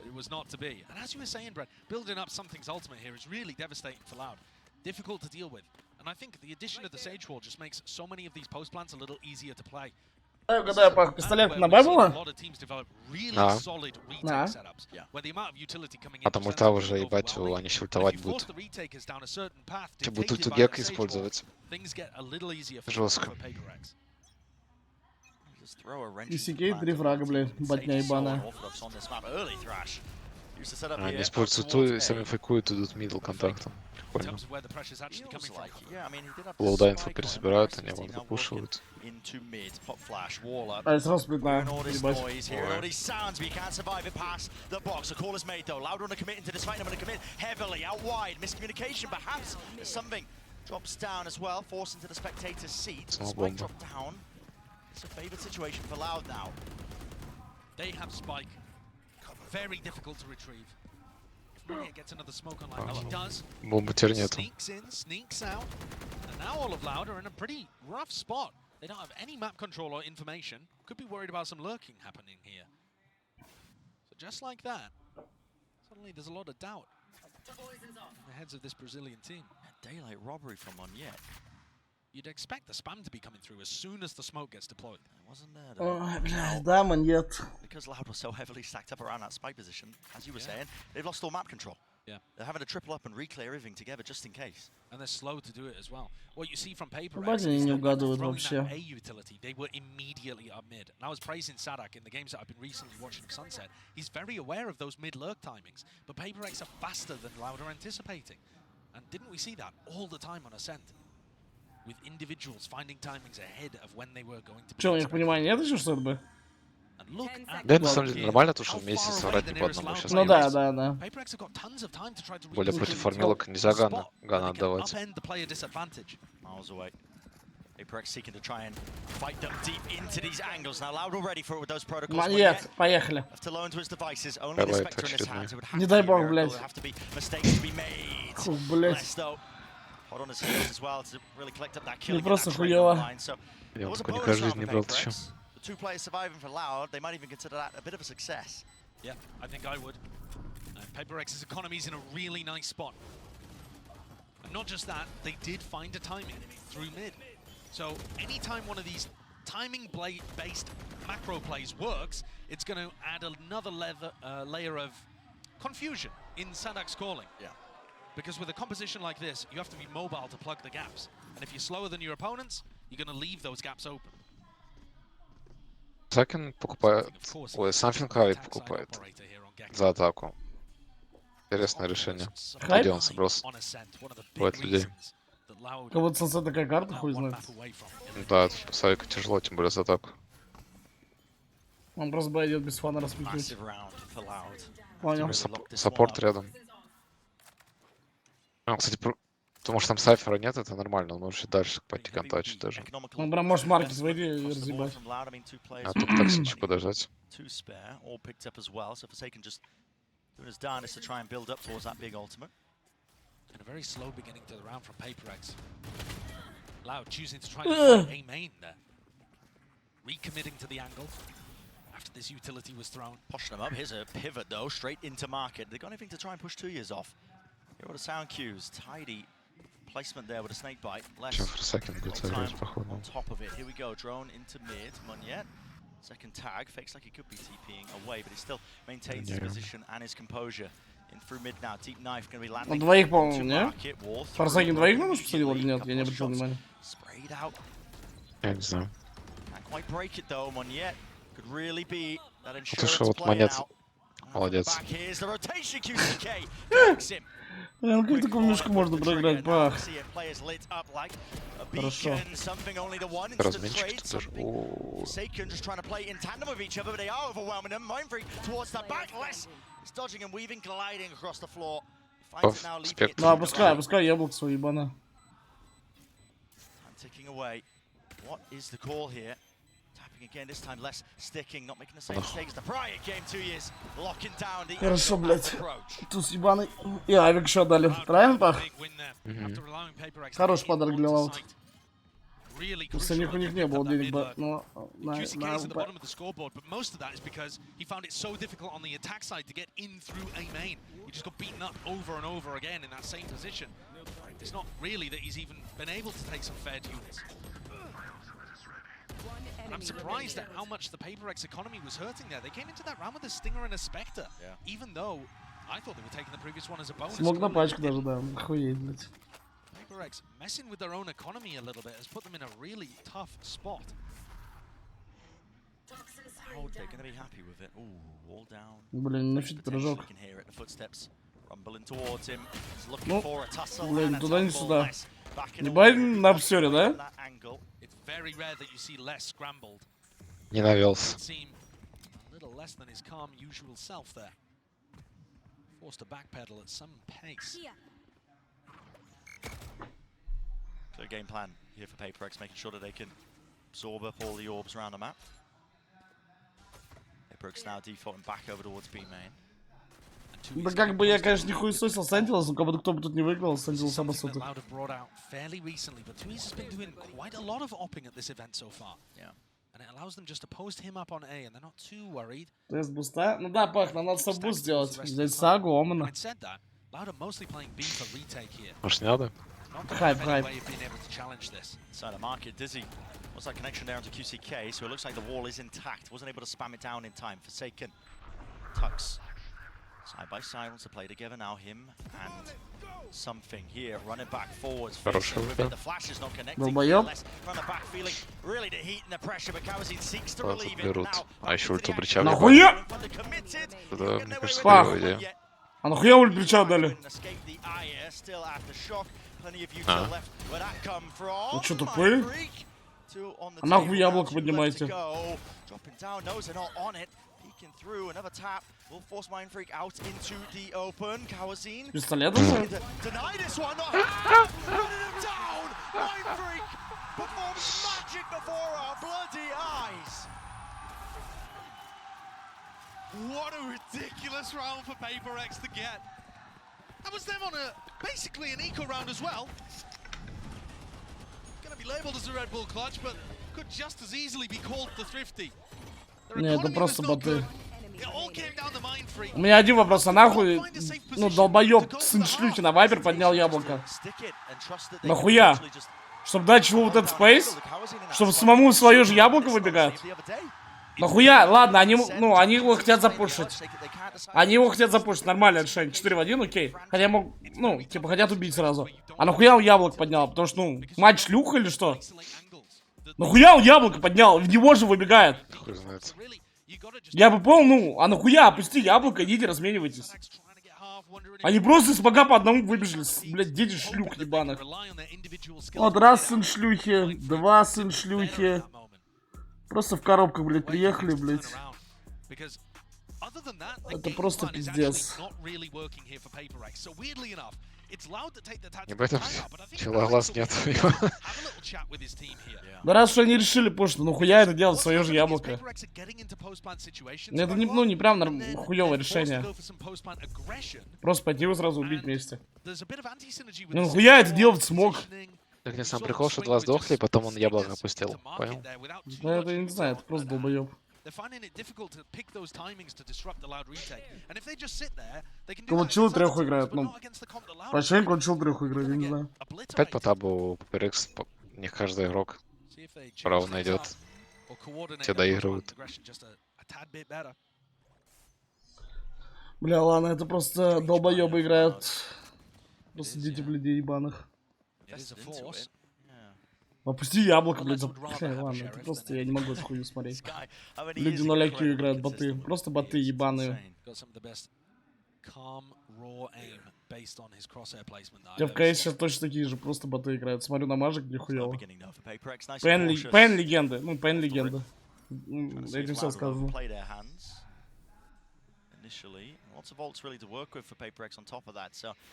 It was not to be. And as you were saying, Brett, building up something's ultimate here is really devastating for Loud. Difficult to deal with. And I think the addition of the Sage Wall just makes so many of these post plants a little easier to play. Когда пистолет на Б было? Да. А там ульта уже, ебать, они еще ультовать будут. Ты будут ульту Гека использовать. Жестко. VCT 3 фрага, блядь, батня ебаная. Они используют ту и сами фейкуют, идут мидл контактом. Прикольно. Лоуда инфу пересобирают, они его запушивают. А я сразу сплитаю, ебать. Снова бомба. It's a favored situation for Loud now. They have Spike. Very difficult to retrieve. If Maria gets another smoke online, which she does, Бомбы теперь нету. sneaks in, sneaks out, and now all of Loud are in a pretty rough spot. They don't have any map control or information. Could be worried about some lurking happening here. So just like that, suddenly there's a lot of doubt in the heads of this Brazilian team. A daylight robbery from Monyet. You'd expect the spam to be coming through as soon as the smoke gets deployed. It wasn't there Ой, блядь, да, Монет. Because Loud was so heavily stacked up around that spike position, as you were saying, they've lost all map control. Yeah. They're having to triple up and reclear everything together just in case. And they're slow to do it as well. What you see from Paper Ебать, они не угадывают вообще. A utility, they were immediately up mid. And I was praising Sadak in the games that I've been recently watching of Sunset. He's very aware of those mid lurk timings, but Paper X are faster than Loud are anticipating. And didn't we see that all the time on Ascent? With individuals finding timings ahead of when they were going to be. Че, у них понимания нет еще, что ли? Да, на самом деле нормально, то, что вместе соврать не по одному сейчас. Ну да, да, да. Более против формилок нельзя гана отдавать. Miles away. Paper X seeking to try and fight them deep into these angles. Now Loud already for it with those protocols. Монет, поехали. To low into his devices, only the Spectre in his hands. It would have Не to дай be бог, a miracle. блядь. There have to be mistakes to be made. Фу, блядь. Less though. Hot on his heels as well to really collect up that kill. Не просто хуёво. Я вот такой никогда в жизни не брал еще. The two players surviving for Loud, they might even consider that a bit of a success. Yeah, I think I would. Paper X's economy's in a really nice spot. And not just that, they did find a timing through mid. So anytime one of these timing-based macro plays works, it's going to add another layer of confusion in Sadak's calling. Yeah. Because with a composition like this, you have to be mobile to plug the gaps. And if you're slower than your opponents, you're going to leave those gaps open. Сакин покупает... Ой, Something Hype покупает за атаку. Интересное решение. Где он собрался? Бывает людей. Кого-то Сансет такая карта, хуй знает. Да, Савику тяжело, тем более за атаку. Он просто идет без фана распикивать. Понял. Саппорт рядом. Кстати, потому что там Сайфера нет, это нормально, он может дальше пойти контачить даже. Он прям может Маркис выйти и разъебать. А тут токсичек подождать. Doing his darndest to try and build up towards that big ultimate. And a very slow beginning to the round from Paper X. Loud choosing to try and find a main there. Recommitting to the angle after this utility was thrown. Pushing them up. Here's a pivot though, straight into market. They've got anything to try and push 2 years off. Here are the sound cues. Tidy placement there with a snake bite. Less time on top of it. Here we go. Drone into mid. Monyet. Second tag, fakes like he could be TPing away, but he still maintains his position and his composure. In through mid now, deep knife going to be landing. Он двоих, по-моему, не? Форсайкин двоих на нож посадил или нет? Я не обратил внимания. Sprayed out. Я не знаю. Can't quite break it though, Monyet. Could really be that Это что, insurance вот play монет. now. Молодец. Back here's the rotation. QCK connects him. Ну как такую мишку можно проиграть? Бах. See it players lit up like a Хорошо. beacon. Something only the one instant Разменчик trade. тут тоже. Something О, Forsaken just trying to play in tandem with each other, but they are overwhelming them. Mindfreak towards the back. Less is dodging and weaving, gliding across the floor. Finds it now, leaving it to Ну, the пускай яблок свой ебана. Time ticking away. What is the call here? Tapping again, this time less sticking, not making the same mistakes as the prior game 2 years. Locking down the Хорошо, блядь. approach. Туз ебаный. И авик еще дали. Правильно, Пах? Хороший подарок для Лаут. Просто у них не было денег, но QCK is at the bottom of the scoreboard, but most of that is because he found it so difficult on the attack side to get in through A main. He just got beaten up over and over again in that same position. It's not really that he's even been able to take some fair duels. And I'm surprised at how much the PaperX economy was hurting there. They came into that round with a Stinger and a Spectre, even though I thought they were taking the previous one as a bonus. Смог на пачку даже, да. Охуеть, блядь. PaperX messing with their own economy a little bit has put them in a really tough spot. Oh, they're going to be happy with it. Ooh, all down. Блин, нафиг пирожок. You can hear it, the footsteps rumbling towards him. He's looking Ну, for a tussle блин, and a туда не tumble. сюда. Less backing Не away бай from на обсере, да? that angle. It's very rare that you see less scrambled. не навелся. Seem a little less than his calm usual self there. Forced to backpedal at some pace. So game plan here for PaperX, making sure that they can absorb up all the orbs around the map. PaperX now defaulting back over towards B main. Да как бы я, конечно, не хуесосил Сентилосом, как будто кто бы тут не выиграл, Сентилос обоссутый. Loud have brought out fairly recently, but Twiz has been doing quite a lot of opping at this event so far. Yeah. And it allows them just to post him up on A, and they're not too worried. Тест буста? Ну да, Пах, нам надо стоп-буст сделать. Взять Сагу, Омана. Having said that, Loud are mostly playing B for retake here. Может, не надо? Хайп, хайп. Way of being able to challenge this. Inside the market, Dizzy. What's that connection there onto QCK? So it looks like the wall is intact. Wasn't able to spam it down in time. Forsaken. Tux. Side by side wants to play together now. Him and something here. Running back forwards. Хороший выпад. The flash is not connecting. Долбоёб. Running back feeling really the heat and the pressure. But Kawazin seeks to Вот relieve it. берут. Now, А еще ульту брича Нахуя? Да, мне кажется, Пах. хуевая идея. А нахуя ульт плеча дали? Вы что, тупые? А нахуй яблоко поднимаете? Through another tap will force Mindfreak out into the open. Kawazin Пистолетом? deny this one. Running him down. Mindfreak performs magic before our bloody eyes. What a ridiculous round for PaperX to get. That was them on basically an eco round as well. Going to be labeled as a Red Bull clutch, but could just as easily be called the Thrifty. Не, это просто боты. It all came down to Mindfreak. У меня один вопрос, а нахуй, ну, долбоёб, сын шлюхи на вайпер поднял яблоко? Нахуя? Чтобы дать чего вот этот спейс? Чтобы самому свое же яблоко выбегать? Нахуя? Ладно, они его хотят запушить. Они его хотят запушить, нормальное решение. 4 в 1, окей. Хотя мог, ну, типа, хотят убить сразу. А нахуя он яблоко поднял? Потому что, ну, мать шлюха или что? Нахуя он яблоко поднял? В него же выбегает. Хуй знает. Я бы понял, ну, а нахуя? Опусти яблоко, идите разменивайтесь. Они просто с бога по одному выбежали. Блядь, дети шлюх ебаных. Вот раз сын шлюхи, два сын шлюхи. Просто в коробках, блядь, приехали, блядь. Это просто пиздец. Ебать, там чела глаз нет. Да раз что они решили, потому что нахуя это делать свое же яблоко. Это не, ну, не прям хуёвое решение. Просто пойти его сразу убить вместе. Ну нахуя это делать смог? Так не сам прикол, что два сдохли, потом он яблоко опустил. Понял? Да это я не знаю, это просто долбоёб. Вот чил треху играют, ну. Пошеньку он чил треху играет, я не знаю. Опять по табу PaperX, не каждый игрок право найдет. Те доигрывают. Бля, ладно, это просто долбоёбы играют. Просто дети блядей ебаных. Опусти яблоко, блядь, ладно, это просто я не могу эту хуйню смотреть. Люди 0 IQ играют, боты. Просто боты ебаные. Я в КС сейчас точно такие же, просто боты играют. Смотрю на мажик, где хуёво. Пен легенды, ну, Пен легенда. Этим все сказано.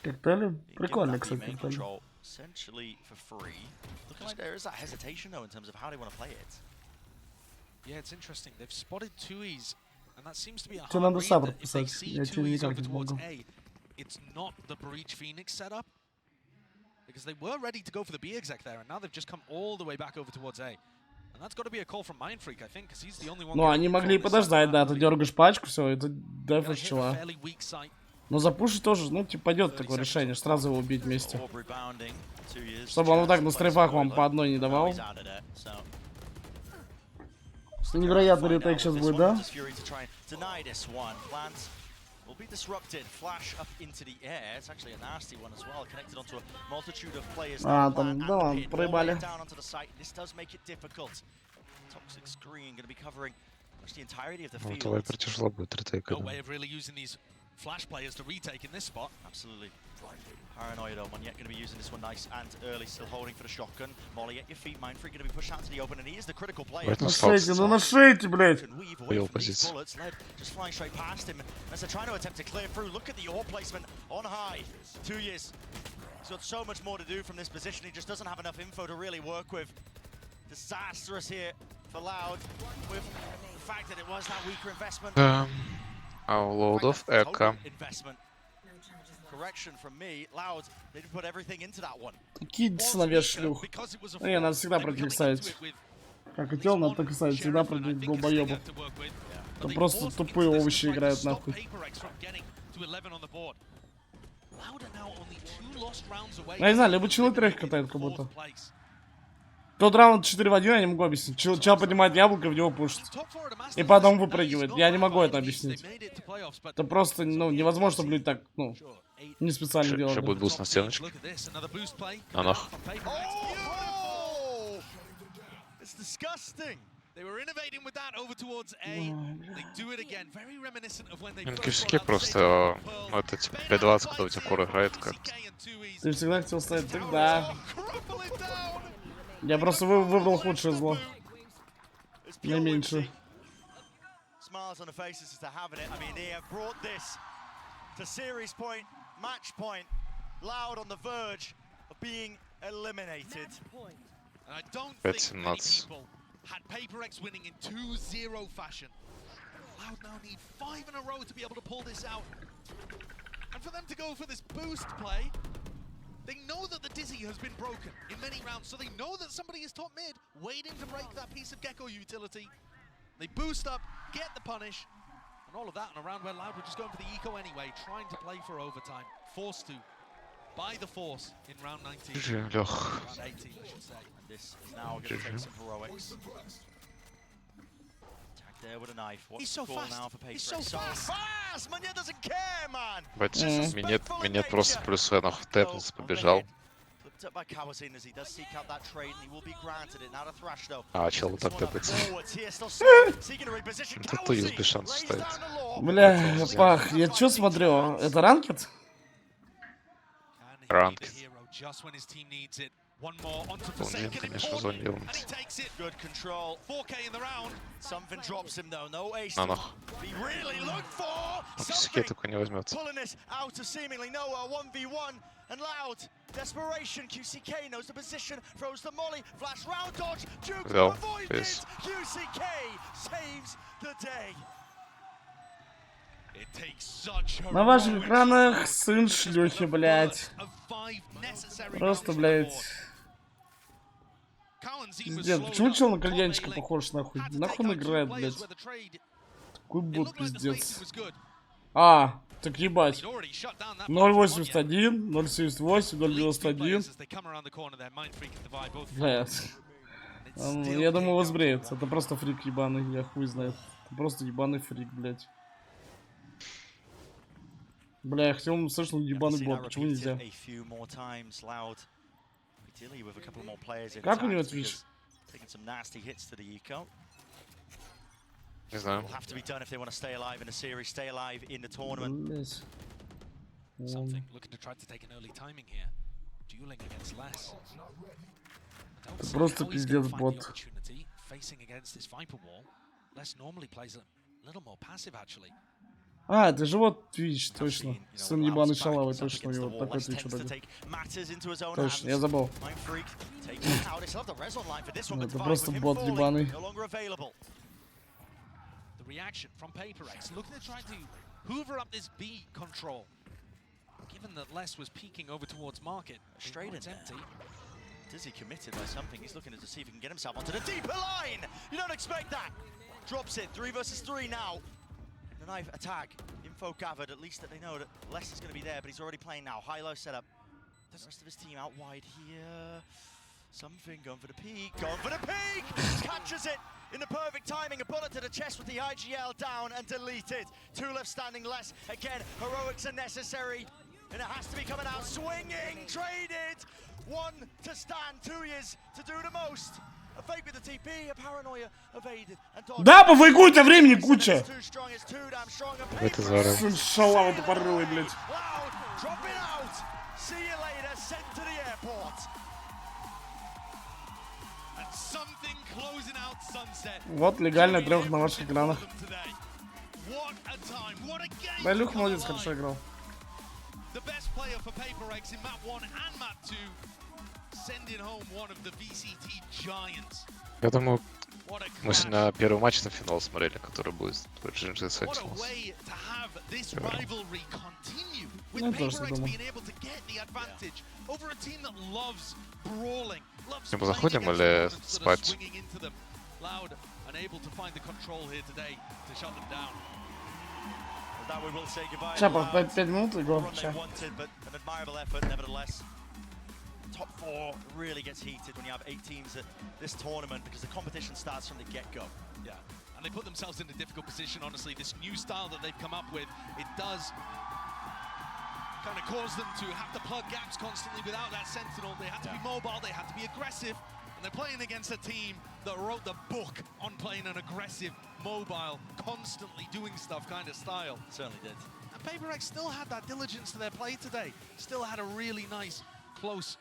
Коктейли? Прикольно, кстати, коктейли. Essentially for free. There is that hesitation though in terms of how they want to play it. Yeah, it's interesting. They've spotted Tui's, and that seems to be a Тебе hard надо read сабр that if they писать. see Я тебе Tui's никак over не towards могу. A, it's not the Breach Phoenix setup. Because they were ready to go for the B exec there, and now they've just come all the way back over towards A. And that's got to be a call from Mindfreak, I think, because he's the only one. Ну, они могли и подождать, да, ты дергаешь пачку, все, это дефишь чела. Но запушить тоже, ну, типа, пойдет такое решение, сразу его убить вместе. Чтобы он вот так на стрейфах вам по одной не давал. Невероятный ретейк сейчас будет, да? Will be disrupted. Flash up into the air. It's actually a nasty one as well. Connected onto a multitude of players. Там, да ладно, проебали. Down onto the site. This does make it difficult. Toxic screen going to be covering the entirety of the field. Ну, Вайпер тяжело будет ретейк. No way of really using these flash players to retake in this spot. Absolutely. Paranoid Omen yet going to be using this one nice and early, still holding for the shotgun. Molly at your feet, Mindfreak going to be pushed out to the open, and he is the critical player. На шейте, ну на шейте, блядь. Поел позицию. Just flying straight past him as they're trying to attempt to clear through. Look at the AWP placement on high. 2 years. He's got so much more to do from this position. He just doesn't have enough info to really work with. Disastrous here for Loud with the fact that it was that weaker investment. Лоудов, Эко. Correction from me, Loud, they didn't put everything into that one. Такие сыновья шлюх. Не, надо всегда против них ставить. Как хотел, надо так и ставить. Всегда против долбоебов. Это просто тупые овощи играют нахуй. Я не знаю, либо челы трех катают как будто. Тот раунд 4 в 1 я не могу объяснить. Чел поднимает яблоко, в него пушит. И потом выпрыгивает. Я не могу это объяснить. Это просто, ну, невозможно, чтобы люди так, ну, не специально делали. Сейчас будет буст на стеночке. А нах. Кишки просто, это типа 5-20, когда у тебя кор играет как. Ты всегда хотел ставить тогда. Я просто выбрал худшее зло. Наименьшее. Smiles on the faces as they're having it. I mean, they have brought this to series point, match point. Loud on the verge of being eliminated. And I don't think many people had PaperX winning in 2-0 fashion. Loud now need 5 in a row to be able to pull this out. And for them to go for this boost play, they know that the Dizzy has been broken in many rounds, so they know that somebody is top mid, waiting to break that piece of Gecko utility. They boost up, get the punish, and all of that in a round where Loud were just going for the eco anyway, trying to play for overtime. Forced to, by the Force in round 19. Round 18, I should say. And this is now going to take some heroics. Attack there with a knife. What's the call now for Paper? So fast! Manya doesn't care, man! Минет просто плюс нахуй тэпнулся, побежал. А, чел вот так тэпается. Это Туис без шансов стоит. Бля, пах, я чё смотрю? Это ранкет? Ранкет. Нет, конечно, зонирован. На нах. Кисикей только не возьмется. And Loud, desperation, QCK knows the position, throws the molly, flash round dodge, Duke avoids it, QCK saves the day. На ваших экранах сын шлюхи, блядь. Просто, блядь. Пиздец, почему чел на кальянчика похож нахуй? Нахуй он играет, блядь. Такой бот, пиздец. А, так ебать. 0.81, 0.78, 0.91. Блядь. Я думаю, возбреет. Это просто фрик ебаный, я хуй знает. Это просто ебаный фрик, блядь. Бля, я хотел слышал ебаный бот, почему нельзя? Ideally with a couple more players in Как у него Twitch? taking some nasty hits to the eco. Не знаю. Will have to be done if they want to stay alive in the series, stay alive in the tournament. Something looking to try to take an early timing here. Dueling against less. Просто пиздец бот. Facing against this Viper wall. Less normally plays a little more passive actually. А, это же вот Twitch, точно. Сын ебаный шалавы, точно у него такой Twitch вроде. Точно, я забыл. Это просто бот ебаный. The reaction from PaperX, looking to try to hoover up this B control. Given that Les was peeking over towards market, straight in empty. Dizzy committed by something. He's looking to see if he can get himself onto the deeper line. You don't expect that. Drops it. 3 versus 3 now. The knife attack. Info gathered. At least that they know that Les is going to be there, but he's already playing now. High-low setup. The rest of his team out wide here. Something going for the peak. Going for the peak. Catches it in the perfect timing. A bullet to the chest with the IGL down and deleted. 2 left standing. Les again. Heroics are necessary. And it has to be coming out swinging, traded. 1 to stand, 2 years to do the most. A fake with the TP, a paranoia evaded. Да, пофейкуйте, времени куча. Это зараз. Сын шалава тупорылый, блядь. Dropping out. See you later, sent to the airport. And something closing out sunset. Вот легально 3 на ваших экранах. What a time, what a game. Да, Илюх молодец, хорошо играл. The best player for PaperX in map 1 and map 2, sending home one of the VCT giants. Я думаю, мы сегодня первый матч на финал смотрели, который будет в GG Sentinels. Я тоже думаю. Мы заходим или спать? That we will say goodbye. Сейчас, 5 минут и го. Wanted, but an admirable effort nevertheless. Top 4 really gets heated when you have 8 teams at this tournament because the competition starts from the get-go. Yeah, and they put themselves in a difficult position, honestly. This new style that they've come up with, it does kind of cause them to have to plug gaps constantly without that sentinel. They had to be mobile, they had to be aggressive, and they're playing against a team that wrote the book on playing an aggressive, mobile, constantly doing stuff kind of style. Certainly did. And PaperX still had that diligence to their play today. Still had a really nice, close,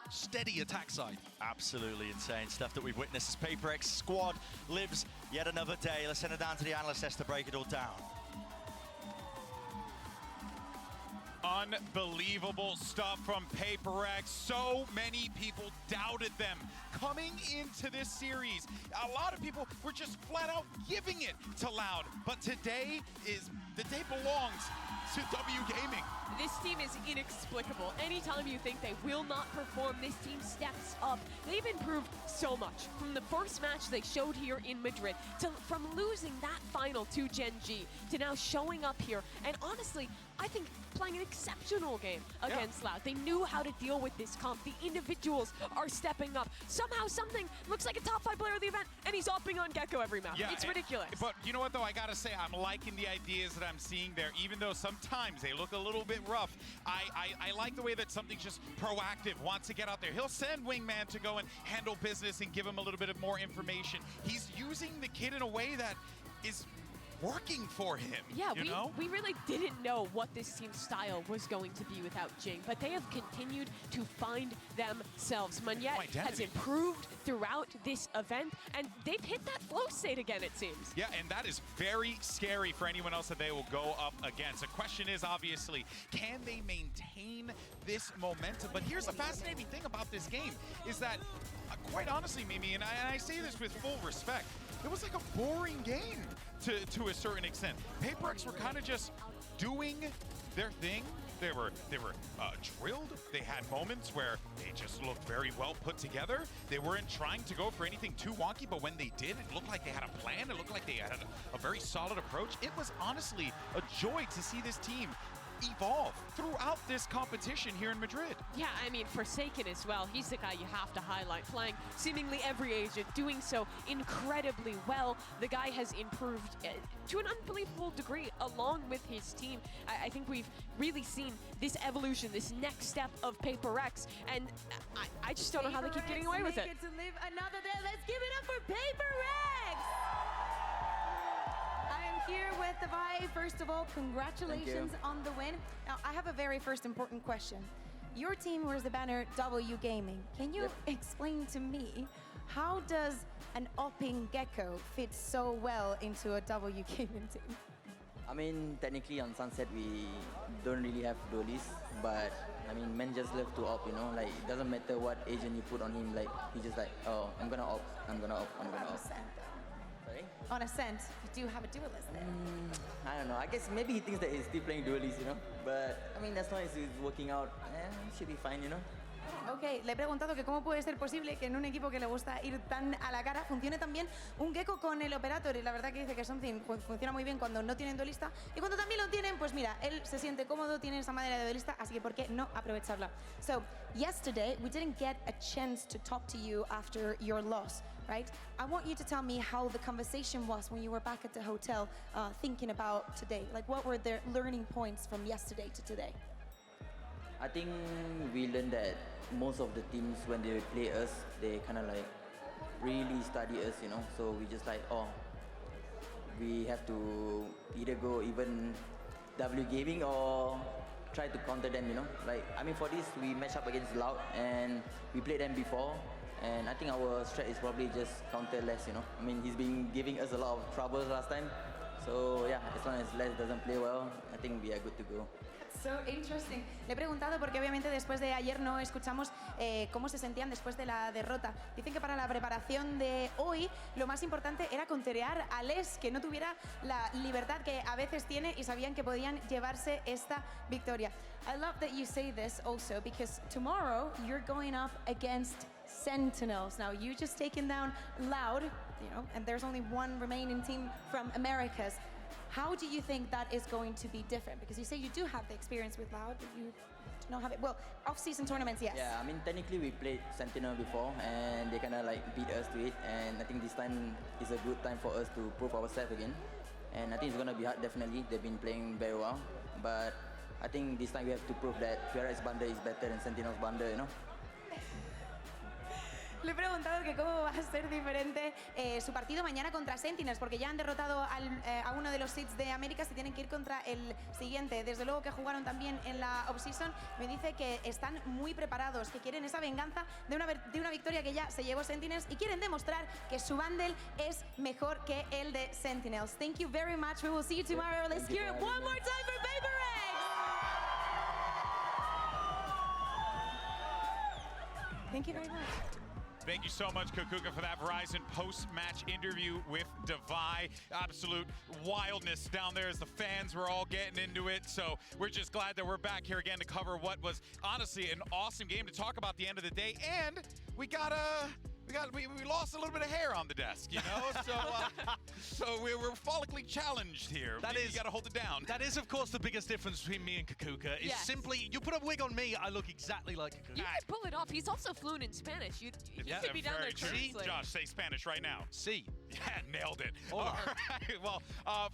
steady attack side. Absolutely insane stuff that we've witnessed as PaperX squad lives yet another day. Let's send it down to the analyst desk to break it all down. Unbelievable stuff from PaperX. So many people doubted them coming into this series. A lot of people were just flat out giving it to Loud. But today is the day belongs to W Gaming. This team is inexplicable. Anytime you think they will not perform, this team steps up. They've improved so much from the first match they showed here in Madrid to from losing that final to Gen G to now showing up here. And honestly, I think playing an exceptional game against Loud. They knew how to deal with this comp. The individuals are stepping up. Somehow something looks like a top 5 player of the event, and he's opping on Gecko every map. Yeah, it's ridiculous. But you know what, though? I got to say, I'm liking the ideas that I'm seeing there, even though sometimes they look a little bit rough. I like the way that something's just proactive, wants to get out there. He'll send Wingman to go and handle business and give him a little bit of more information. He's using the kid in a way that is working for him. Yeah, you we really didn't know what this team's style was going to be without Jing, but they have continued to find themselves. Manyet has improved throughout this event, and they've hit that flow state again, it seems. Yeah, and that is very scary for anyone else that they will go up against. The question is, obviously, can they maintain this momentum? But here's the fascinating thing about this game, is that, quite honestly, Mimi, and I say this with full respect, it was like a boring game to a certain extent. PaperX were kind of just doing their thing. They were drilled. They had moments where they just looked very well put together. They weren't trying to go for anything too wonky, but when they did, it looked like they had a plan. It looked like they had a very solid approach. It was honestly a joy to see this team evolve throughout this competition here in Madrid. Yeah, I mean, Forsaken as well. He's the guy you have to highlight, playing seemingly every agent, doing so incredibly well. The guy has improved to an unbelievable degree along with his team. I think we've really seen this evolution, this next step of Paper Rex, and I just don't know how they keep getting away with it. To live another day. Let's give it up for Paper Rex! I am here with Davai. First of all, congratulations on the win. Now, I have a very first important question. Your team wears the banner W Gaming. Can you explain to me, how does an Opping Gecko fit so well into a W Gaming team? I mean, technically on Sunset we don't really have duelists, but I mean, men just love to op, you know, like it doesn't matter what agent you put on him, like he just like, oh, I'm gonna op, I'm gonna op, I'm gonna op. Sorry? On Ascent, you do have a duelist there. I don't know, I guess maybe he thinks that he's still playing duelists, you know, but I mean, as long as he's working out, should be fine, you know. Ok, le he preguntado que cómo puede ser posible que en un equipo que le gusta ir tan a la cara funcione también un Gecko con el Operator, y la verdad que dice que Something funciona muy bien cuando no tienen duelista, y cuando también lo tienen, pues mira, él se siente cómodo, tiene esa madera de duelista, así que ¿por qué no aprovecharla? So, yesterday we didn't get a chance to talk to you after your loss, right? I want you to tell me how the conversation was when you were back at the hotel thinking about today. Like, what were the learning points from yesterday to today? I think we learned that most of the teams, when they play us, they kind of like really study us, you know. So we just like, oh, we have to either go even W Gaming or try to counter them, you know. Like, I mean, for this, we match up against Loud and we played them before. And I think our strat is probably just counter less, you know. I mean, he's been giving us a lot of troubles last time. So yeah, as long as Les doesn't play well, I think we are good to go. So interesting. Le he preguntado porque obviamente después de ayer no escuchamos cómo se sentían después de la derrota. Dicen que para la preparación de hoy lo más importante era counterear a Les, que no tuviera la libertad que a veces tiene, y sabían que podían llevarse esta victoria. I love that you say this also, because tomorrow you're going up against Sentinels. Now, you just taken down Loud, you know, and there's only one remaining team from Americas. How do you think that is going to be different? Because you say you do have the experience with Loud, but you do not have it. Well, off-season tournaments, yes. Yeah, I mean, technically we played Sentinel before, and they kind of like beat us to it. And I think this time is a good time for us to prove ourselves again. And I think it's gonna be hard, definitely. They've been playing very well, but I think this time we have to prove that PRX Bundle is better than Sentinel's Bundle, you know. Le he preguntado que cómo va a ser diferente su partido mañana contra Sentinels, porque ya han derrotado a uno de los seeds de América, se tienen que ir contra el siguiente. Desde luego que jugaron también en la off-season. Me dice que están muy preparados, que quieren esa venganza de una victoria que ya se llevó Sentinels, y quieren demostrar que su bundle es mejor que el de Sentinels. Thank you very much. We will see you tomorrow. Let's hear it one more time for Paper Rex. Thank you very much. Thank you so much, Kukuka, for that Verizon post-match interview with Davai. Absolute wildness down there as the fans were all getting into it. So we're just glad that we're back here again to cover what was honestly an awesome game, to talk about the end of the day. And we lost a little bit of hair on the desk, you know? So we're follically challenged here. You got to hold it down. That is, of course, the biggest difference between me and Kukuka. Is simply, you put a wig on me, I look exactly like Kukuka. You could pull it off. He's also fluent in Spanish. You could be down there translating. Josh, say Spanish right now. See. Yeah, nailed it. All right. Well,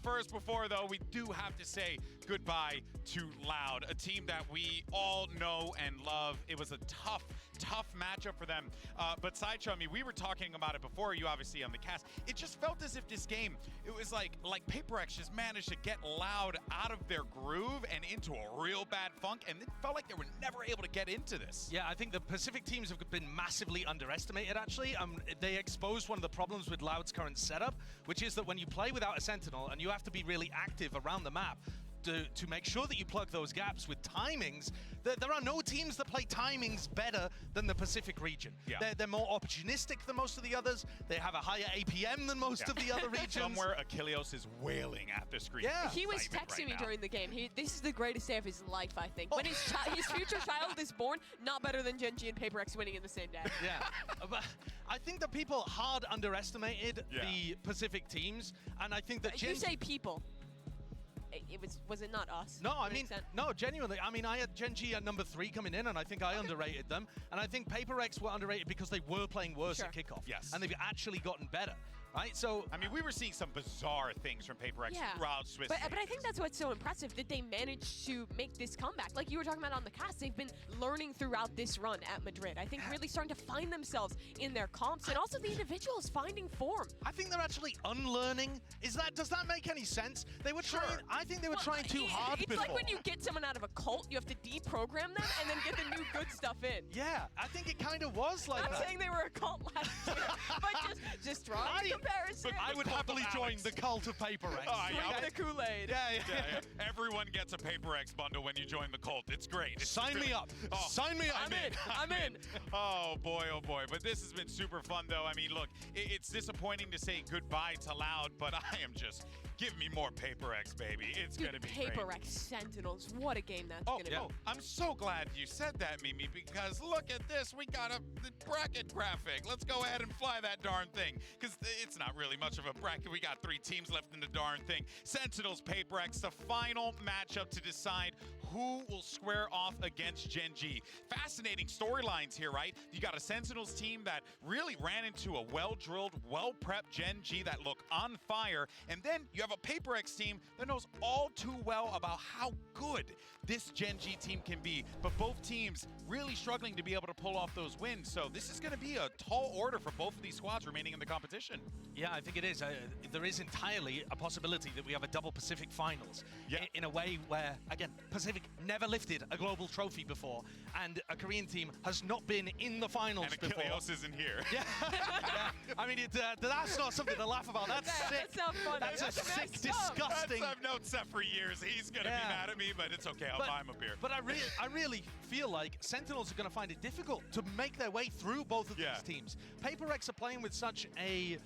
first, before, though, we do have to say goodbye to Loud, a team that we all know and love. It was a tough matchup for them. But Sideshow, I mean, we were talking about it before, you obviously on the cast. It just felt as if this game, it was like PaperX just managed to get Loud out of their groove and into a real bad funk, and it felt like they were never able to get into this. Yeah, I think the Pacific teams have been massively underestimated, actually. They exposed one of the problems with Loud's current setup, which is that when you play without a Sentinel and you have to be really active around the map, to make sure that you plug those gaps with timings, there are no teams that play timings better than the Pacific region. Yeah. They're more opportunistic than most of the others. They have a higher APM than most of the other regions. Somewhere Achilleos is wailing at the screen. Yeah. He was texting me during the game. This is the greatest day of his life, I think. When his future child is born, not better than Gen G and PaperX winning in the same day. Yeah, but I think that people hard underestimated the Pacific teams, and I think that You say people. was it not us? No, I mean, no, genuinely. I mean, I had Gen G at number 3 coming in, and I think I underrated them. And I think Paper X were underrated because they were playing worse at kickoff. Yes. And they've actually gotten better. Right, so I mean, we were seeing some bizarre things from Paper X throughout Swiss. But I think that's what's so impressive, that they managed to make this comeback. Like you were talking about on the cast, they've been learning throughout this run at Madrid. I think really starting to find themselves in their comps, and also the individuals finding form. I think they're actually unlearning. Does that make any sense? They were trying. I think they were trying too hard before. It's like when you get someone out of a cult, you have to deprogram them and then get the new good stuff in. Yeah, I think it kind of was like I'm that. saying they were a cult last year, but just drawing comparison. I would happily join the cult of Paper X. Drink the Kool-Aid. Yeah. Everyone gets a Paper X bundle when you join the cult. It's great. Sign me up. Sign me up. I'm in. Oh boy. But this has been super fun, though. I mean, look, it's disappointing to say goodbye to Loud, but I am just... Give me more Paper X, baby. It's going to be great. Paper X Sentinels. What a game that's going to be. I'm so glad you said that, Mimi, because look at this. We got a bracket graphic. Let's go ahead and fly that darn thing, because it's not really much of a bracket. We got 3 teams left in the darn thing. Sentinels, Paper X, the final matchup to decide who will square off against Gen G. Fascinating storylines here, right? You got a Sentinels team that really ran into a well-drilled, well-prepped Gen G that look on fire, and then you have a Paper X team that knows all too well about how good this Gen G team can be, but both teams really struggling to be able to pull off those wins. So this is going to be a tall order for both of these squads remaining in the competition. Yeah, I think it is. There is entirely a possibility that we have a double Pacific finals in a way where, again, Pacific never lifted a global trophy before, and a Korean team has not been in the finals before. And Achilleos isn't here. Yeah. I mean, that's not something to laugh about. That's sick. That's not funny. That's a sick, disgusting... I've known Seth for years. He's going to be mad at me, but it's okay. I'll buy him a beer. But I really feel like Sentinels are going to find it difficult to make their way through both of these teams. Paper X are playing with such a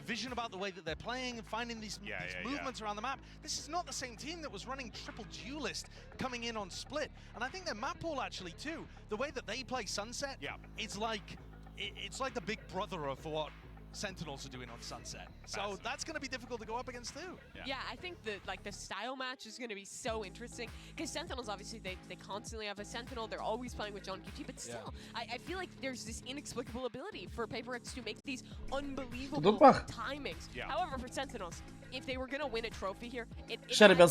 vision about the way that they're playing and finding these movements around the map. This is not the same team that was running triple duelist coming in on Split. And I think their map pool actually too, the way that they play Sunset, it's like the big brother of what Sentinels are doing on Sunset. So that's going to be difficult to go up against too. Yeah, I think the style match is going to be so interesting, because Sentinels, obviously, they constantly have a Sentinel. They're always playing with John QT, but still, I feel like there's this inexplicable ability for Paper X to make these unbelievable timings. However, for Sentinels, if they were going to win a trophy here, it Сейчас, ребят,